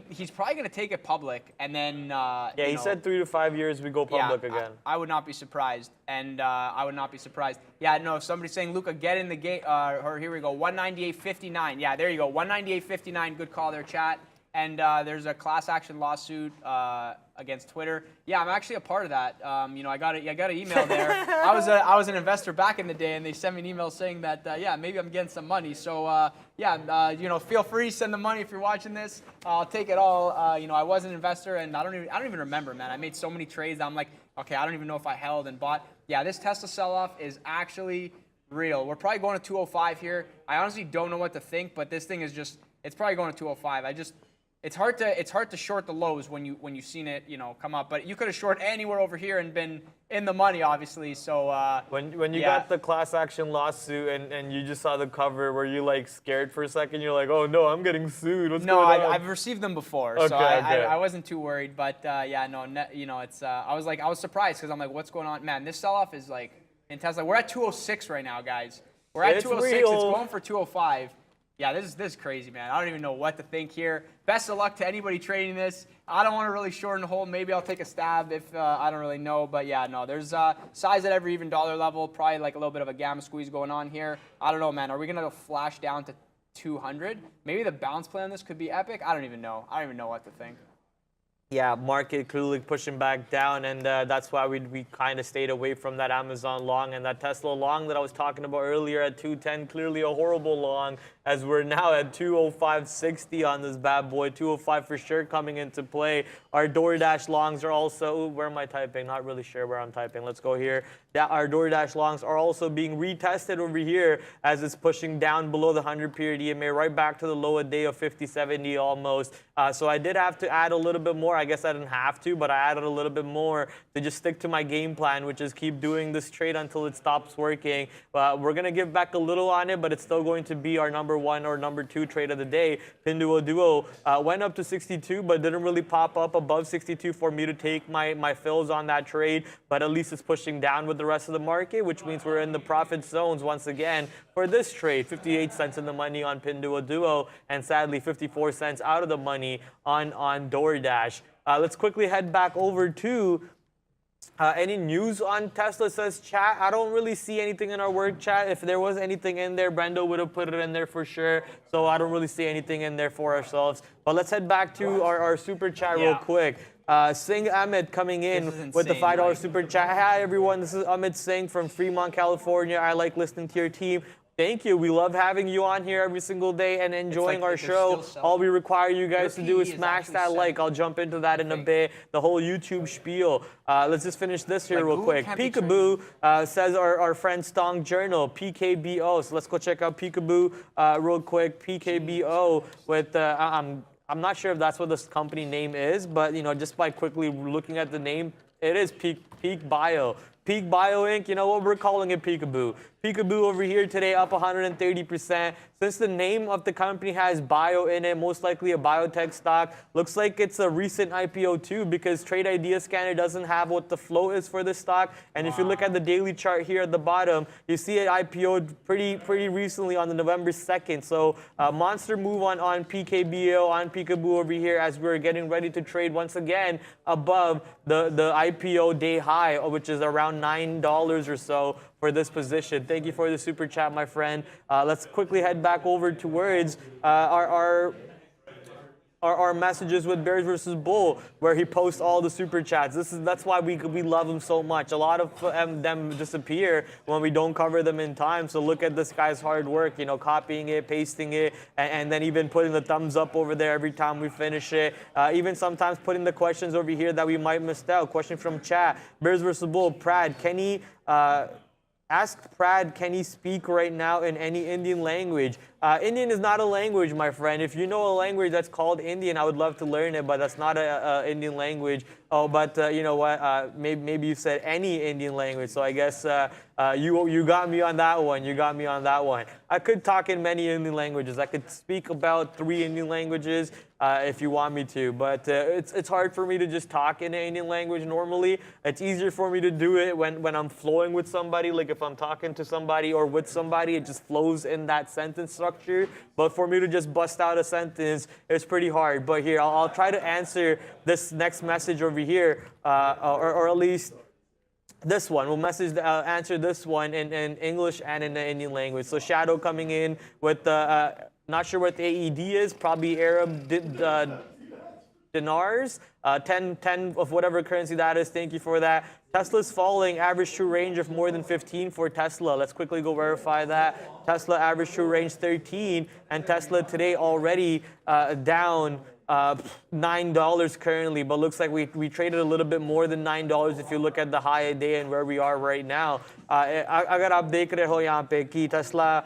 He's probably going to take it public, and then yeah, he said 3 to 5 years we go public again. I would not be surprised, and I would not be surprised. Yeah, no, if somebody's saying, Luca, get in the gate, or here we go, 198.59. Yeah, there you go, 198.59. Good call there, chat. And there's a class action lawsuit against Twitter. Yeah, I'm actually a part of that. I got an email there. I was an investor back in the day, and they sent me an email saying that yeah, maybe I'm getting some money. So yeah, feel free to send the money if you're watching this. I'll take it all. I was an investor, and I don't even remember, man. I made so many trades. I'm like, okay, I don't even know if I held and bought. Yeah, this Tesla sell-off is actually real. We're probably going to 205 here. I honestly don't know what to think, but this thing is just, it's probably going to 205. It's hard to short the lows when you've seen it, come up. But you could have short anywhere over here and been in the money, obviously. So when you got the class action lawsuit and you just saw the cover, were you like scared for a second? You're like, oh no, I'm getting sued. What's going on? No, I've received them before, okay, so okay. I wasn't too worried. But yeah, no, it's I was surprised because I'm like, what's going on, man? This sell-off is like in Tesla. We're at 206 right now, guys. We're at 206. Real. It's going for 205. Yeah, this is crazy, man. I don't even know what to think here. Best of luck to anybody trading this. I don't want to really shorten the hold. Maybe I'll take a stab if I don't really know. But yeah, no, there's size at every even dollar level. Probably like a little bit of a gamma squeeze going on here. I don't know, man. Are we going to flash down to 200? Maybe the bounce play on this could be epic. I don't even know. I don't even know what to think. Yeah, market clearly pushing back down, and that's why we kind of stayed away from that Amazon long and that Tesla long that I was talking about earlier at 210. Clearly a horrible long, as we're now at 205.60 on this bad boy. 205 for sure coming into play. Our DoorDash longs are also, where am I typing? Not really sure where I'm typing. Let's go here. Yeah, our DoorDash longs are also being retested over here as it's pushing down below the 100-period EMA, right back to the low a day of 50.70 almost. So I did have to add a little bit more. I guess I didn't have to, but I added a little bit more to just stick to my game plan, which is keep doing this trade until it stops working. We're going to give back a little on it, but it's still going to be our number 1 or number 2 trade of the day. Pinduo Duo went up to 62, but didn't really pop up above 62 for me to take my fills on that trade. But at least it's pushing down with the rest of the market, which means we're in the profit zones once again for this trade. 58 cents in the money on Pinduo Duo, and sadly 54 cents out of the money on DoorDash. Let's quickly head back over to any news on Tesla, says chat. I don't really see anything in our work chat. If there was anything in there, Brendo would have put it in there for sure. So I don't really see anything in there for ourselves. But let's head back to our super chat real quick. Singh Ahmed coming in with the $5 super chat. Hi everyone, this is Ahmed Singh from Fremont, California. I like listening to your team. Thank you. We love having you on here every single day and enjoying our show. All we require you guys to do is smash that like. I'll jump into that in a bit. The whole YouTube spiel. Let's just finish this here real quick. Peekaboo says our friend Stong Journal, PKBO. So let's go check out Peekaboo real quick. PKBO with I'm not sure if that's what this company name is, but just by quickly looking at the name, it is Peak Bio. Peak Bio Inc., you know what, we're calling it Peekaboo. Peekaboo over here today up 130%. Since the name of the company has bio in it, most likely a biotech stock. Looks like it's a recent IPO too, because Trade Idea Scanner doesn't have what the flow is for this stock. And if you look at the daily chart here at the bottom, you see it IPO'd pretty recently on the November 2nd. So monster move on PKBO, on Peekaboo over here, as we're getting ready to trade once again above the IPO day high, which is around $9 or so for this position. Thank you for the super chat, my friend. Let's quickly head back over towards our messages with Bears versus Bull, where he posts all the super chats. That's why we love him so much. A lot of them disappear when we don't cover them in time. So look at this guy's hard work, copying it, pasting it, and then even putting the thumbs up over there every time we finish it. Even sometimes putting the questions over here that we might miss out. Question from chat. Bears versus Bull. Prad, can he ask Prad, can he speak right now in any Indian language? Indian is not a language, my friend. If you know a language that's called Indian, I would love to learn it, but that's not a Indian language. Oh, but you know what? Maybe you said any Indian language, so I guess you got me on that one. You got me on that one. I could talk in many Indian languages. I could speak about 3 Indian languages if you want me to, but it's hard for me to just talk in an Indian language normally. It's easier for me to do it when I'm flowing with somebody, like if I'm talking to somebody or with somebody, it just flows in that sentence structure. But for me to just bust out a sentence, it's pretty hard. But here, I'll try to answer this next message over here, or at least this one. We'll answer this one in English and in the Indian language. So Shadow coming in with not sure what the AED is, probably Arab dinars, 10 of whatever currency that is. Thank you for that. Tesla's falling, average true range of more than 15 for Tesla. Let's quickly go verify that. Tesla average true range 13, and Tesla today already down $9 currently, but looks like we traded a little bit more than $9 if you look at the high a day and where we are right now. अगर आप देख रहे हो यहाँ पे कि Tesla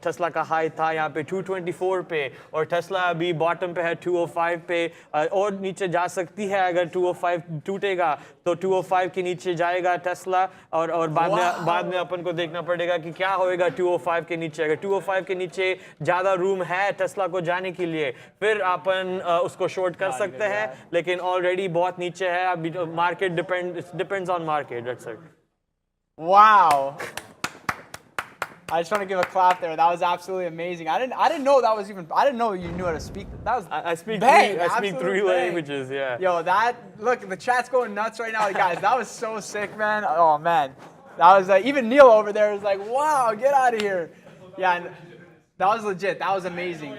Tesla का high था यहाँ पे 224 पे, और टेस्ला अभी बॉटम पे है 205 पे, और नीचे जा सकती है अगर 205 टूटेगा तो 205 के नीचे जाएगा टेस्ला, और बाद में अपन को देखना पड़ेगा कि क्या होएगा 205 के नीचे. अगर 205 के नीचे ज़्यादा रूम है टेस्ला को जाने के लिए, फिर अपन उसको शॉर्ट कर सकते हैं, लेकिन ऑलरेडी बहुत नीचे है अभी. Market depends on market. That's it. Wow. I just want to give a clap there. That was absolutely amazing. I didn't know that was even. I didn't know you knew how to speak. That was. I speak bang, three. I speak absolute 3 bang. languages. Yeah. Yo, look, the chat's going nuts right now, guys. That was so sick, man. Oh man, that was even Neil over there was like, wow, get out of here. Yeah, and that was legit. That was amazing.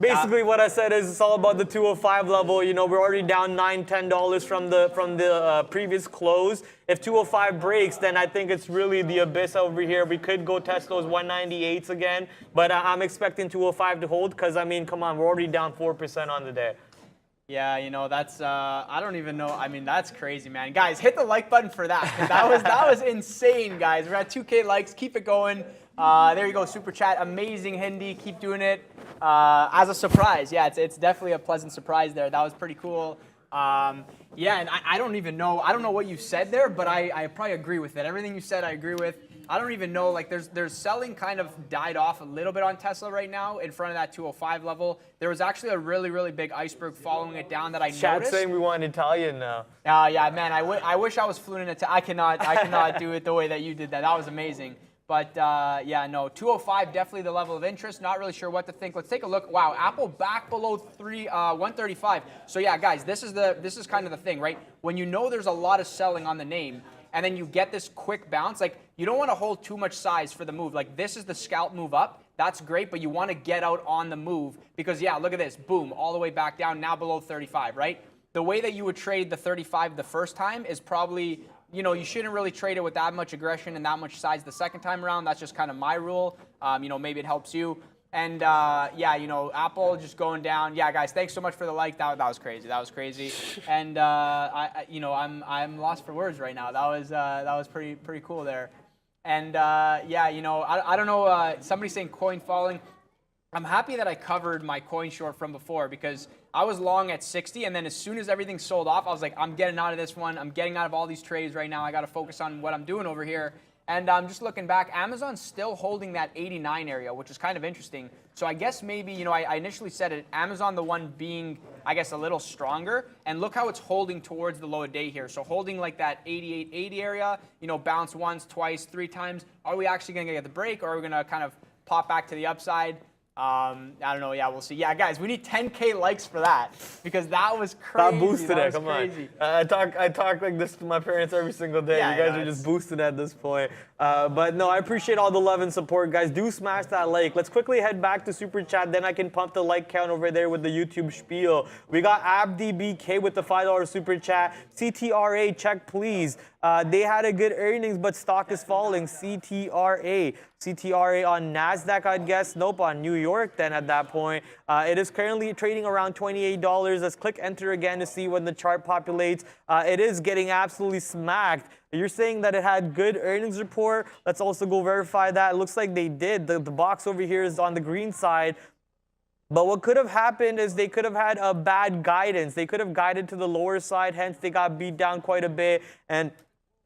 Basically, what I said is it's all about the 205 level. You know, we're already down $9-10 from the previous close. If 205 breaks, then I think it's really the abyss over here. We could go test those 198s again, but I'm expecting 205 to hold because, I mean, come on, we're already down 4% on the day. Yeah, you know, that's, I don't even know. I mean, that's crazy, man. Guys, hit the like button for that. 'Cause that was insane, guys. We're at 2K likes. Keep it going. There you go, Super Chat. Amazing, Hindi. Keep doing it. As a surprise. Yeah, it's definitely a pleasant surprise there. That was pretty cool. Yeah, and I don't even know. I don't know what you said there, but I probably agree with it. Everything you said, I agree with. I don't even know, like, there's selling kind of died off a little bit on Tesla right now in front of that 205 level. There was actually a really, really big iceberg following it down that I Chat noticed. saying we want Italian now. Yeah, man, I wish I was fluent in Italian. I cannot do it the way that you did that. That was amazing. But yeah, no, 205 definitely the level of interest. Not really sure what to think. Let's take a look. Wow, Apple back below 135. So yeah, guys, this is kind of the thing, right? When you know there's a lot of selling on the name, and then you get this quick bounce, like you don't want to hold too much size for the move. Like this is the scalp move up. That's great, but you want to get out on the move because yeah, look at this, boom, all the way back down, now below 35, right? The way that you would trade the 35 the first time is probably, you know, you shouldn't really trade it with that much aggression and that much size the second time around. That's just kind of my rule. You know, maybe it helps you. And yeah, you know, Apple just going down. Yeah, guys, thanks so much for the like. That was crazy. That was crazy. And you know, I'm lost for words right now. That was pretty cool there. And yeah, you know, I don't know. Somebody saying coin falling. I'm happy that I covered my coin short from before because I was long at 60, and then as soon as everything sold off, I was like, I'm getting out of this one. I'm getting out of all these trades right now. I got to focus on what I'm doing over here. And I'm just looking back, Amazon's still holding that 89 area, which is kind of interesting. So I guess maybe, you know, I initially said it, Amazon the one being, I guess, a little stronger. And look how it's holding towards the low of day here. So holding like that 88.80 area, you know, bounce once, twice, 3 times. Are we actually going to get the break, or are we going to kind of pop back to the upside? I don't know. Yeah, we'll see. Yeah, guys, we need 10K likes for that because that was crazy. That boosted it. Come on. I talk like this to my parents every single day. Yeah, you guys are just boosted at this point. But no, I appreciate all the love and support, guys. Do smash that like. Let's quickly head back to Super Chat. Then I can pump the like count over there with the YouTube spiel. We got AbdiBK with the $5 Super Chat. CTRA, check please. They had a good earnings, but stock is falling. CTRA. CTRA on NASDAQ, I'd guess. Nope, on New York then at that point. It is currently trading around $28. Let's click enter again to see when the chart populates. It is getting absolutely smacked. You're saying that it had good earnings report. Let's also go verify that. It looks like they did. The box over here is on the green side. But what could have happened is they could have had a bad guidance. They could have guided to the lower side, hence they got beat down quite a bit. And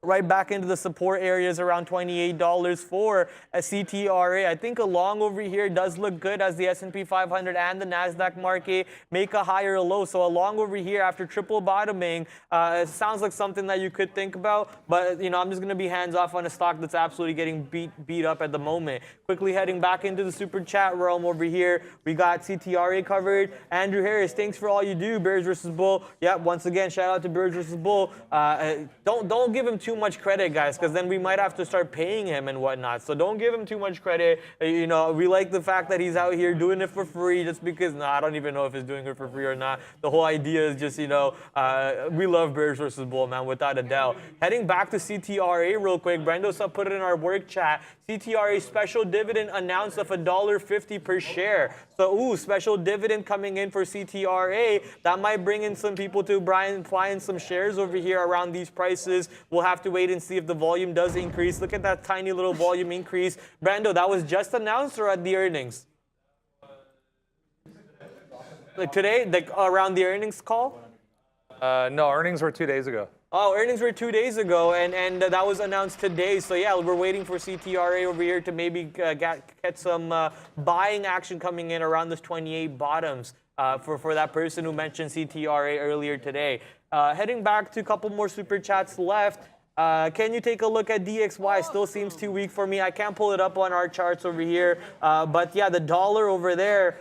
right back into the support areas around $28 for a CTRA. I think a long over here does look good as the S&P 500 and the NASDAQ market make a higher low. So a long over here after triple bottoming, it sounds like something that you could think about. But, you know, I'm just going to be hands off on a stock that's absolutely getting beat up at the moment. Quickly heading back into the Super Chat realm over here. We got CTRA covered. Andrew Harris, thanks for all you do. Bears versus Bull. Yeah, once again, shout out to Bears versus Bull. Don't give him too much credit, guys, because then we might have to start paying him and whatnot. So don't give him too much credit. You know, we like the fact that he's out here doing it for free just because, I don't even know if he's doing it for free or not. The whole idea is just, you know, we love Bears versus Bull, man, without a doubt. Heading back to CTRA real quick, Brendo put it in our work chat. CTRA special dividend announced of $1.50 per share. So, special dividend coming in for CTRA. That might bring in some people to apply in some shares over here around these prices. We'll have to wait and see if the volume does increase. Look at that tiny little volume increase. Brando, that was just announced or at the earnings? Like today, like around the earnings call? No, earnings were 2 days ago. Oh, earnings were 2 days ago, and that was announced today. So yeah, we're waiting for CTRA over here to maybe get some buying action coming in around this 28 bottoms for that person who mentioned CTRA earlier today. Heading back to a couple more super chats left. Can you take a look at DXY? Still seems too weak for me. I can't pull it up on our charts over here. But yeah, the dollar over there,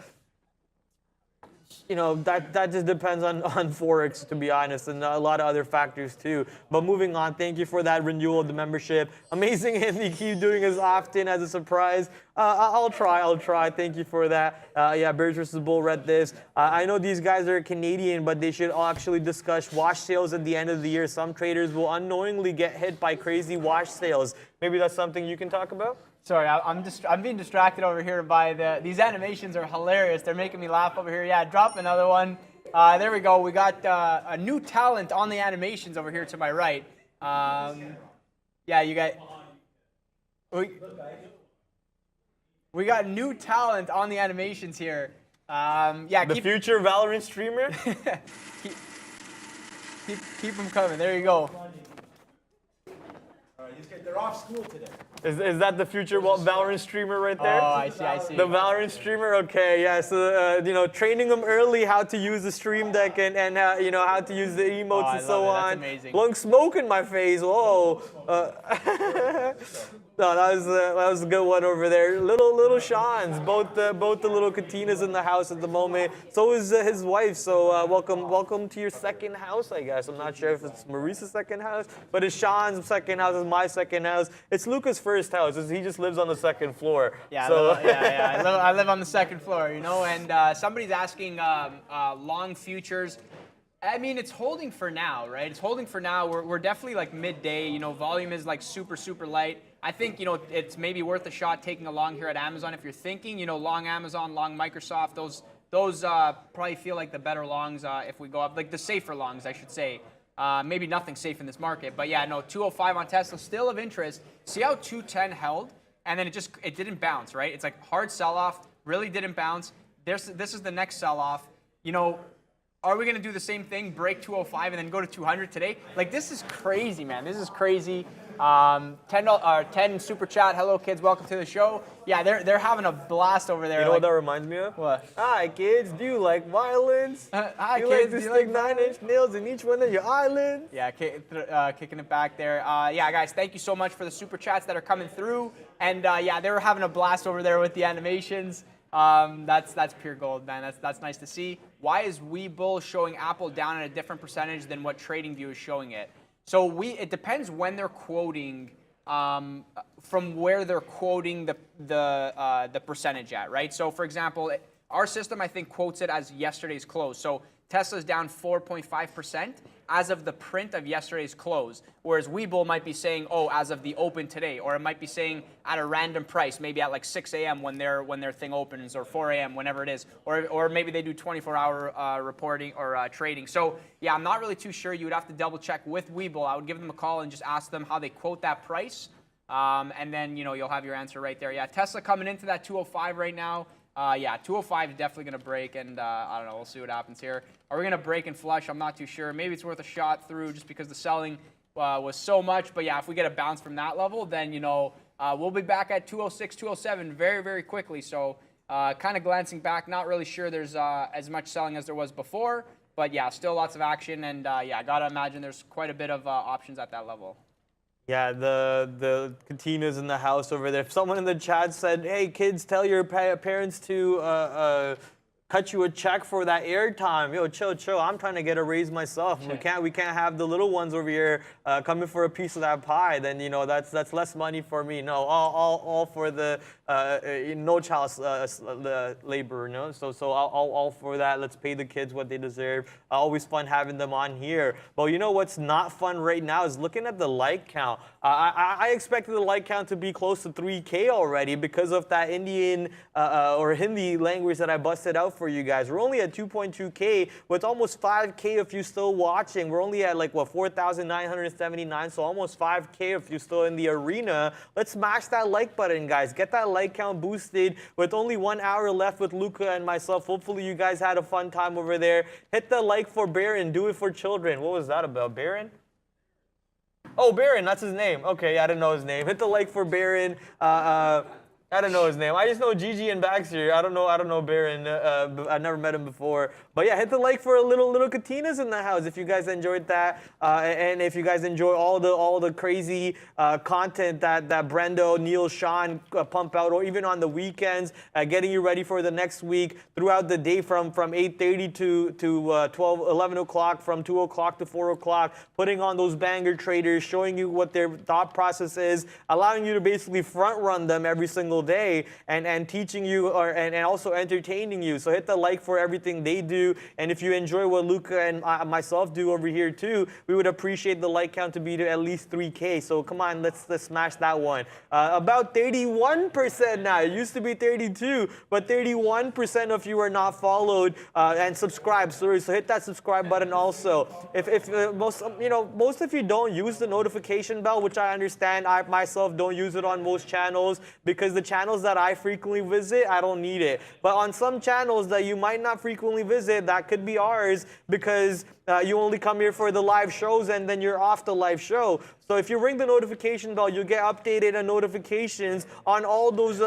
you know, that just depends on Forex, to be honest, and a lot of other factors too. But moving on, thank you for that renewal of the membership. Amazing, Andy, keep doing as often as a surprise. I'll try. Thank you for that. Yeah, Bears versus Bull read this. I know these guys are Canadian, but they should actually discuss wash sales at the end of the year. Some traders will unknowingly get hit by crazy wash sales. Maybe that's something you can talk about? Sorry, I'm being distracted over here by these animations are hilarious. They're making me laugh over here. Yeah, drop another one. There we go. We got a new talent on the animations over here to my right. Yeah, you got. We got new talent on the animations here. Yeah, the future Valorant streamer. keep them coming. There you go. They're off school today. Is that the future Valorant streamer right there? Oh, I see. The Valorant streamer, okay, yeah. So you know, training them early how to use the stream deck and you know, how to use the emotes and so on. That's amazing. Blowing smoke in my face. Whoa. No, that was a good one over there. Little Sean's, both the little Katinas in the house at the moment. So is his wife. So welcome to your second house, I guess. I'm not sure if it's Maurice's second house, but it's Sean's second house. It's my second house. It's Luca's first house. He just lives on the second floor. Yeah, so I live on the second floor, you know. And somebody's asking long futures. I mean, it's holding for now, right? It's holding for now. We're definitely like midday. You know, volume is like super light. I think, you know, it's maybe worth a shot taking a long here at Amazon if you're thinking, you know, long Amazon, long Microsoft. Those probably feel like the better longs if we go up, like the safer longs, I should say. Maybe nothing safe in this market, but yeah, no, 205 on Tesla still of interest. See how 210 held, and then it didn't bounce, right? It's like hard sell-off, really didn't bounce. This is the next sell-off. You know, are we going to do the same thing, break 205 and then go to 200 today? Like, this is crazy, man. This is crazy. 10 super chat. Hello, kids. Welcome to the show. Yeah, they're having a blast over there. You know what that reminds me of? What? Hi, kids. Do you like violence? Hi, you kids. Like to stick 9-inch nails in each one of your eyelids? Yeah, kicking it back there. Yeah, guys, thank you so much for the super chats that are coming through. And yeah, they were having a blast over there with the animations. That's pure gold, man. That's nice to see. Why is Webull showing Apple down at a different percentage than what TradingView is showing it? So it depends when they're quoting, from where they're quoting the percentage at, right? So for example, our system I think quotes it as yesterday's close. So Tesla's down 4.5% as of the print of yesterday's close, whereas Webull might be saying, oh, as of the open today, or it might be saying at a random price, maybe at like 6 a.m. when their thing opens, or 4 a.m. whenever it is, or maybe they do 24-hour reporting or trading. So yeah, I'm not really too sure. You would have to double check with Webull. I would give them a call and just ask them how they quote that price, and then you'll have your answer right there. Yeah, Tesla coming into that 205 right now. Yeah, 205 is definitely going to break, and I don't know. We'll see what happens here. Are we going to break and flush? I'm not too sure. Maybe it's worth a shot through just because the selling was so much. But yeah, if we get a bounce from that level, then we'll be back at 206, 207 very, very quickly. So kind of glancing back, not really sure there's as much selling as there was before. But yeah, still lots of action, and yeah, gotta imagine there's quite a bit of options at that level. Yeah, the Katinas in the house over there. If someone in the chat said, hey, kids, tell your parents to cut you a check for that airtime. Yo, chill. I'm trying to get a raise myself. Yeah. We can't have the little ones over here coming for a piece of that pie. Then that's less money for me. No, all for the no child labor. No, so all for that. Let's pay the kids what they deserve. Always fun having them on here. But you know what's not fun right now is looking at the like count. I expected the like count to be close to 3K already because of that Indian or Hindi language that I busted out for you guys. We're only at 2.2K with almost 5K if you're still watching. We're only at 4,979, so almost 5K if you're still in the arena. Let's smash that like button, guys. Get that like count boosted with only 1 hour left with Luca and myself. Hopefully you guys had a fun time over there. Hit the like for Baron. Do it for children. What was that about, Baron? Oh, Baron, that's his name. Okay, I didn't know his name. Hit the like for Baron. I don't know his name. I just know Gigi and Baxter. I don't know Baron. I've never met him before. But yeah, hit the like for a little Katinas in the house if you guys enjoyed that, and if you guys enjoy all the crazy content that Brendo, Neil, Sean pump out, or even on the weekends, getting you ready for the next week throughout the day from 8:30 to 11 o'clock, from 2 o'clock to 4 o'clock, putting on those banger traders, showing you what their thought process is, allowing you to basically front run them every single day, and teaching you and also entertaining you. So hit the like for everything they do, and if you enjoy what Luca and myself do over here too, we would appreciate the like count to be to at least 3K. So come on, let's smash that one. About 31% now. It used to be 32, but 31% of you are not followed and subscribed. So hit that subscribe button also. If most of you don't use the notification bell, which I understand. I myself don't use it on most channels because the channels that I frequently visit, I don't need it. But on some channels that you might not frequently visit, that could be ours because you only come here for the live shows and then you're off the live show. So if you ring the notification bell, you'll get updated and notifications on all those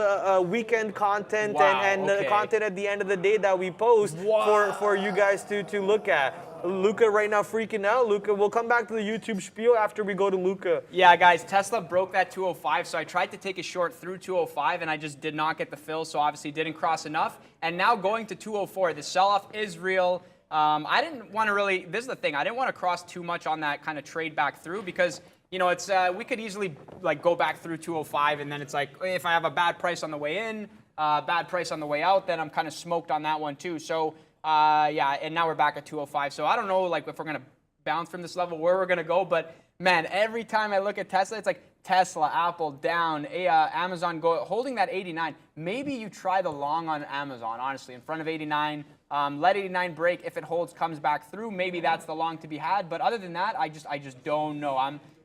weekend content and content at the end of the day that we post for you guys to look at. Luca right now freaking out. Luca, we'll come back to the YouTube spiel after we go to Luca. Yeah, guys, Tesla broke that 205, so I tried to take a short through 205, and I just did not get the fill, so obviously didn't cross enough. And now going to 204, the sell-off is real. I didn't want to really, this is the thing, I didn't want to cross too much on that kind of trade back through because, it's we could easily like go back through 205, and then it's like, if I have a bad price on the way in, bad price on the way out, then I'm kind of smoked on that one too. So, yeah, and now we're back at 205. So I don't know, like, if we're going to bounce from this level, where we're going to go. But, man, every time I look at Tesla, it's like Tesla, Apple, down, Amazon holding that 89. Maybe you try the long on Amazon, honestly, in front of 89. Let 89 break. If it holds, comes back through, maybe that's the long to be had. But other than that, I just don't know.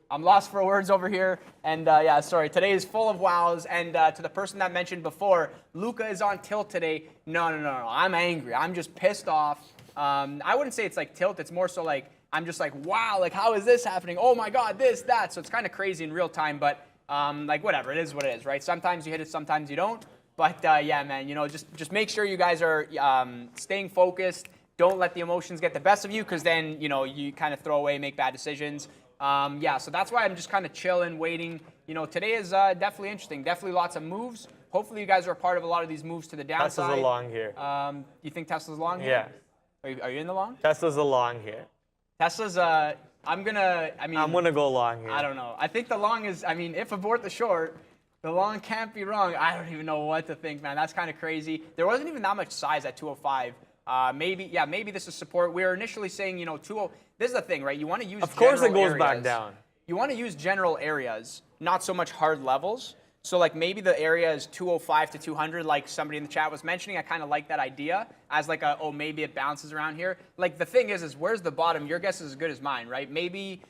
I'm lost for words over here. And, yeah, sorry. Today is full of wows. And to the person that mentioned before, Luca is on tilt today. No. I'm angry. I'm just pissed off. I wouldn't say it's like tilt. It's more so like I'm just like, wow, like how is this happening? Oh, my God, this, that. So it's kind of crazy in real time. But, like, whatever. It is what it is, right? Sometimes you hit it, sometimes you don't. But, yeah, man, just make sure you guys are staying focused. Don't let the emotions get the best of you because then, you kind of throw away, make bad decisions. Yeah, so that's why I'm just kind of chilling, waiting. Today is definitely interesting. Definitely lots of moves. Hopefully you guys are a part of a lot of these moves to the downside. Tesla's a long here. You think Tesla's long here? Yeah. Are you in the long? Tesla's a long here. Tesla's, I'm going to go long here. I don't know. I think the long is, if abort the short, the long can't be wrong. I don't even know what to think, man. That's kind of crazy. There wasn't even that much size at 205. Maybe this is support. We were initially saying, 20. This is the thing, right? You want to use. Of course, it goes areas. back down. You want to use general areas, not so much hard levels. So, like maybe the area is 205 to 200, like somebody in the chat was mentioning. I kind of like that idea as like maybe it bounces around here. Like the thing is where's the bottom? Your guess is as good as mine, right? Maybe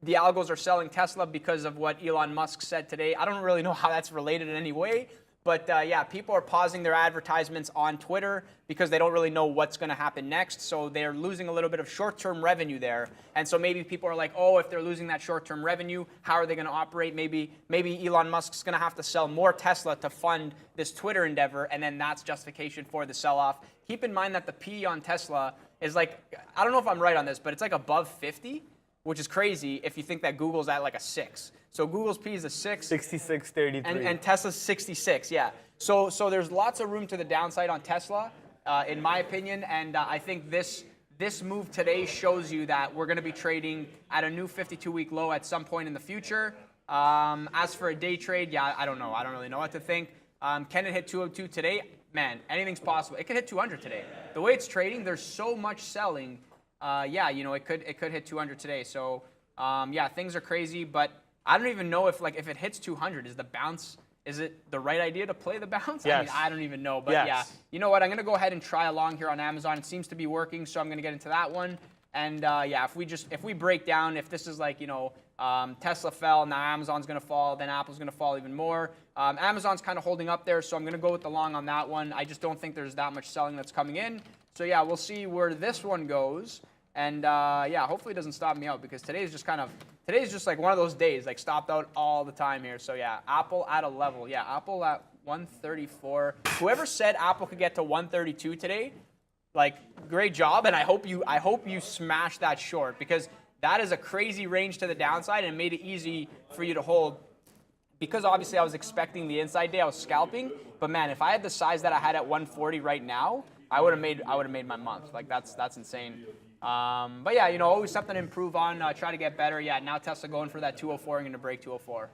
the algos are selling Tesla because of what Elon Musk said today. I don't really know how that's related in any way. But, yeah, people are pausing their advertisements on Twitter because they don't really know what's going to happen next. So they're losing a little bit of short-term revenue there. And so maybe people are like, oh, if they're losing that short-term revenue, how are they going to operate? Maybe Elon Musk's going to have to sell more Tesla to fund this Twitter endeavor, and then that's justification for the sell-off. Keep in mind that the P on Tesla is like, I don't know if I'm right on this, but it's like above 50, which is crazy if you think that Google's at like a 6. So Google's P is a 6. 66.33. And Tesla's 66, yeah. So there's lots of room to the downside on Tesla, in my opinion. And I think this move today shows you that we're going to be trading at a new 52-week low at some point in the future. As for a day trade, yeah, I don't know. I don't really know what to think. Can it hit 202 today? Man, anything's possible. It could hit 200 today. The way it's trading, there's so much selling. Yeah, it could hit 200 today. So, yeah, things are crazy, but I don't even know if it hits 200, is it the right idea to play the bounce? Yes. I don't even know, but yes. Yeah. You know what? I'm going to go ahead and try along here on Amazon. It seems to be working, so I'm going to get into that one. And yeah, if we break down, if this is like, Tesla fell, now Amazon's going to fall, then Apple's going to fall even more. Amazon's kind of holding up there, so I'm going to go with the long on that one. I just don't think there's that much selling that's coming in. So yeah, we'll see where this one goes. And yeah, hopefully it doesn't stop me out because today's just like one of those days, like stopped out all the time here. So yeah, Apple at a level. Yeah, Apple at 134. Whoever said Apple could get to 132 today, like, great job, and I hope you smash that short, because that is a crazy range to the downside and made it easy for you to hold. Because obviously I was expecting the inside day, I was scalping, but man, if I had the size that I had at 140 right now, I would have made my month. Like, that's insane. But yeah, always something to improve on. Try to get better. Yeah, now Tesla going for that 204 and going to break 204.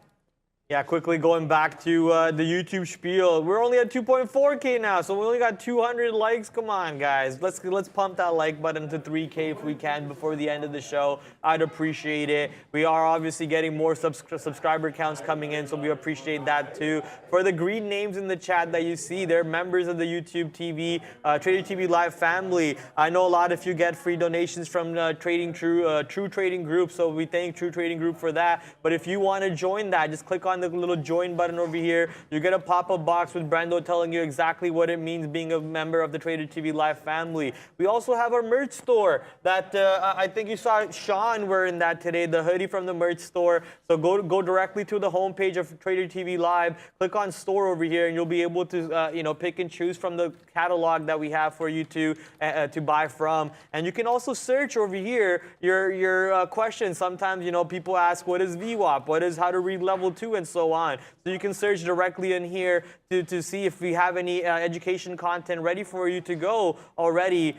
Yeah, quickly going back to the YouTube spiel. We're only at 2.4K now, so we only got 200 likes. Come on, guys. Let's pump that like button to 3K if we can before the end of the show. I'd appreciate it. We are obviously getting more subscriber counts coming in, so we appreciate that too. For the green names in the chat that you see, they're members of the YouTube TV, Trader TV Live family. I know a lot of you get free donations from True Trading Group, so we thank True Trading Group for that. But if you want to join that, just click on the little join button over here. You get a pop-up box with Brando telling you exactly what it means being a member of the Trader TV Live family. We also have our merch store that I think you saw Sean wearing that today, the hoodie from the merch store. So go directly to the homepage of Trader TV Live, click on store over here, and you'll be able to pick and choose from the catalog that we have for you to buy from. And you can also search over here your questions. Sometimes people ask, what is VWAP? What is how to read level 2 and so on. So you can search directly in here to see if we have any education content ready for you to go already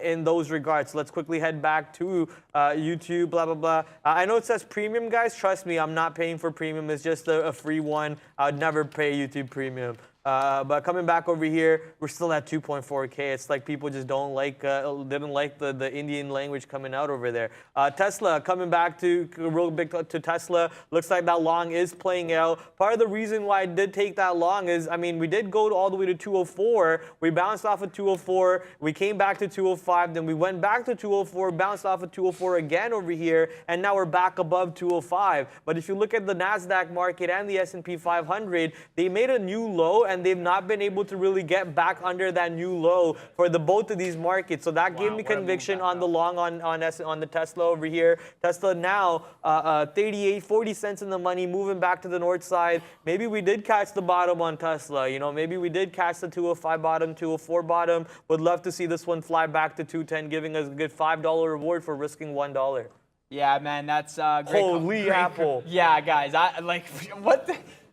in those regards. So let's quickly head back to YouTube, blah, blah, blah. I know it says premium, guys. Trust me, I'm not paying for premium. It's just a free one. I would never pay YouTube premium. But coming back over here, we're still at 2.4K. It's like people just didn't like the Indian language coming out over there. Tesla, coming back to real big to Tesla, looks like that long is playing out. Part of the reason why it did take that long is, we did go all the way to 204. We bounced off of 204. We came back to 205. Then we went back to 204, bounced off of 204 again over here, and now we're back above 205. But if you look at the NASDAQ market and the S&P 500, they made a new low, and they've not been able to really get back under that new low for both of these markets. So that gave me conviction on the long on the Tesla over here. Tesla now 40 cents in the money, moving back to the north side. Maybe we did catch the bottom on Tesla. Maybe we did catch the 205 bottom, 204 bottom. Would love to see this one fly back to 210, giving us a good $5 reward for risking $1. Yeah, man, that's great. Holy Apple. Yeah, guys,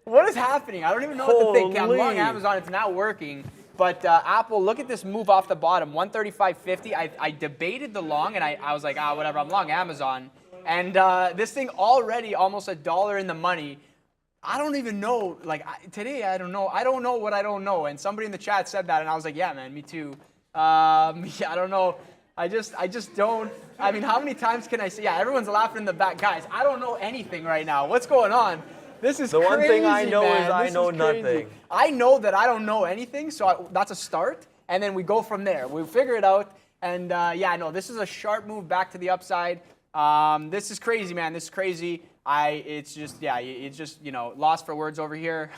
what is happening? I don't even know what to think. I'm long Amazon. It's not working. But Apple, look at this move off the bottom, 135.50. I debated the long, and I was like, whatever, I'm long Amazon. And this thing already almost $1 in the money. I don't even know. Today, I don't know. I don't know what I don't know. And somebody in the chat said that, and I was like, yeah, man, me too. I don't know. I just don't. How many times can I say? Yeah, everyone's laughing in the back. Guys, I don't know anything right now. What's going on? This is the crazy, one thing I know man. is I know nothing. I know that I don't know anything, so that's a start, and then we go from there. We figure it out, and this is a sharp move back to the upside. This is crazy, man. This is crazy. It's just lost for words over here.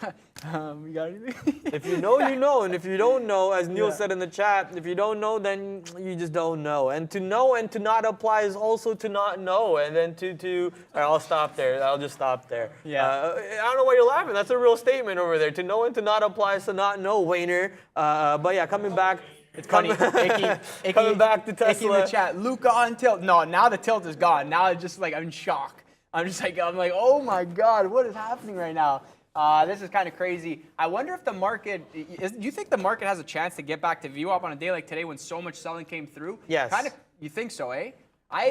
You got anything? If you know, you know, and if you don't know, as Neil said in the chat, if you don't know, then you just don't know. And to know and to not apply is also to not know. And then all right, I'll stop there. I'll just stop there. Yeah. I don't know why you're laughing. That's a real statement over there. To know and to not apply is to not know, Wayner. But yeah, coming back. It's funny. Icky, coming back to Tesla. Icky in the chat. Luca on tilt. No, now the tilt is gone. Now it's just I'm in shock. I'm like, oh my God, what is happening right now? This is kind of crazy. I wonder if the market, do you think the market has a chance to get back to VWAP on a day like today when so much selling came through? Yes. You think so, eh?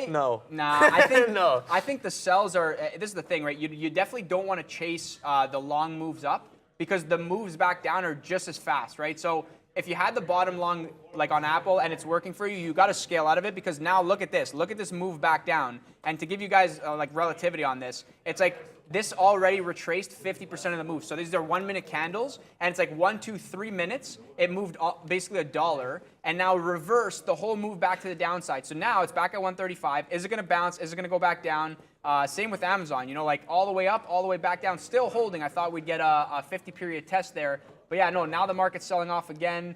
No. Nah, I think no. I think the sells are, this is the thing, right? You definitely don't want to chase the long moves up because the moves back down are just as fast, right? So if you had the bottom long like on Apple and it's working for you, you got to scale out of it because now look at this move back down. And to give you guys relativity on this, it's like this already retraced 50% of the move. So these are 1 minute candles, and it's like 1, 2, 3 minutes. It moved basically $1, and now reversed the whole move back to the downside. So now it's back at 135. Is it going to bounce? Is it going to go back down? Same with Amazon. All the way up, all the way back down, still holding. I thought we'd get a 50-period test there. But yeah, no, now the market's selling off again.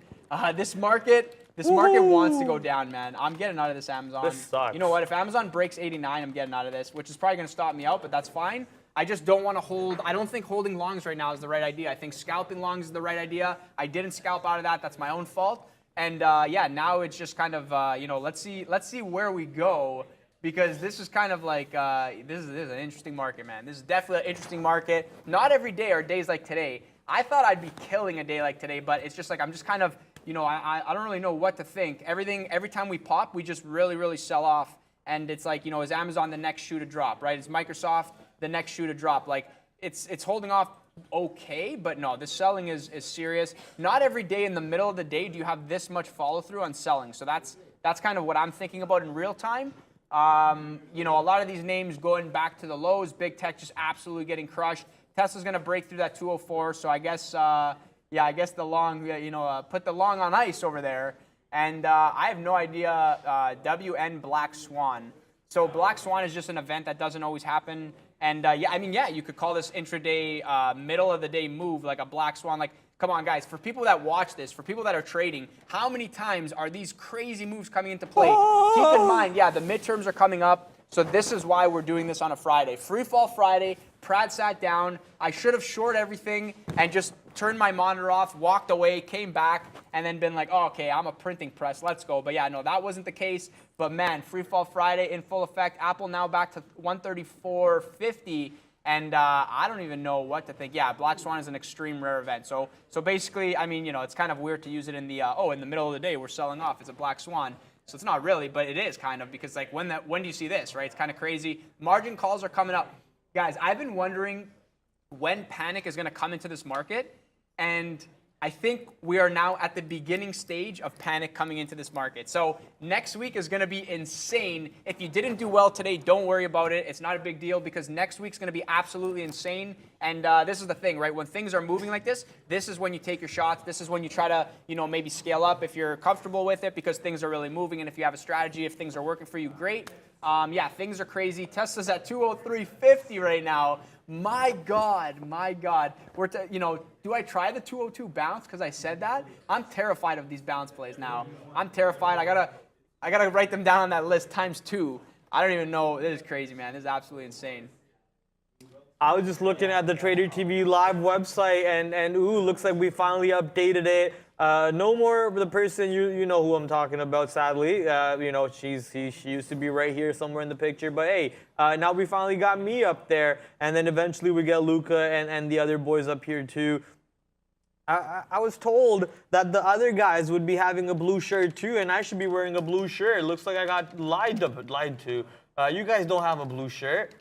This market wants to go down, man. I'm getting out of this Amazon. This sucks. You know what? If Amazon breaks 89, I'm getting out of this, which is probably going to stop me out, but that's fine. I just don't want to hold. I don't think holding longs right now is the right idea. I think scalping longs is the right idea. I didn't scalp out of that. That's my own fault. And yeah, now it's just kind of let's see where we go, because this is kind of like this is an interesting market, man. This is definitely an interesting market. Not every day are days like today. I thought I'd be killing a day like today, but it's just like I'm just kind of I don't really know what to think. Every time we pop, we just really sell off, and it's like is Amazon the next shoe to drop, right? Is Microsoft the next shoe to drop? Like it's holding off okay, but no, the selling is serious. Not every day in the middle of the day do you have this much follow through on selling. So that's kind of what I'm thinking about in real time. A lot of these names going back to the lows, big tech just absolutely getting crushed. Tesla's going to break through that 204, so I guess the long, put the long on ice over there. And I have no idea, WN Black Swan. So Black Swan is just an event that doesn't always happen. And you could call this intraday, middle of the day move, like a Black Swan. Like, come on, guys, for people that watch this, for people that are trading, how many times are these crazy moves coming into play? Keep in mind, the midterms are coming up. So this is why we're doing this on a Friday. Free Fall Friday, Prad sat down. I should have short everything and just turned my monitor off, walked away, came back, and then been like, oh, okay, I'm a printing press, let's go. But yeah, no, that wasn't the case. But man, Free Fall Friday in full effect. Apple now back to 134.50. And I don't even know what to think. Yeah, Black Swan is an extreme rare event. So basically, it's kind of weird to use it in the, in the middle of the day, we're selling off. It's a Black Swan. So it's not really, but it is kind of, because like when do you see this, right? It's kind of crazy. Margin calls are coming up. Guys, I've been wondering when panic is going to come into this market, and I think we are now at the beginning stage of panic coming into this market. So next week is going to be insane. If you didn't do well today, don't worry about it. It's not a big deal, because next week's going to be absolutely insane. And this is the thing, right? When things are moving like this is when you take your shots. This is when you try to, maybe scale up if you're comfortable with it, because things are really moving. And if you have a strategy, if things are working for you, great. Things are crazy. Tesla's at 203.50 right now. My God. Do I try the 202 bounce because I said that? I'm terrified of these bounce plays now. I'm terrified. I gotta write them down on that list ×2. I don't even know. This is crazy, man. This is absolutely insane. I was just looking at the Trader TV Live website, and looks like we finally updated it. No more the person, you know who I'm talking about, sadly. She used to be right here somewhere in the picture. But hey, now we finally got me up there. And then eventually we get Luca and the other boys up here too. I was told that the other guys would be having a blue shirt too, and I should be wearing a blue shirt. Looks like I got lied to. You guys don't have a blue shirt.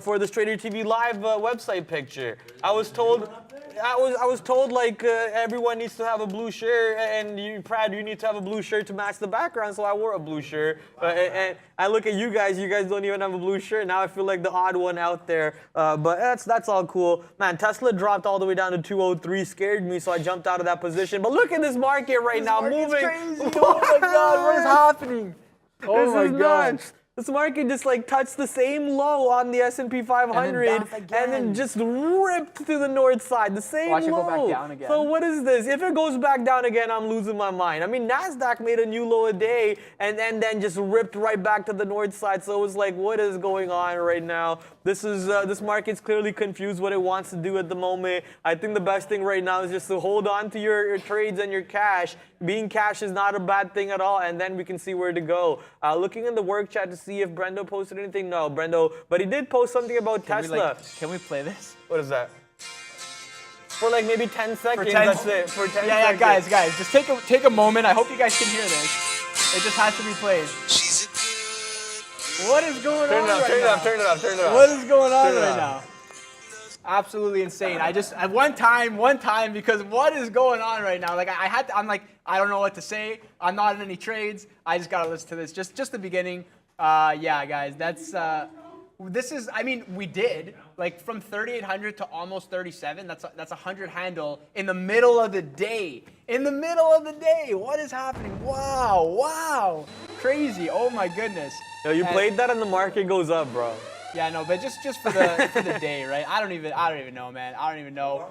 For the Trader TV Live website picture, I was told like everyone needs to have a blue shirt, and you need to have a blue shirt to match the background. So I wore a blue shirt, and I look at you guys don't even have a blue shirt. Now I feel like the odd one out there, but that's all cool, man. Tesla dropped all the way down to 203, scared me, so I jumped out of that position. But look at this market right now, moving. Crazy. Oh my God, what is happening? Oh my God. Nuts. This market just like touched the same low on the S&P 500 and then just ripped to the north side, the same Watch low. It go back down again. So what is this? If it goes back down again, I'm losing my mind. I mean, NASDAQ made a new low a day and then just ripped right back to the north side. So it was like, what is going on right now? This market's clearly confused what it wants to do at the moment. I think the best thing right now is just to hold on to your trades and your cash. Being cash is not a bad thing at all, and then we can see where to go. Looking in the work chat to see if Brendo posted anything. No, Brendo, but he did post something about Tesla. Can we play this? What is that? For like maybe 10 seconds, that's it. For 10 seconds. Yeah, guys, just take a moment. I hope you guys can hear this. It just has to be played. What is going on right now? Turn it up. What is going on right now? Absolutely insane. One time, because what is going on right now? Like I don't know what to say. I'm not in any trades. I just gotta listen to this. Just the beginning. Guys, we did like from 3,800 to almost 37. That's a 100 handle in the middle of the day. What is happening? Wow. Crazy. Oh my goodness. Yo, you played that and the market goes up, bro. Yeah, no, but just for the day, right? I don't even know, man. I don't even know.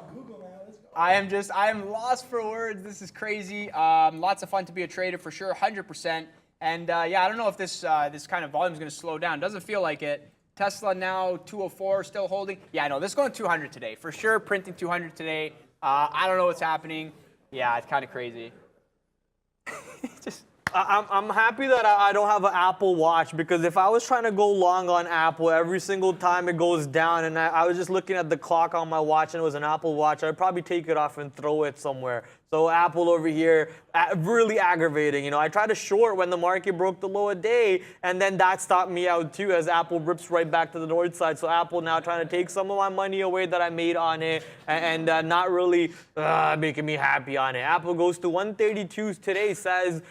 I am lost for words. This is crazy. Lots of fun to be a trader for sure, 100%. And I don't know if this kind of volume is going to slow down. Doesn't feel like it. Tesla now 204, still holding. Yeah, no, this is going 200 today. For sure, printing 200 today. I don't know what's happening. Yeah, it's kind of crazy. I'm happy that I don't have an Apple Watch, because if I was trying to go long on Apple every single time it goes down and I was just looking at the clock on my watch and it was an Apple Watch, I'd probably take it off and throw it somewhere. So Apple over here, really aggravating. You know, I tried to short when the market broke the low a day, and then that stopped me out too as Apple rips right back to the north side. So Apple now trying to take some of my money away that I made on it and not really making me happy on it. Apple goes to 132 today, says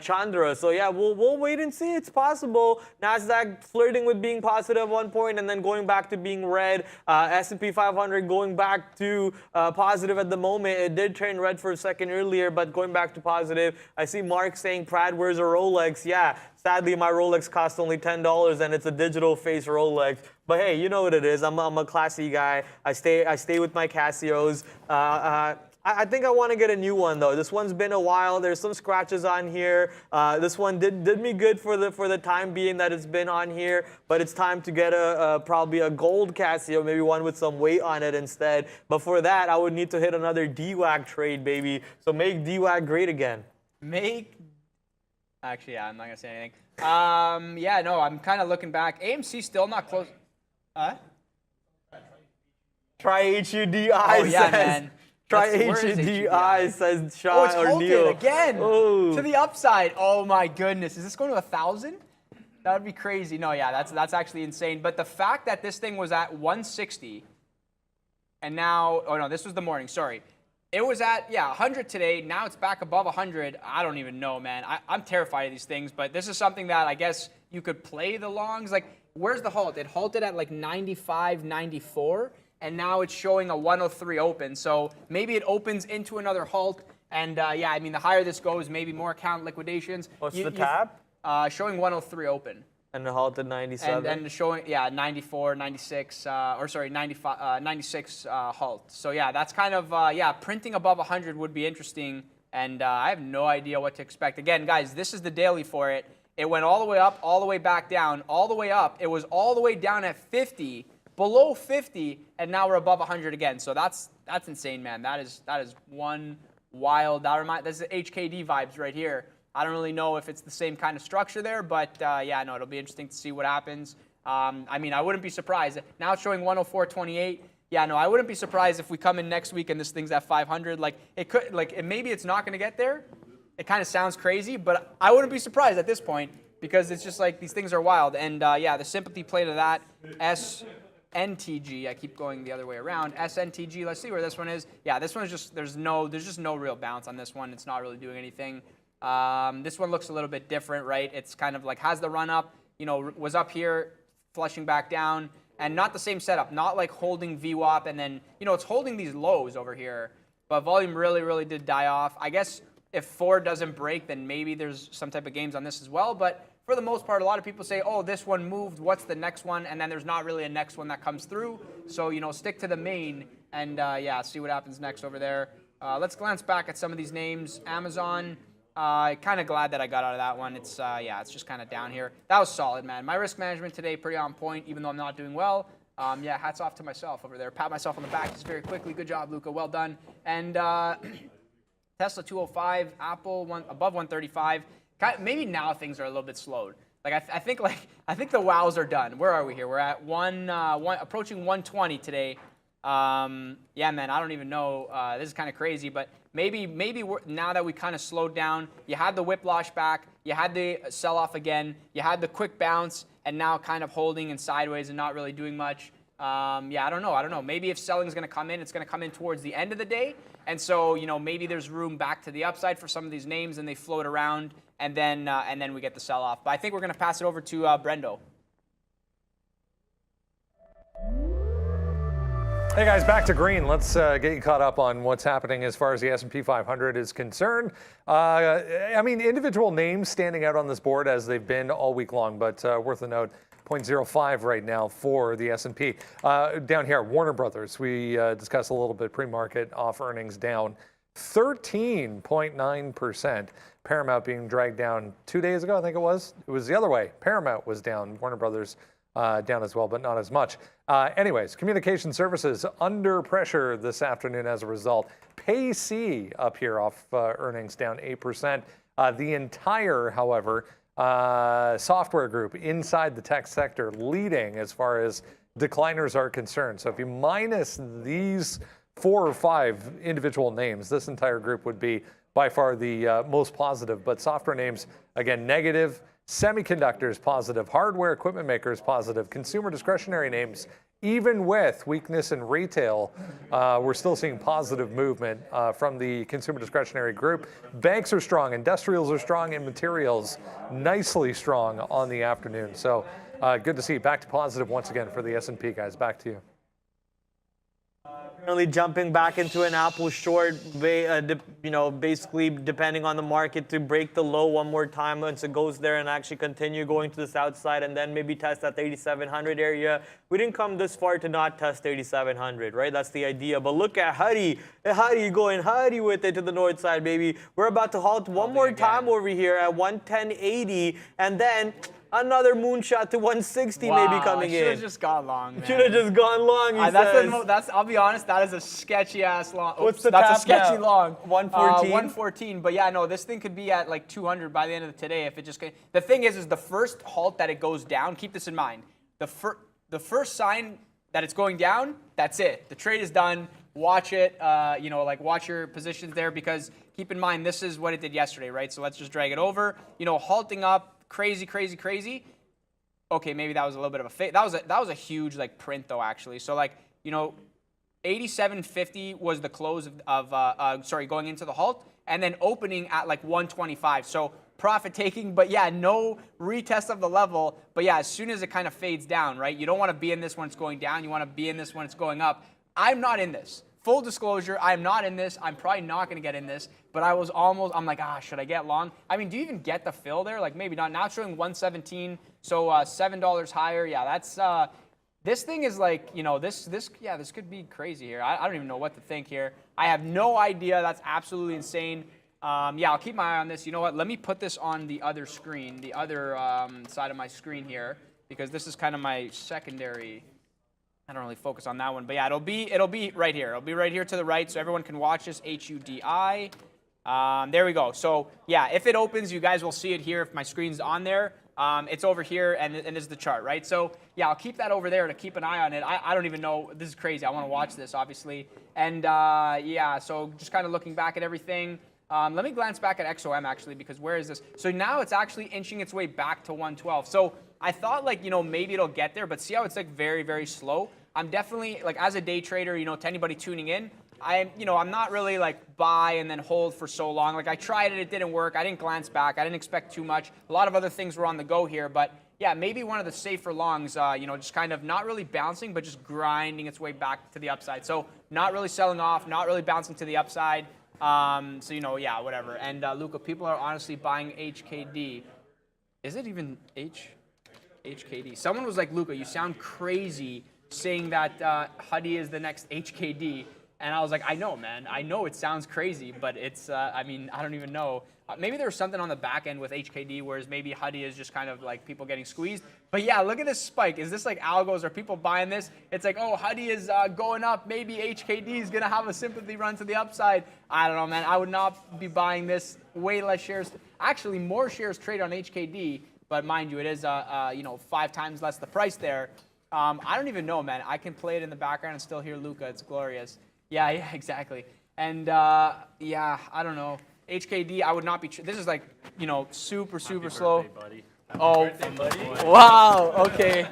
Chandra. So yeah, we'll wait and see. It's possible. NASDAQ flirting with being positive at one point and then going back to being red. S&P 500 going back to positive at the moment. It did turn red for a second earlier, but going back to positive. I see Mark saying, Prad, where's a Rolex? Yeah, sadly, my Rolex costs only $10 and it's a digital face Rolex. But hey, you know what it is. I'm a classy guy. I stay with my Casios. I think I want to get a new one though. This one's been a while. There's some scratches on here. This one did me good for the time being that it's been on here. But it's time to get probably a gold Casio, maybe one with some weight on it instead. But for that, I would need to hit another DWAG trade, baby. So make DWAG great again. Actually, yeah, I'm not gonna say anything. Yeah, no, I'm kind of looking back. AMC still not close. Try HUDI. Oh yeah, man. Try HUDI, says Sean it's or halted Neil. again to the upside. Oh my goodness, is this going to 1,000? That would be crazy. No, yeah, that's actually insane. But the fact that this thing was at 160, and now, oh no, this was the morning. Sorry, it was at 100 today. Now it's back above 100. I don't even know, man. I'm terrified of these things. But this is something that I guess you could play the longs. Like, where's the halt? It halted at like 95, 94. And now it's showing a 103 open. So maybe it opens into another halt. And yeah, I mean, the higher this goes, maybe more account liquidations. What's the tab? Showing 103 open. And the halt at 97. And showing, 94, 96, or sorry, 95, 96 halt. So yeah, that's kind of, printing above 100 would be interesting. And I have no idea what to expect. Again, guys, this is the daily for it. It went all the way up, all the way back down, all the way up. It was all the way down at 50. Below 50, and now we're above 100 again. So that's insane, man. That is one wild. This is HKD vibes right here. I don't really know if it's the same kind of structure there, but yeah, no, it'll be interesting to see what happens. I mean, I wouldn't be surprised. Now it's showing 104.28. Yeah, no, I wouldn't be surprised if we come in next week and this thing's at 500. Like it could, maybe it's not going to get there. It kind of sounds crazy, but I wouldn't be surprised at this point because it's just like these things are wild. And yeah, the sympathy play to that SNTG, I keep going the other way around. SNTG, let's see where this one is. Yeah, this one is just, there's just no real bounce on this one. It's not really doing anything. This one looks a little bit different, right? It's kind of like has the run up, was up here, flushing back down, and not the same setup, not like holding VWAP and then, it's holding these lows over here, but volume really, really did die off. I guess if 4 doesn't break, then maybe there's some type of games on this as well, but for the most part, a lot of people say, oh, this one moved, what's the next one? And then there's not really a next one that comes through. So, stick to the main and, yeah, see what happens next over there. Let's glance back at some of these names. Amazon, kind of glad that I got out of that one. It's, yeah, it's just kind of down here. That was solid, man. My risk management today, pretty on point, even though I'm not doing well. Yeah, hats off to myself over there. Pat myself on the back just very quickly. Good job, Luca. Well done. And Tesla 205, Apple above 135. Maybe now things are a little bit slowed. I think the wows are done. Where are we here? We're at approaching 120 today. Yeah, man, I don't even know. This is kind of crazy, but maybe now that we kind of slowed down, you had the whiplash back, you had the sell-off again, you had the quick bounce, and now kind of holding and sideways and not really doing much. Yeah, I don't know. Maybe if selling is going to come in, it's going to come in towards the end of the day. And so, maybe there's room back to the upside for some of these names and they float around and then we get the sell-off. But I think we're going to pass it over to Brendo. Hey guys, back to green. Let's get you caught up on what's happening as far as the S&P 500 is concerned. I mean, individual names standing out on this board as they've been all week long, but worth a note. 0.05 right now for the S&P. Down here, Warner Brothers, we discussed a little bit pre-market, off earnings down 13.9%. Paramount being dragged down 2 days ago, I think it was. It was the other way. Paramount was down. Warner Brothers down as well, but not as much. Anyways, communication services under pressure this afternoon as a result. PayC up here off earnings down 8%. The entire, however, software group inside the tech sector leading as far as decliners are concerned. So if you minus these 4 or 5 individual names, this entire group would be by far the most positive. But software names, again, negative. Semiconductors positive, hardware equipment makers positive, consumer discretionary names, even with weakness in retail, we're still seeing positive movement from the consumer discretionary group. Banks are strong, industrials are strong, and materials nicely strong on the afternoon. So good to see. Back to positive once again for the S&P, guys. Back to you. Currently jumping back into an Apple short, basically depending on the market to break the low one more time once it goes there and actually continue going to the south side and then maybe test that 8,700 area. We didn't come this far to not test 8,700, right? That's the idea. But look at Huddy. Huddy going Huddy with it to the north side, baby. We're about to halt one more time over here at 110.80 and then another moonshot to 160 maybe coming in. Should have just gone long, man. Should have just gone long, he says. I'll be honest, that is a sketchy ass long. What's the That's tap a sketchy now? long. 114? 114, but yeah, no, this thing could be at like 200 by the end of today if it just. The thing is the first halt that it goes down, keep this in mind. The first sign that it's going down, that's it. The trade is done. Watch it, watch your positions there because keep in mind, this is what it did yesterday, right? So let's just drag it over. Halting up. Crazy. Okay, maybe that was a little bit of a fake. That was a huge print though actually. So 87.50 was the close of going into the halt, and then opening at 125. So profit taking, but yeah, no retest of the level. But yeah, as soon as it kind of fades down, right? You don't want to be in this when it's going down. You want to be in this when it's going up. I'm not in this. Full disclosure, I'm not in this. I'm probably not going to get in this, but I'm like, should I get long? I mean, do you even get the fill there? Maybe not. Now it's showing 117, so $7 higher. Yeah, that's, this thing is this could be crazy here. I don't even know what to think here. I have no idea. That's absolutely insane. I'll keep my eye on this. You know what? Let me put this on the other screen, the other side of my screen here, because this is kind of my secondary. I don't really focus on that one, but yeah, it'll be right here. It'll be right here to the right, so everyone can watch this. HUDI. There we go. So yeah, if it opens, you guys will see it here. If my screen's on there, it's over here, and this is the chart, right? So yeah, I'll keep that over there to keep an eye on it. I don't even know. This is crazy. I want to watch this, obviously. And so just kind of looking back at everything. Let me glance back at XOM actually, because where is this? So now it's actually inching its way back to 112. So I thought maybe it'll get there, but see how it's very, very slow. I'm definitely as a day trader, to anybody tuning in, I'm not really buy and then hold for so long. I tried it didn't work. I didn't glance back. I didn't expect too much. A lot of other things were on the go here, but yeah, maybe one of the safer longs, just kind of not really bouncing, but just grinding its way back to the upside. So not really selling off, not really bouncing to the upside. Yeah, whatever. And Luca, people are honestly buying HKD. Is it even HKD? Someone was like, Luca, you sound crazy saying that Huddy is the next HKD. And I was like, I know, man. I know it sounds crazy, but it's, I don't even know. Maybe there's something on the back end with HKD, whereas maybe Huddy is just kind of people getting squeezed. But yeah, look at this spike. Is this algos? Are people buying this? It's Huddy is going up. Maybe HKD is going to have a sympathy run to the upside. I don't know, man. I would not be buying this. Way less shares. Actually, more shares trade on HKD, but mind you, it is 5 times less the price there. I don't even know, man. I can play it in the background and still hear Luca. It's glorious. Yeah, exactly. And I don't know. HKD, I would not be. This is super slow. Buddy. Oh, Buddy. wow. Okay.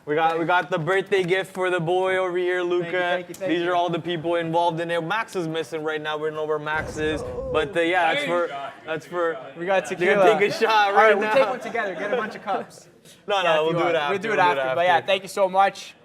We got the birthday gift for the boy over here, Luca. Thank you. These are all the people involved in it. Max is missing right now. We don't know where Max is, but that's for. We got tequila. You're gonna take a shot All right, now. we'll take one together. Get a bunch of cups. No, we'll do it after. We'll do it after. But yeah, thank you so much.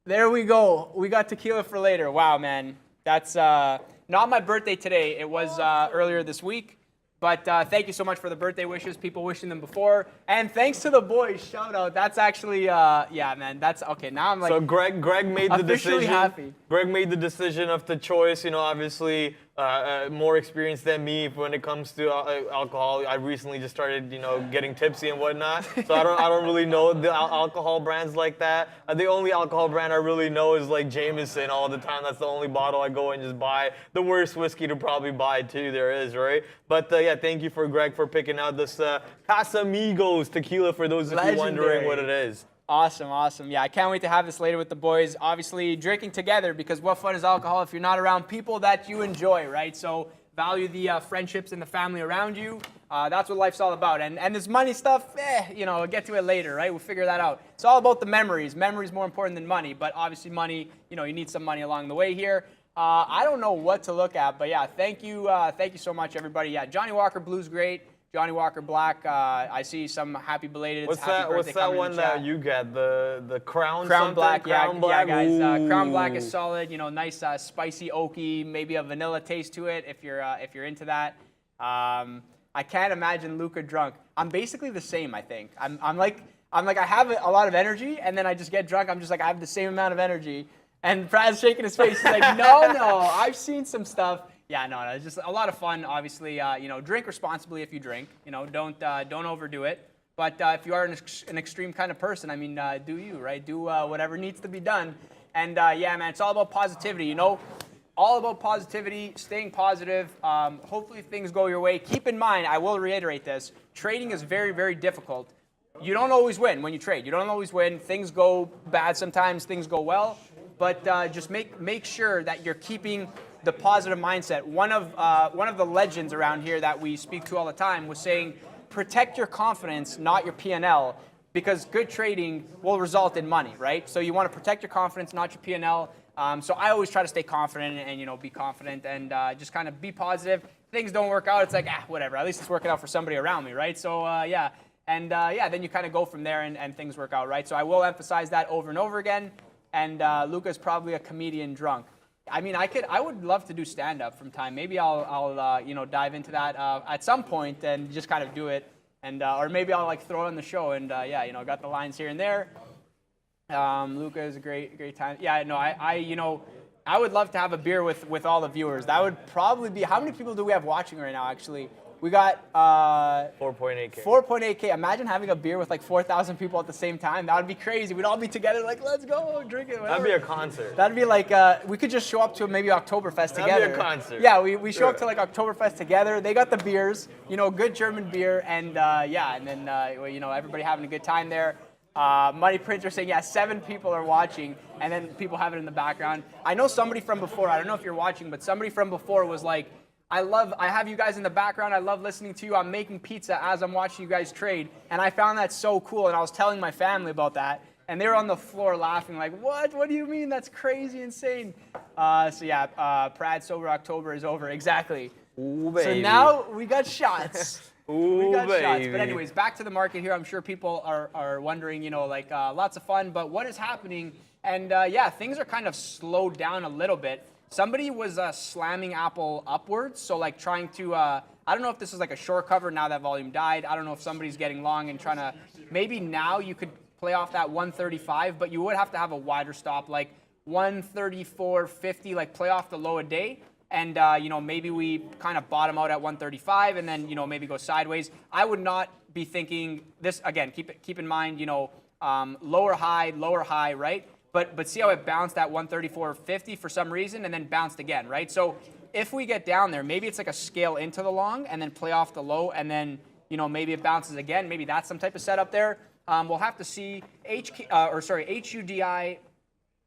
There we go. We got tequila for later. Wow, man. That's not my birthday today. It was earlier this week. But thank you so much for the birthday wishes. People wishing them before. And thanks to the boys. Shout out. That's actually, yeah, man. That's okay. Now I'm So Greg made the decision. Happy. Greg made the decision of the choice. Obviously, more experienced than me when it comes to alcohol. I recently just started, getting tipsy and whatnot. So I don't really know the alcohol brands like that. The only alcohol brand I really know is like Jameson all the time. That's the only bottle I go and just buy. The worst whiskey to probably buy too there is, right? But yeah, thank you for Greg for picking out this Casamigos tequila for those of you wondering what it is. Awesome, awesome. Yeah, I can't wait to have this later with the boys. Obviously, drinking together, because what fun is alcohol if you're not around people that you enjoy, right? So value the friendships and the family around you. That's what life's all about. And this money stuff, we'll get to it later, right? We'll figure that out. It's all about the memories. Memories more important than money, but obviously money, you need some money along the way here. I don't know what to look at, but yeah, thank you so much, everybody. Yeah, Johnny Walker Blue's great. Johnny Walker Black, I see some happy belated. What's that one that you get? The Crown Black, Crown Black, yeah, guys. Crown Black is solid. Nice spicy oaky, maybe a vanilla taste to it if you're into that. I can't imagine Luca drunk. I'm basically the same. I think I'm like I have a lot of energy, and then I just get drunk. I'm just like I have the same amount of energy. And Brad's shaking his face. He's like, no, I've seen some stuff. Yeah, no, it's just a lot of fun. Obviously, drink responsibly if you drink. Don't overdo it. But if you are an extreme kind of person, I mean, do you, right? Do whatever needs to be done. And yeah, man, it's all about positivity. All about positivity, staying positive. Hopefully things go your way. Keep in mind, I will reiterate this: trading is very, very difficult. You don't always win when you trade. You don't always win. Things go bad sometimes. Things go well. But just make sure that you're keeping the positive mindset. One of the legends around here that we speak to all the time was saying, protect your confidence, not your P&L, because good trading will result in money, right? So you want to protect your confidence, not your P&L. So I always try to stay confident and be confident and just kind of be positive. Things don't work out, it's like, whatever. At least it's working out for somebody around me, right? So yeah, and then you kind of go from there and things work out, right? So I will emphasize that over and over again. And Luca's probably a comedian drunk. I mean, I would love to do stand-up from time. Maybe I'll dive into that at some point and just kind of do it, and or maybe I'll throw in the show and got the lines here and there. Luca is a great time. Yeah, no, I would love to have a beer with all the viewers. That would probably be, how many people do we have watching right now? Actually, we got 4.8K. 4.8K. Imagine having a beer with 4,000 people at the same time. That would be crazy. We'd all be together, let's go, drink it. Whatever. That'd be a concert. That'd be we could just show up to maybe Oktoberfest together. That'd be a concert. Yeah, we show up to Oktoberfest together. They got the beers, good German beer, and and then everybody having a good time there. Money Printer saying, 7 people are watching, and then people have it in the background. I know somebody from before, I don't know if you're watching, but somebody from before was like, I have you guys in the background. I love listening to you. I'm making pizza as I'm watching you guys trade. And I found that so cool. And I was telling my family about that. And they were on the floor laughing like, what? What do you mean? That's crazy insane. Prad Sober October is over. Exactly. Ooh, baby. So now we got shots. Ooh, we got baby. shots. But anyways, back to the market here. I'm sure people are wondering, lots of fun. But what is happening? And things are kind of slowed down a little bit. Somebody was slamming Apple upwards, so trying to, I don't know if this is a short cover now that volume died. I don't know if somebody's getting long and trying to, maybe now you could play off that 135, but you would have to have a wider stop, 134.50, play off the low a day. And, maybe we kind of bottom out at 135 and then, maybe go sideways. I would not be thinking this, again, keep in mind, lower high, right? But see how it bounced at 134.50 for some reason and then bounced again, right? So if we get down there, maybe it's a scale into the long and then play off the low and then, maybe it bounces again. Maybe that's some type of setup there. We'll have to see. HUDI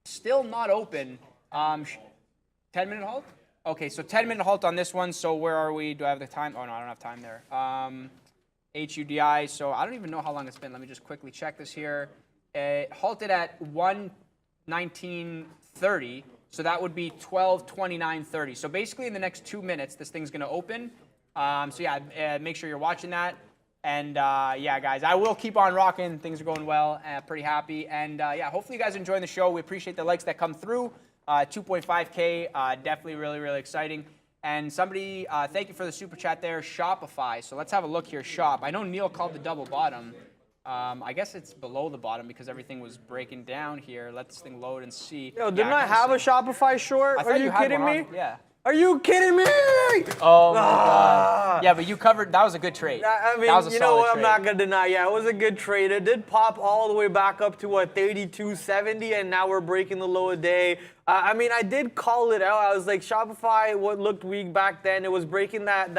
still not open. 10-minute halt? Okay, so 10-minute halt on this one. So where are we? Do I have the time? Oh, no, I don't have time there. HUDI, so I don't even know how long it's been. Let me just quickly check this here. Halted at 1:19:30, so that would be 12:29:30. So basically in the next 2 minutes, this thing's going to open. Make sure you're watching that. And guys, I will keep on rocking. Things are going well. Pretty happy. And hopefully you guys are enjoying the show. We appreciate the likes that come through. 2.5K, definitely really, really exciting. And somebody, thank you for the super chat there, Shopify. So let's have a look here, Shop. I know Neil called the double bottom. I guess it's below the bottom because everything was breaking down here. Let this thing load and see. Yo, didn't I have a Shopify short? Are you kidding me? Yeah. Are you kidding me? Oh my God. Yeah, but you covered. That was a good trade. I mean, that was a you know solid what? I'm trade. not gonna deny. Yeah, it was a good trade. It did pop all the way back up to what 32.70, and now we're breaking the low a day. I mean, I did call it out. I was like, Shopify, what looked weak back then, it was breaking that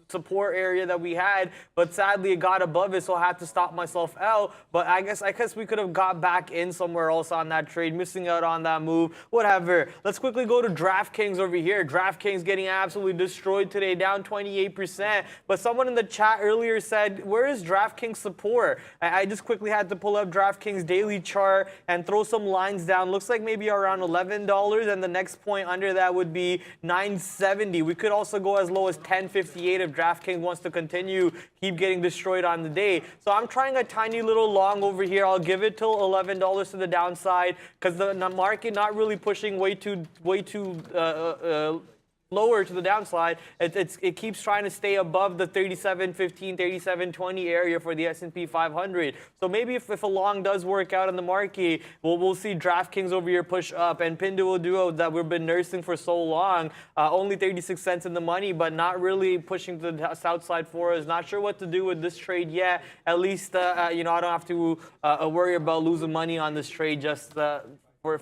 support area that we had, but sadly it got above it, so I had to stop myself out. But I guess we could have got back in somewhere else on that trade, missing out on that move, whatever. Let's quickly go to DraftKings over here. DraftKings getting absolutely destroyed today, down 28%. But someone in the chat earlier said, where is DraftKings support? I just quickly had to pull up DraftKings daily chart and throw some lines down. Looks like maybe around $11, and the next point under that would be $9.70. We could also go as low as $10.58 if DraftKings wants to keep getting destroyed on the day. So I'm trying a tiny little long over here. I'll give it till $11 to the downside because the market not really pushing way too lower to the downside. It keeps trying to stay above the 37.15, 37.20 area for the S&P 500. So maybe if a long does work out in the market, we'll see DraftKings over here push up, and Pinduoduo that we've been nursing for so long, only 36 cents in the money, but not really pushing to the south side for us. Not sure what to do with this trade yet. At least I don't have to worry about losing money on this trade just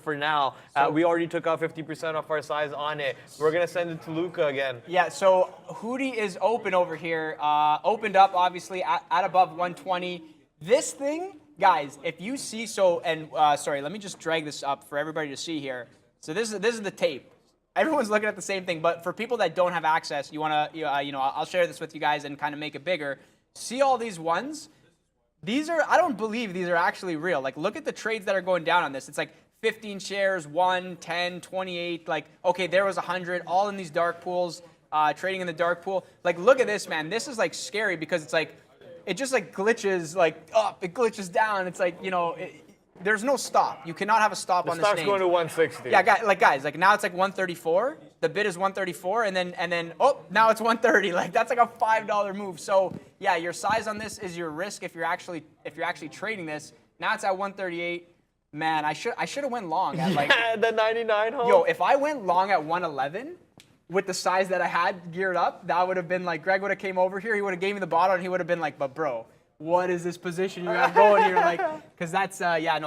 for now. We already took out 50% of our size on it. We're going to send it to Luca again. Yeah, so Hootie is open over here. Opened up, obviously, at above 120. This thing, guys, if you see, sorry, let me just drag this up for everybody to see here. So this is the tape. Everyone's looking at the same thing, but for people that don't have access, I'll share this with you guys and kind of make it bigger. See all these ones? I don't believe these are actually real. Like, look at the trades that are going down on this. It's like 15 shares, 1, 10, 28, like, okay, there was 100, all in these dark pools, trading in the dark pool. Like, look at this, man. This is, like, scary because it's, like, it just, like, glitches, like, up. It glitches down. It's, like, there's no stop. You cannot have a stop on this name. The stock's going to 160. Yeah, guys, like, now it's, like, 134. The bid is 134, and then, oh, now it's 130. Like, that's, like, a $5 move. So, yeah, your size on this is your risk if you're actually trading this. Now it's at 138. Man, I should have went long at like the 99 hole. Yo, if I went long at 111 with the size that I had geared up, that would have been like Greg would have came over here, he would have gave me the bottle, and he would have been like, but bro, what is this position you have going here? Like, because that's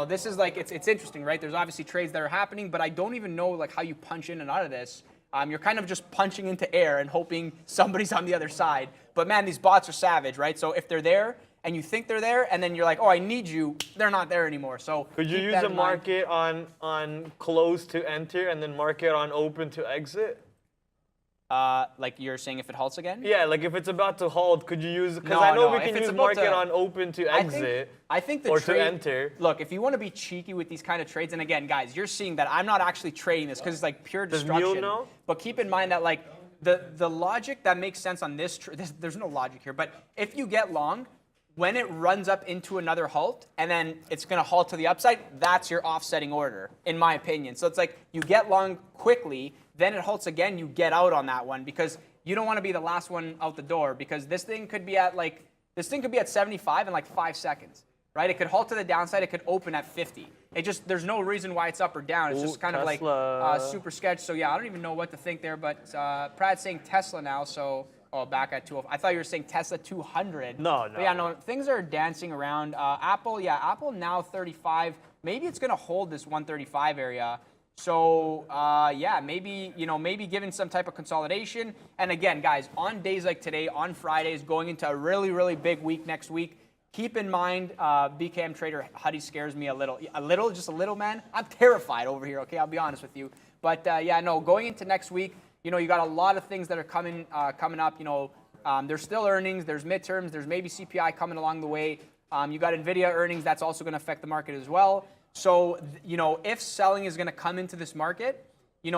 this is like it's interesting, right? There's obviously trades that are happening, but I don't even know like how you punch in and out of this. You're kind of just punching into air and hoping somebody's on the other side. But man, these bots are savage, right? So if they're there, and you think they're there, and then you're like, oh, I need you, they're not there anymore. So could you use a market on close to enter and then market on open to exit? Like you're saying if it halts again? Yeah, like if it's about to halt, could you use, because I know we can use market on open to exit I think the or trade, to enter. Look, if you want to be cheeky with these kind of trades, and again, guys, you're seeing that I'm not actually trading this because it's like pure destruction. Does Neil know? But keep in mind that like the logic that makes sense on this, there's no logic here, but if you get long, when it runs up into another halt, and then it's going to halt to the upside, that's your offsetting order, in my opinion. So it's like you get long quickly, then it halts again, you get out on that one because you don't want to be the last one out the door because this thing could be at 75 in like 5 seconds, right? It could halt to the downside, it could open at 50. There's no reason why it's up or down. It's just kind of like super sketch. So yeah, I don't even know what to think there, but Prad's saying Tesla now, so. Oh, back at 205. I thought you were saying Tesla 200. No. But yeah, no, things are dancing around. Apple now 35. Maybe it's going to hold this 135 area. So, maybe given some type of consolidation. And again, guys, on days like today, on Fridays, going into a really, really big week next week, keep in mind, BKM Trader Huddy scares me a little, man. I'm terrified over here, okay? I'll be honest with you. But going into next week, you got a lot of things that are coming up. There's still earnings, there's midterms, there's maybe CPI coming along the way. You got NVIDIA earnings, that's also going to affect the market as well. So, if selling is going to come into this market, it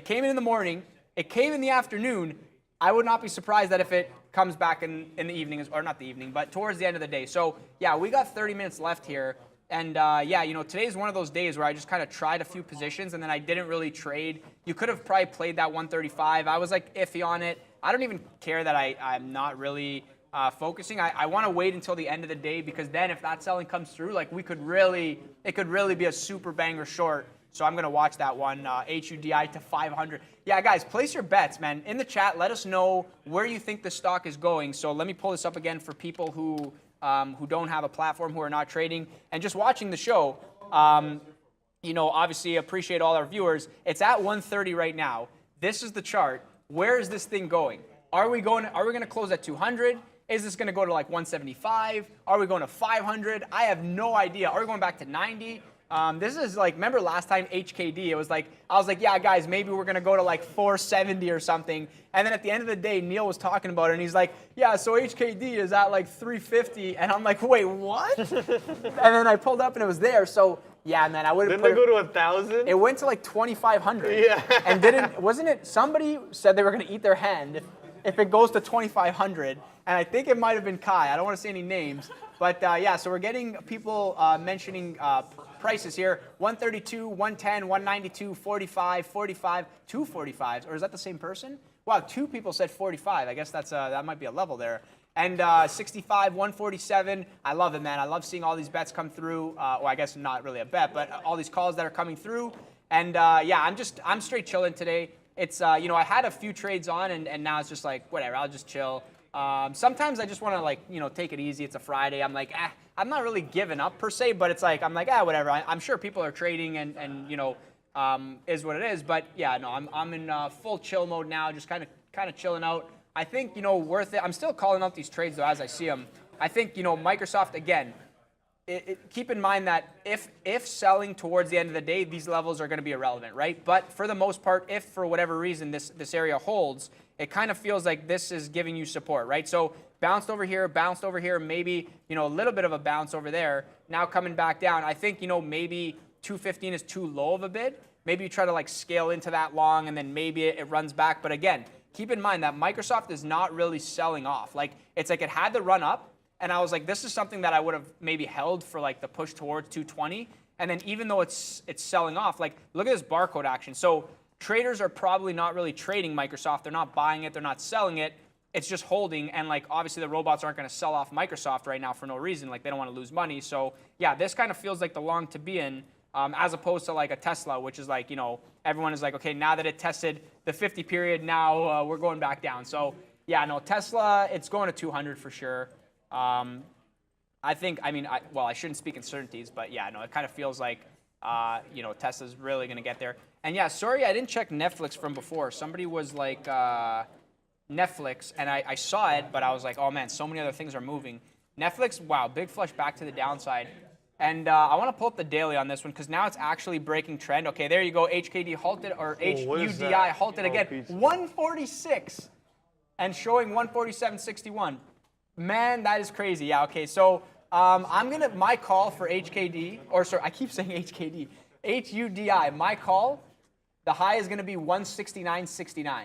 came in the morning, it came in the afternoon. I would not be surprised that if it comes back in the evening, or not the evening, but towards the end of the day. So, yeah, we got 30 minutes left here. And today is one of those days where I just kind of tried a few positions and then I didn't really trade. You could have probably played that 135. I was like iffy on it. I don't even care that I'm not really focusing. I want to wait until the end of the day because then if that selling comes through, like it could really be a super banger short. So I'm going to watch that one, HUDI to 500. Yeah, guys, place your bets, man. In the chat, let us know where you think the stock is going. So let me pull this up again for people who don't have a platform, who are not trading, and just watching the show. You know, obviously appreciate all our viewers. It's at 130 right now. This is the chart. Where is this thing going? Are we going to close at 200? Is this going to go to like 175? Are we going to 500? I have no idea. Are we going back to 90? This is like, remember last time HKD, it was like, I was like, yeah, guys, maybe we're going to go to like 470 or something. And then at the end of the day, Neil was talking about it, and he's like, yeah, so HKD is at like 350. And I'm like, wait, what? And then I pulled up and it was there. So, yeah, man, I would have Didn't they go to 1,000? It went to like 2,500. Yeah. And wasn't it, somebody said they were going to eat their hand if it goes to 2,500. And I think it might have been Kai. I don't want to say any names. But yeah, so we're getting people mentioning prices here: 132, 110, 192, 45, 45, 245s. Or is that the same person? Wow, 2 people said 45. I guess that might be a level there. And 65, 147. I love it, man. I love seeing all these bets come through. Well, I guess not really a bet, but all these calls that are coming through. And yeah, I'm straight chilling today. It's you know, I had a few trades on, and now it's just like whatever. I'll just chill. Sometimes I just want to, like, you know, take it easy. It's a Friday. I'm like, I'm not really giving up per se, but it's like, I'm like, whatever. I'm sure people are trading and you know, is what it is. But yeah, no, I'm in full chill mode now, just kind of chilling out. I think, you know, worth it. I'm still calling out these trades though as I see them. I think, you know, Microsoft, again, keep in mind that if selling towards the end of the day, these levels are going to be irrelevant, right? But for the most part, if for whatever reason this area holds, it kind of feels like this is giving you support, right? So bounced over here, maybe, you know, a little bit of a bounce over there. Now coming back down, I think, you know, maybe 215 is too low of a bid. Maybe you try to like scale into that long and then maybe it runs back. But again, keep in mind that Microsoft is not really selling off. Like, it's like it had the run up, and I was like, this is something that I would have maybe held for like the push towards 220. And then even though it's selling off, like, look at this barcode action. So traders are probably not really trading Microsoft. They're not buying it. They're not selling it. It's just holding. And like, obviously the robots aren't going to sell off Microsoft right now for no reason. Like, they don't want to lose money. So yeah, this kind of feels like the long to be in, as opposed to like a Tesla, which is like, you know, everyone is like, okay, now that it tested the 50 period, now we're going back down. So yeah, no, Tesla, it's going to 200 for sure. I think, I mean, I shouldn't speak in certainties, but yeah, no, it kind of feels like, you know, Tesla's really going to get there. And yeah, sorry, I didn't check Netflix from before. Somebody was like, Netflix, and I saw it, but I was like, oh man, so many other things are moving. Netflix, wow, big flush back to the downside. And I want to pull up the daily on this one because now it's actually breaking trend. Okay, there you go. HKD halted, or HUDI halted again. 146 and showing 147.61. Man, that is crazy. Yeah, okay. So my call for HKD, or sorry, I keep saying HKD. HUDI, my call, the high is going to be 169.69.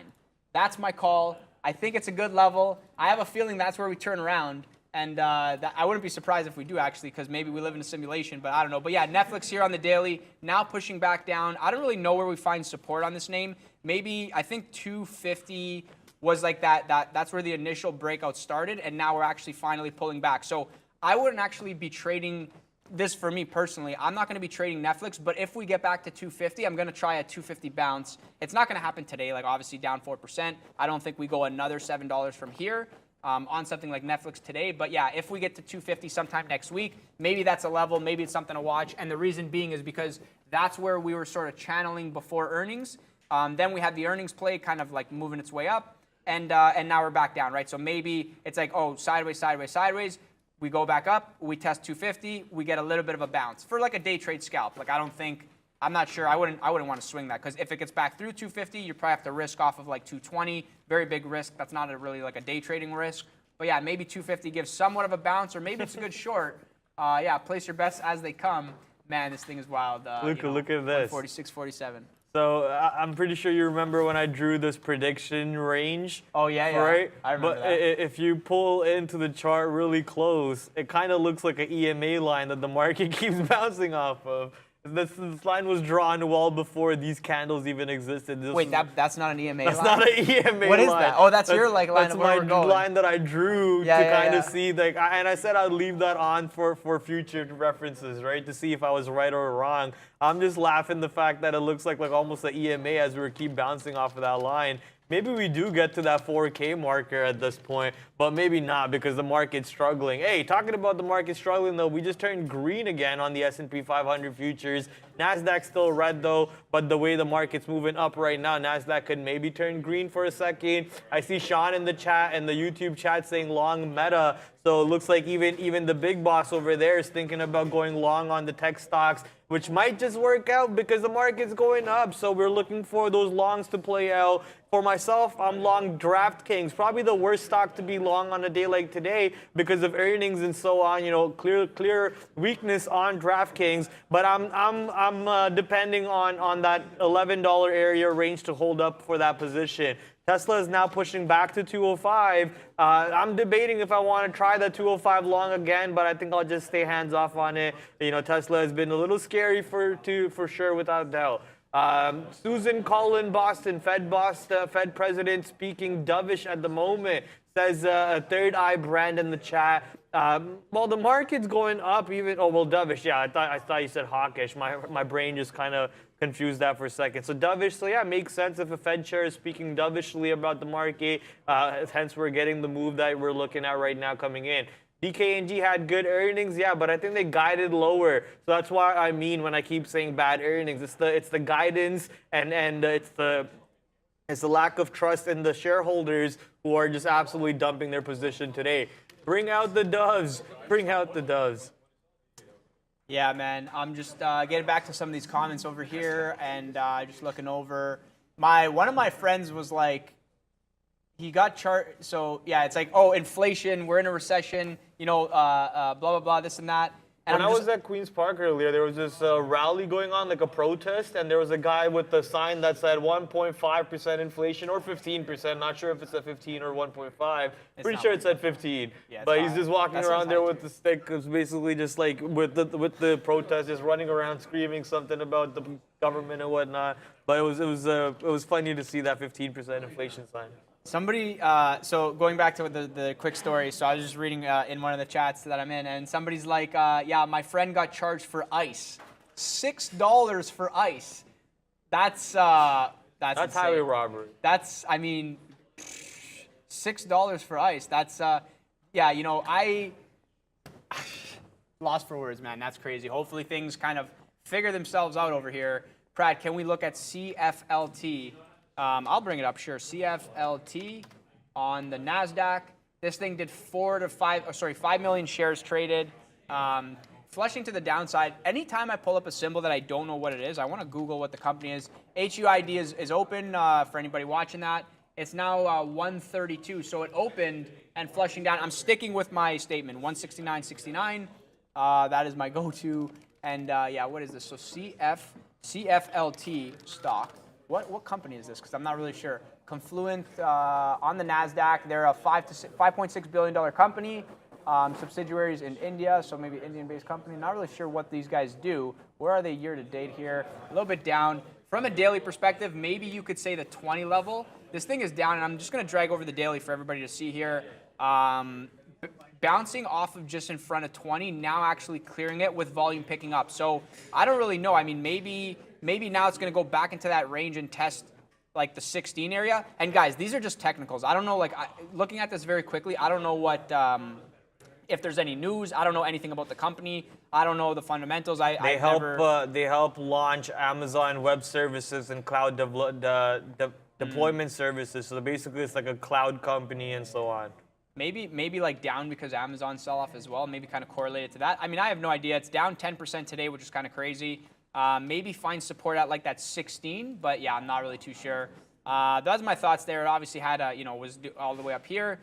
That's my call. I think it's a good level. I have a feeling that's where we turn around. And I wouldn't be surprised if we do, actually, because maybe we live in a simulation, but I don't know. But yeah, Netflix here on the daily, now pushing back down. I don't really know where we find support on this name. Maybe, I think 250 was like that's where the initial breakout started, and now we're actually finally pulling back. So I wouldn't actually be trading this for me personally. I'm not going to be trading Netflix, but if we get back to 250, I'm going to try a 250 bounce. It's not going to happen today, like obviously down 4%. I don't think we go another $7 from here. On something like Netflix today. But yeah, if we get to 250 sometime next week, maybe that's a level, maybe it's something to watch. And the reason being is because that's where we were sort of channeling before earnings. Then we had the earnings play kind of like moving its way up, and now we're back down, right? So maybe it's like, oh, sideways, sideways, sideways. We go back up, we test 250, we get a little bit of a bounce for like a day trade scalp. Like, I'm not sure. I wouldn't want to swing that, because if it gets back through 250, you probably have to risk off of like 220. Very big risk. That's not really like a day trading risk. But yeah, maybe 250 gives somewhat of a bounce, or maybe it's a good short. Yeah, place your bets as they come. Man, this thing is wild. Look at this. 146.47. So I'm pretty sure you remember when I drew this prediction range. Oh yeah, right. I remember but that. If you pull into the chart really close, it kind of looks like an EMA line that the market keeps bouncing off of. This line was drawn well before these candles even existed. Wait, that's not an EMA That's line? not an EMA What line. is that? Oh, that's your line That's of where we're going. line that I drew Yeah, to yeah, kind yeah. of see, like, and I said I'd leave that on for future references, right, to see if I was right or wrong. I'm just laughing the fact that it looks like almost an EMA as we keep bouncing off of that line. Maybe we do get to that 4K marker at this point, but maybe not because the market's struggling. Hey, talking about the market struggling though, we just turned green again on the S&P 500 futures. NASDAQ still red though, but the way the market's moving up right now, NASDAQ could maybe turn green for a second. I see Sean in the chat and the YouTube chat saying long Meta. So it looks like even the big boss over there is thinking about going long on the tech stocks, which might just work out because the market's going up. So we're looking for those longs to play out. For myself, I'm long DraftKings, probably the worst stock to be long on a day like today because of earnings and so on. You know, clear weakness on DraftKings, but I'm depending on that $11 area range to hold up for that position. Tesla is now pushing back to 205. I'm debating if I want to try the 205 long again, but I think I'll just stay hands off on it. You know, Tesla has been a little scary for sure, without doubt. Susan Collin Boston, Fed president, speaking dovish at the moment, says a third eye brand in the chat. Well, the market's going up even. Oh, well, dovish. Yeah, I thought you said hawkish. My brain just kind of confused that for a second. So dovish. So yeah, makes sense if a Fed chair is speaking dovishly about the market. Hence, we're getting the move that we're looking at right now coming in. DKNG had good earnings, yeah, but I think they guided lower. So that's why I mean when I keep saying bad earnings, it's the guidance and it's the lack of trust in the shareholders who are just absolutely dumping their position today. Bring out the doves. Bring out the doves. Yeah, man. I'm just getting back to some of these comments over here and just looking over. One of my friends was like, he got charged. So yeah, it's like, oh, inflation. We're in a recession. You know, blah blah blah, this and that. And when I was at Queen's Park earlier, there was this rally going on, like a protest, and there was a guy with a sign that said 1.5% inflation or 15%. Not sure if it's a 15 or 1.5. Pretty sure it said 15. Yeah, but he's just walking around there with the stick. It's basically just like with the protest, just running around screaming something about the government and whatnot. But it was funny to see that 15% inflation sign. Somebody, so going back to the quick story, so I was just reading in one of the chats that I'm in, and somebody's like, yeah, my friend got charged for ice. $6 for ice. That's highway robbery. That's, I mean, $6 for ice. That's, yeah, you know, I lost for words, man. That's crazy. Hopefully things kind of figure themselves out over here. Brad, can we look at CFLT? I'll bring it up, sure. CFLT on the NASDAQ. This thing did 5 million shares traded. Flushing to the downside. Anytime I pull up a symbol that I don't know what it is, I want to Google what the company is. HUID is open for anybody watching that. It's now 132, so it opened and flushing down. I'm sticking with my statement, 169.69. That is my go-to. And yeah, what is this? So CFLT stock. What company is this? Because I'm not really sure. Confluent on the NASDAQ. They're a $5.6 billion company. Subsidiaries in India, so maybe Indian-based company. Not really sure what these guys do. Where are they year to date here? A little bit down. From a daily perspective, maybe you could say the 20 level. This thing is down, and I'm just going to drag over the daily for everybody to see here. Bouncing off of just in front of 20, now actually clearing it with volume picking up. So I don't really know. I mean, maybe now it's going to go back into that range and test like the 16 area. And guys, these are just technicals. I don't know, like looking at this very quickly, I don't know what, if there's any news. I don't know anything about the company. I don't know the fundamentals. They help launch Amazon Web Services and cloud deployment services. So basically it's like a cloud company and so on. Maybe like down because Amazon sell off as well. Maybe kind of correlated to that. I mean, I have no idea. It's down 10% today, which is kind of crazy. Maybe find support at like that 16, but yeah, I'm not really too sure. Those are my thoughts there. It obviously had was all the way up here,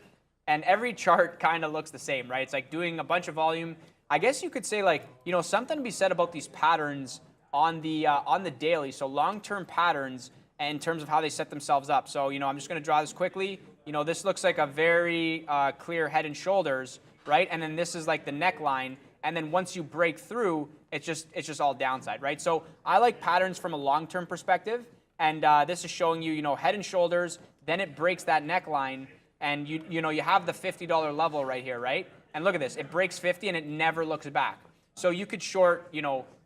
and every chart kind of looks the same, right? It's like doing a bunch of volume. I guess you could say like, something to be said about these patterns on the daily. So long-term patterns in terms of how they set themselves up. So I'm just going to draw this quickly. This looks like a very clear head and shoulders, right? And then this is like the neckline. And then once you break through, it's just all downside, right? So I like patterns from a long-term perspective. And this is showing you, head and shoulders, then it breaks that neckline, and you have the $50 level right here, right? And look at this, it breaks 50 and it never looks back. So you could short,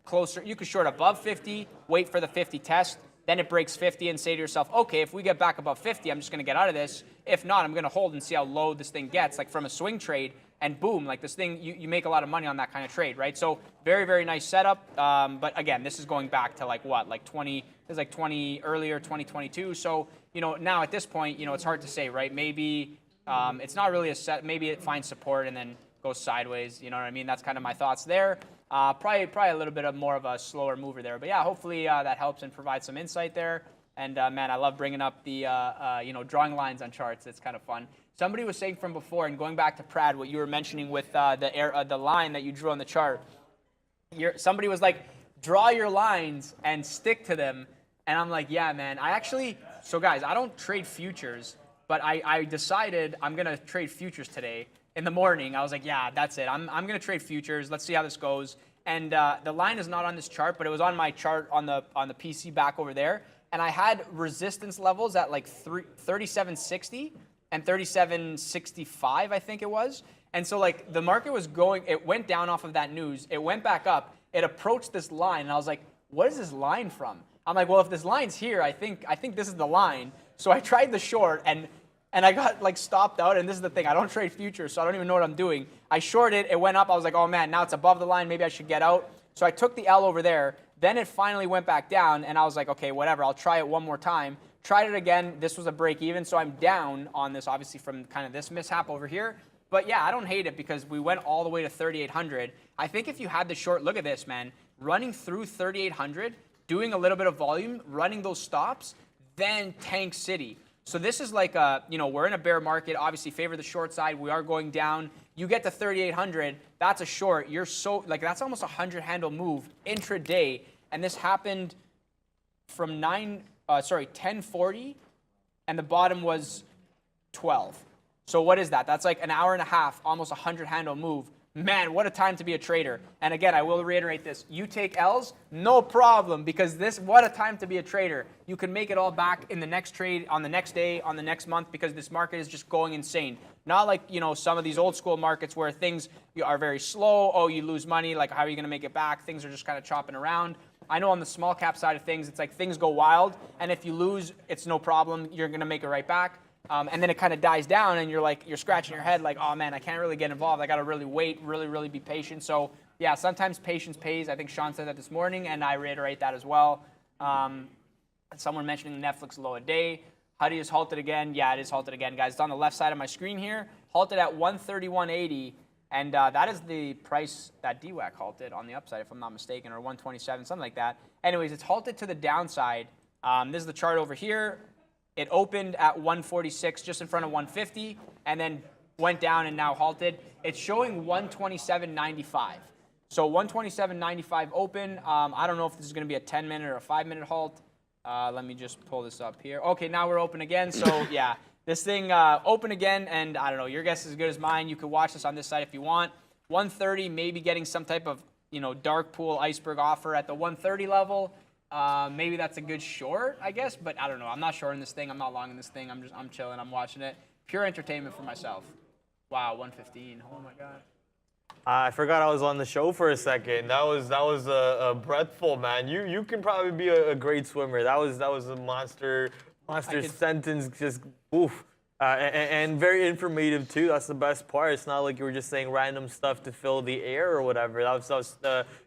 closer, you could short above 50, wait for the 50 test, then it breaks 50 and say to yourself, okay, if we get back above 50, I'm just gonna get out of this. If not, I'm gonna hold and see how low this thing gets, like from a swing trade, and boom, like this thing, you make a lot of money on that kind of trade, right? So very, very nice setup. But again, this is going back to like what, like 20, this is like 2022. So, now at this point, it's hard to say, right? Maybe it's not really a set, maybe it finds support and then goes sideways, you know what I mean? That's kind of my thoughts there. Probably a little bit of more of a slower mover there. But yeah, hopefully that helps and provides some insight there. And man, I love bringing up the, drawing lines on charts. It's kind of fun. Somebody was saying from before, and going back to Prad, what you were mentioning with the line that you drew on the chart, somebody was like, draw your lines and stick to them. And I'm like, yeah, man, so guys, I don't trade futures, but I decided I'm going to trade futures today in the morning. I was like, yeah, that's it. I'm going to trade futures. Let's see how this goes. And the line is not on this chart, but it was on my chart on the PC back over there. And I had resistance levels at like 37.60 and 37.65, I think it was. And so like the market was going, it went down off of that news. It went back up. It approached this line. And I was like, what is this line from? I'm like, well, if this line's here, I think this is the line. So I tried the short and I got like stopped out. And this is the thing, I don't trade futures, so I don't even know what I'm doing. I shorted, it went up. I was like, oh man, now it's above the line. Maybe I should get out. So I took the L over there. Then it finally went back down, and I was like, okay, whatever, I'll try it one more time. Tried it again, this was a break even, so I'm down on this, obviously, from kind of this mishap over here. But yeah, I don't hate it because we went all the way to 3,800. I think if you had the short, look at this, man, running through 3,800, doing a little bit of volume, running those stops, then tank city. So this is like we're in a bear market, obviously favor the short side, we are going down. You get to 3,800, that's a short, that's almost a 100 handle move intraday. And this happened from 10:40, and the bottom was 12. So what is that? That's like an hour and a half, almost a 100 handle move. Man, what a time to be a trader. And again, I will reiterate this. You take L's, no problem, because what a time to be a trader. You can make it all back in the next trade, on the next day, on the next month, because this market is just going insane. Not like, some of these old school markets where things are very slow. Oh, you lose money. Like, how are you going to make it back? Things are just kind of chopping around. I know on the small cap side of things, it's like things go wild. And if you lose, it's no problem. You're going to make it right back. And then it kind of dies down, and you're scratching your head like, oh man, I can't really get involved. I got to really wait, really be patient. So yeah, sometimes patience pays. I think Sean said that this morning, and I reiterate that as well. Someone mentioning Netflix low a day. Huddy is halted again. Yeah, it is halted again, guys. It's on the left side of my screen here. Halted at 131.80, and that is the price that DWAC halted on the upside, if I'm not mistaken, or 127, something like that. Anyways, it's halted to the downside. This is the chart over here. It opened at 146, just in front of 150, and then went down and now halted. It's showing 127.95. So 127.95 open. I don't know if this is going to be a 10-minute or a 5-minute halt. Let me just pull this up here. Okay, now we're open again. So yeah, this thing open again, and I don't know. Your guess is as good as mine. You could watch this on this side if you want. 130, maybe getting some type of dark pool iceberg offer at the 130 level. Maybe that's a good short, I guess, but I don't know. I'm not shorting this thing. I'm not long in this thing. I'm chilling. I'm watching it. Pure entertainment for myself. Wow, 115. Oh my God. I forgot I was on the show for a second. That was a breathful, man. You can probably be a great swimmer. That was a monster sentence. Just oof. And very informative too. That's the best part. It's not like you were just saying random stuff to fill the air or whatever. That was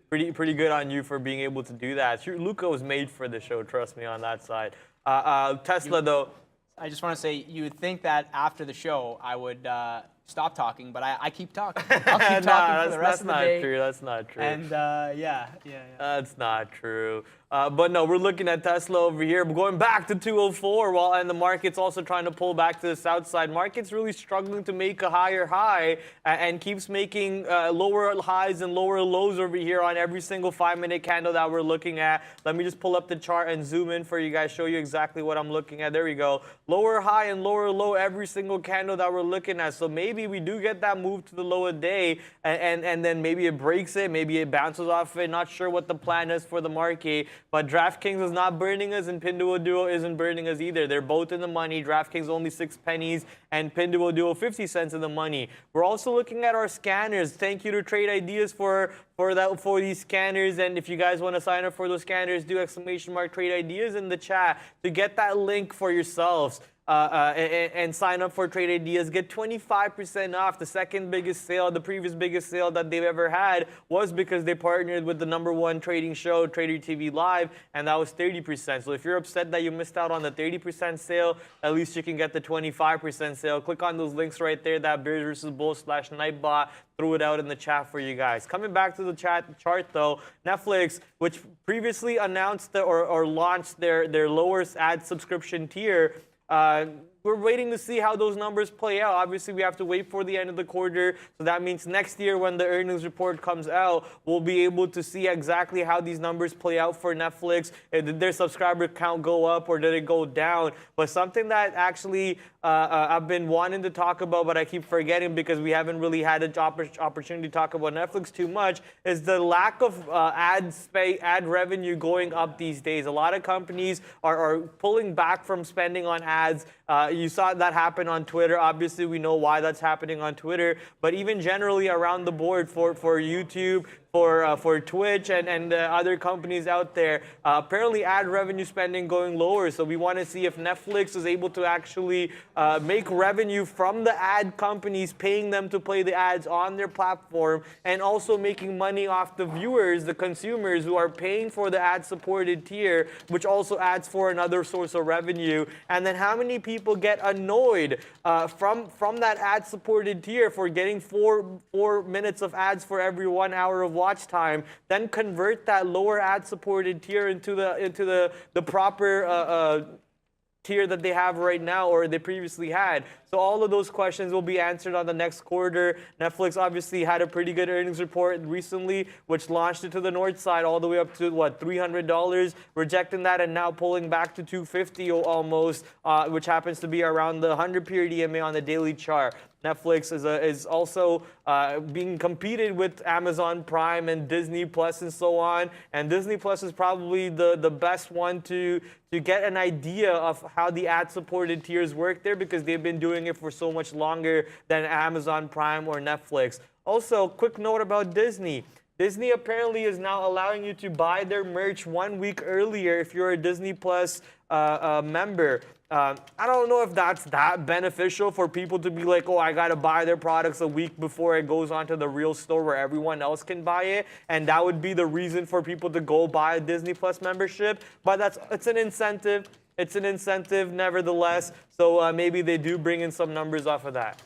pretty good on you for being able to do that. Luca was made for the show. Trust me on that side. Tesla though. I just want to say you would think that after the show I would stop talking, but I keep talking. I'll keep talking for the rest of the day. That's not true. And yeah. That's not true. But no, we're looking at Tesla over here. We're going back to 204, and the market's also trying to pull back to the south side. Market's really struggling to make a higher high and keeps making lower highs and lower lows over here on every single 5-minute candle that we're looking at. Let me just pull up the chart and zoom in for you guys, show you exactly what I'm looking at. There we go. Lower high and lower low every single candle that we're looking at. So maybe maybe we do get that move to the low of day, and then maybe it breaks it, maybe it bounces off it. Not sure what the plan is for the market, but DraftKings is not burning us, and Pinduoduo isn't burning us either. They're both in the money. DraftKings only 6 pennies, and Pinduoduo 50 cents in the money. We're also looking at our scanners. Thank you to Trade Ideas for these scanners, and if you guys want to sign up for those scanners, do !Trade Ideas in the chat to get that link for yourselves. And sign up for Trade Ideas. Get 25% off. The second biggest sale, the previous biggest sale that they've ever had was because they partnered with the #1 trading show, Trader TV Live, and that was 30%. So if you're upset that you missed out on the 30% sale, at least you can get the 25% sale. Click on those links right there, that Bears vs. Bulls /Nightbot. Threw it out in the chat for you guys. Coming back to the chart though, Netflix, which previously announced or launched their lowest ad subscription tier, we're waiting to see how those numbers play out. Obviously, we have to wait for the end of the quarter. So that means next year when the earnings report comes out, we'll be able to see exactly how these numbers play out for Netflix. Did their subscriber count go up or did it go down? But something that actually I've been wanting to talk about, but I keep forgetting because we haven't really had an opportunity to talk about Netflix too much, is the lack of ad revenue going up these days. A lot of companies are pulling back from spending on ads. You saw that happen on Twitter. Obviously, we know why that's happening on Twitter. But even generally around the board for YouTube, for Twitch and other companies out there, apparently ad revenue spending going lower. So we want to see if Netflix is able to actually make revenue from the ad companies, paying them to play the ads on their platform, and also making money off the viewers, the consumers who are paying for the ad-supported tier, which also adds for another source of revenue. And then how many people get annoyed from that ad-supported tier for getting 4 minutes of ads for every 1 hour of watch time, then convert that lower ad-supported tier into the proper tier that they have right now or they previously had. So all of those questions will be answered on the next quarter. Netflix obviously had a pretty good earnings report recently, which launched it to the north side all the way up to, what, $300, rejecting that and now pulling back to $250 almost, which happens to be around the 100-period EMA on the daily chart. Netflix is also being competed with Amazon Prime and Disney Plus and so on. And Disney Plus is probably the best one to get an idea of how the ad-supported tiers work there because they've been doing it for so much longer than Amazon Prime or Netflix. Also, quick note about Disney. Disney apparently is now allowing you to buy their merch 1 week earlier if you're a Disney Plus member. I don't know if that's that beneficial for people to be like, oh, I got to buy their products a week before it goes onto the real store where everyone else can buy it. And that would be the reason for people to go buy a Disney Plus membership. But it's an incentive. It's an incentive nevertheless. So maybe they do bring in some numbers off of that.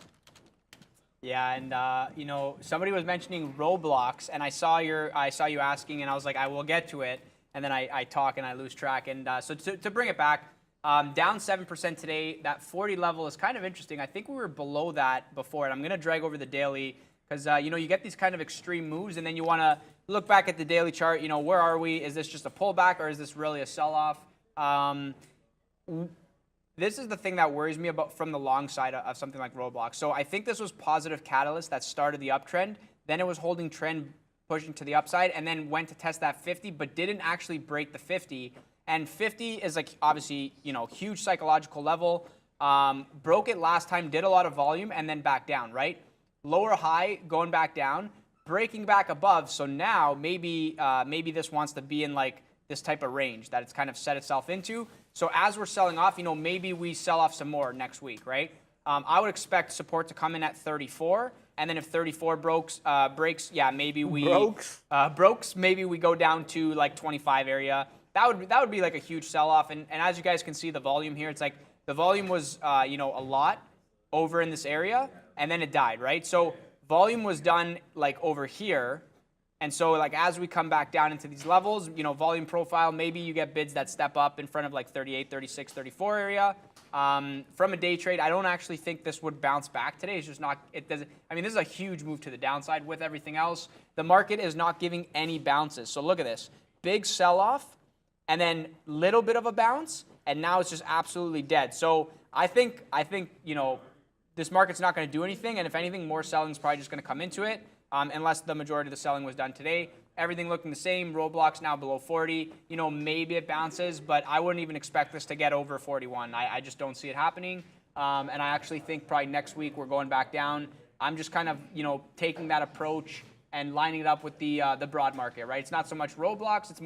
Yeah, and you know, somebody was mentioning Roblox, and I saw you asking, and I was like, I will get to it, and then I talk and I lose track. And so to bring it back, down 7% today. That 40 level is kind of interesting. I think we were below that before, and I'm going to drag over the daily because you know, you get these kind of extreme moves, and then you want to look back at the daily chart. You know, where are we? Is this just a pullback, or is this really a sell-off? This is the thing that worries me about from the long side of something like Roblox. So I think this was positive catalyst that started the uptrend. Then it was holding trend, pushing to the upside, and then went to test that 50, but didn't actually break the 50. And 50 is like obviously, you know, huge psychological level. Broke it last time, did a lot of volume, and then back down, right? Lower high, going back down, breaking back above. So now maybe this wants to be in like this type of range that it's kind of set itself into. So as we're selling off, you know, maybe we sell off some more next week, right? I would expect support to come in at 34, and then if 34 breaks, yeah, maybe we maybe we go down to like 25 area. That would be like a huge sell-off. And as you guys can see, the volume here, it's like the volume was you know, a lot over in this area, and then it died, right? So volume was done like over here. And so like as we come back down into these levels, you know, volume profile, maybe you get bids that step up in front of like 38, 36, 34 area. From a day trade, I don't actually think this would bounce back today. It's just not, it doesn't, I mean, this is a huge move to the downside with everything else. The market is not giving any bounces. So look at this, big sell-off and then little bit of a bounce, and now it's just absolutely dead. So I think, you know, this market's not going to do anything, and if anything, more selling is probably just going to come into it, unless the majority of the selling was done today. Everything looking the same. Roblox now below 40. You know, maybe it bounces, but I wouldn't even expect this to get over 41. I just don't see it happening. And I actually think probably next week we're going back down. I'm just kind of, you know, taking that approach and lining it up with the broad market, right? It's not so much Roblox. It's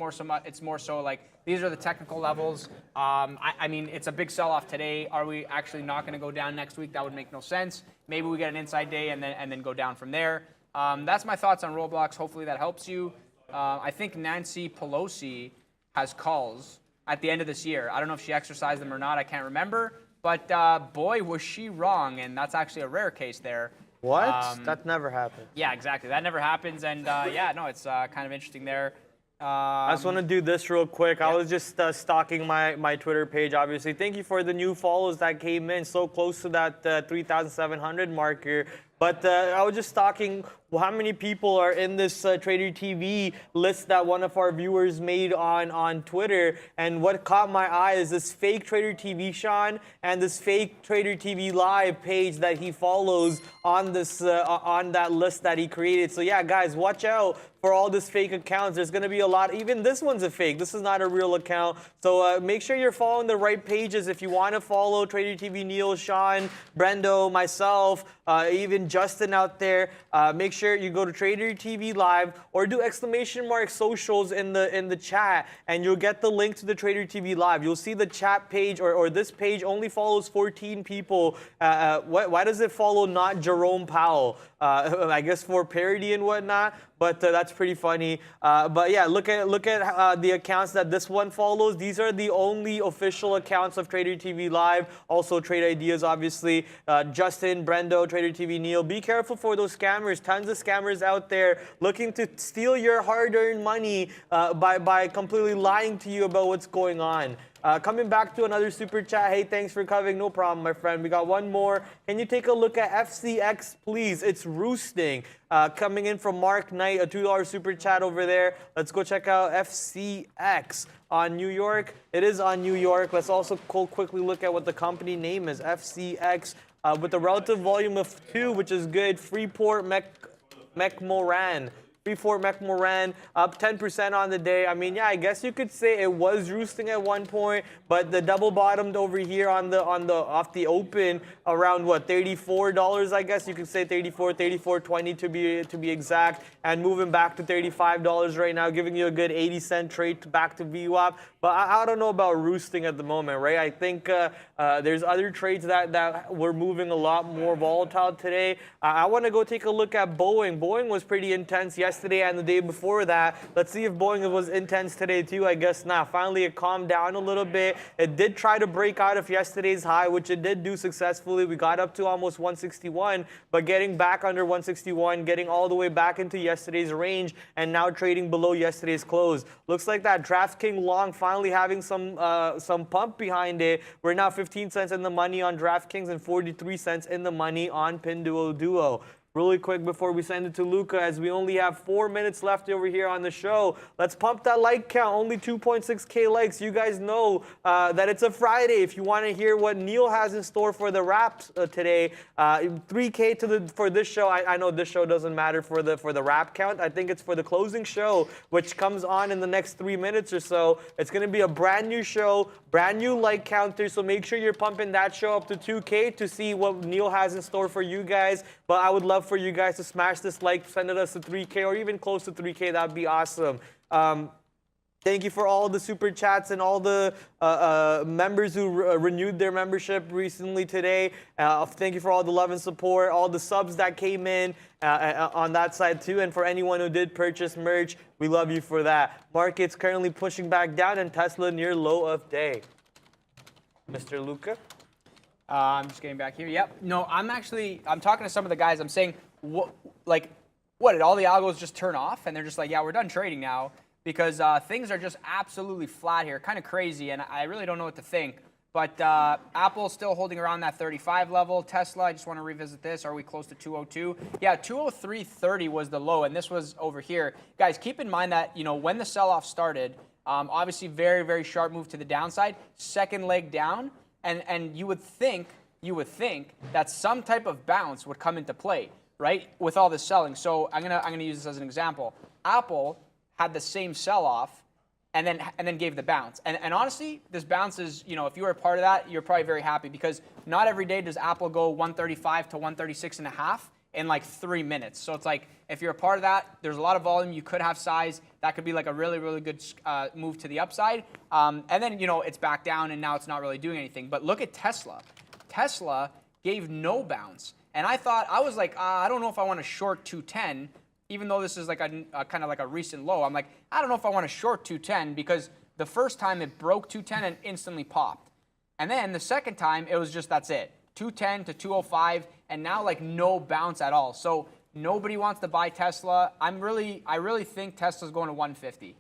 more so like these are the technical levels. I mean, it's a big sell-off today. Are we actually not going to go down next week? That would make no sense. Maybe we get an inside day and then go down from there. That's my thoughts on Roblox. Hopefully that helps you. I think Nancy Pelosi has calls at the end of this year. I don't know if she exercised them or not. I can't remember. But boy, was she wrong, and that's actually a rare case there. What? That never happened. Yeah, exactly. That never happens, and yeah, no, it's kind of interesting there. I just want to do this real quick. I was just stalking my Twitter page, obviously. Thank you for the new follows that came in, so close to that 3,700 marker. But I was just stalking how many people are in this Trader TV list that one of our viewers made on Twitter. And what caught my eye is this fake Trader TV Sean and this fake Trader TV Live page that he follows on this on that list that he created. So yeah, guys, watch out for all this fake accounts. There's going to be a lot. Even this one's a fake. This is not a real account. So make sure you're following the right pages. If you want to follow Trader TV Neil, Sean, Brendo, myself, even Justin out there, make sure you go to Trader TV Live or do / socials in the chat, and you'll get the link to the Trader TV Live. You'll see the chat page or this page only follows 14 people. Why does it follow not Jerome Powell? I guess for parody and whatnot. But that's pretty funny. But yeah, look at the accounts that this one follows. These are the only official accounts of Trader TV Live. Also Trade Ideas, obviously. Justin, Brendo, Trader TV Neil. Be careful for those scammers. Tons of scammers out there looking to steal your hard-earned money by completely lying to you about what's going on. Coming back to another super chat. Hey, thanks for covering. No problem, my friend. We got one more. Can you take a look at FCX, please? It's roosting. Coming in from Mark Knight, a $2 super chat over there. Let's go check out FCX on New York. It is on New York. Let's also quickly look at what the company name is. FCX with a relative volume of 2, which is good. Freeport McMoran. Freeport McMoran up 10% on the day. I mean, yeah, I guess you could say it was roosting at one point, but the double bottomed over here on the off the open around what, $34, I guess you could say $34.20 to be exact, and moving back to $35 right now, giving you a good 80-cent trade back to VWAP. But I don't know about roosting at the moment, right? I think there's other trades that were moving a lot more volatile today. I want to go take a look at Boeing. Boeing was pretty intense yesterday and the day before that. Let's see if Boeing was intense today too. I guess not. Finally, it calmed down a little bit. It did try to break out of yesterday's high, which it did do successfully. We got up to almost 161, but getting back under 161, getting all the way back into yesterday's range, and now trading below yesterday's close. Looks like that DraftKings long finally having some pump behind it. We're now 15 cents in the money on DraftKings and 43 cents in the money on Pinduoduo. Really quick before we send it to Luca, as we only have 4 minutes left over here on the show, let's pump that like count. Only 2.6K likes. You guys know that it's a Friday. If you want to hear what Neil has in store for the wraps today, 3K for this show. I know this show doesn't matter for the wrap count. I think it's for the closing show, which comes on in the next 3 minutes or so. It's going to be a brand new show, brand new like counter. So make sure you're pumping that show up to 2K to see what Neil has in store for you guys. But I would love for you guys to smash this like, send it us to 3K or even close to 3K. That'd be awesome. Thank you for all the super chats and all the members who renewed their membership recently today. Thank you for all the love and support, all the subs that came in on that side too. And for anyone who did purchase merch, we love you for that. Market's currently pushing back down and Tesla near low of day. Mr. Luca? I'm just getting back here. Yep. No, I'm talking to some of the guys. I'm saying, what did all the algos just turn off? And they're just like, yeah, we're done trading now. Because things are just absolutely flat here, kind of crazy, and I really don't know what to think. But Apple's still holding around that 35 level. Tesla, I just want to revisit this. Are we close to 202? Yeah, 203.30 was the low, and this was over here. Guys, keep in mind that, when the sell-off started, obviously very, very sharp move to the downside, second leg down, and you would think, you would think that some type of bounce would come into play, right? With all this selling. So I'm gonna use this as an example. Apple had the same sell-off and then gave the bounce. And honestly, this bounce is, you know, if you were a part of that, you're probably very happy because not every day does Apple go 135 to 136.5 in like 3 minutes. So it's like, if you're a part of that, there's a lot of volume, you could have size. That could be like a really, really good move to the upside. And then, you know, it's back down and now it's not really doing anything. But look at Tesla. Tesla gave no bounce. And I was like, I don't know if I want to short 210, even though this is like a kind of like a recent low. I'm like, I don't know if I want to short 210 because the first time it broke 210 and instantly popped. And then the second time, it was just, that's it. 210 to 205, and now like no bounce at all. So nobody wants to buy Tesla. I really think Tesla's going to 150.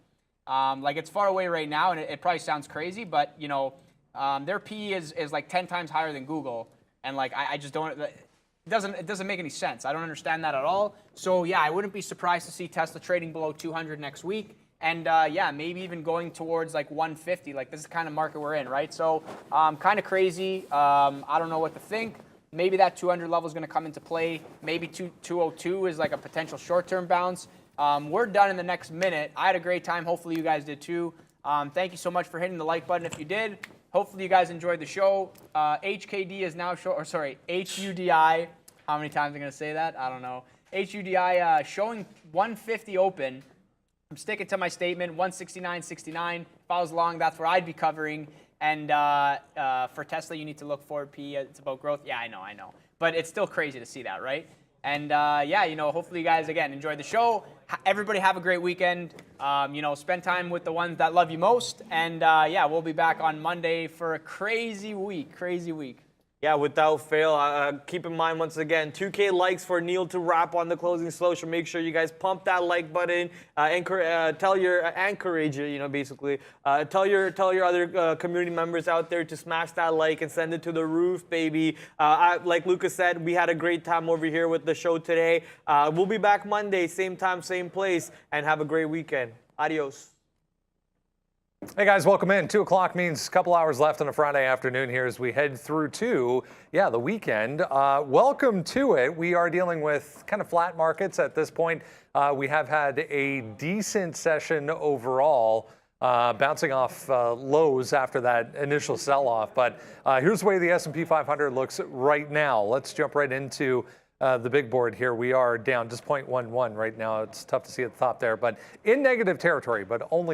Like it's far away right now, and it probably sounds crazy, but you know, their PE is like 10 times higher than Google, and like I just don't. It doesn't make any sense. I don't understand that at all. So yeah, I wouldn't be surprised to see Tesla trading below 200 next week. And yeah, maybe even going towards like 150. Like this is the kind of market we're in, right? So kind of crazy. I don't know what to think. Maybe that 200 level is going to come into play. Maybe 202 is like a potential short-term bounce. We're done in the next minute. I had a great time. Hopefully you guys did too. Thank you so much for hitting the like button if you did. Hopefully you guys enjoyed the show. HKD is now HUDI. How many times am I going to say that? I don't know. HUDI showing 150 open. I'm sticking to my statement, 169.69. If I was long, that's where I'd be covering. And for Tesla, you need to look for P. It's about growth. Yeah, I know. But it's still crazy to see that, right? And yeah, you know, hopefully you guys, again, enjoyed the show. Everybody have a great weekend. You know, spend time with the ones that love you most. And yeah, we'll be back on Monday for a crazy week. Yeah, without fail. Keep in mind, once again, 2K likes for Neil to wrap on the closing slow. So make sure you guys pump that like button. Tell your Anchorage, you know, basically. Tell your other community members out there to smash that like and send it to the roof, baby. Like Lucas said, we had a great time over here with the show today. We'll be back Monday, same time, same place, and have a great weekend. Adios. Hey guys, welcome in. 2 o'clock means a couple hours left on a Friday afternoon here as we head through to, the weekend. Welcome to it. We are dealing with kind of flat markets at this point. We have had a decent session overall, bouncing off lows after that initial sell-off. But here's the way the S&P 500 looks right now. Let's jump right into the big board here. We are down just 0.11 right now. It's tough to see at the top there, but in negative territory, but only